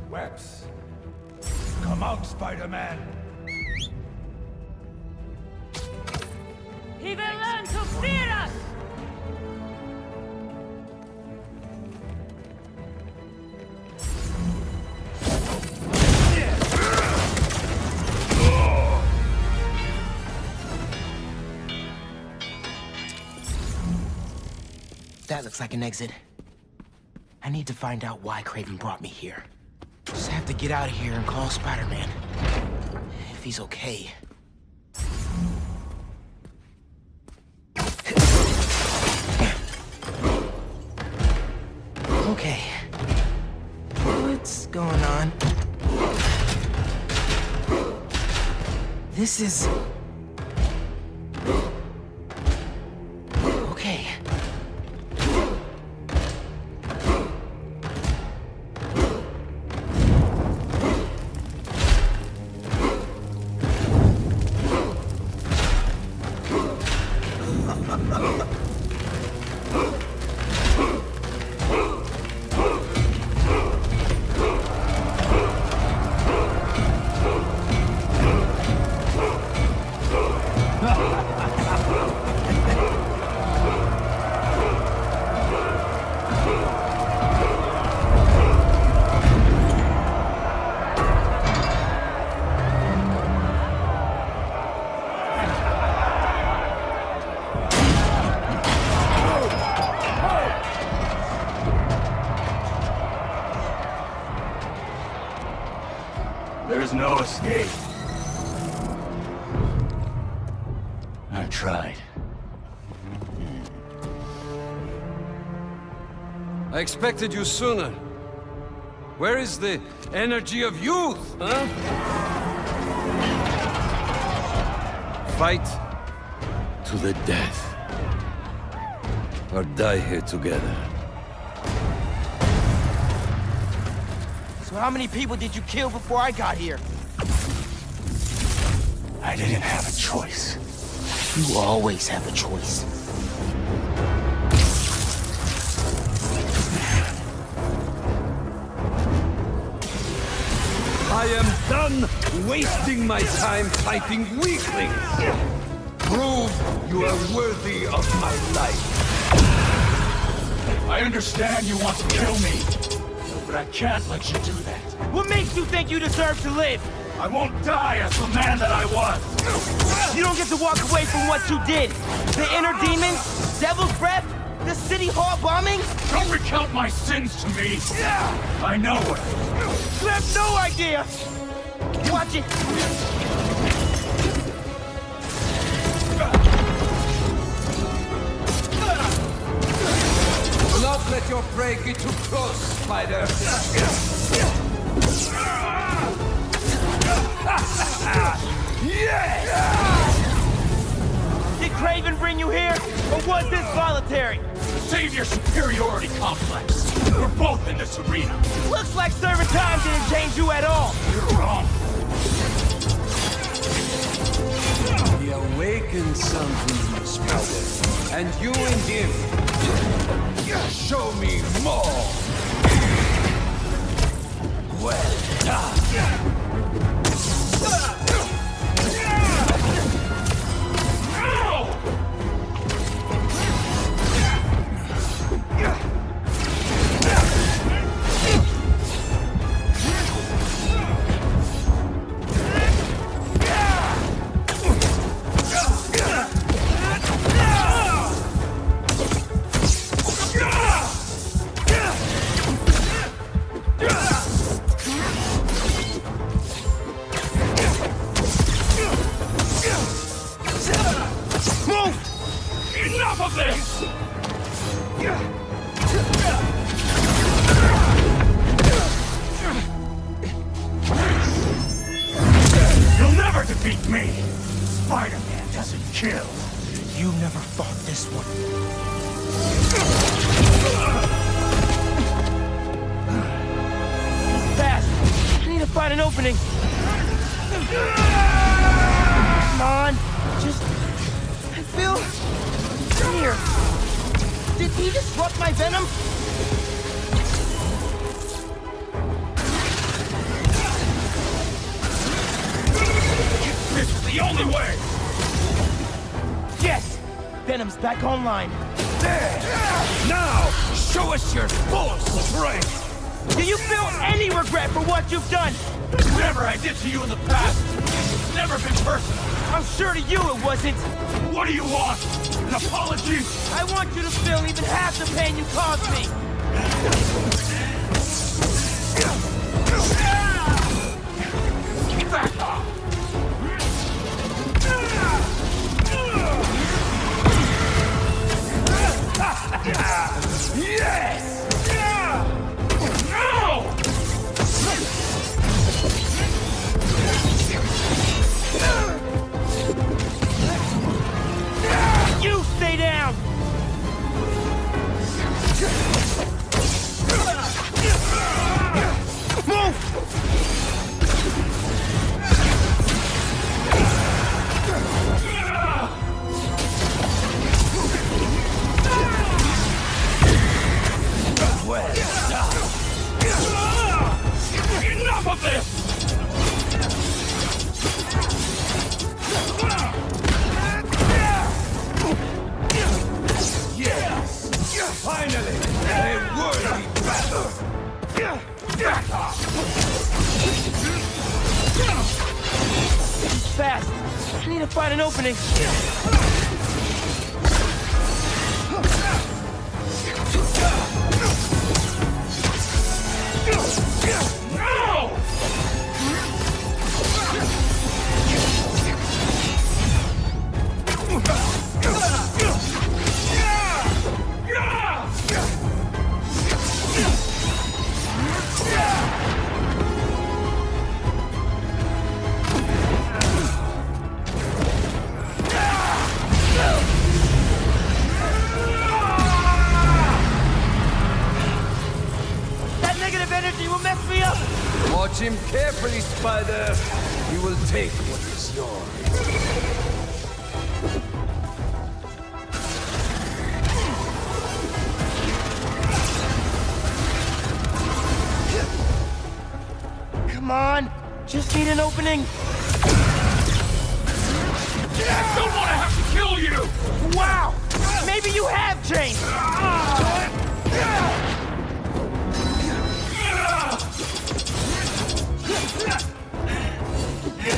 Webs. Come out, Spider-Man. He will learn to fear us! That looks like an exit. I need to find out why Kraven brought me here. Just have to get out of here and call Spider-Man. If he's okay. Okay. What's going on? This is... okay. There's no escape. I tried. I expected you sooner. Where is the energy of youth, huh? Fight to the death. Or die here together. So how many people did you kill before I got here? I didn't have a choice. You always have a choice. I am done wasting my time fighting weaklings. Prove you are worthy of my life. I understand you want to kill me, but I can't let you do that. What makes you think you deserve to live? I won't die as the man that I was. You don't get to walk away from what you did. The inner demons, Devil's Breath, the City Hall bombing. Don't recount my sins to me. I know it. You have no idea. Watch it. Do not let your prey get too close, Spider. Did Kraven bring you here, or was this voluntary? Save your superiority complex. We're both in this arena. Looks like serving time didn't change you at all. You're wrong. He awakened something in the Spider, and you and him. Show me more. Well done. You'll never defeat me! Spider-Man doesn't kill. You never fought this one. Fast! I need to find an opening. Come on, just... I feel... Here. Did he disrupt my venom? This is the only way! Yes! Venom's back online. There! Now, show us your full strength! Do you feel any regret for what you've done? Never! Whatever I did to you in the past, it's never been personal. I'm sure to you it wasn't. What do you want? An apology? I want you to feel even half the pain you caused me. Back off! Yes! No! You stay down! Move! Enough of this! Yes! Finally! A worthy battle! Fast! I need to find an opening. No! That negative energy will mess me up! Watch him carefully, Spider. He will take what is yours. Come on! Just need an opening! I don't want to have to kill you! Wow! Maybe you have changed!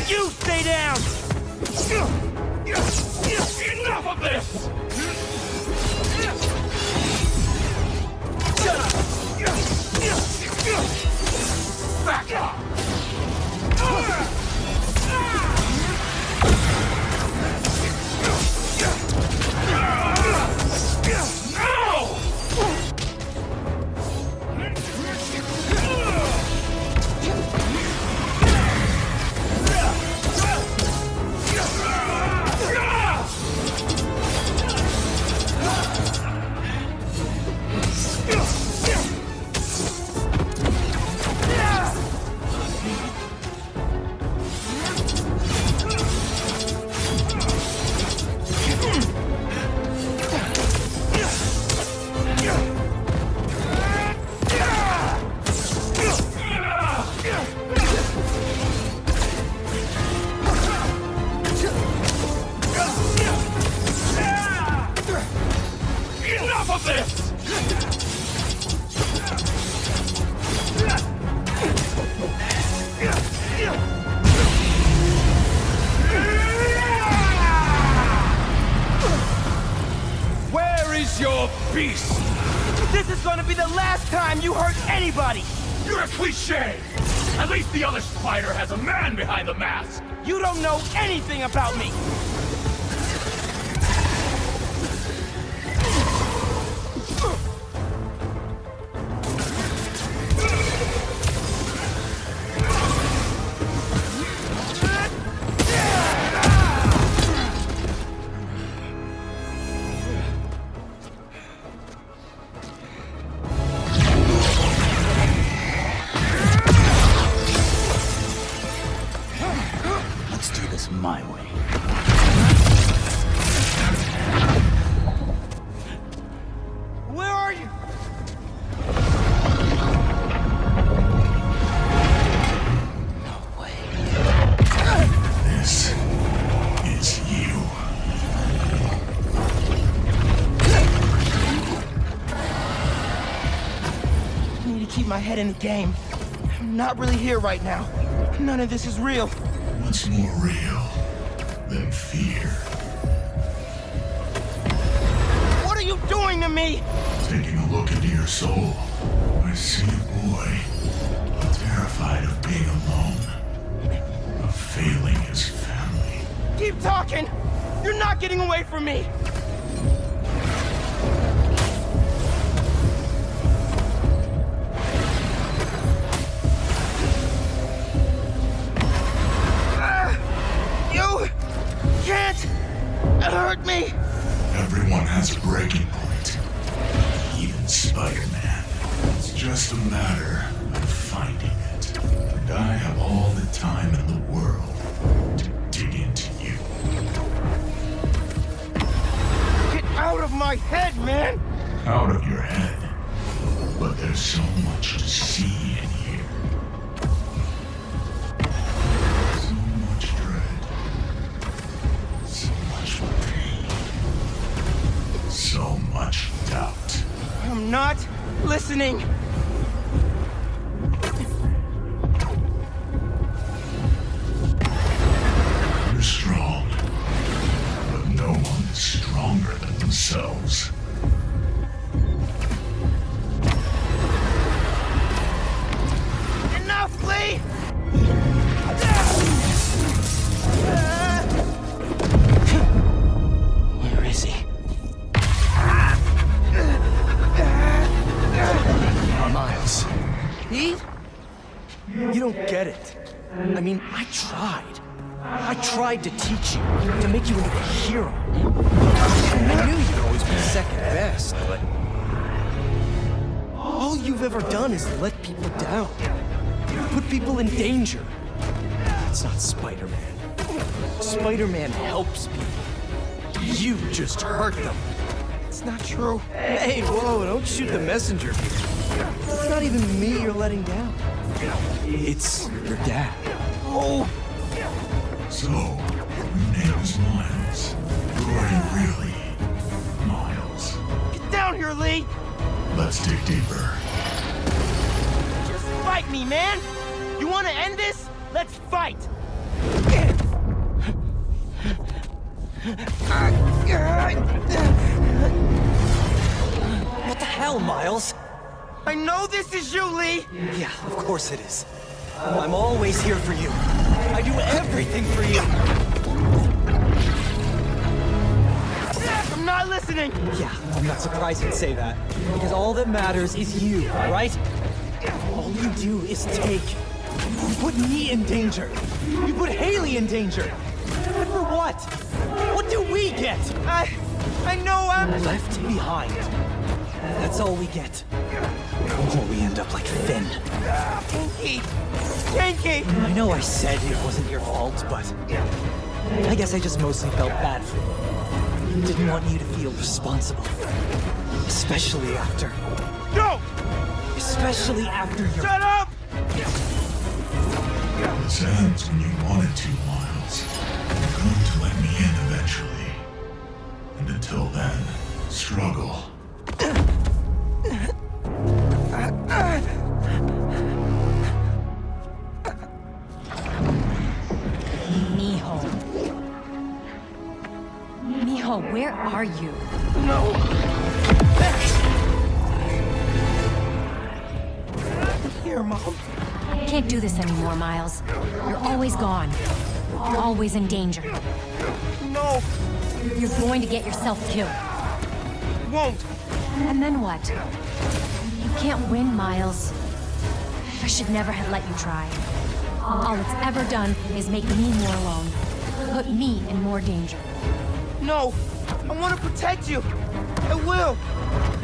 You stay down! Enough of this! Back up! Enough of this! Where is your beast? This is gonna be the last time you hurt anybody! You're a cliché! At least the other spider has a man behind the mask! You don't know anything about me! Let's do this my way. Where are you? No way. This is you. I need to keep my head in the game. I'm not really here right now. None of this is real. What's more real than fear? What are you doing to me? Taking a look into your soul, I see a boy terrified of being alone, of failing his family. Keep talking! You're not getting away from me! You can't hurt me! Everyone has a breaking point. Even Spider-Man. It's just a matter of finding it. And I have all the time in the world to dig into you. Get out of my head, man! Out of your head. But there's so much to see in here. So much dread. So much pain. So much doubt. I'm not listening! You're strong. But no one is stronger than themselves. Enough, Lee! Where is he? Miles. He? You don't get it. I mean, I tried. I tried to teach you, to make you into a hero. I knew you'd always be second best, but... all you've ever done is let people down. Put people in danger. That's not Spider-Man. Spider-Man helps people. You just hurt them. It's not true. Hey, whoa, don't shoot the messenger here. It's not even me you're letting down. It's your dad. Oh! So, your name is Miles. Who are you really, Miles? Get down here, Lee! Let's dig deeper. Just fight me, man! You want to end this? Let's fight! What the hell, Miles? I know this is you, Lee! Yeah, of course it is. I'm always here for you. I do everything for you. I'm not listening! Yeah, I'm not surprised you'd say that. Because all that matters is you, right? All you do is take. You put me in danger. You put Haley in danger. And for what? What do we get? I know I'm... left behind. That's all we get. Or we end up like Finn. Kinky! I know I said it wasn't your fault, but... I guess I just mostly felt bad for you. Didn't want you to feel responsible. Especially after... No! Especially after your... Shut up! This ends when you wanted to, Miles. You're going to let me in eventually. And until then, struggle. Mijo, where are you? No! Here, Mom. I can't do this anymore, Miles. You're always gone. Always in danger. No! You're going to get yourself killed. Won't! And then what? You can't win, Miles. I should never have let you try. All it's ever done is make me more alone. Put me in more danger. No! I want to protect you! I will!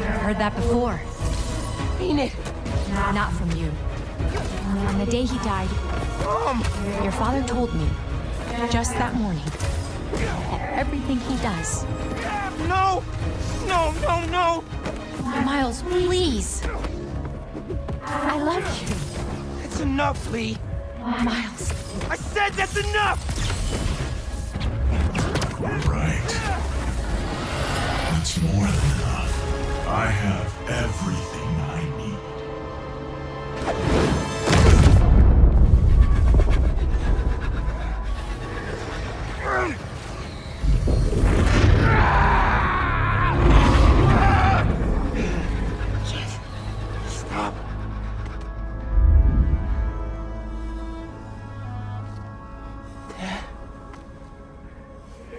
I've heard that before. Mean it! Not from you. On the day he died, your father told me, just that morning, that everything he does... No! No, no, no! Miles, please! I love you. That's enough, Lee! Miles. I said that's enough! You're right. That's more than enough. I have everything I need.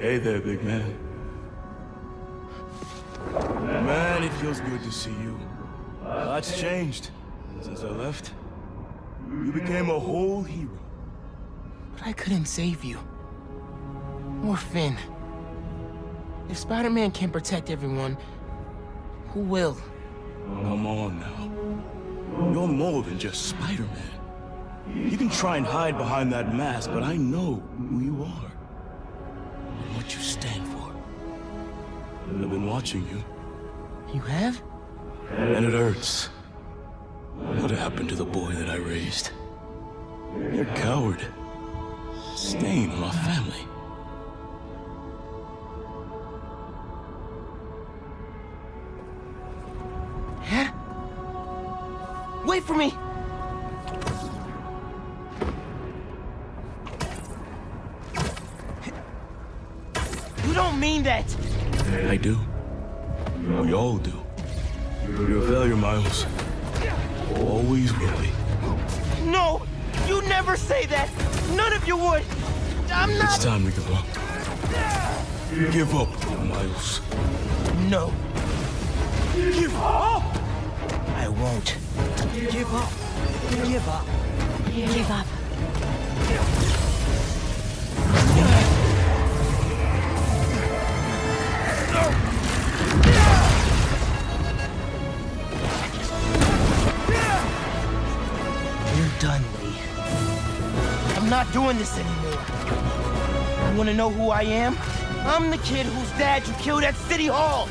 Hey there, big man. Man, it feels good to see you. Lots changed since I left. You became a whole hero. But I couldn't save you. Or Finn. If Spider-Man can protect everyone, who will? Come on now. You're more than just Spider-Man. You can try and hide behind that mask, but I know who you are. And what you stand for. I've been watching you. You have? And it hurts. What happened to the boy that I raised? You're a coward. Stain on our family. Dad? Wait for me! You don't mean that! I do. We all do. You're a failure, Miles. Always will be. No! You never say that! None of you would! I'm not— It's time to give up. Give up, Miles. No. Give up! I won't. Give up. Give up. Give up. You're done, Lee. I'm not doing this anymore. You wanna know who I am? I'm the kid whose dad you killed at City Hall.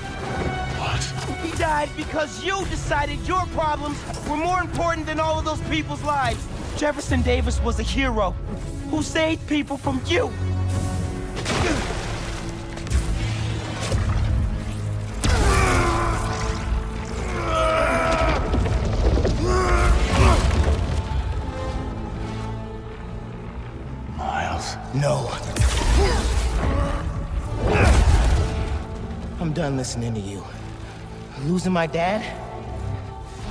What? He died because you decided your problems were more important than all of those people's lives. Jefferson Davis was a hero who saved people from you. Miles. No. I'm done listening to you. Losing my dad?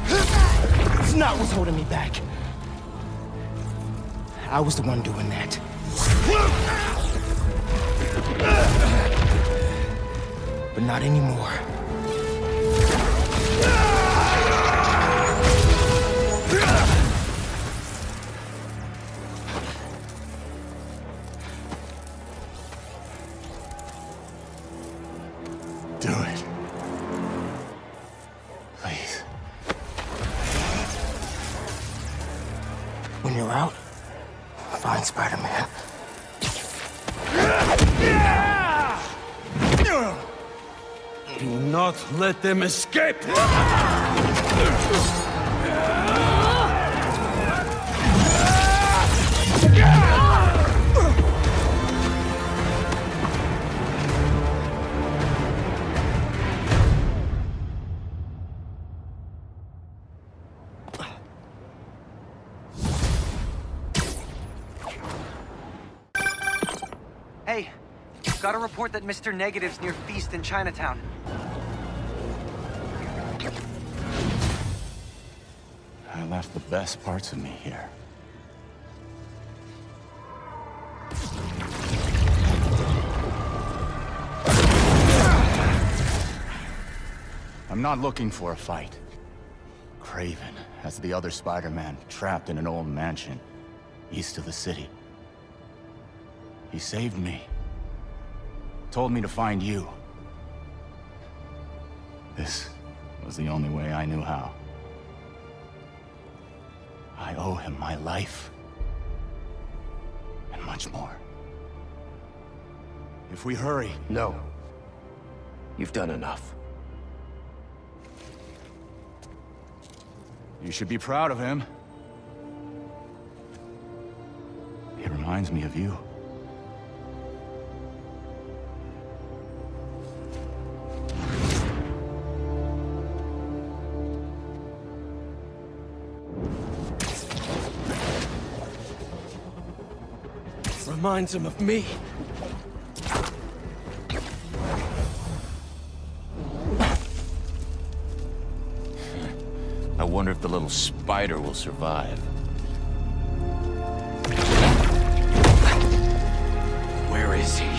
It's not what's holding me back. I was the one doing that. But not anymore. Do it. Please. When you're out, find Spider-Man. Do not let them escape! Hey, got a report that Mr. Negative's near Feast in Chinatown. I left the best parts of me here. I'm not looking for a fight. Craven has the other Spider-Man trapped in an old mansion east of the city. He saved me. Told me to find you. This was the only way I knew how. I owe him my life. And much more. If we hurry... No. You've done enough. You should be proud of him. He reminds me of you. Reminds him of me. I wonder if the little spider will survive. Where is he?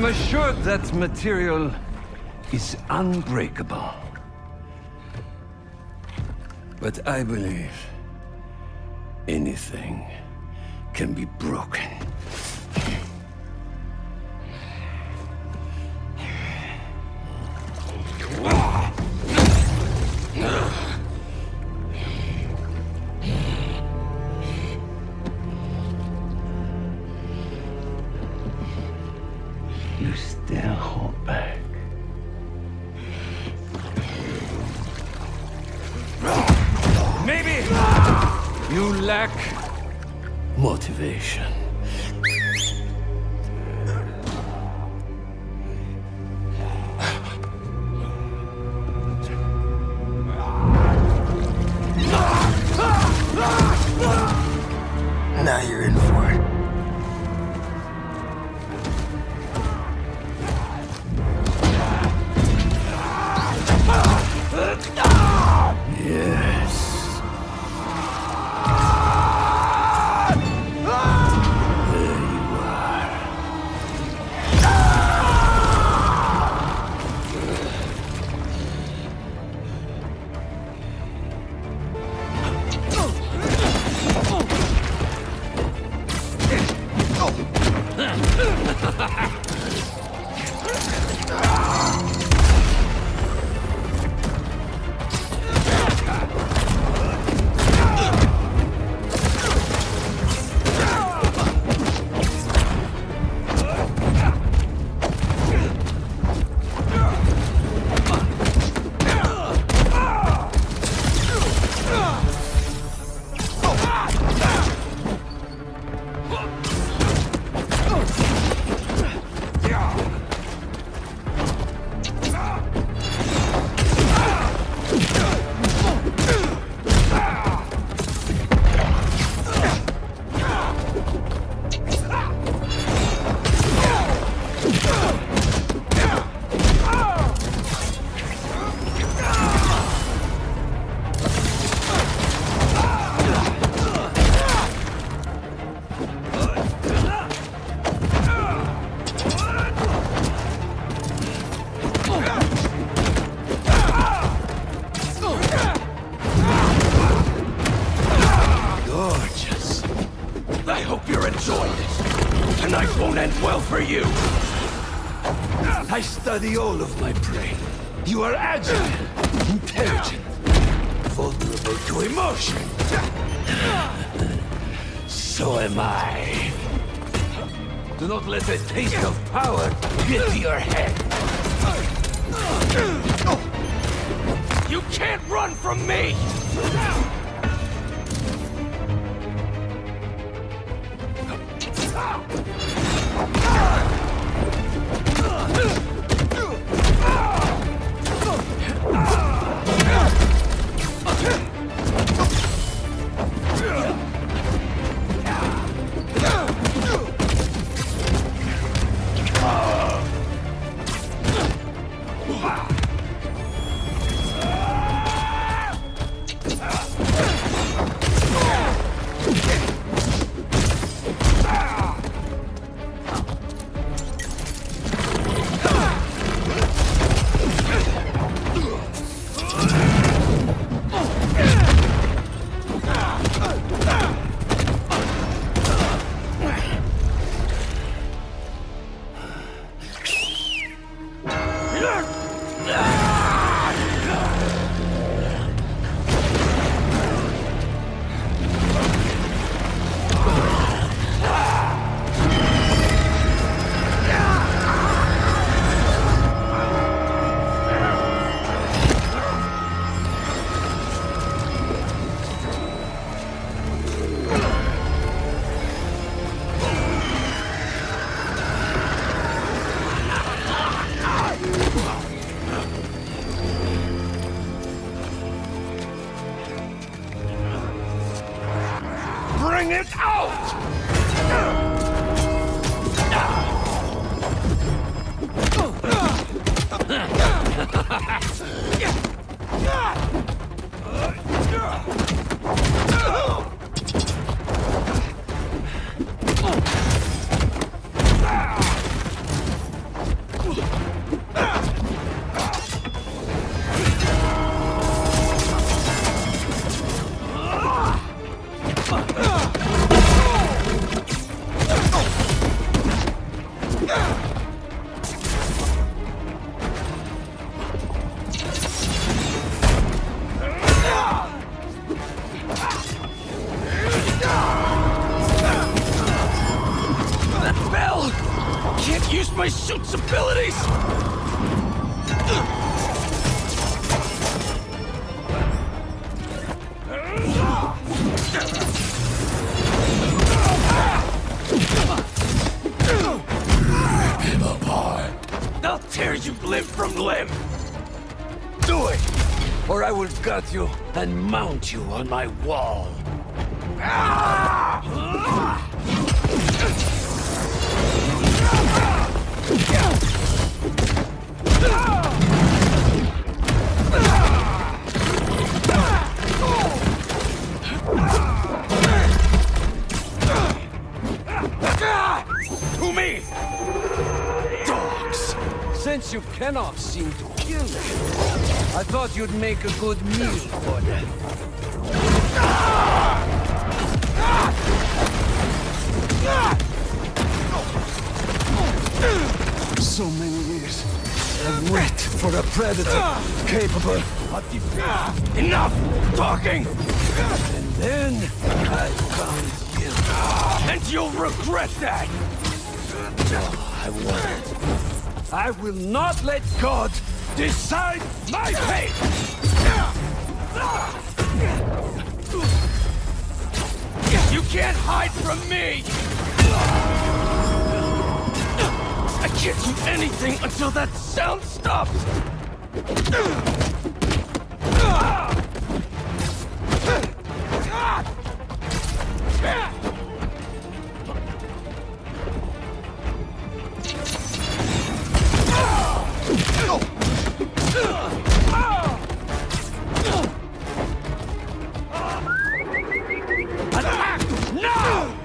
I'm assured that material is unbreakable. But I believe anything can be broken. You still hold back. Maybe you lack motivation. Now you're in for it. Yes. There you are. Tonight won't end well for you. I study all of my prey. You are agile, intelligent, vulnerable to emotion. So am I. Do not let the taste of power get to your head. You can't run from me! Bring it out! my suit's abilities! Rip him apart. I'll tear you limb from limb! Do it! Or I will gut you and mount you on my wall. To me! Dogs! Since you cannot seem to kill me, I thought you'd make a good meal for them. So many years I've waited for a predator capable of defeat. Enough talking! And then I found you. And you'll regret that! I won't. I will not let God decide my fate! You can't hide from me! I can't do anything until that sound stops! Attack! Now!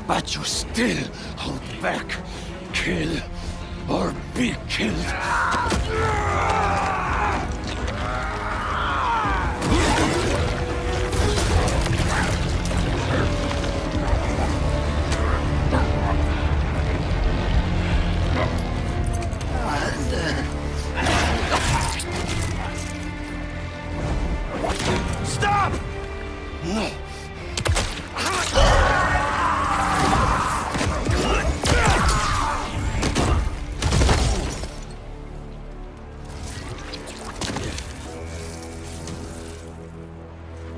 But you still hold back. Kill or be killed. Stop! No.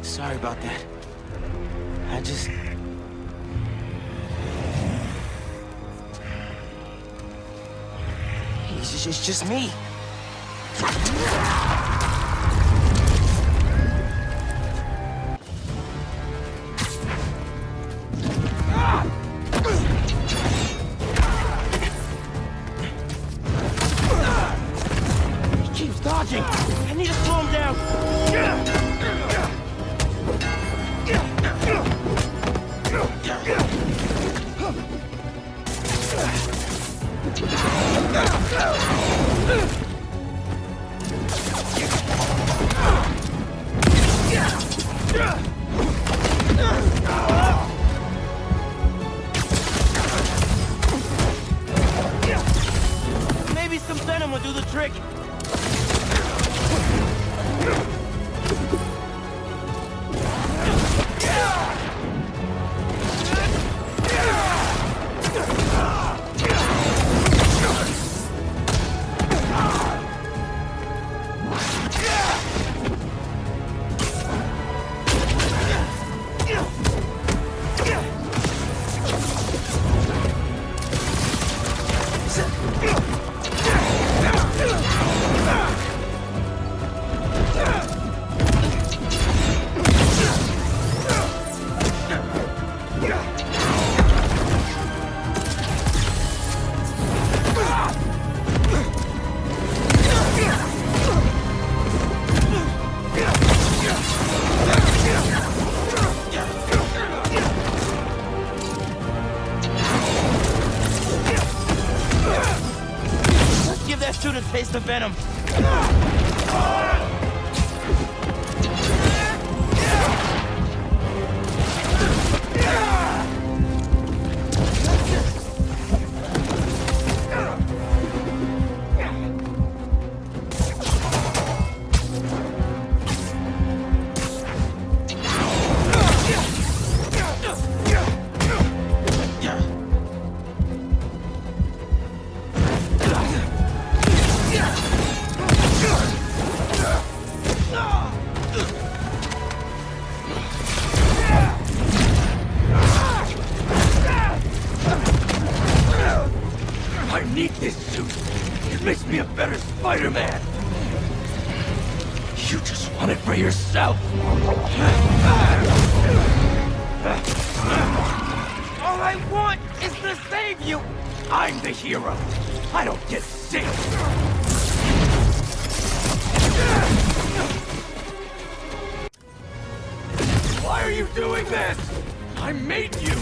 Sorry about that. I just... It's just me. He keeps dodging. I need to slow him down. Maybe some venom will do the trick. Let's give that suit a taste of venom. I need this suit. It makes me a better Spider-Man. You just want it for yourself. All I want is to save you. I'm the hero. I don't get sick. Why are you doing this? I made you.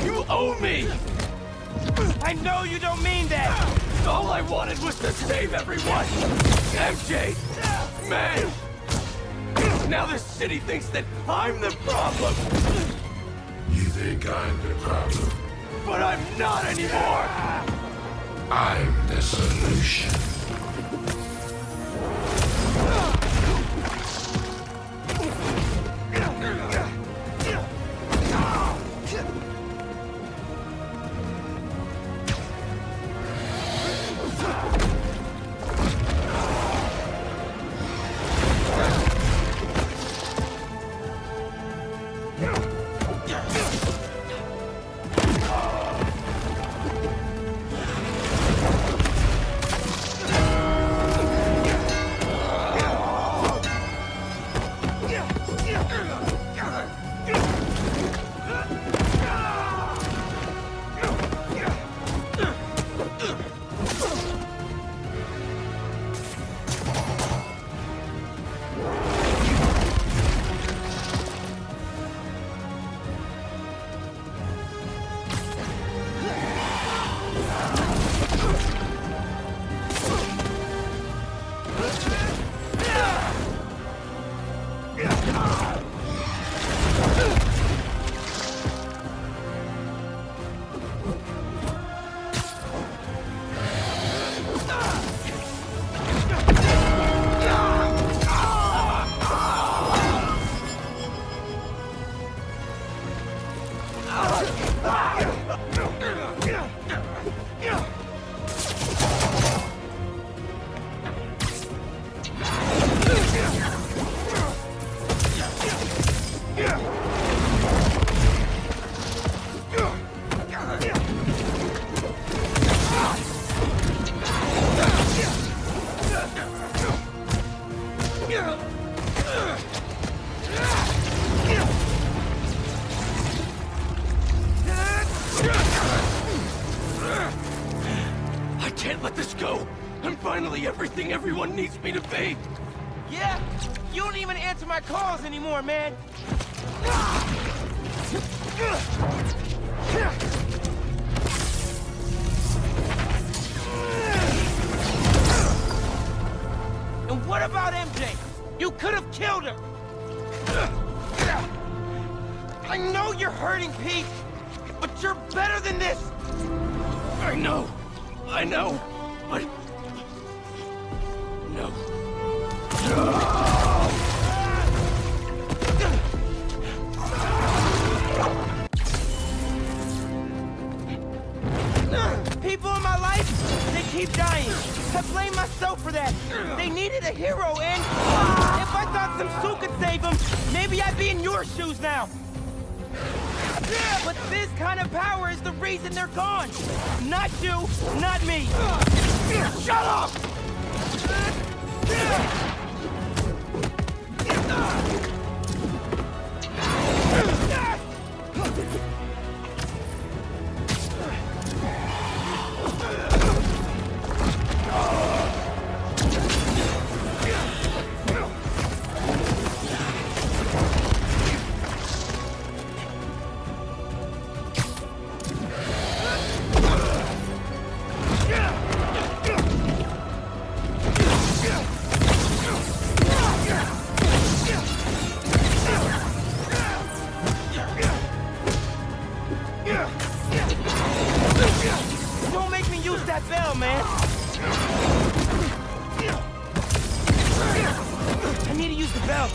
You owe me. I know you don't mean that! All I wanted was to save everyone! MJ! Man! Now the city thinks that I'm the problem! You think I'm the problem? But I'm not anymore! I'm the solution. I can't let this go! I'm finally everything everyone needs me to be! Yeah? You don't even answer my calls anymore, man! And what about MJ? You could have killed her! I know you're hurting, Pete, but you're better than this! I know, but... No. People in my life, they keep dying. I blame myself for that. They needed a hero, and if I thought some suit could save them, maybe I'd be in your shoes now. But this kind of power is the reason they're gone. Not you, not me. Shut up! Don't make me use that bell, man! I need to use the bell.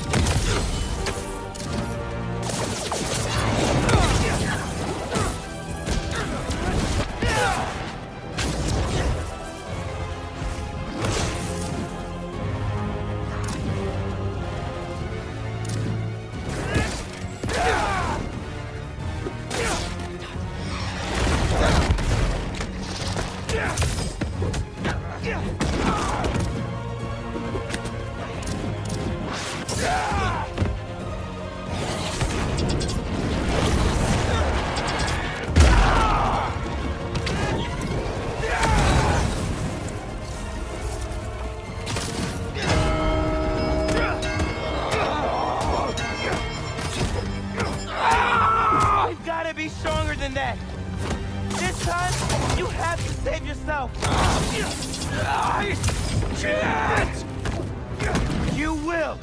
You will!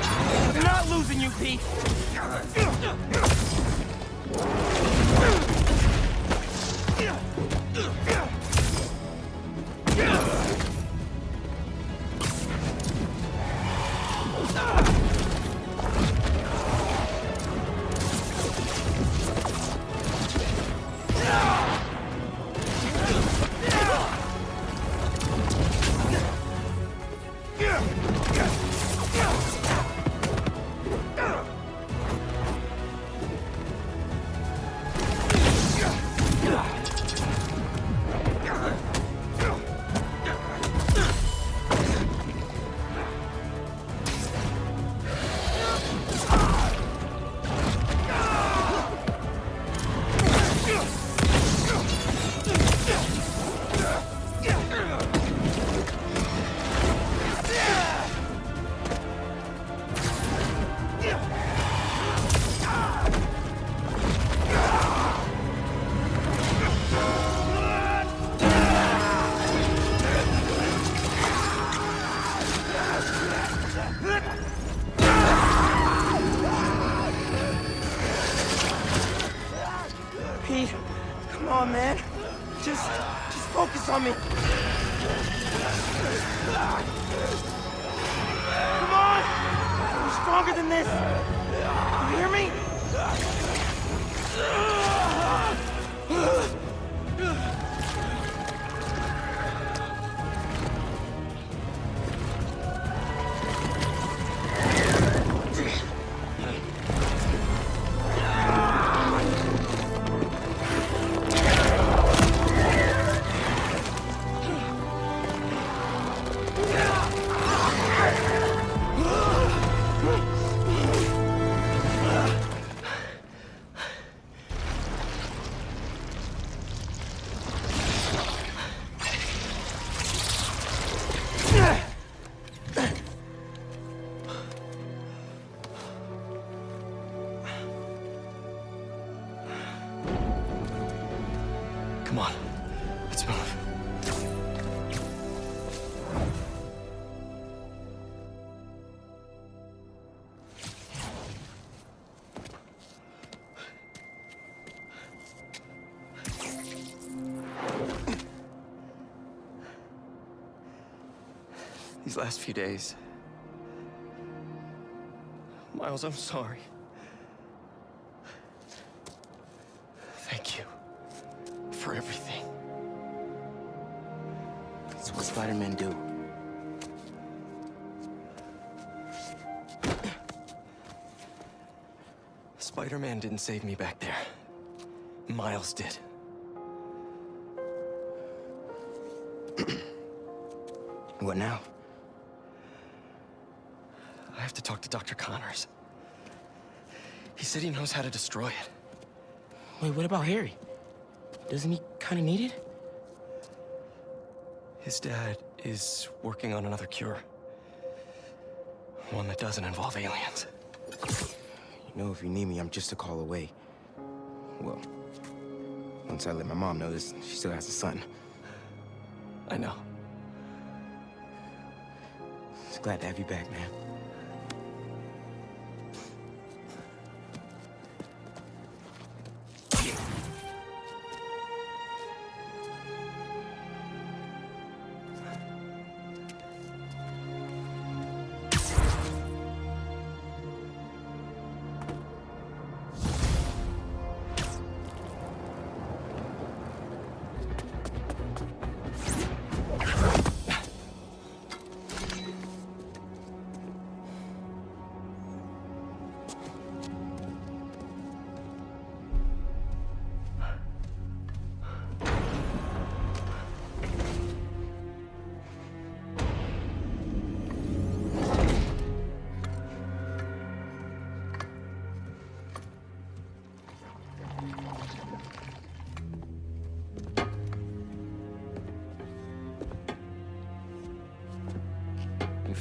I'm not losing you, Pete! Focus on me. Come on! I'm stronger than this. You hear me? Come on, let's move. These last few days... Miles, I'm sorry. Thank you. For everything. That's what Spider-Men do. Spider-Man didn't save me back there. Miles did. What now? I have to talk to Dr. Connors. He said he knows how to destroy it. Wait, what about Harry? Doesn't he kind of need it? His dad is working on another cure. One that doesn't involve aliens. You know, if you need me, I'm just a call away. Well, once I let my mom know this, she still has a son. I know. Just glad to have you back, man.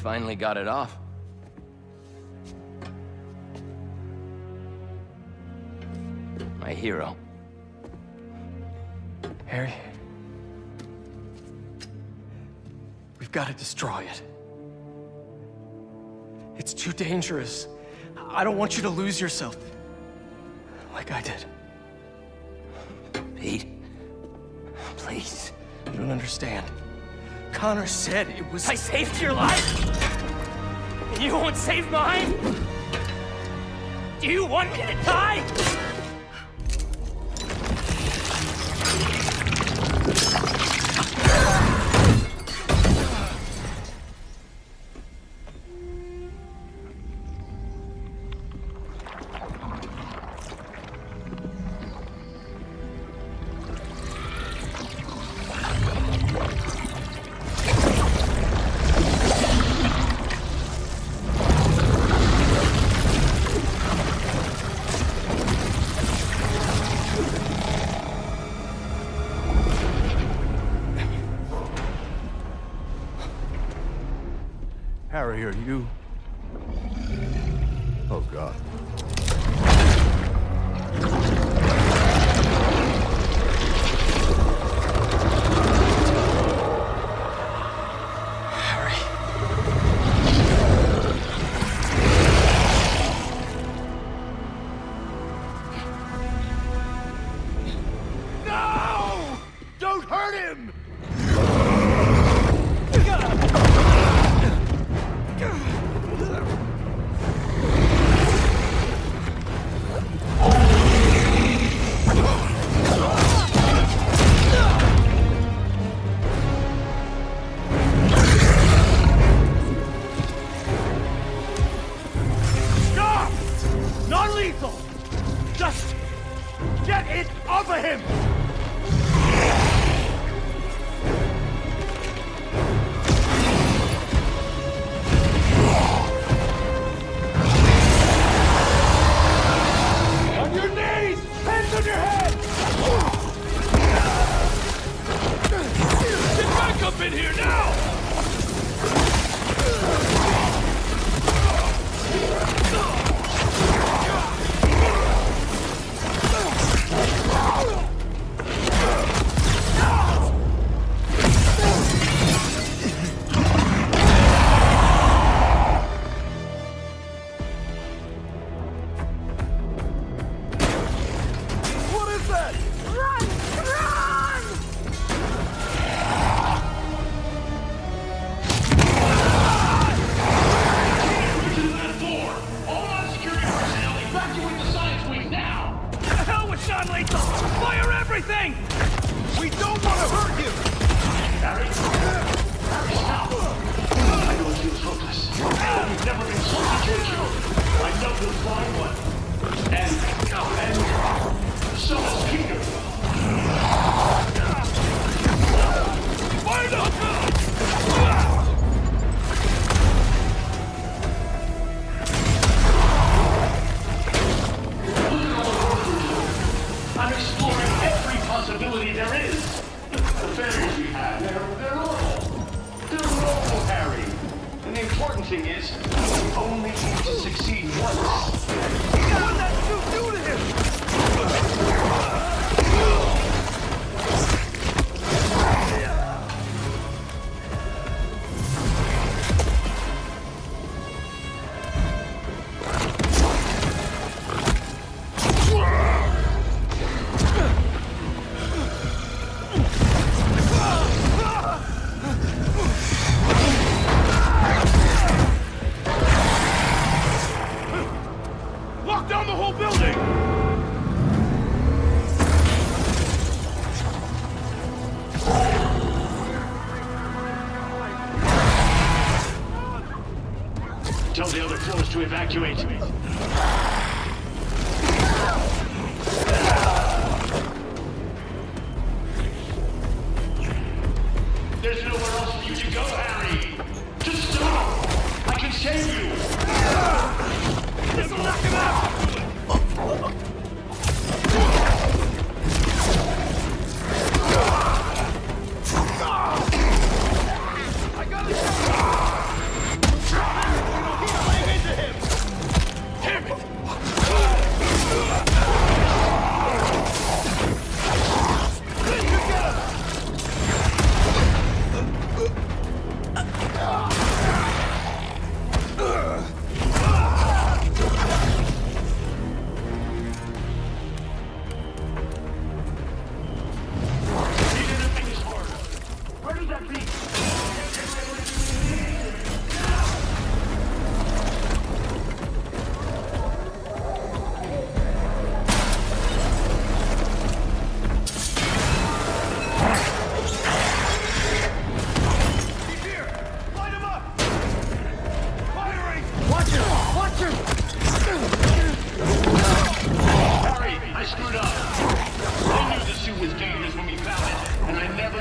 finally got it off. My hero. Harry, we've got to destroy it. It's too dangerous. I don't want you to lose yourself. Like I did. Pete, please. You don't understand. Connor said it was... I saved your life? And you won't save mine? Do you want me to die? Harry, are you... Oh, God. No! Don't hurt him! Stop! Non-lethal! Just get it off of him! On your knees! Hands on your head! Get back up in here now! What is that? Run! Run! To that door! All non-security personnel, evacuate the science wing now! The hell with non-lethal! Fire everything! We don't want to hurt you! Harry? Harry, stop! I know it feels hopeless. You've never been so situational. I know you'll find one. And so is Peter. Find out! I'm exploring every possibility there is. The failures we had, they're normal. They're normal, Harry. And the important thing is, we only need to succeed once. What did that suit do to him? Lock down the whole building! Tell the other floors to evacuate. There's nowhere else for you to go, Harry! Just stop! I can save you! This'll knock him out! I got it!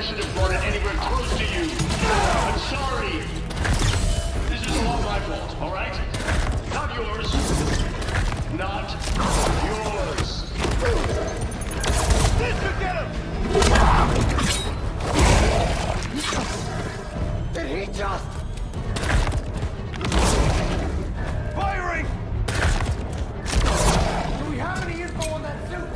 shouldn't have brought it anywhere close to you. I'm sorry. This is all my fault, all right? Not yours. Not yours. Did you get him? Did he just... Firing! Do we have any info on that suit?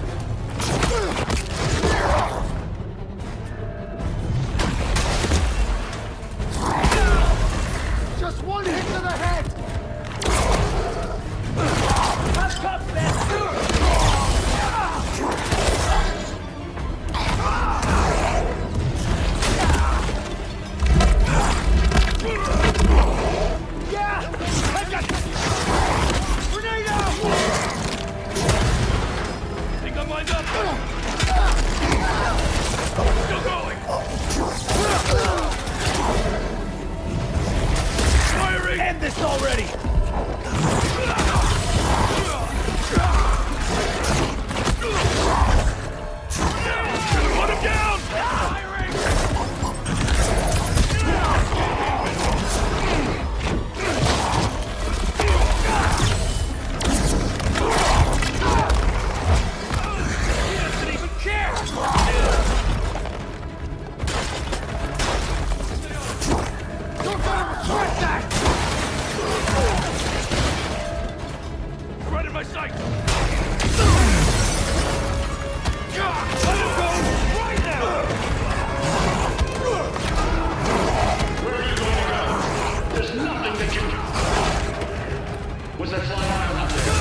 Just one hit to the head! That's tough, man! Yeah! I got it! Grenade out! Think I'm lined up? Still going! Firing! End this already! Put him down! Firing! He doesn't even care! You're gonna regret that! Right in my sight! Let him go right now! Where are you going to go? There's nothing that can... Was that flying iron up there?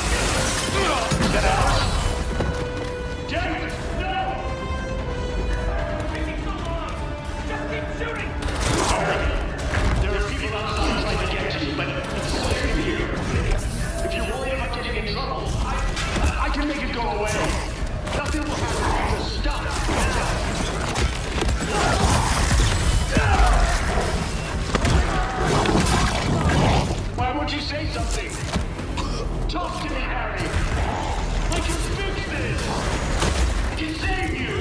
Is that ours? Damn it! No! Taking so long! Just keep shooting! Alright. There are people outside trying to get to you, but it's safe here. If you're worried about getting in trouble, I can make it go away. Nothing will happen. Just stop. Why won't you say something? Talk to me, Harry. I can fix this. I can save you.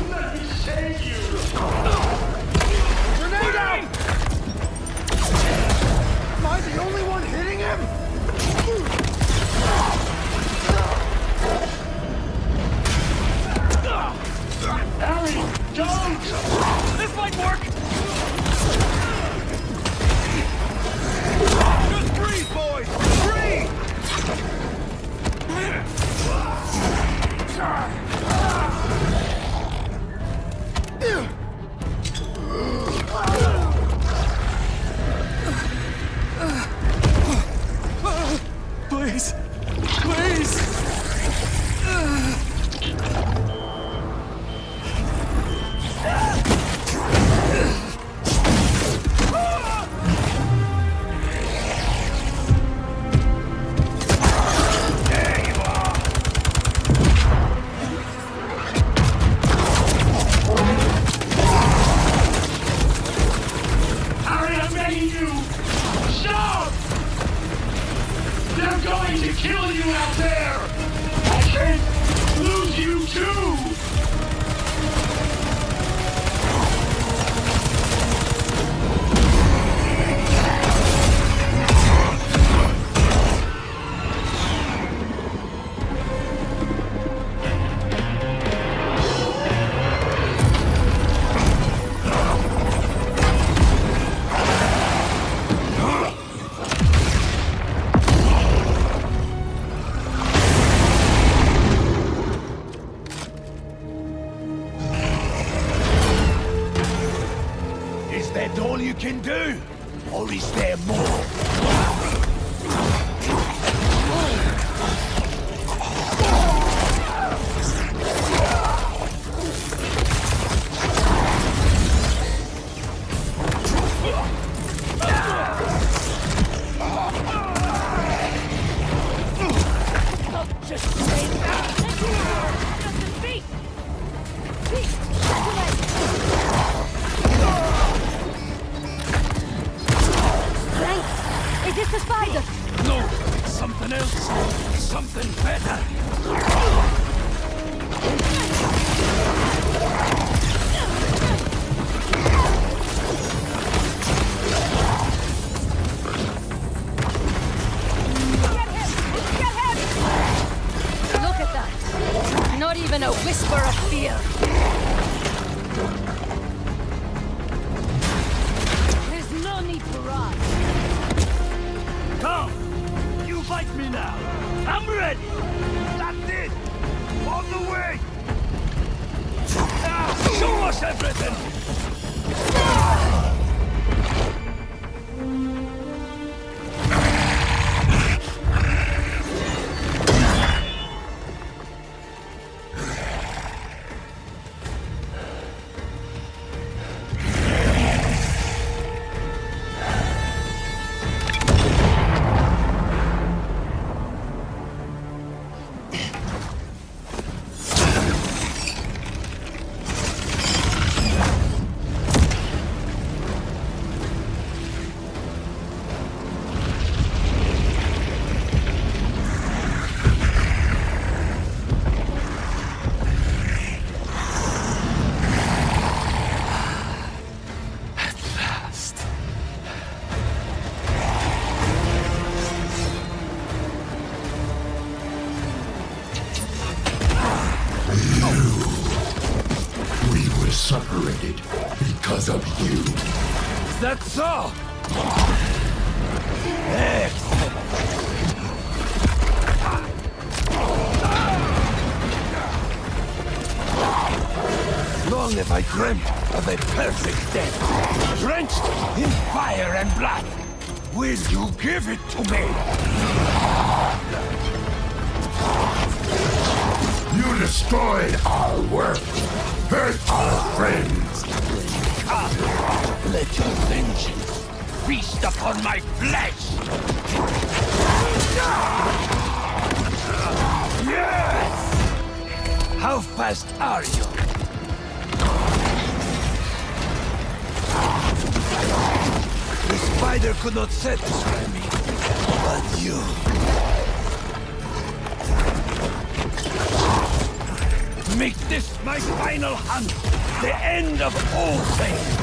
Let me save you. Grenade out! Am I the only one hitting him? Harry, don't! This might work! Just breathe, boys! Breathe! Please! Please! Harry, I'm begging you! Stop! They're going to kill you out there! I can't lose you too! Is that all you can do? Or is there more? power of fear. There's no need to run. Come! You fight me now! I'm ready! That's it! On the way! Show us everything! Separated because of you. That's all! Excellent! Long have I dreamt of a perfect death, drenched in fire and blood. Will you give it to me? You destroyed our work, hurt our friends. Come, let your vengeance feast upon my flesh! Yes! How fast are you? The spider could not satisfy me, but you... Make this my final hunt, the end of all things!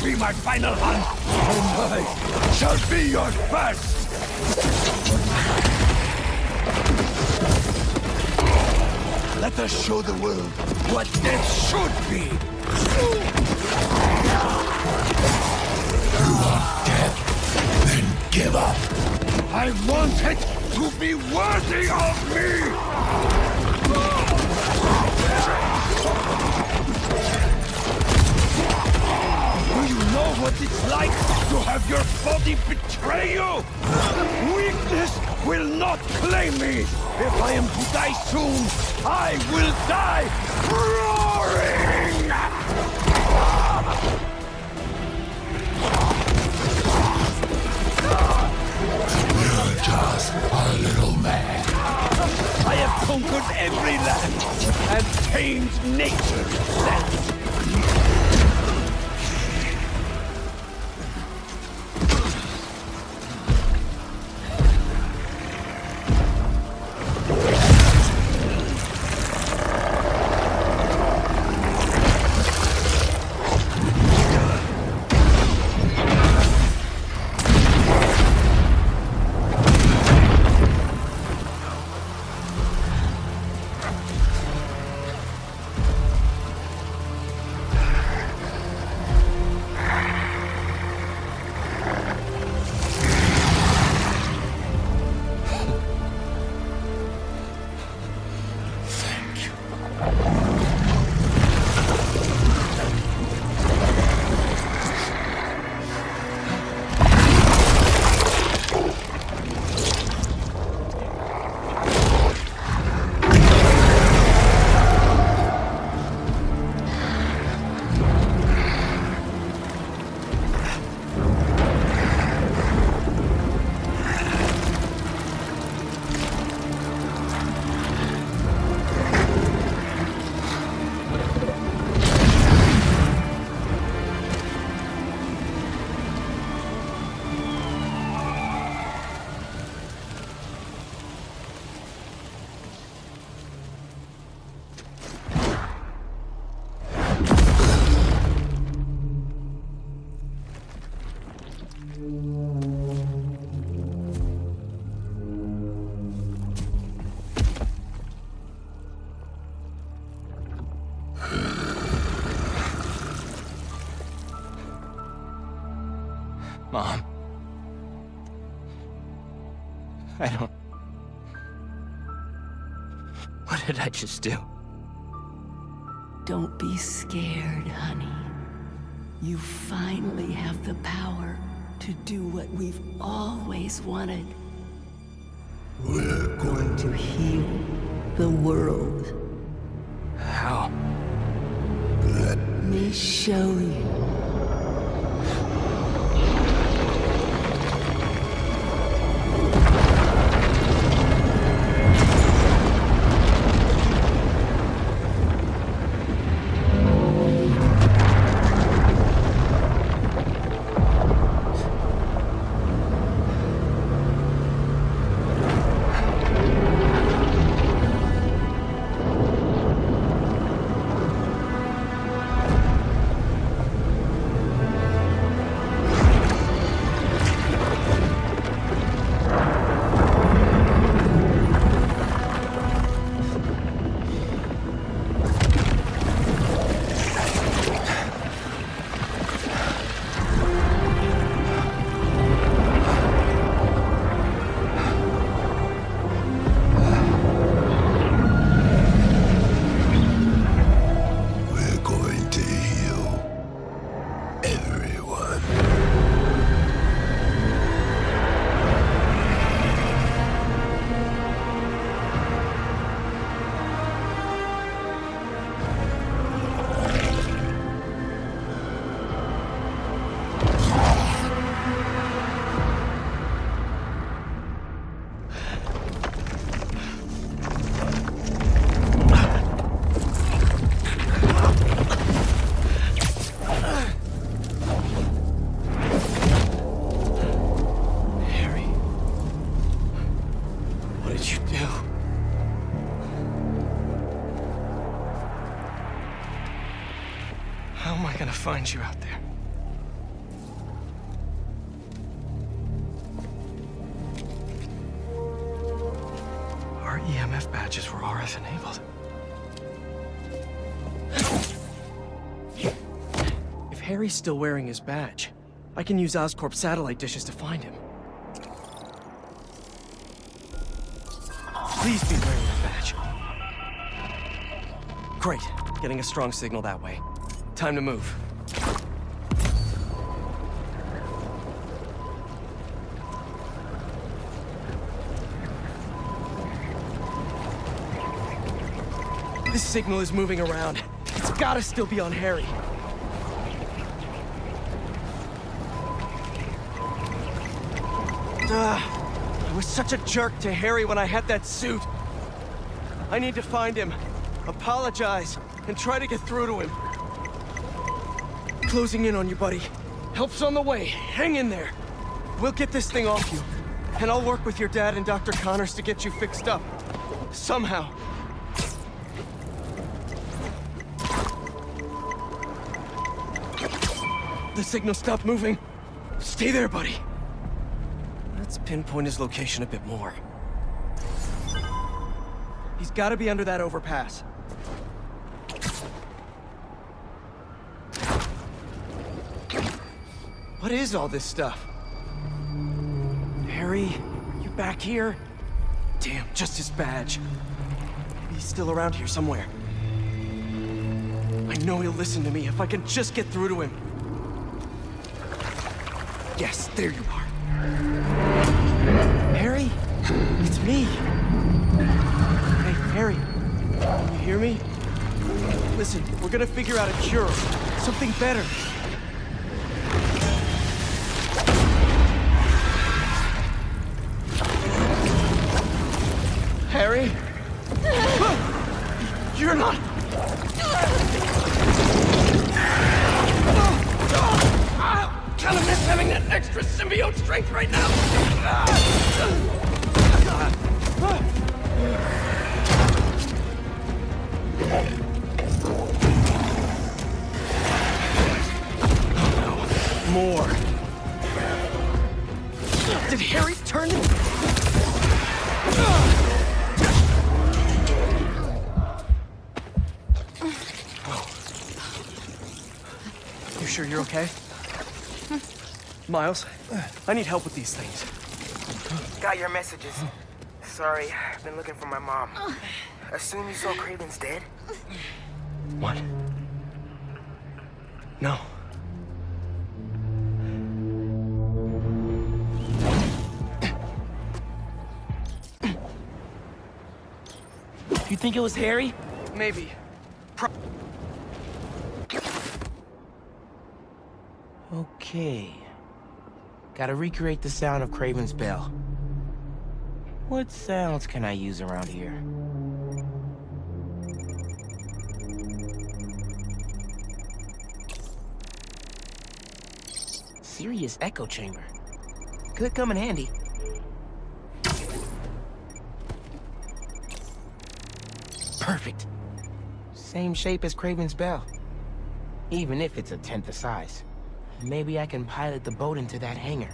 Be my final hunt, and I shall be your first! Let us show the world what death should be! You want death? Then give up! I want it to be worthy of me! Do you know what it's like to have your body betray you? Weakness will not claim me. If I am to die soon, I will die roaring! You're just a little man. I have conquered every land and tamed nature itself. Mom. I don't... What did I just do? Don't be scared, honey. You finally have the power to do what we've always wanted. We're going to heal the world. How? Let me show you. Find you out there. Our EMF badges were RF enabled. If Harry's still wearing his badge, I can use Oscorp's satellite dishes to find him. Please be wearing that badge. Great. Getting a strong signal that way. Time to move. This signal is moving around. It's gotta still be on Harry. I was such a jerk to Harry when I had that suit. I need to find him, apologize, and try to get through to him. Closing in on you, buddy. Help's on the way. Hang in there. We'll get this thing off you. And I'll work with your dad and Dr. Connors to get you fixed up. Somehow. The signal stopped moving. Stay there, buddy. Let's pinpoint his location a bit more. He's gotta be under that overpass. What is all this stuff? Harry, you back here? Damn, just his badge. Maybe he's still around here somewhere. I know he'll listen to me if I can just get through to him. Yes, there you are. Harry? It's me. Hey, Harry. Can you hear me? Listen, we're gonna figure out a cure. Something better. Harry? You're not... Kind of miss having that extra symbiote strength right now. Oh no, more. Did Harry turn him? You sure you're okay? Miles, I need help with these things. Got your messages. Sorry, I've been looking for my mom. Assume you saw Craven's dead? What? No. You think it was Harry? Maybe. Okay. Gotta recreate the sound of Craven's bell. What sounds can I use around here? Serious echo chamber. Could come in handy. Perfect. Same shape as Craven's bell. Even if it's a tenth the size. Maybe I can pilot the boat into that hangar.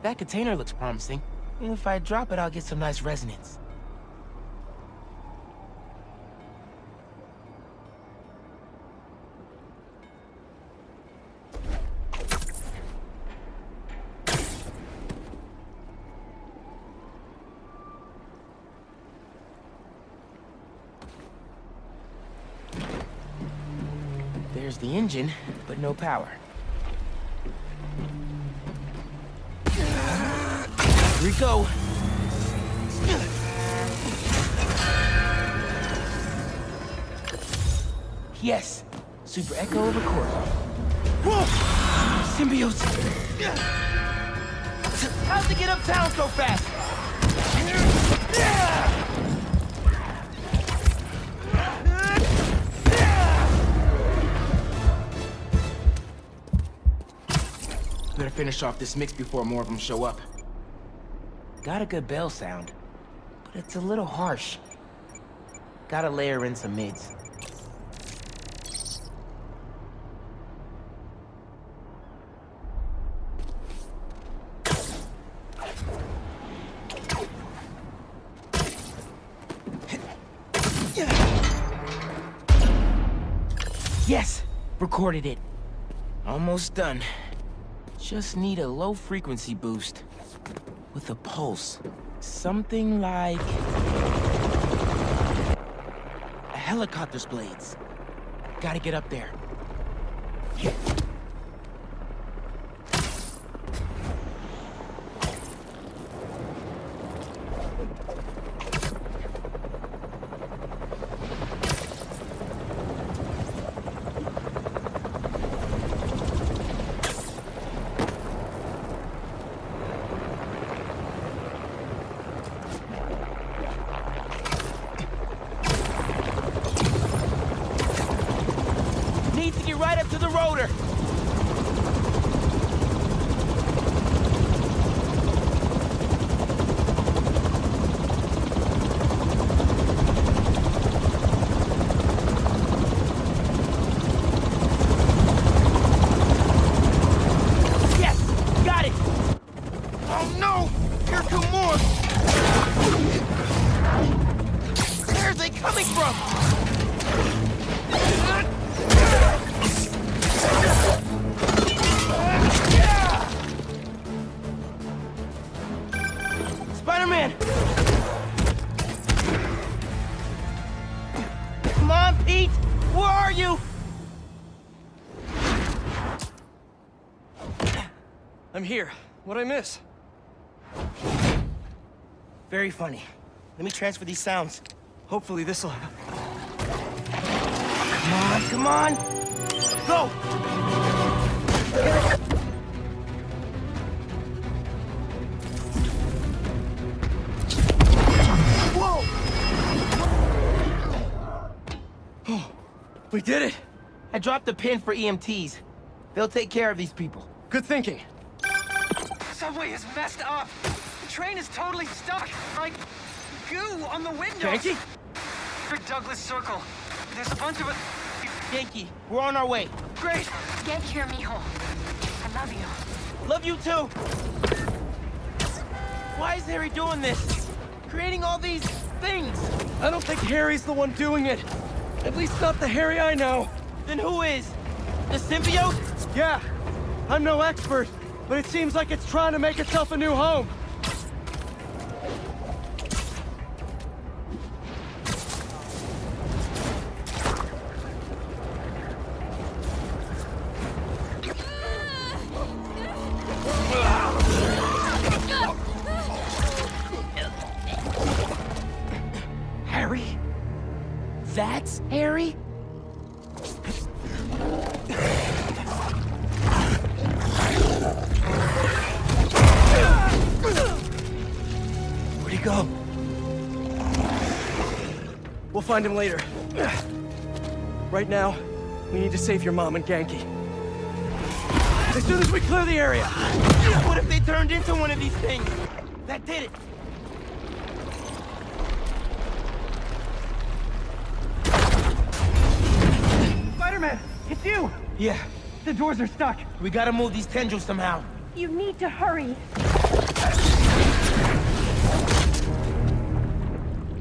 That container looks promising. If I drop it, I'll get some nice resonance. There's the engine, but no power. Here we go. Yes, Super Echo record. Whoa! Symbiote. How'd they get uptown so fast? Better finish off this mix before more of them show up. Got a good bell sound, but it's a little harsh. Gotta layer in some mids. Yes! Recorded it. Almost done. Just need a low frequency boost. With a pulse. Something like... a helicopter's blades. Gotta get up there. Right up to the rotor. Yes, got it. Oh no, here come more. Where are they coming from? Spider-Man! Come on, Pete! Where are you? I'm here. What'd I miss? Very funny. Let me transfer these sounds. Hopefully this'll... Come on! Go! Whoa! Oh, we did it! I dropped a pin for EMTs. They'll take care of these people. Good thinking. Subway is messed up. The train is totally stuck. Like goo on the windows. Yankee? Douglas Circle. There's a bunch of us. Yankee, we're on our way. Great. Get here, mijo. I love you. Love you too! Why is Harry doing this? Creating all these things? I don't think Harry's the one doing it. At least not the Harry I know. Then who is? The symbiote? Yeah. I'm no expert, but it seems like it's trying to make itself a new home. Harry? That's Harry? Where'd he go? We'll find him later. Right now, we need to save your mom and Genki. As soon as we clear the area! What if they turned into one of these things? That did it! Spider-Man! It's you! Yeah. The doors are stuck. We gotta move these tendrils somehow. You need to hurry.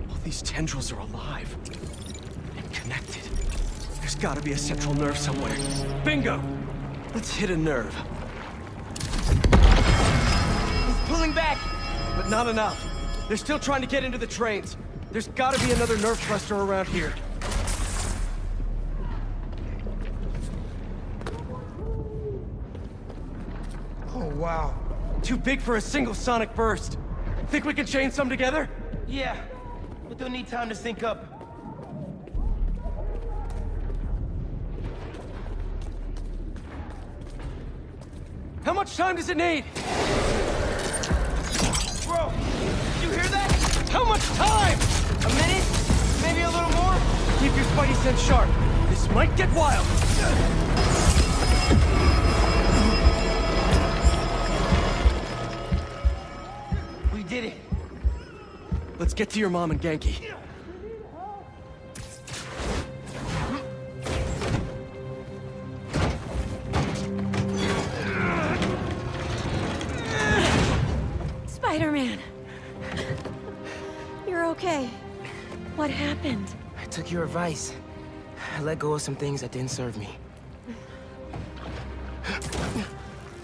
All these tendrils are alive. And connected. There's gotta be a central nerve somewhere. Bingo! Let's hit a nerve. He's pulling back! But not enough. They're still trying to get into the trains. There's gotta be another nerve cluster around here. Oh, wow. Too big for a single sonic burst. Think we can chain some together? Yeah, but they'll need time to sync up. How much time does it need? Bro, did you hear that? How much time? A minute? Maybe a little more? Keep your spidey sense sharp. This might get wild. We did it. Let's get to your mom and Genki. Spider-Man. You're okay. What happened? I took your advice. I let go of some things that didn't serve me.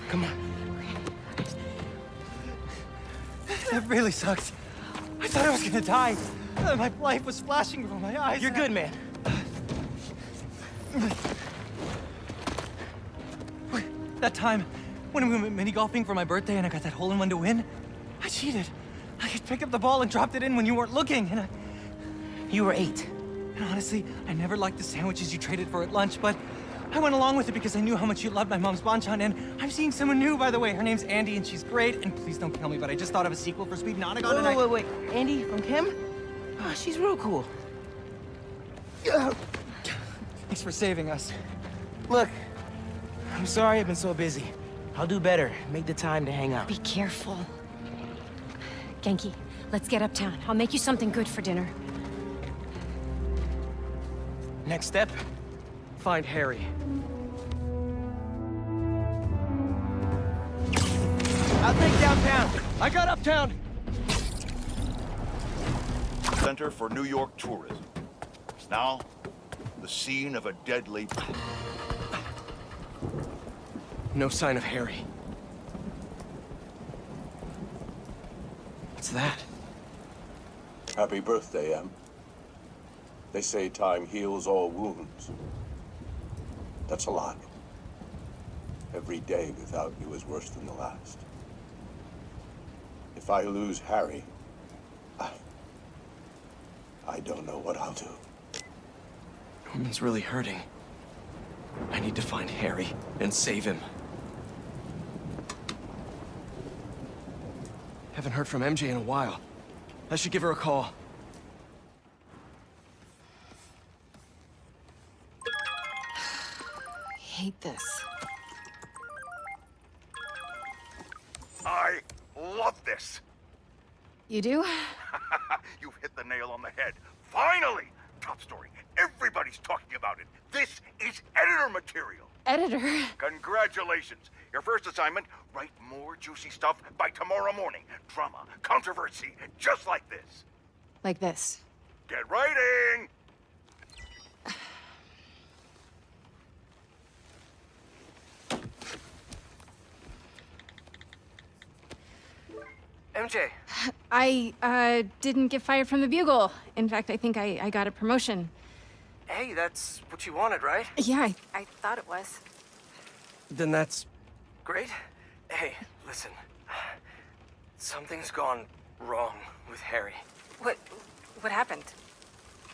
Come on. That really sucked. I thought I was gonna die. My life was flashing before my eyes. You're good, man. That time, when we went mini-golfing for my birthday and I got that hole-in-one to win, I cheated. I just picked up the ball and dropped it in when you weren't looking, and You were 8. And honestly, I never liked the sandwiches you traded for at lunch, but I went along with it because I knew how much you loved my mom's banchan, and I'm seeing someone new, by the way. Her name's Andy, and she's great, and please don't kill me, but I just thought of a sequel for Speed Nonagon, and Wait. Andy from Kim? Oh, she's real cool. Thanks for saving us. Look, I'm sorry I've been so busy. I'll do better. Make the time to hang out. Be careful. Genki, let's get uptown. I'll make you something good for dinner. Next step? Find Harry. I'll take downtown. I got uptown. Center for New York tourism. Now, the scene of a deadly... No sign of Harry. What's that? Happy birthday, Em. They say time heals all wounds. That's a lot. Every day without you is worse than the last. If I lose Harry, I don't know what I'll do. Norman's really hurting. I need to find Harry and save him. Haven't heard from MJ in a while. I should give her a call. Hate this. I love this. You do? You've hit the nail on the head. Finally! Top story. Everybody's talking about it. This is editor material. editor. Congratulations. Your first assignment, write more juicy stuff by tomorrow morning. Drama, controversy, just like this. Like this. Get writing! MJ. I didn't get fired from the Bugle. In fact, I think I got a promotion. Hey, that's what you wanted, right? Yeah, I thought it was. Then that's great. Hey, listen. Something's gone wrong with Harry. What happened?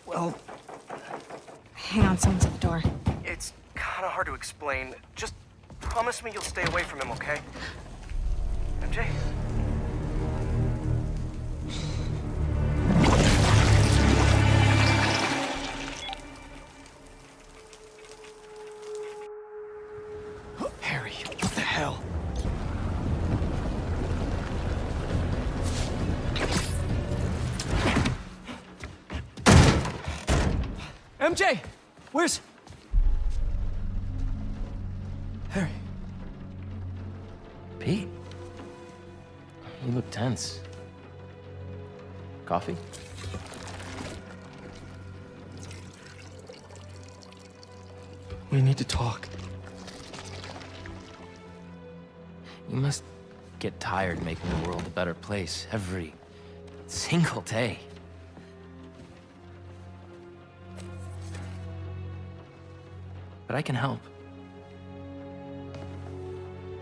Well, Hang on, someone's at the door. it's kind of hard to explain. Just promise me you'll stay away from him, okay? MJ? Harry, what the hell? MJ! Where's... Harry? Pete? You look tense. Coffee? We need to talk. You must get tired making the world a better place every single day. But I can help.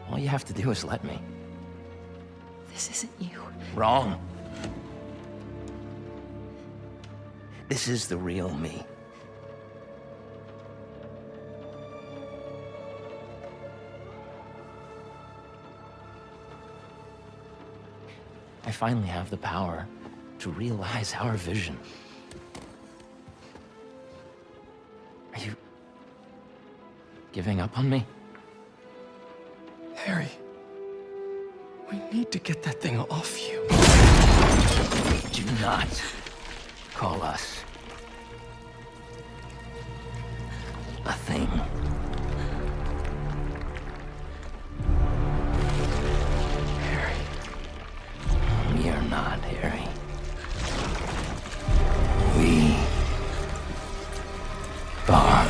All you have to do is let me. This isn't you. Wrong. This is the real me. I finally have the power to realize our vision. Are you giving up on me? Harry, we need to get that thing off you. Do not call us a thing. We are not, Harry. We are.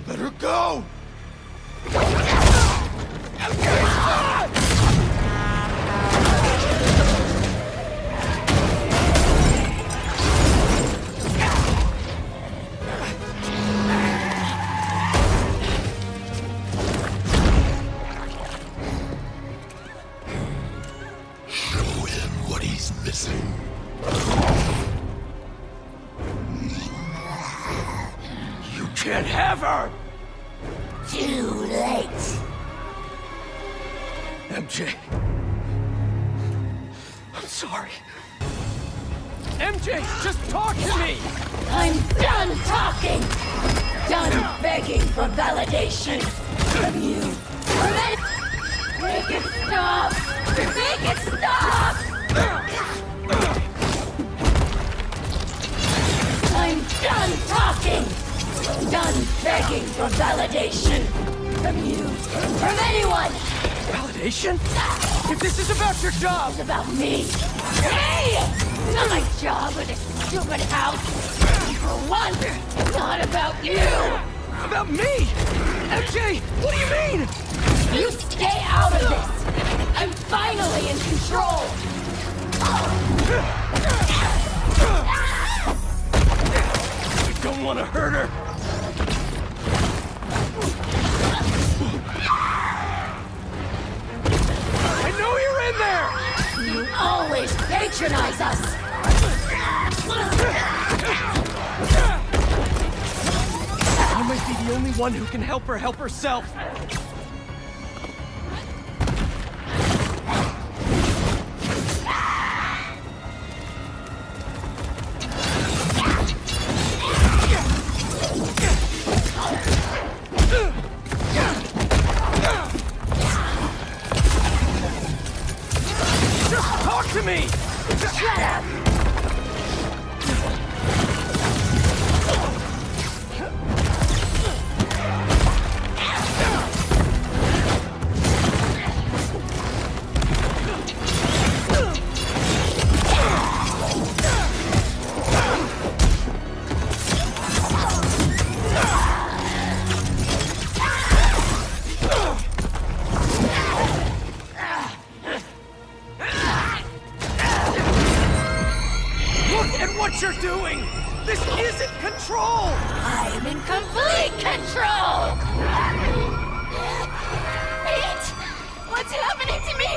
Better go! Show him what he's missing. You can't have her! Too late. MJ. I'm sorry. MJ, just talk to me! I'm done talking! Done begging for validation from you. Make it stop! Make it stop! I'm done talking! Done begging for validation from you. From anyone! Validation? If this is about your job! It's about me! Hey! Not my job or this stupid house! For one, not about you! About me? MJ, what do you mean? You stay out of this! I'm finally in control! I don't want to hurt her! one who can help her help herself. Just talk to me! Shut up! You're doing! This isn't control! I'm in complete control! Pete! What's happening to me?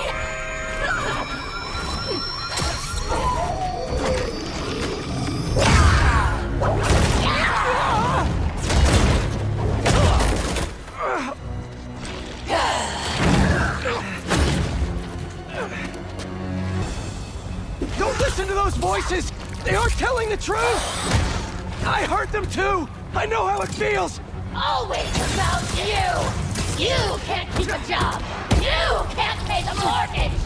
Don't listen to those voices! They aren't telling the truth! I heard them too! I know how it feels! Always about you! You can't keep a job! You can't pay the mortgage!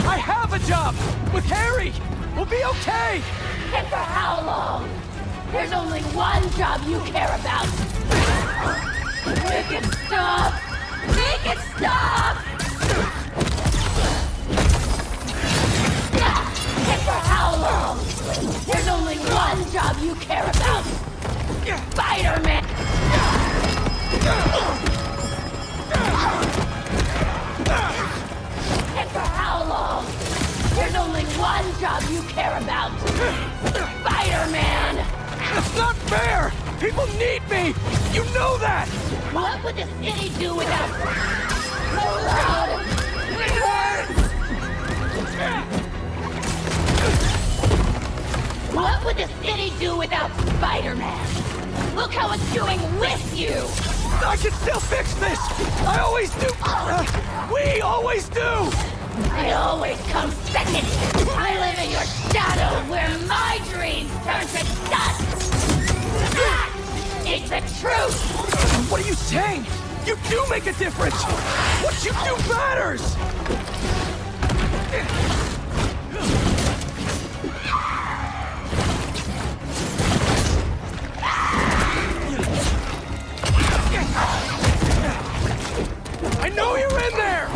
I have a job! With Harry! We'll be okay! And for how long? There's only one job you care about! Make it stop! Make it stop! And for how long? There's only one job you care about! Spider-Man! And for how long? There's only one job you care about! Spider-Man! That's not fair! People need me! You know that! What would the city do without... So loud! It hurts! What would the city do without Spider-Man? Look how it's doing with you! I can still fix this! I always do! We always do! I always come second! I live in your shadow where my dreams turn to dust! That is the truth! What are you saying? You do make a difference! What you do matters! I know you're in there!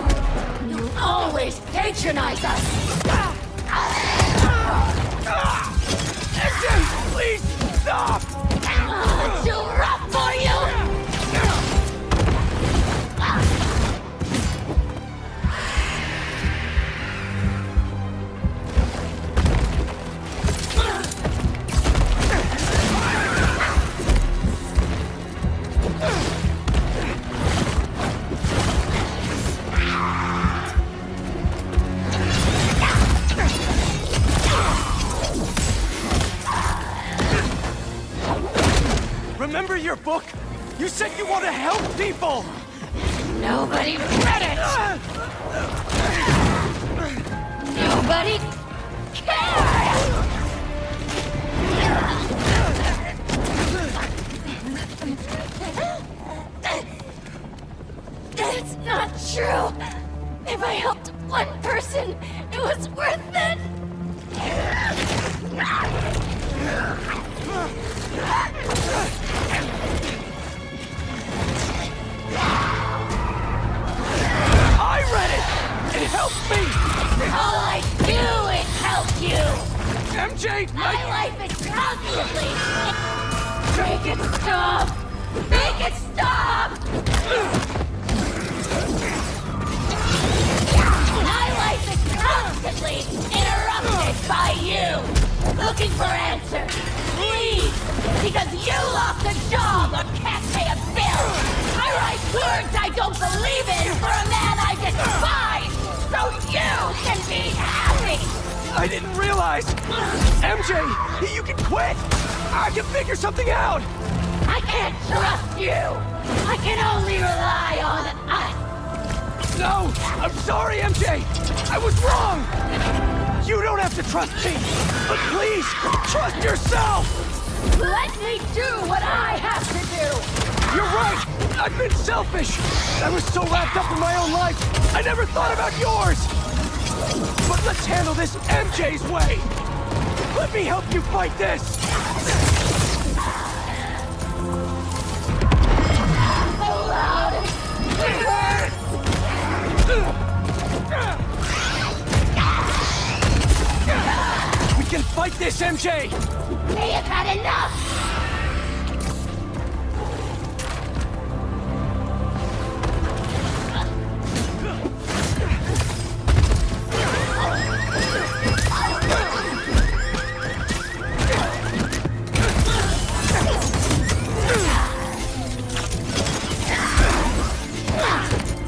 You always patronize us! Please stop! Too rough for you? Remember your book? You said you want to help people! Nobody read it! Nobody cares! That's not true! If I helped one person, it was worth it! I read it! It helped me! All I do is help you! MJ! My life is constantly... Make it stop! Make it stop! My life is constantly interrupted by you! Looking for answers! Please! Because you lost a job or can't pay a bill! I write words I don't believe in for a man I despise! So you can be happy! I didn't realize! MJ! You can quit! I can figure something out! I can't trust you! I can only rely on us! No! I'm sorry, MJ! I was wrong! You don't have to trust me! But please, trust yourself! Let me do what I have to do! You're right! I've been selfish! I was so wrapped up in my own life, I never thought about yours! But let's handle this MJ's way! Let me help you fight this! So loud! It hurts! We can fight this, MJ! We have had enough!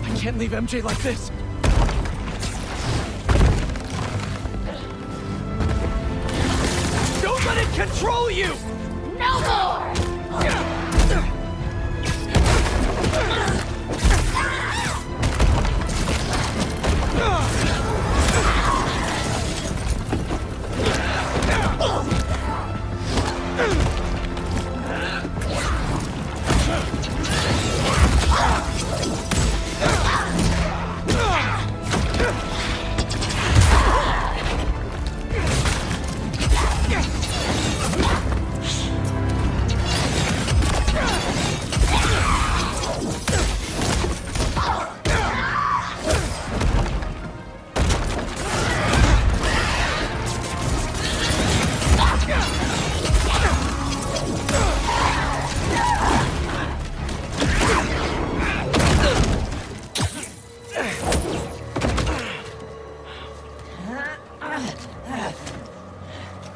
I can't leave MJ like this! Don't let it control you! No more!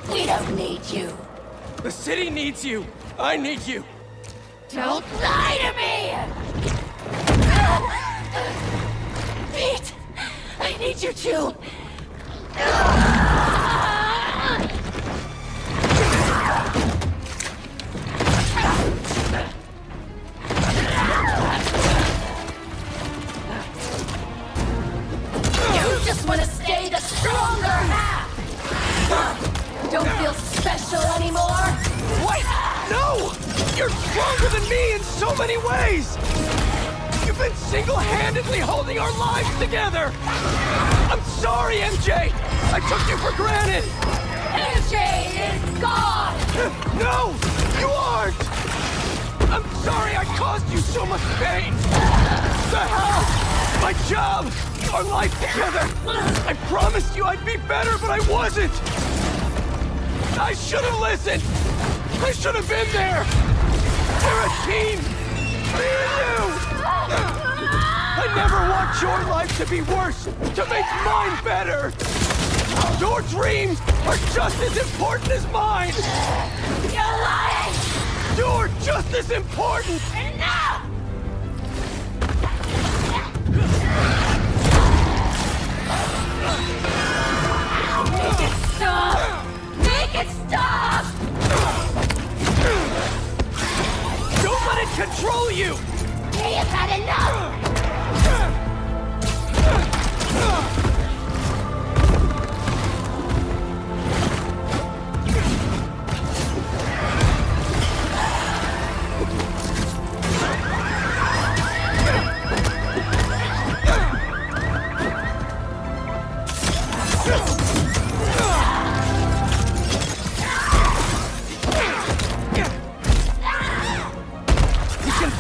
We don't need you. The city needs you! I need you! Don't lie to me! Pete! I need you too! You just want to stay the stronger half! Don't feel special anymore? What? No! You're stronger than me in so many ways! You've been single-handedly holding our lives together! I'm sorry, MJ! I took you for granted! MJ is gone! No! You aren't! I'm sorry I caused you so much pain! The house! My job! Our life together! I promised you I'd be better, but I wasn't! I should have listened! I should have been there! We're a team! Me and you! I never want your life to be worse, to make mine better! Your dreams are just as important as mine! You're lying! You're just as important! Enough! Make it stop! Make it stop! Don't let it control you! We have had enough!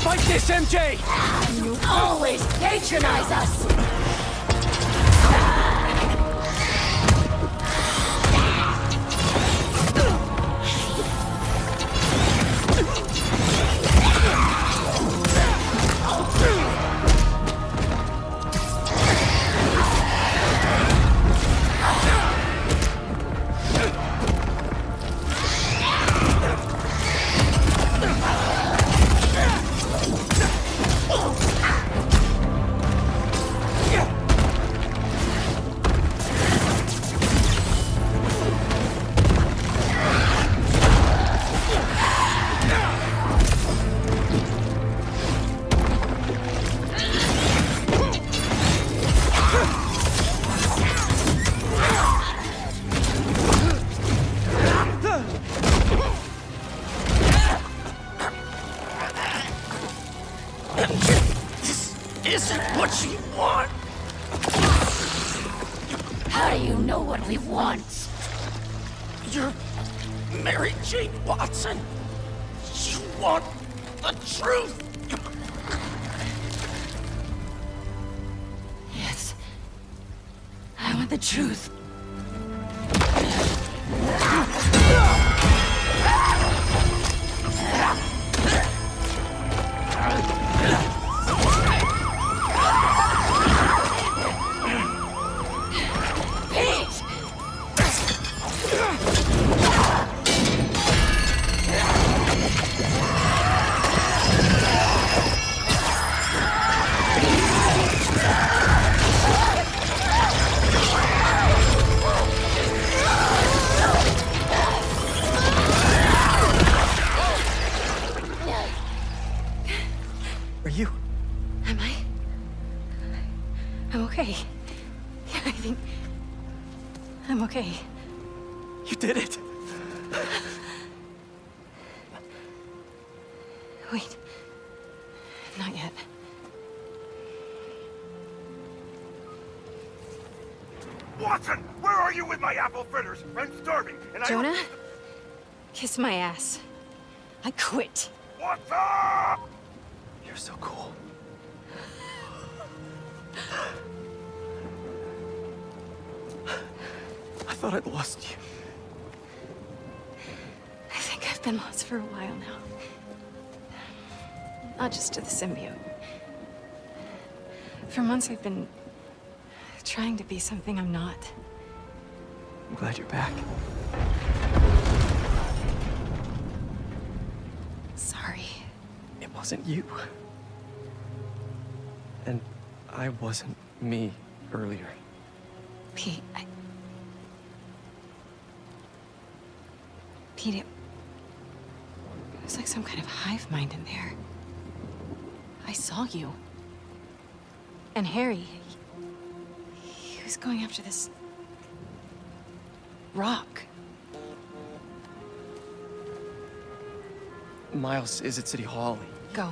Fight this, MJ! You always patronize us! isn't what you want. How do you know what we want? You're Mary Jane Watson. You want the truth. Yes. I want the truth. Okay. You did it! Wait. Not yet. Watson, where are you with my apple fritters? I'm starving, and Jonah? Kiss my ass. I quit. Watson! You're so cool. I thought I'd lost you. I think I've been lost for a while now. Not just to the symbiote. For months I've been trying to be something I'm not. I'm glad you're back. Sorry. It wasn't you. And I wasn't me earlier. Pete, Pete, it was like some kind of hive mind in there. I saw you. And Harry, he was going after this rock. Miles is at City Hall. Go.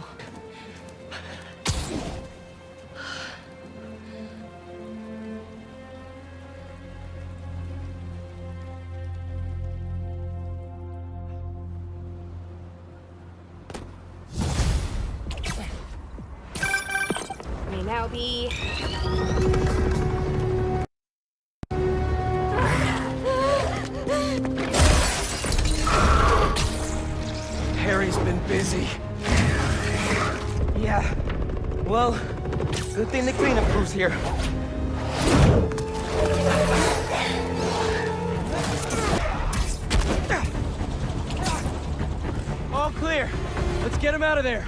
May now be. Harry's been busy. Yeah. Well, good thing the cleanup crew's here. All clear. Let's get him out of there.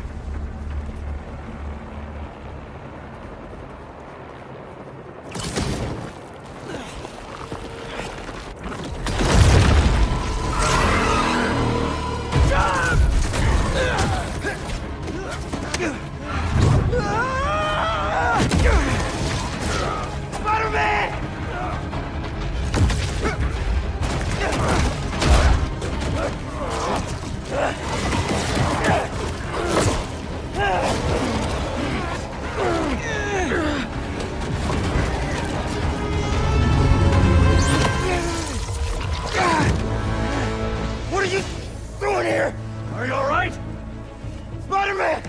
What are you doing here? Are you all right? Spider-Man!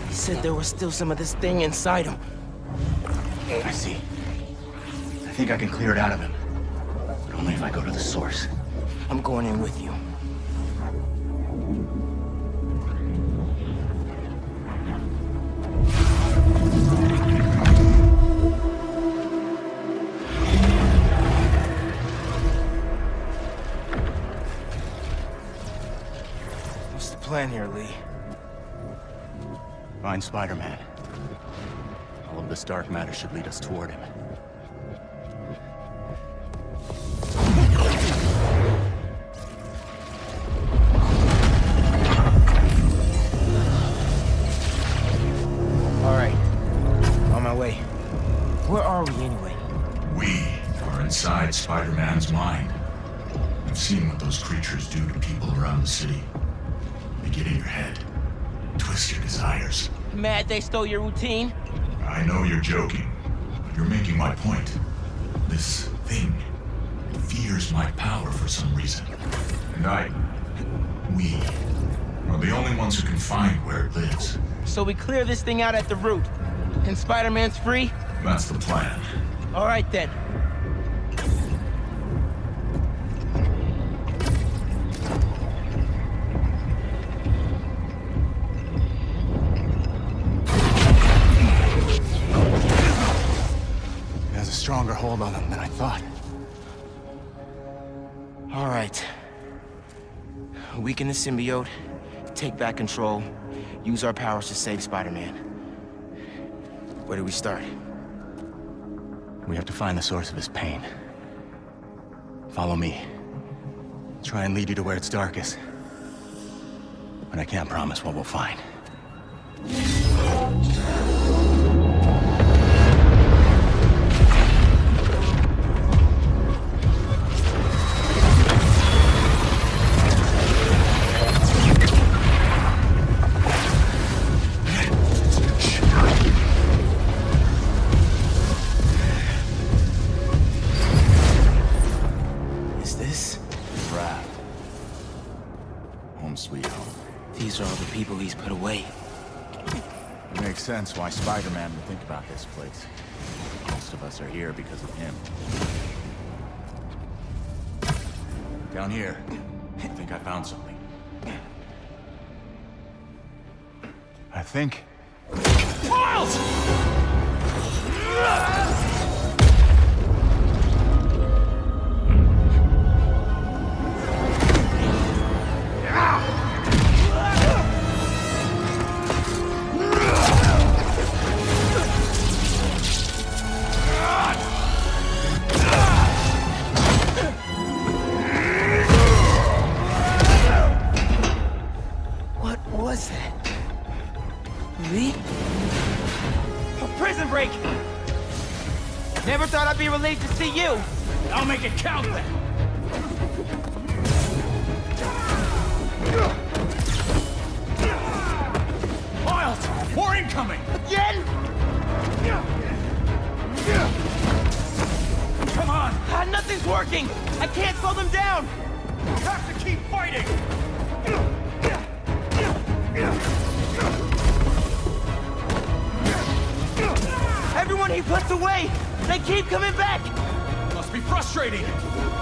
He said there was still some of this thing inside him. I see. I think I can clear it out of him. But only if I go to the source. I'm going in with you. What's the plan here, Lee? Find Spider-Man. All of this dark matter should lead us toward him. All right. On my way. Where are we anyway? We are inside Spider-Man's mind. I've seen what those creatures do to people around the city. They get in your head. desires. Mad they stole your routine? I know you're joking, but you're making my point. This thing fears my power for some reason. And we are the only ones who can find where it lives. So we clear this thing out at the root, and Spider-Man's free? That's the plan. All right then. It has a stronger hold on him than I thought. All right. Weaken the symbiote, take back control, use our powers to save Spider-Man. Where do we start? We have to find the source of his pain. Follow me. Try and lead you to where it's darkest. But I can't promise what we'll find. People he's put away. It makes sense why Spider-Man would think about this place. Most of us are here because of him. Down here, I think I found something. I think... Miles! Never thought I'd be relieved to see you. I'll make it count then. Miles, more incoming. Again? Come on. Nothing's working. I can't slow them down. You have to keep fighting. Everyone he puts away, they keep coming back! Must be frustrating,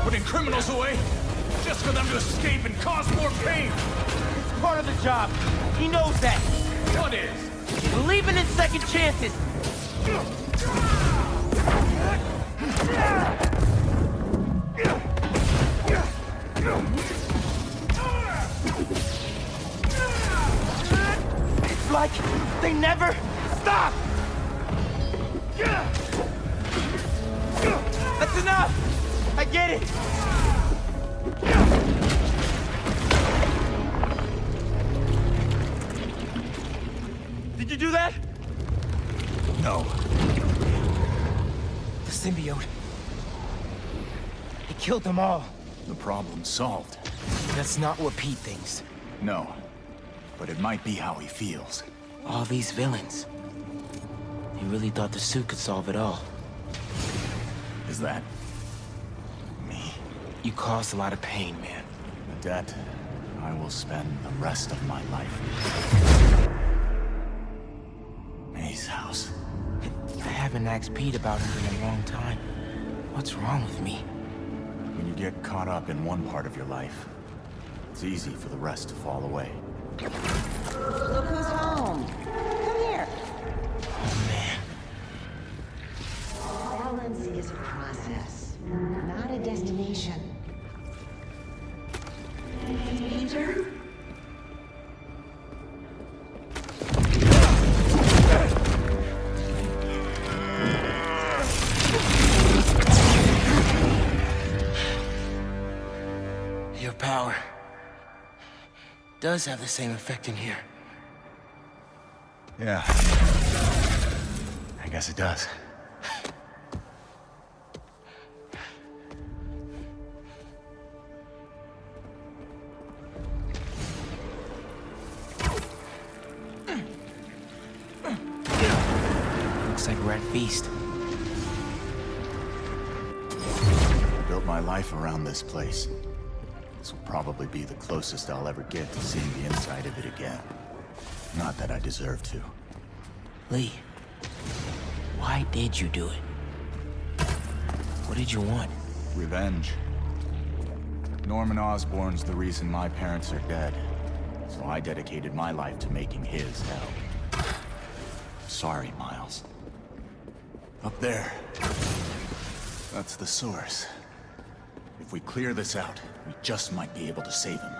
putting criminals away, just for them to escape and cause more pain. It's part of the job. He knows that. What is? Believing in second chances. It's like they never stop! That's enough! I get it! Did you do that? No. The symbiote. It killed them all. The problem's solved. That's not what Pete thinks. No. But it might be how he feels. All these villains. He really thought the suit could solve it all. Is that... me? You caused a lot of pain, man. A debt I will spend the rest of my life. May's house. I haven't asked Pete about her in a long time. What's wrong with me? When you get caught up in one part of your life, it's easy for the rest to fall away. Look who's home. Come here. Oh, man. Balance is a process, not a destination. Peter? Your power does have the same effect in here. Yeah. I guess it does. Looks like we're at feast. I built my life around this place. This will probably be the closest I'll ever get to seeing the inside of it again. Not that I deserve to. Lee, why did you do it? What did you want? Revenge. Norman Osborn's the reason my parents are dead. So I dedicated my life to making his hell. Sorry, Miles. Up there. That's the source. If we clear this out, we just might be able to save him.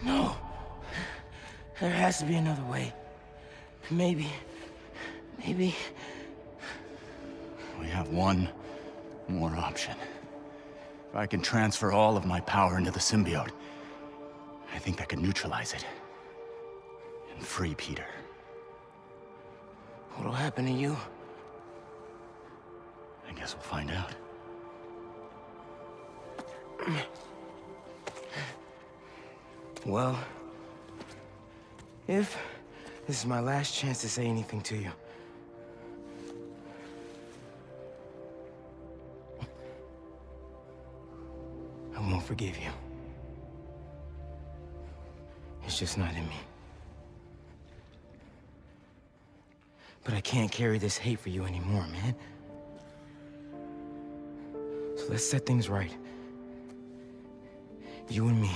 No. There has to be another way. Maybe. We have one more option. If I can transfer all of my power into the symbiote, I think that could neutralize it. And free Peter. What'll happen to you? I guess we'll find out. Well, if this is my last chance to say anything to you, I won't forgive you. It's just not in me. But I can't carry this hate for you anymore, man. So let's set things right. You and me.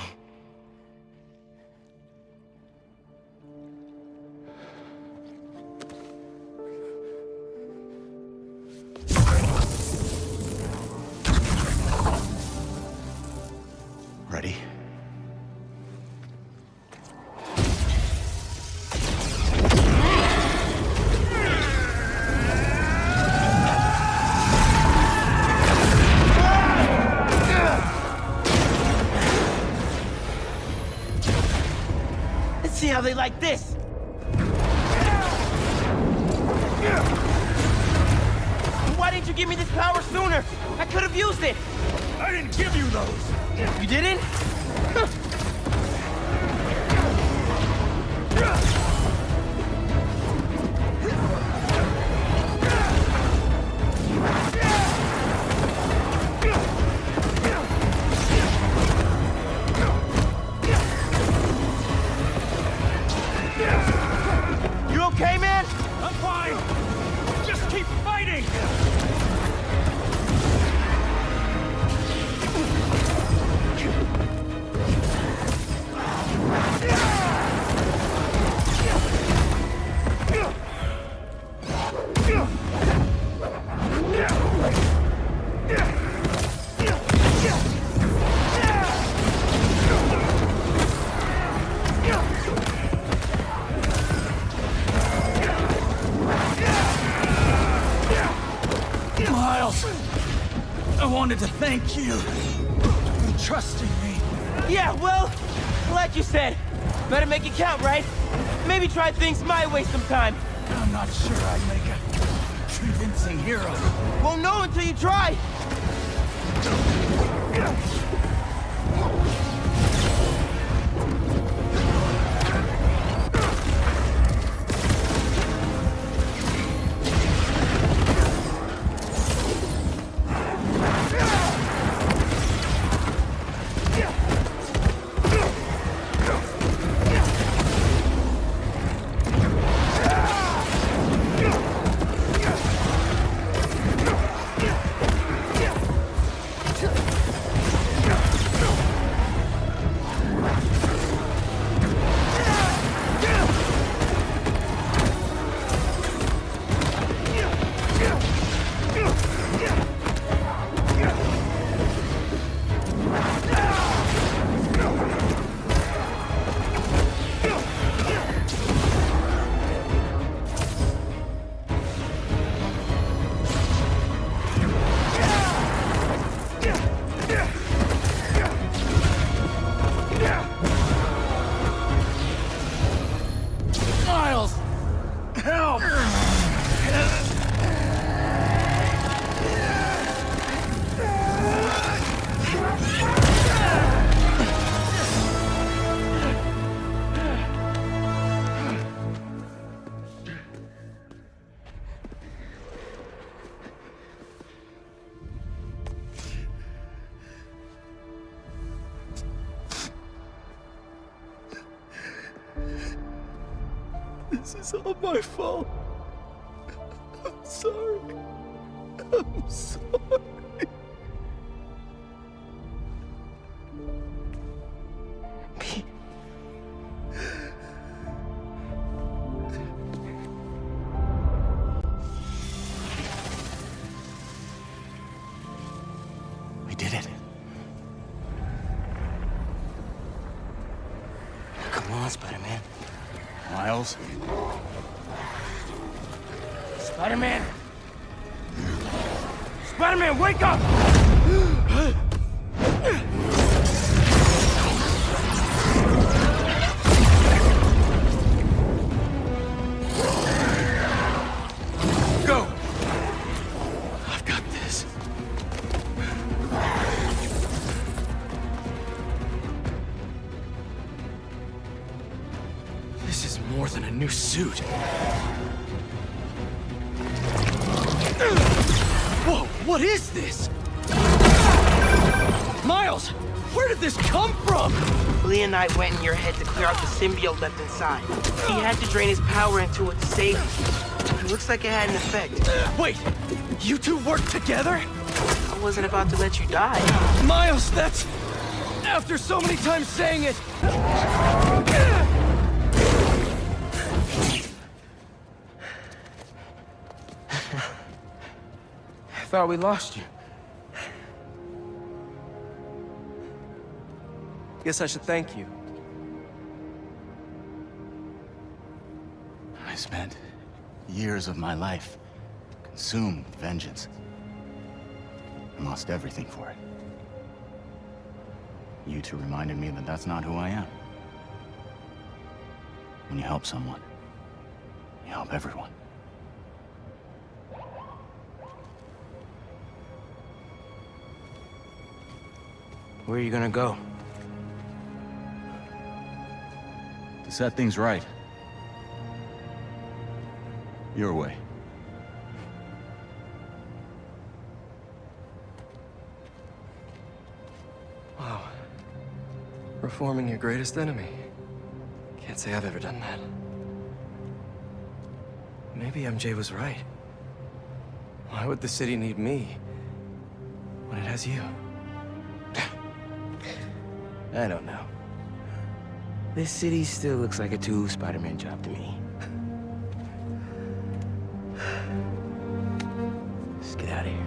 Ready? Let's see how they like this. Why didn't you give me this power sooner? I could have used it. I didn't give you those! You didn't? You okay, man? I'm fine! Just keep fighting! Miles, I wanted to thank you for trusting me. Yeah, well, like you said, better make it count, right? Maybe try things my way sometime. I'm not sure I'd make a convincing hero. Won't know until you try. This is all my fault. I'm sorry. I'm sorry. We did it. Come on, Spider-Man. Miles? Spider-Man! Spider-Man, wake up! Go! I've got this. This is more than a new suit. Whoa, what is this? Miles, where did this come from? Leonite went in your head to clear out the symbiote left inside. He had to drain his power into it to save you. It looks like it had an effect. Wait, you two worked together? I wasn't about to let you die. Miles, that's... after so many times saying it. I thought we lost you. Guess I should thank you. I spent years of my life consumed with vengeance. I lost everything for it. You two reminded me that that's not who I am. When you help someone, you help everyone. Where are you gonna go? To set things right. Your way. Wow. Reforming your greatest enemy. Can't say I've ever done that. Maybe MJ was right. Why would the city need me when it has you? I don't know. This city still looks like a two Spider-Man job to me. Let's get out of here.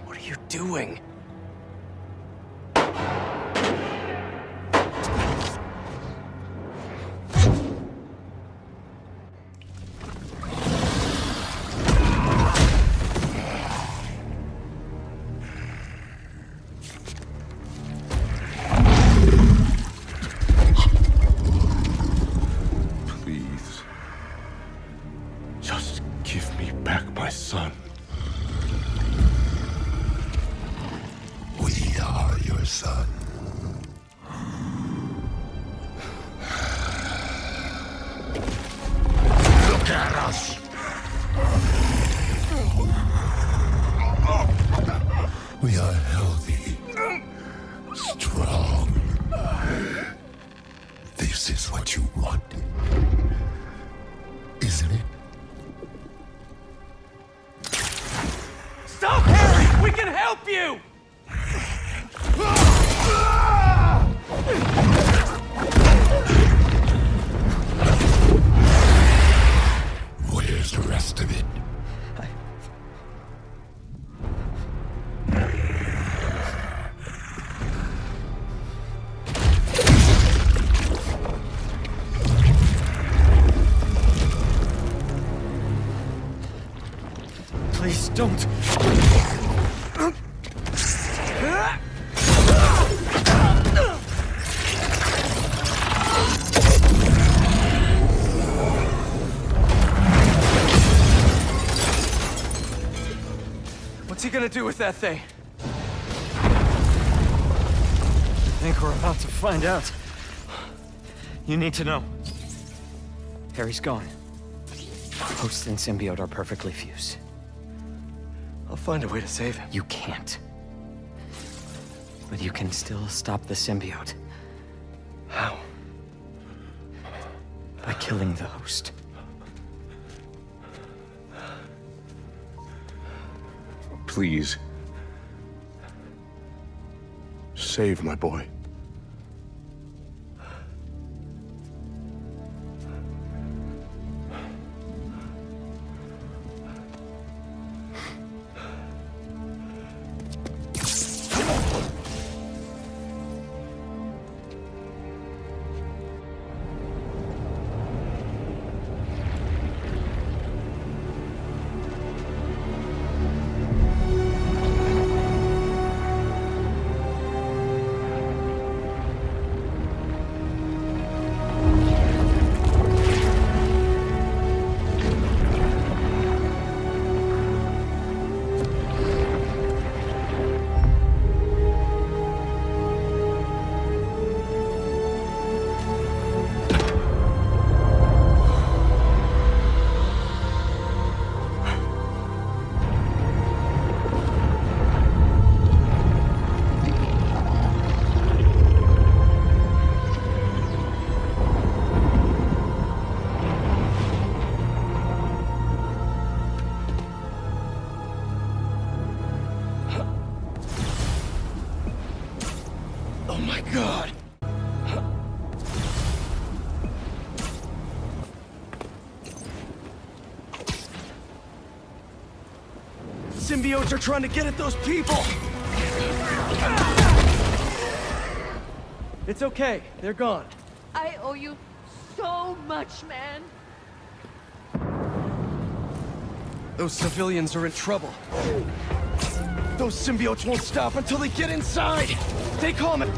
What are you doing? Please. Just give me back my son. We are your son. Look at us. We are healthy, strong. This is what you want, isn't it? Stop, Harry! We can help you! Where's the rest of it? Please don't. What's he gonna do with that thing? think we're about to find out. You need to know. Harry's gone. Host and symbiote are perfectly fused. I'll find a way to save him. You can't. But you can still stop the symbiote. How? By killing the host. Please. Save my boy. Symbiotes are trying to get at those people! It's okay. They're gone. I owe you so much, man. Those civilians are in trouble. Those symbiotes won't stop until they get inside! Stay calm and...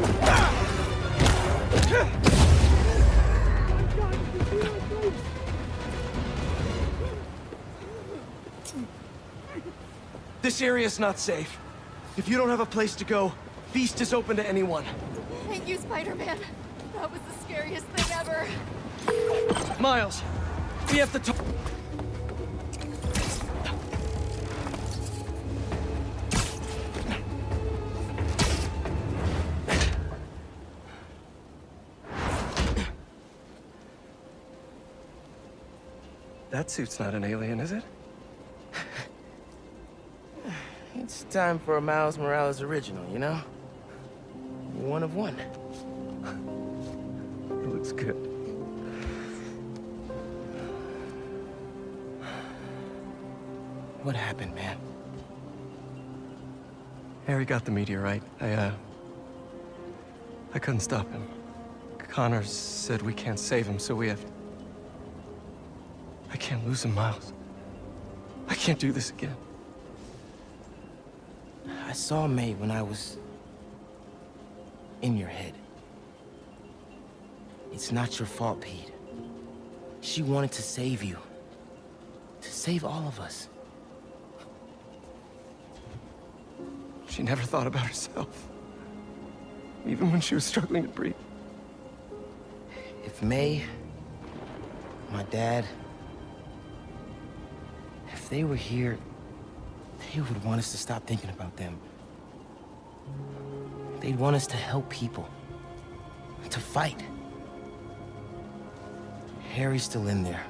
This area's not safe. If you don't have a place to go, Feast is open to anyone. Thank you, Spider-Man. That was the scariest thing ever. Miles, we have to talk. That suit's not an alien, is it? It's time for a Miles Morales original, you know? One of one. It looks good. What happened, man? Harry got the meteorite. I couldn't stop him. Connor said we can't save him, so we have... I can't lose him, Miles. I can't do this again. I saw May when I was... in your head. It's not your fault, Pete. She wanted to save you. To save all of us. She never thought about herself. Even when she was struggling to breathe. If May, my dad, if they were here, they would want us to stop thinking about them. They'd want us to help people. To fight. Harry's still in there.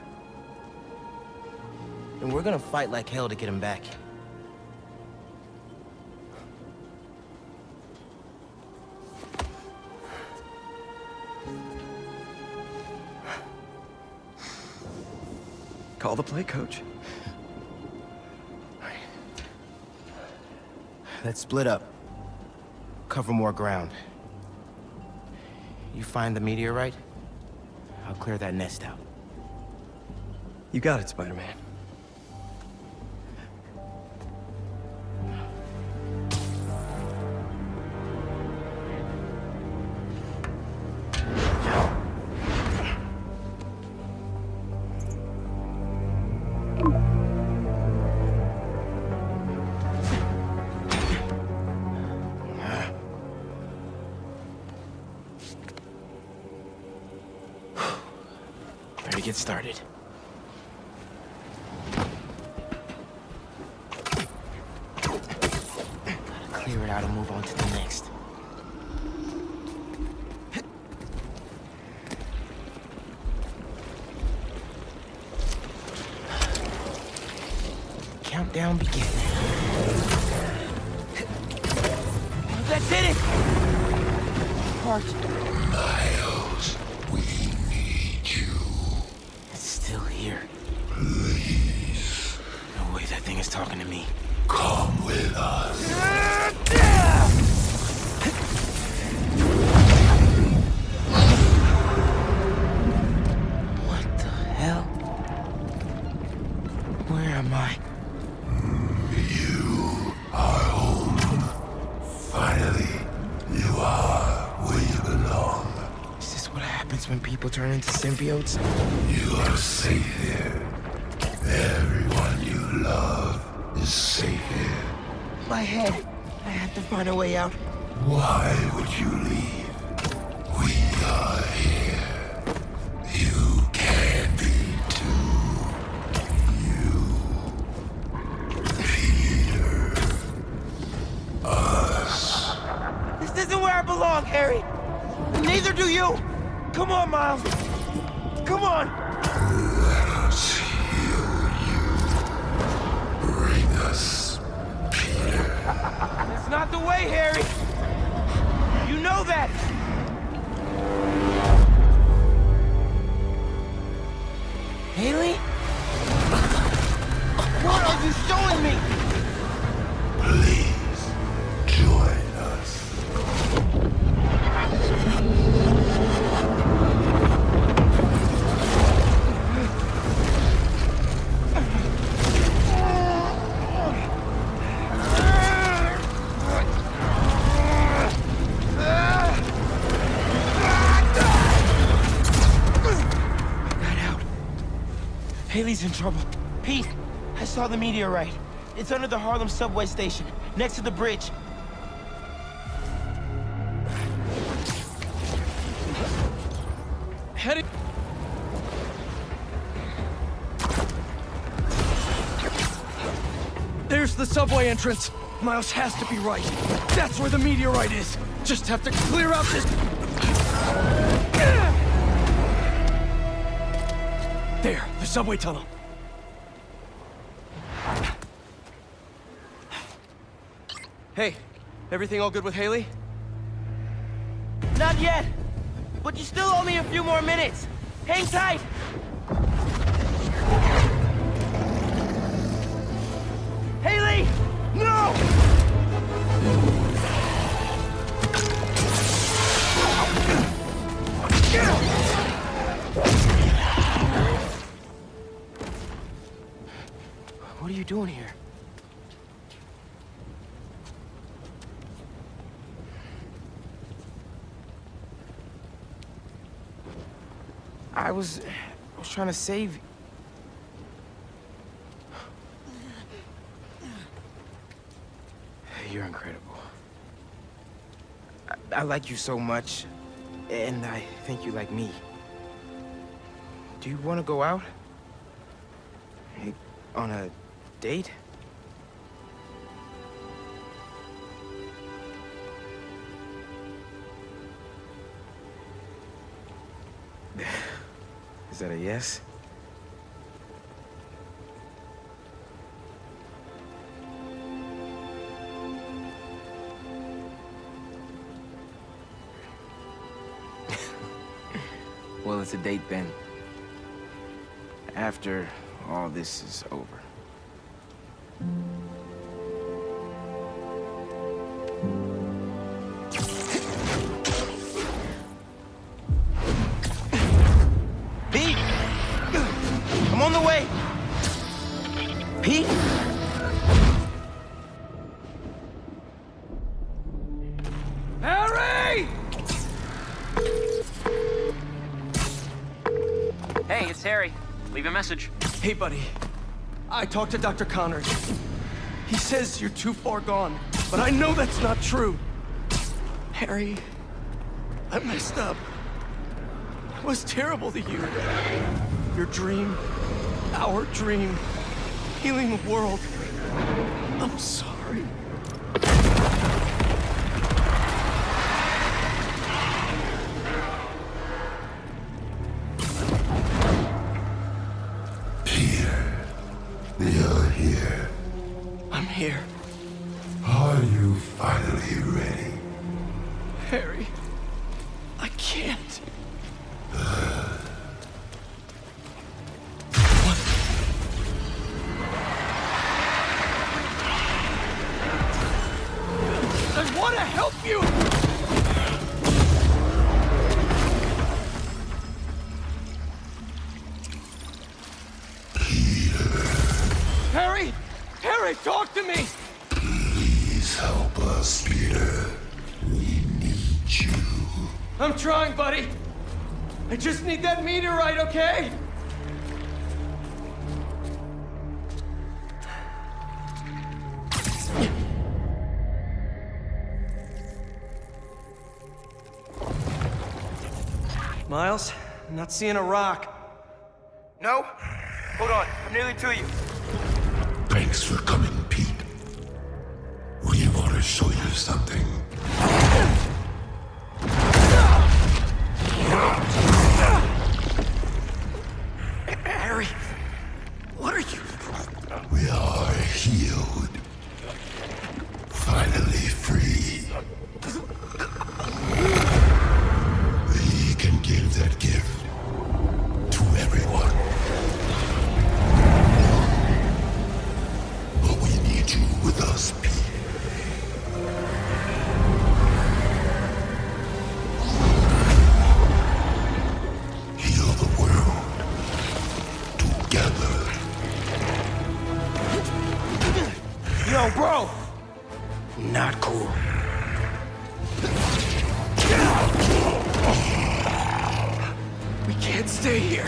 And we're gonna fight like hell to get him back. Call the play, Coach. Let's split up. Cover more ground. You find the meteorite, I'll clear that nest out. You got it, Spider-Man. Better get started. Gotta clear it out and move on to the next. Countdown begin. That did it! Heart. Miles, we need you. It's still here. Please. No way that thing is talking to me. Come with us. What the hell? Where am I? You are home. Finally, you are where you belong. Is this what happens when people turn into symbiotes? You are safe here. Everyone you love is safe here. My head. I have to find a way out. Why would you leave? We are here. You can be too. Peter. Us. This isn't where I belong, Harry. Neither do you. Come on, Miles. Come on. Let us heal you. Bring us Peter. That's not the way, Harry. You know that. Haley? What are you showing me? Please, join us. Haley's in trouble. Pete, I saw the meteorite. It's under the Harlem subway station, next to the bridge. Heading. There's the subway entrance. Miles has to be right. That's where the meteorite is. Just have to clear out this... There, the subway tunnel. Hey, everything all good with Haley? Not yet, but you still owe me a few more minutes. Hang tight. Haley! No! What are you doing here? I was trying to save you. You're incredible. I like you so much, and I think you like me. Do you want to go out? On a date? Is that a yes? Well, it's a date then. After all this is over. Pete! I'm on the way! Pete? Harry! Hey, it's Harry. Leave a message. Hey, buddy. I talked to Dr. Connors. He says you're too far gone, but I know that's not true. Harry, I messed up. I was terrible to you. Your dream, our dream, healing the world. I'm sorry. You're here. I'm here. Are you finally ready? Harry, I can't. I want to help you! Harry! Harry, talk to me! Please help us, Peter. We need you. I'm trying, buddy. I just need that meteorite, okay? Miles, I'm not seeing a rock. No? Hold on, I'm nearly to you. Thanks for coming, Pete. We want to show you something. Harry, what are you? We are healed. Finally free. We can give that gift to everyone. But we need you with us, Pete. Heal the world. Together. Yo, bro! Not cool. We can't stay here.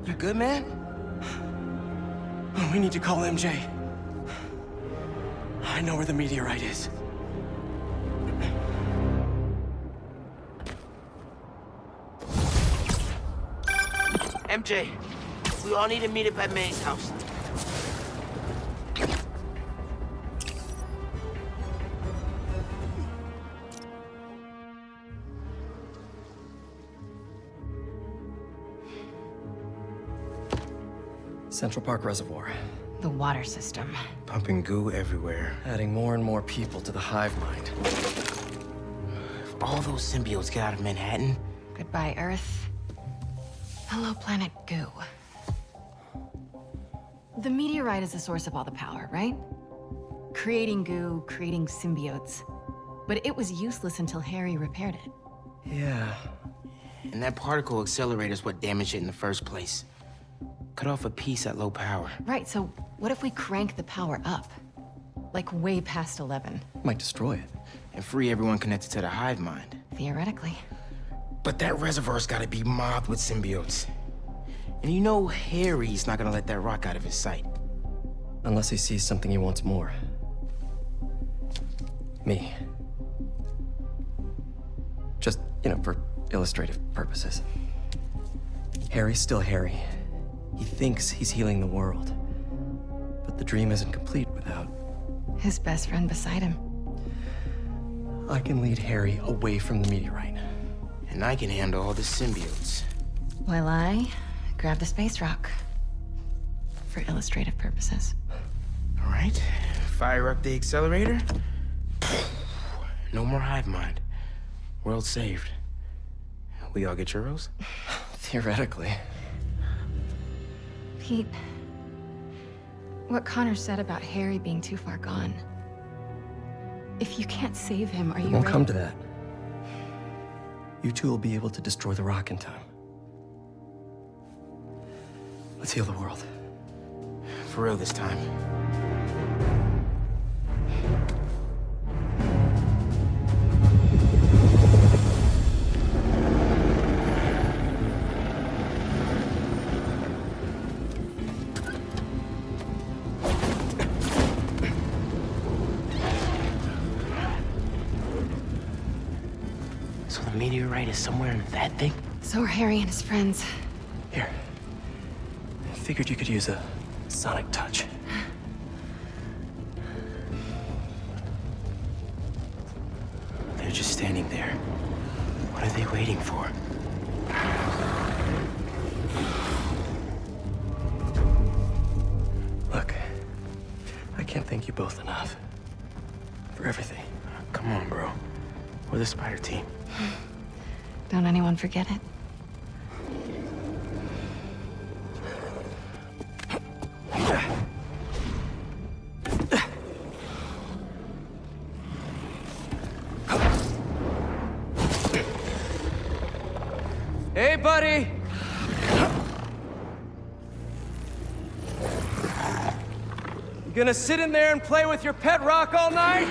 You good, man? We need to call MJ. I know where the meteorite is. MJ, we all need to meet up at May's house. Central Park Reservoir. The water system. Pumping goo everywhere. Adding more and more people to the hive mind. If all those symbiotes get out of Manhattan... Goodbye, Earth. Hello, planet Goo. The meteorite is the source of all the power, right? Creating goo, creating symbiotes. But it was useless until Harry repaired it. Yeah. And that particle accelerator is what damaged it in the first place. Cut off a piece at low power. Right, so what if we crank the power up? Like way past 11. Might destroy it. And free everyone connected to the hive mind. Theoretically. But that reservoir's gotta be mobbed with symbiotes. And you know Harry's not gonna let that rock out of his sight. Unless he sees something he wants more. Me. Just, for illustrative purposes. Harry's still Harry. He thinks he's healing the world. But the dream isn't complete without... his best friend beside him. I can lead Harry away from the meteorite. And I can handle all the symbiotes. While I grab the space rock. For illustrative purposes. All right, fire up the accelerator. No more hive mind. World saved. We all get churros? Theoretically. Pete, what Connor said about Harry being too far gone. If you can't save him, are you ready? It won't come to that. You two will be able to destroy the rock in time. Let's heal the world. For real this time. So the meteorite is somewhere in that thing? So are Harry and his friends. Here. I figured you could use a sonic touch. They're just standing there. What are they waiting for? Look, I can't thank you both enough. For everything. Come on, bro. We're the Spider team. Don't anyone forget it. Hey, buddy! You gonna sit in there and play with your pet rock all night?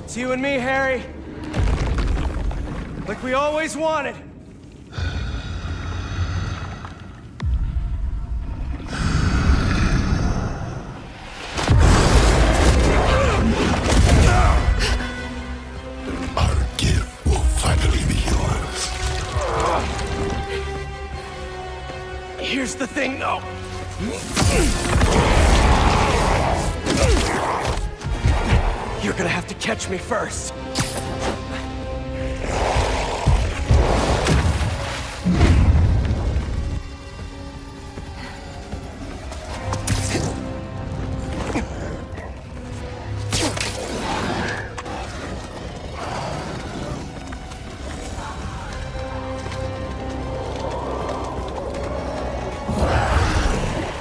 It's you and me, Harry. Like we always wanted. Here's the thing, though. You're gonna have to catch me first.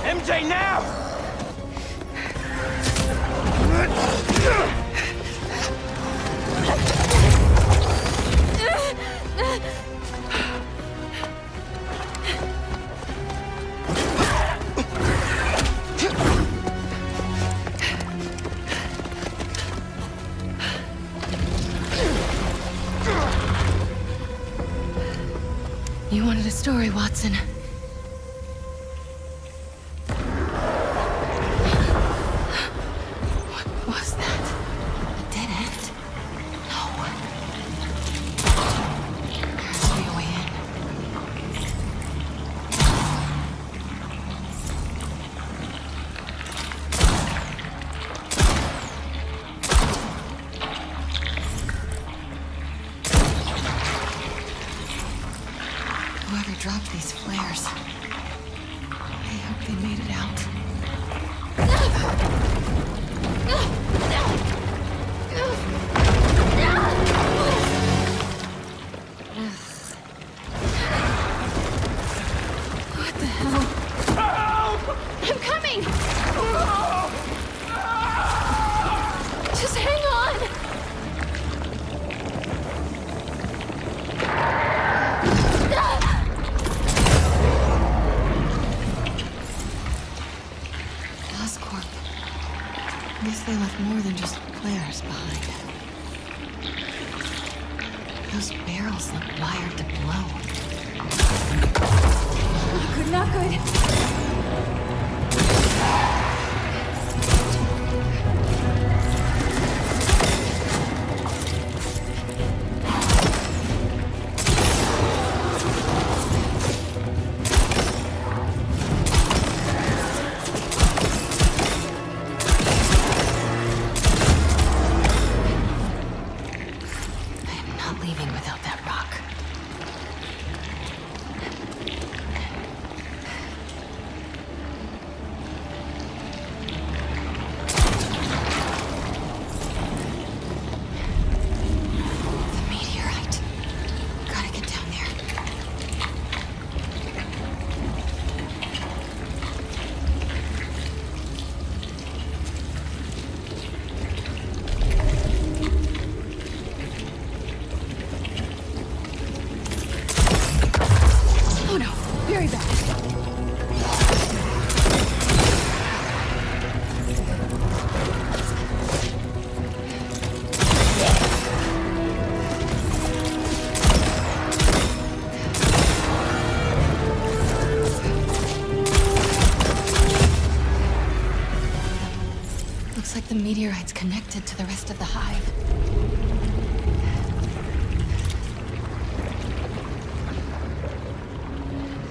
MJ, now! You wanted a story, Watson. What was that? A dead end? No. There has to be a way in. Whoever dropped these flares, I hope they made it out. What the hell? I'm coming! Just hang on! Oscorp. Guess they left more than just flares behind. Those barrels look wired to blow. Not good, not good. I am not leaving without that rock. like the meteorite's connected to the rest of the hive.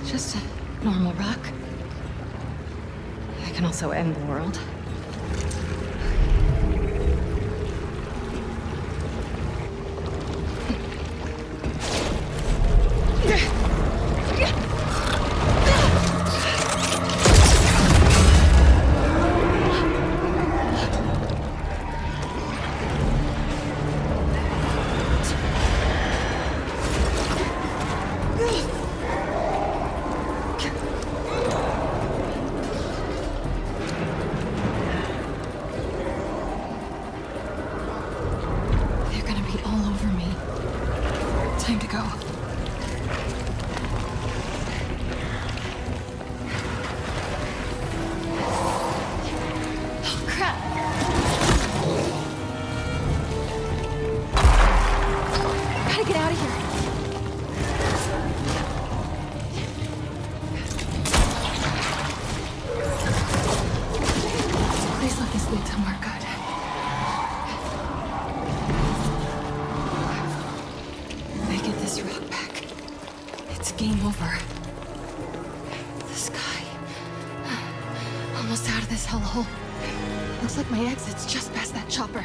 Just a normal rock. That can also end the world. Looks like my exit's just past that chopper.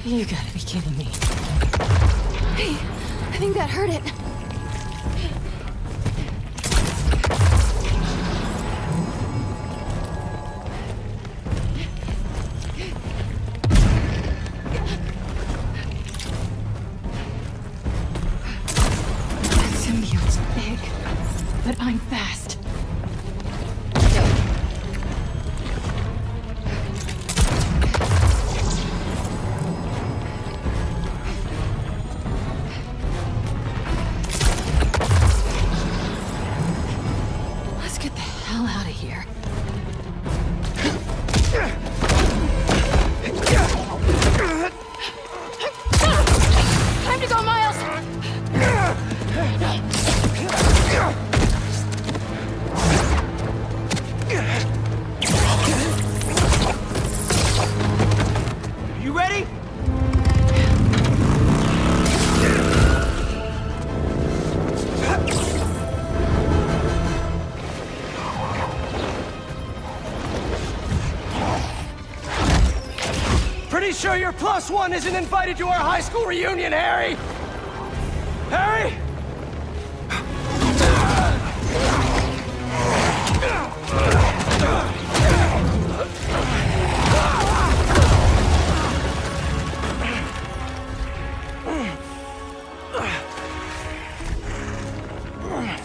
You gotta be kidding me. Hey, I think that hurt it. That symbiote's big, but I'm fast. Sure your +1 isn't invited to our high school reunion, Harry? Harry?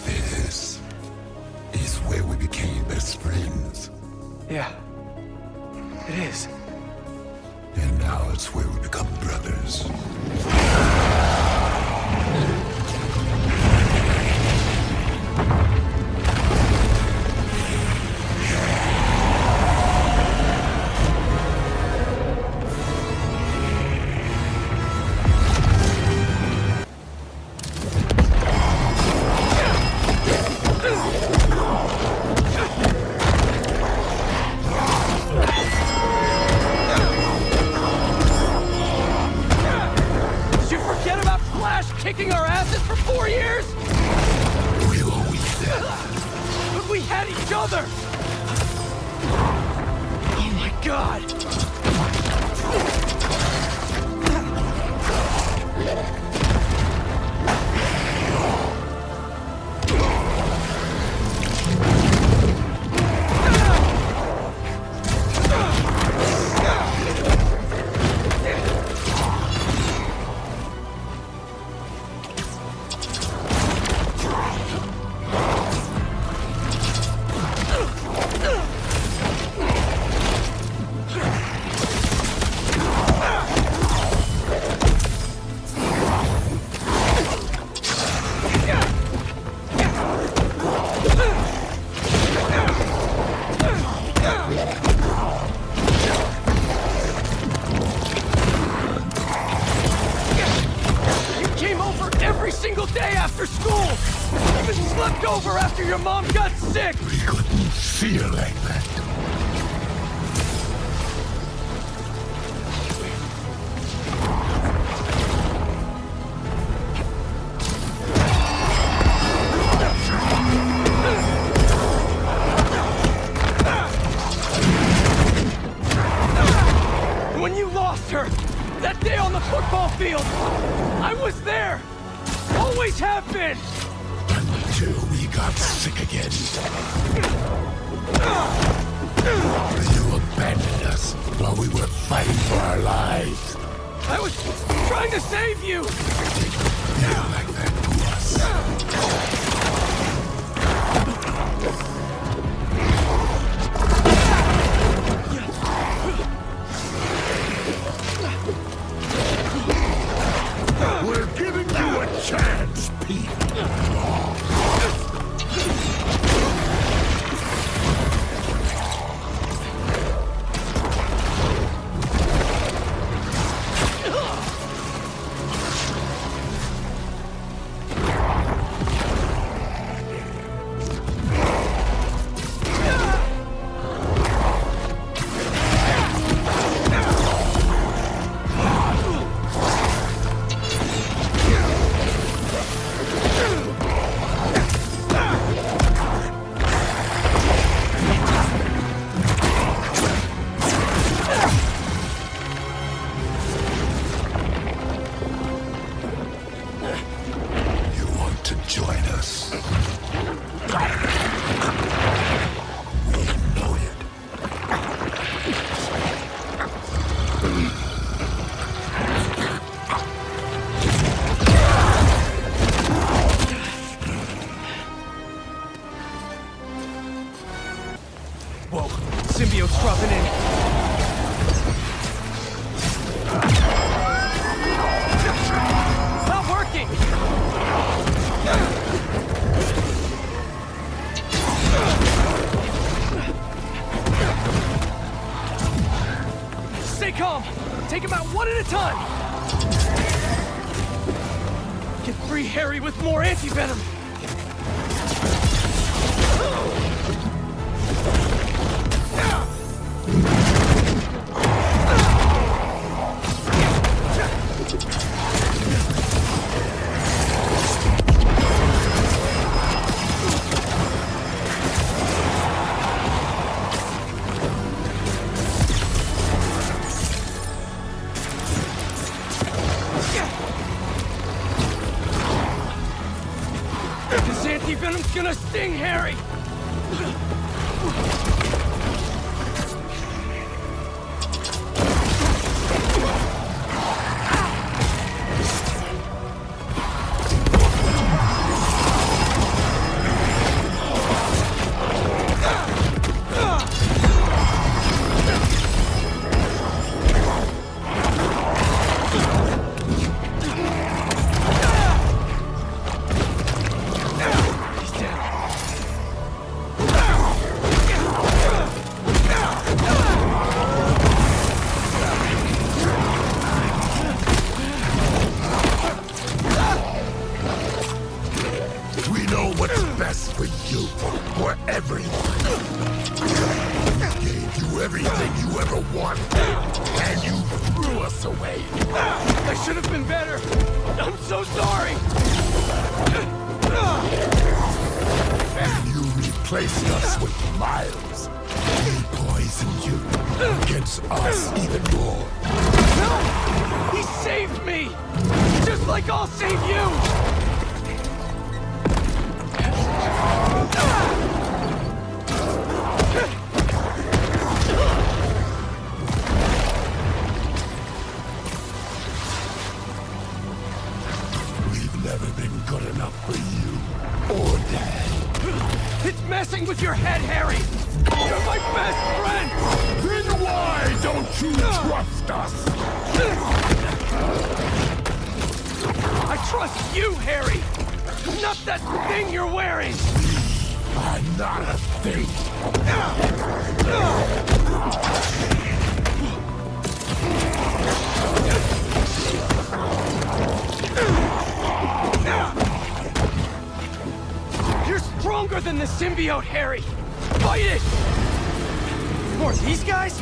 This is where we became best friends. Yeah, it is. And now it's where we become brothers. Kicking our asses for 4 years? But we had each other! Oh my god! Your mom got sick! We couldn't feel like that. When you lost her, that day on the football field, I was there! Always have been! Until we got sick again. You abandoned us while we were fighting for our lives. I was trying to save you! Feel like that to us. We're giving you a chance, Pete. Symbiote's dropping in. Not working! Stay calm! Take him out one at a time! Get free Harry with more anti-venom! Venom's gonna sting Harry! replaced us with Miles. He poisoned you against us even more. No! He saved me! Just like I'll save you! We've never been good enough for you or Dad. It's messing with your head, Harry! You're my best friend! Then why don't you trust us? I trust you, Harry! Not that thing you're wearing! I'm not a thing! You're stronger than the symbiote, Harry! Fight it! Or these guys?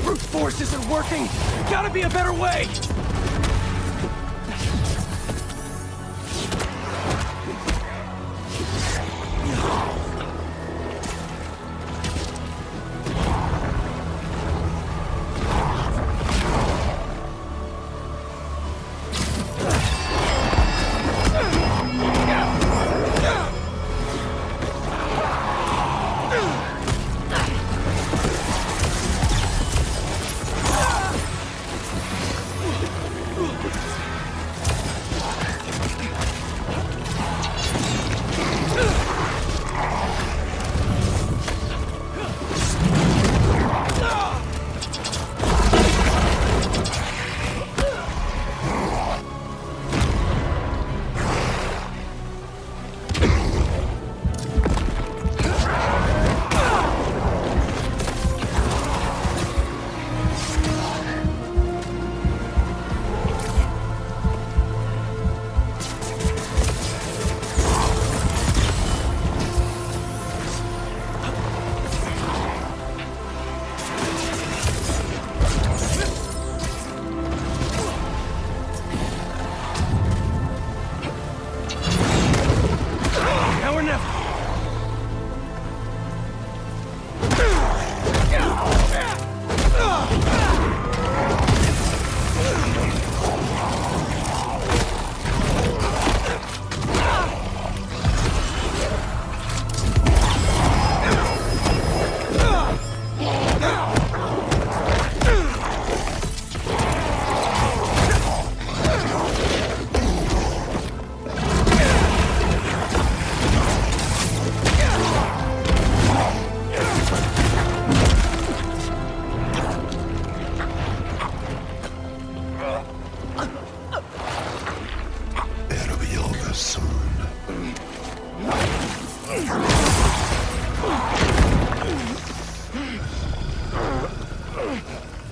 Brute force isn't working! Gotta be a better way!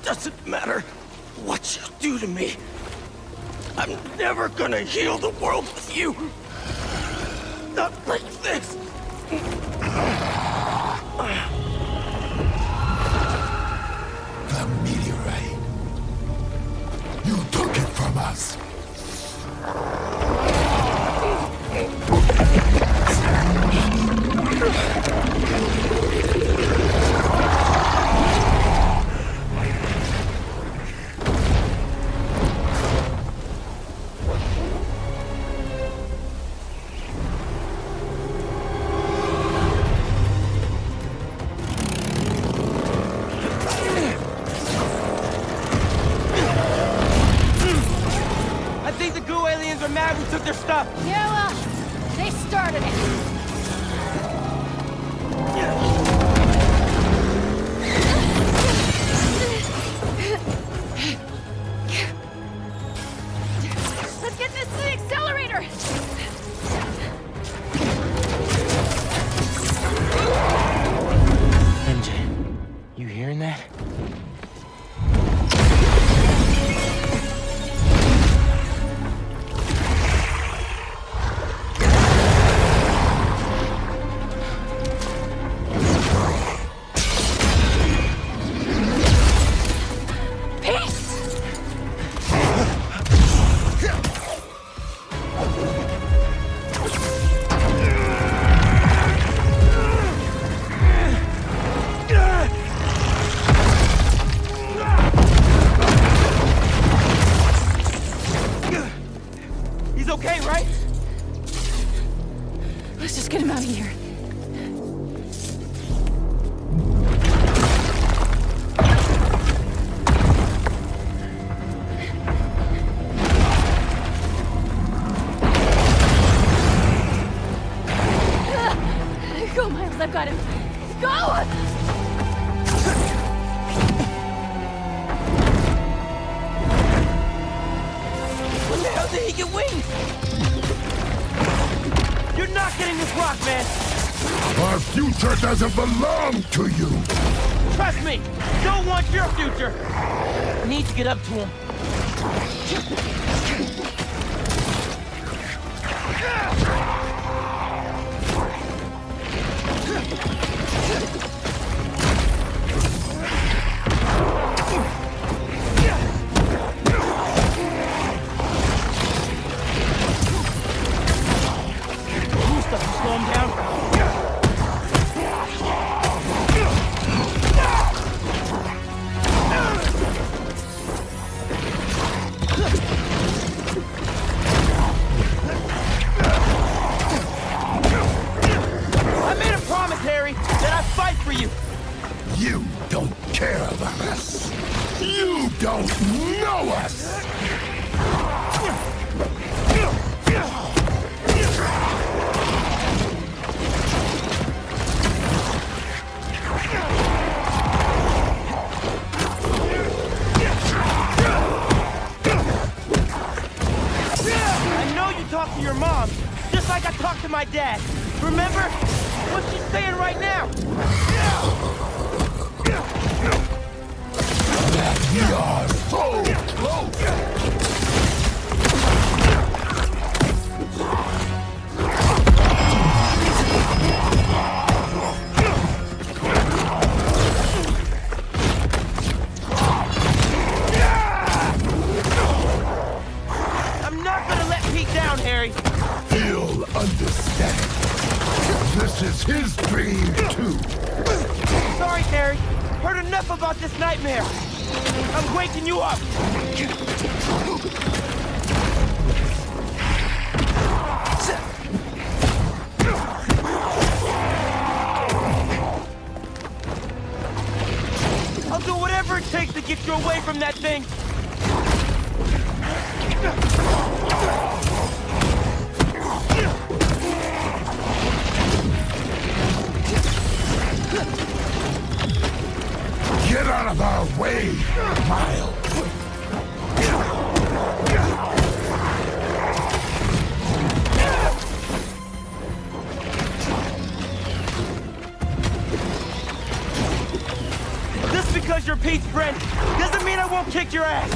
Doesn't matter what you do to me. I'm never gonna heal the world with you. Not like this. The meteorite. You took it from us. I've got him. Go! When the hell did he get wings? You're not getting this rock, man! Our future doesn't belong to you! Trust me! Don't want your future! I need to get up to him. Stuff to slow him down. I made a promise, Harry, that I'd fight for you. You don't care about us. You don't know us. Talk to your mom, just like I talked to my dad. Remember? What's she saying right now? That we are so close! He'll understand. This is his dream, too. Sorry, Harry. Heard enough about this nightmare. I'm waking you up. I'll do whatever it takes to get you away from that thing. Get out of our way, Miles! Just because you're Pete's friend doesn't mean I won't kick your ass!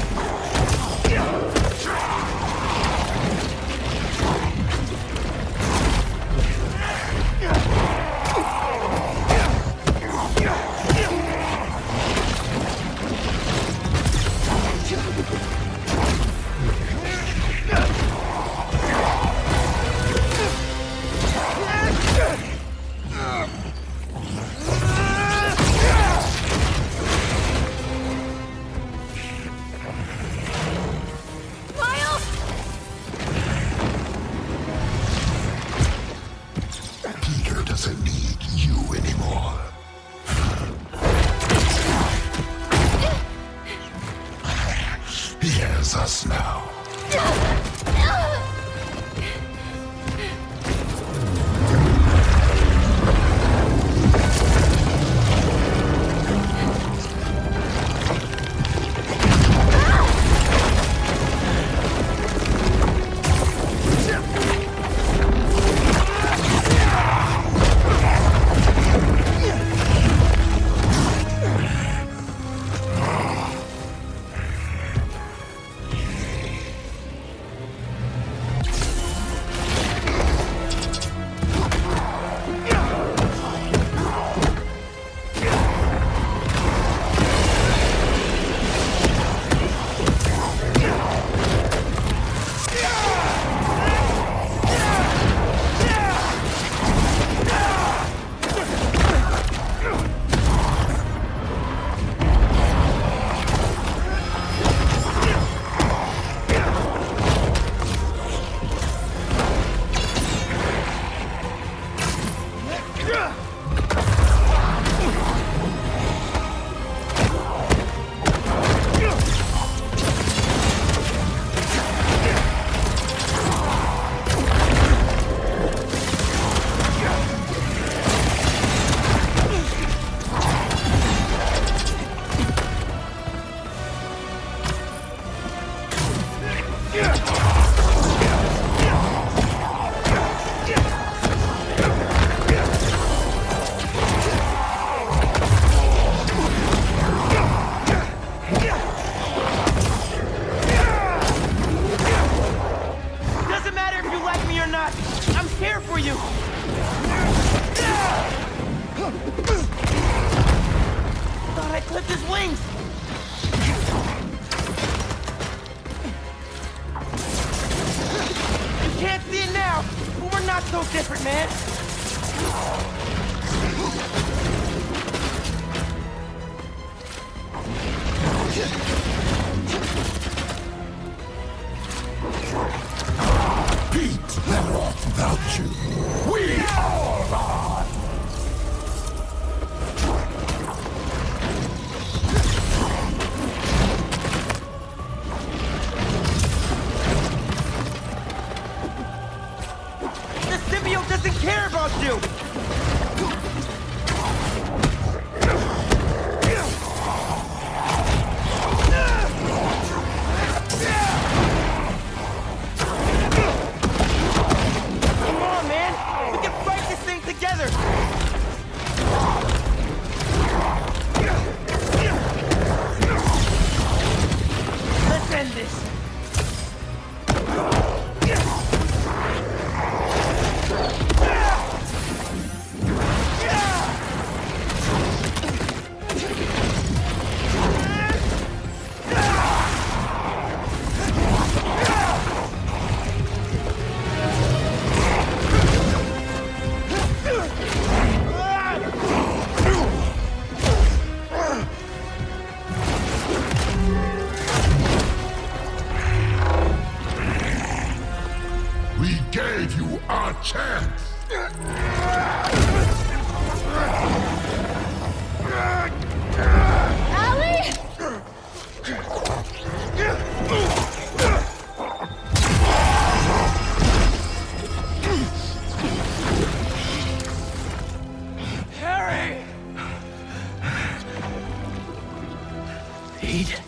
Us now. his wings! You can't see it now, but we're not so different, man! Pete's better off without you. We all are! The symbiote doesn't care about you! Come on, man! We can fight this thing together! Let's end this! We gave you our chance! Allie? Harry! Pete?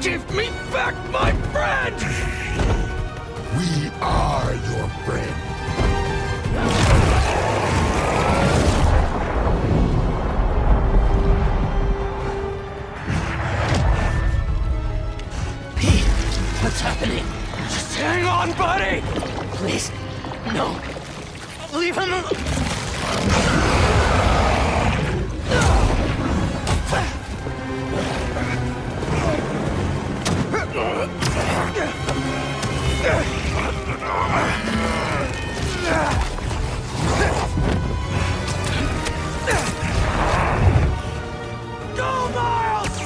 Give me back my friend! We are your friend. Pete, what's happening? Just hang on, buddy! Please, no. Leave him alone. Go, Miles!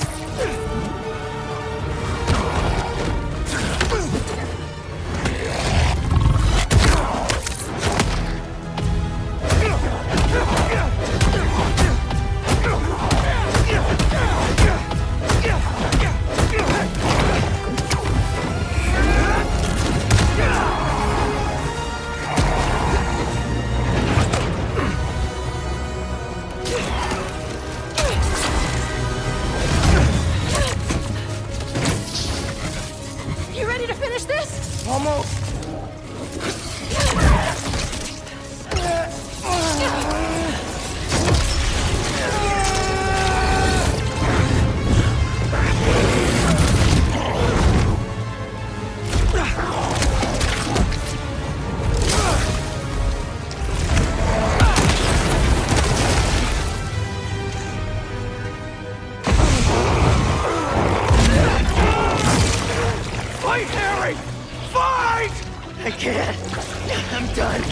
You ready to finish this? Almost! Fight, Harry! Fight! I can't. I'm done.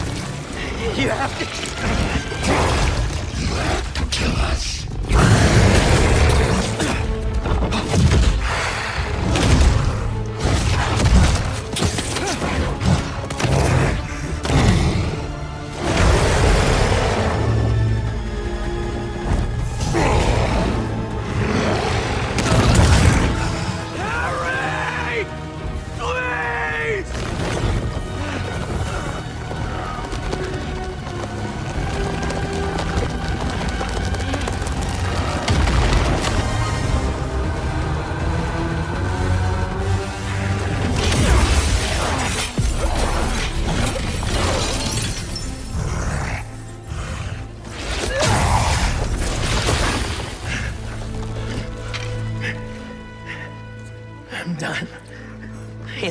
You have to... Kill us. Harry! Please!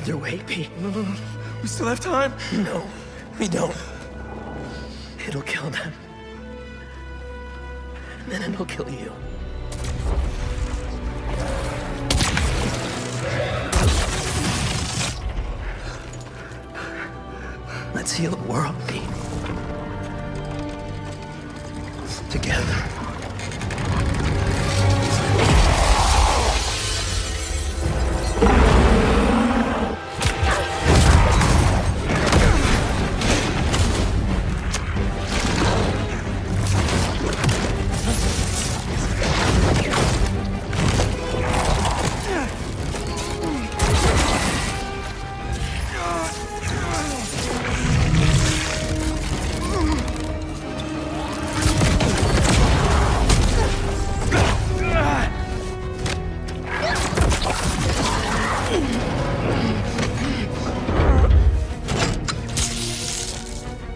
other way, Pete. No. We still have time? No, we don't. It'll kill them. And then it'll kill you. Let's heal the world, Pete. Together.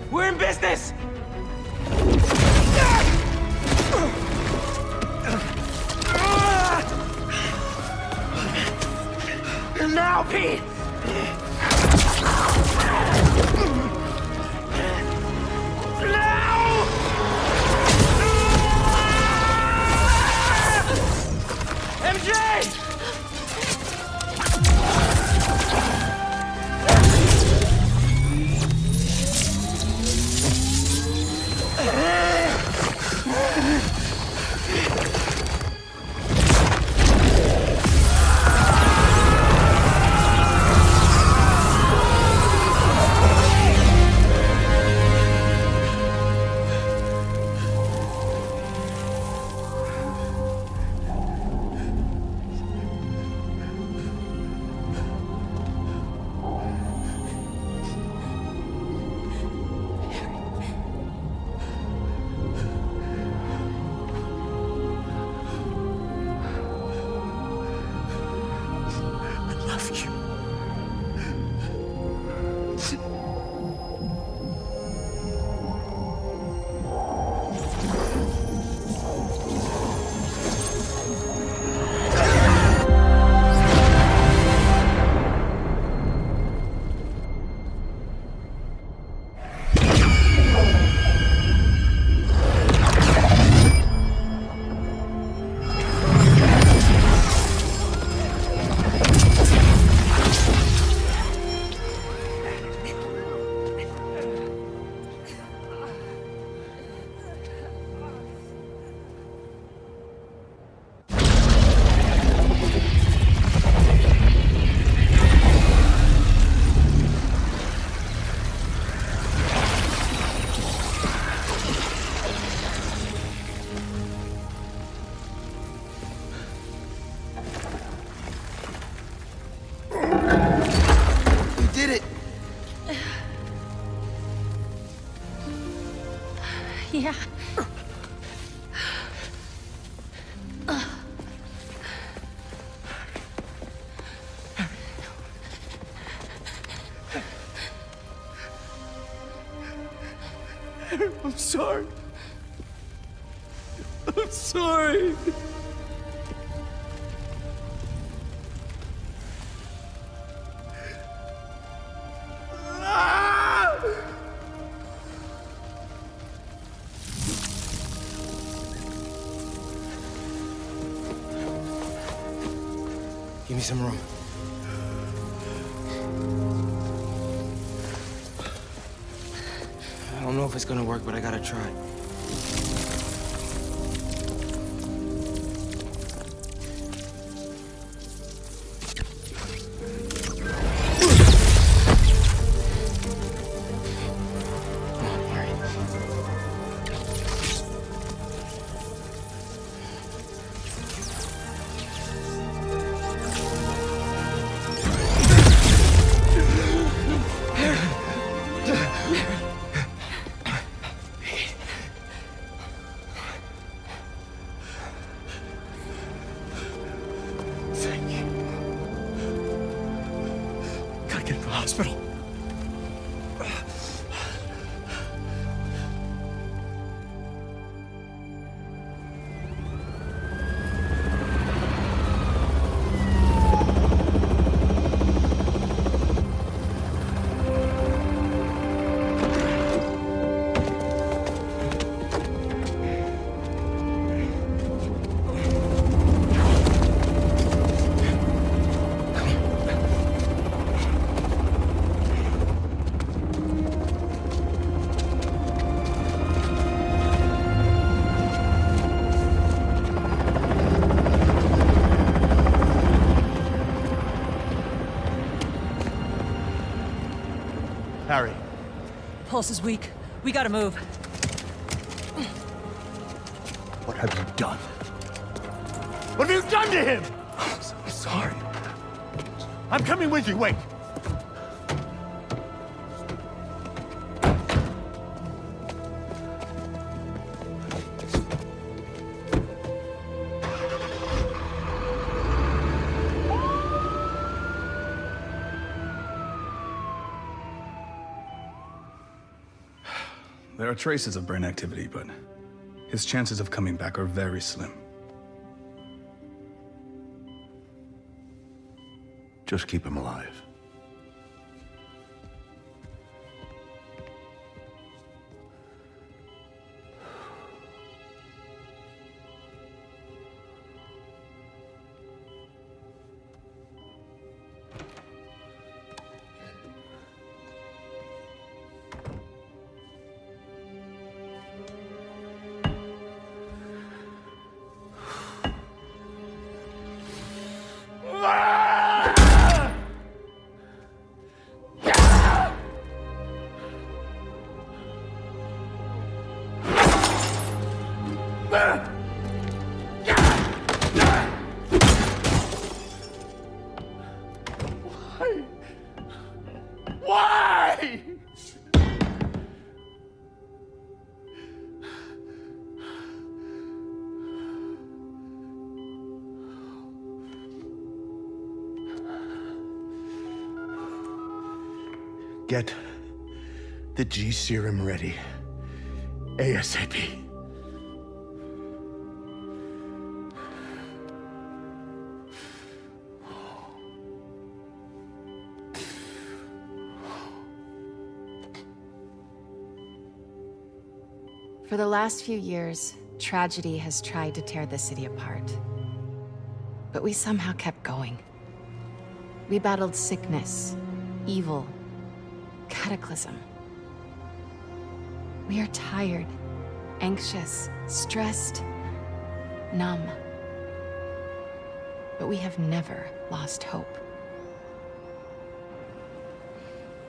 We're in business! Now, Pete! MJ! Yeah. I'm sorry. I'm sorry. Give me some room. I don't know if it's gonna work, but I gotta try. pulse is weak. We gotta move. What have you done? What have you done to him? I'm sorry. I'm coming with you, wait! There are traces of brain activity, but his chances of coming back are very slim. Just keep him alive. Why? Get the G serum ready. ASAP. For the last few years, tragedy has tried to tear the city apart. But we somehow kept going. We battled sickness, evil, cataclysm. We are tired, anxious, stressed, numb. But we have never lost hope.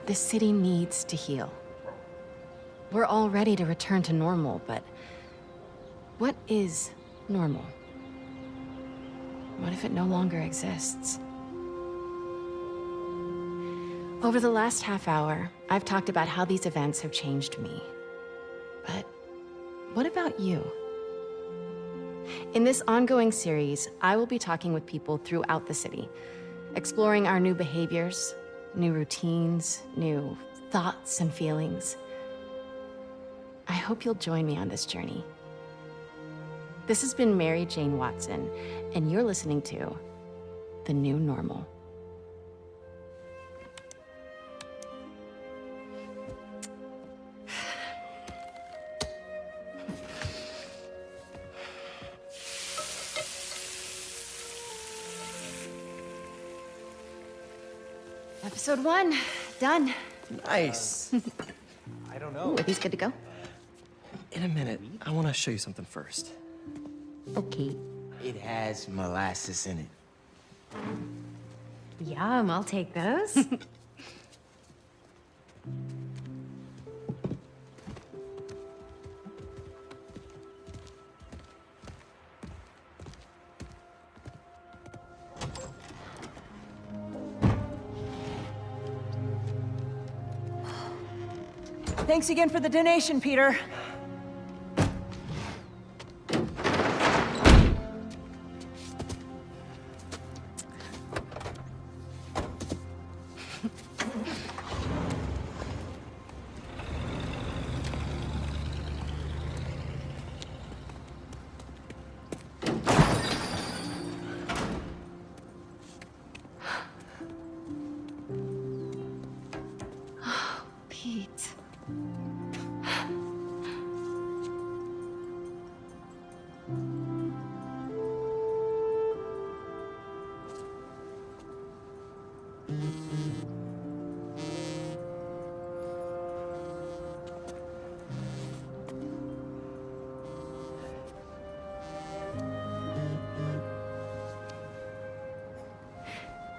The city needs to heal. We're all ready to return to normal, but what is normal? What if it no longer exists? Over the last half hour, I've talked about how these events have changed me. But what about you? In this ongoing series, I will be talking with people throughout the city, exploring our new behaviors, new routines, new thoughts and feelings. I hope you'll join me on this journey. This has been Mary Jane Watson, and you're listening to The New Normal. Episode 1, done. Nice. I don't know. Ooh, are these good to go? In a minute, I want to show you something first. Okay. It has molasses in it. Yum, I'll take those. Thanks again for the donation, Peter.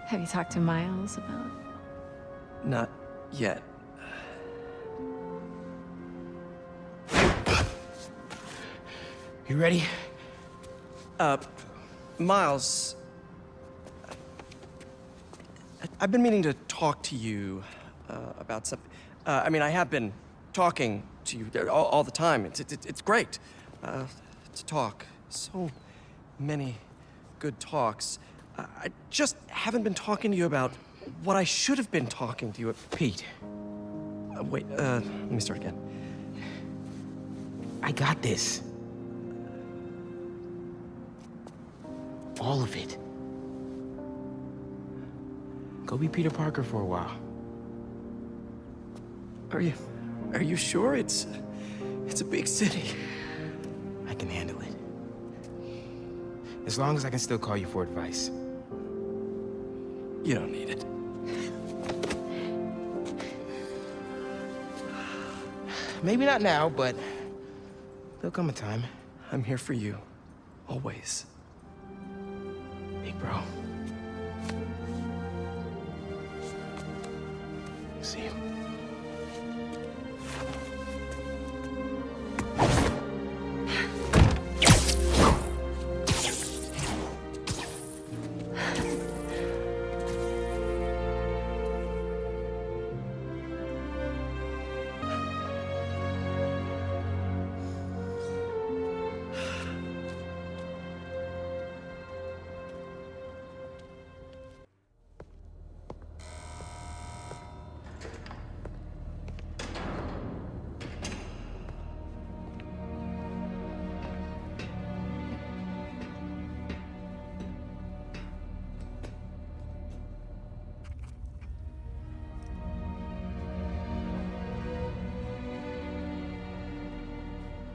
Have you talked to Miles about? Not yet. You ready? Miles, I've been meaning to talk to you about something. I mean, I have been talking to you all the time. It's great to talk. So many good talks. I just haven't been talking to you about what I should have been talking to you about. Pete. Wait, let me start again. I got this. All of it. Go be Peter Parker for a while. Are you sure? It's a big city. I can handle it. As long as I can still call you for advice. You don't need it. Maybe not now, but there'll come a time. I'm here for you. Always. Big bro. See you.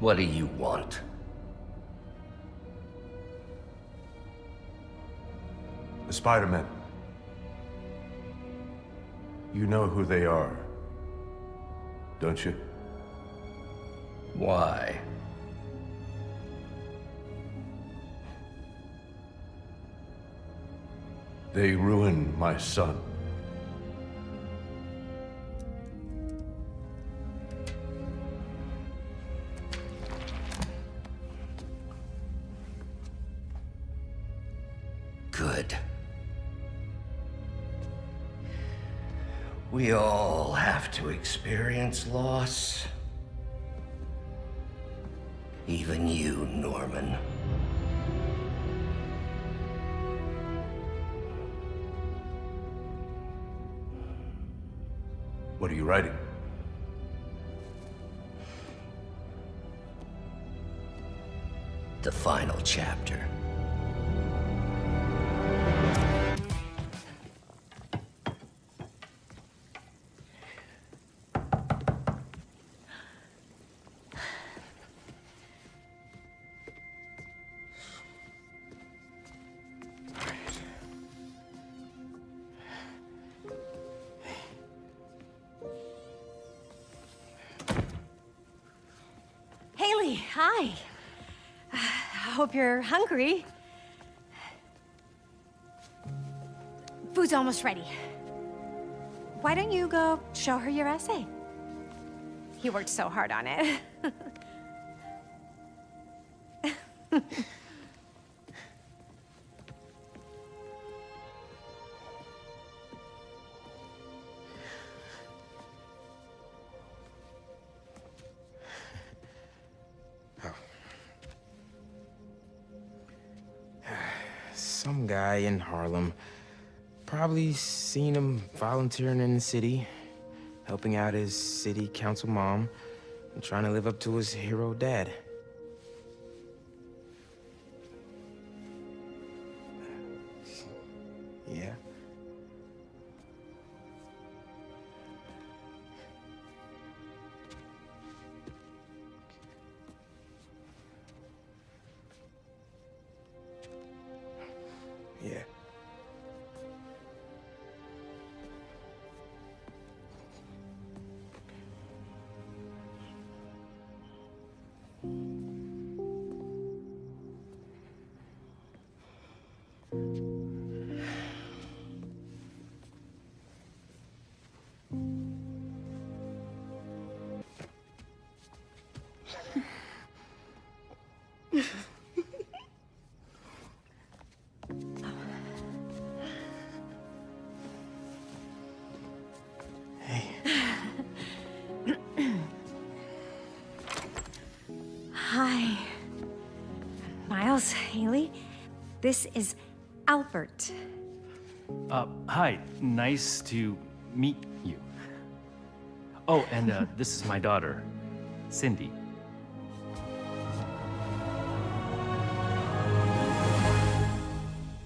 What do you want? The Spider-Men. You know who they are, don't you? Why? They ruined my son. Good. We all have to experience loss. Even you, Norman. What are you writing? The final chapter. Hi. I hope you're hungry. Food's almost ready. Why don't you go show her your essay? You worked so hard on it. Some guy in Harlem. Probably seen him volunteering in the city, helping out his city council mom, and trying to live up to his hero dad. Yeah. Yeah. Hi. Miles, Haley, this is Albert. Hi. Nice to meet you. Oh, and this is my daughter, Cindy.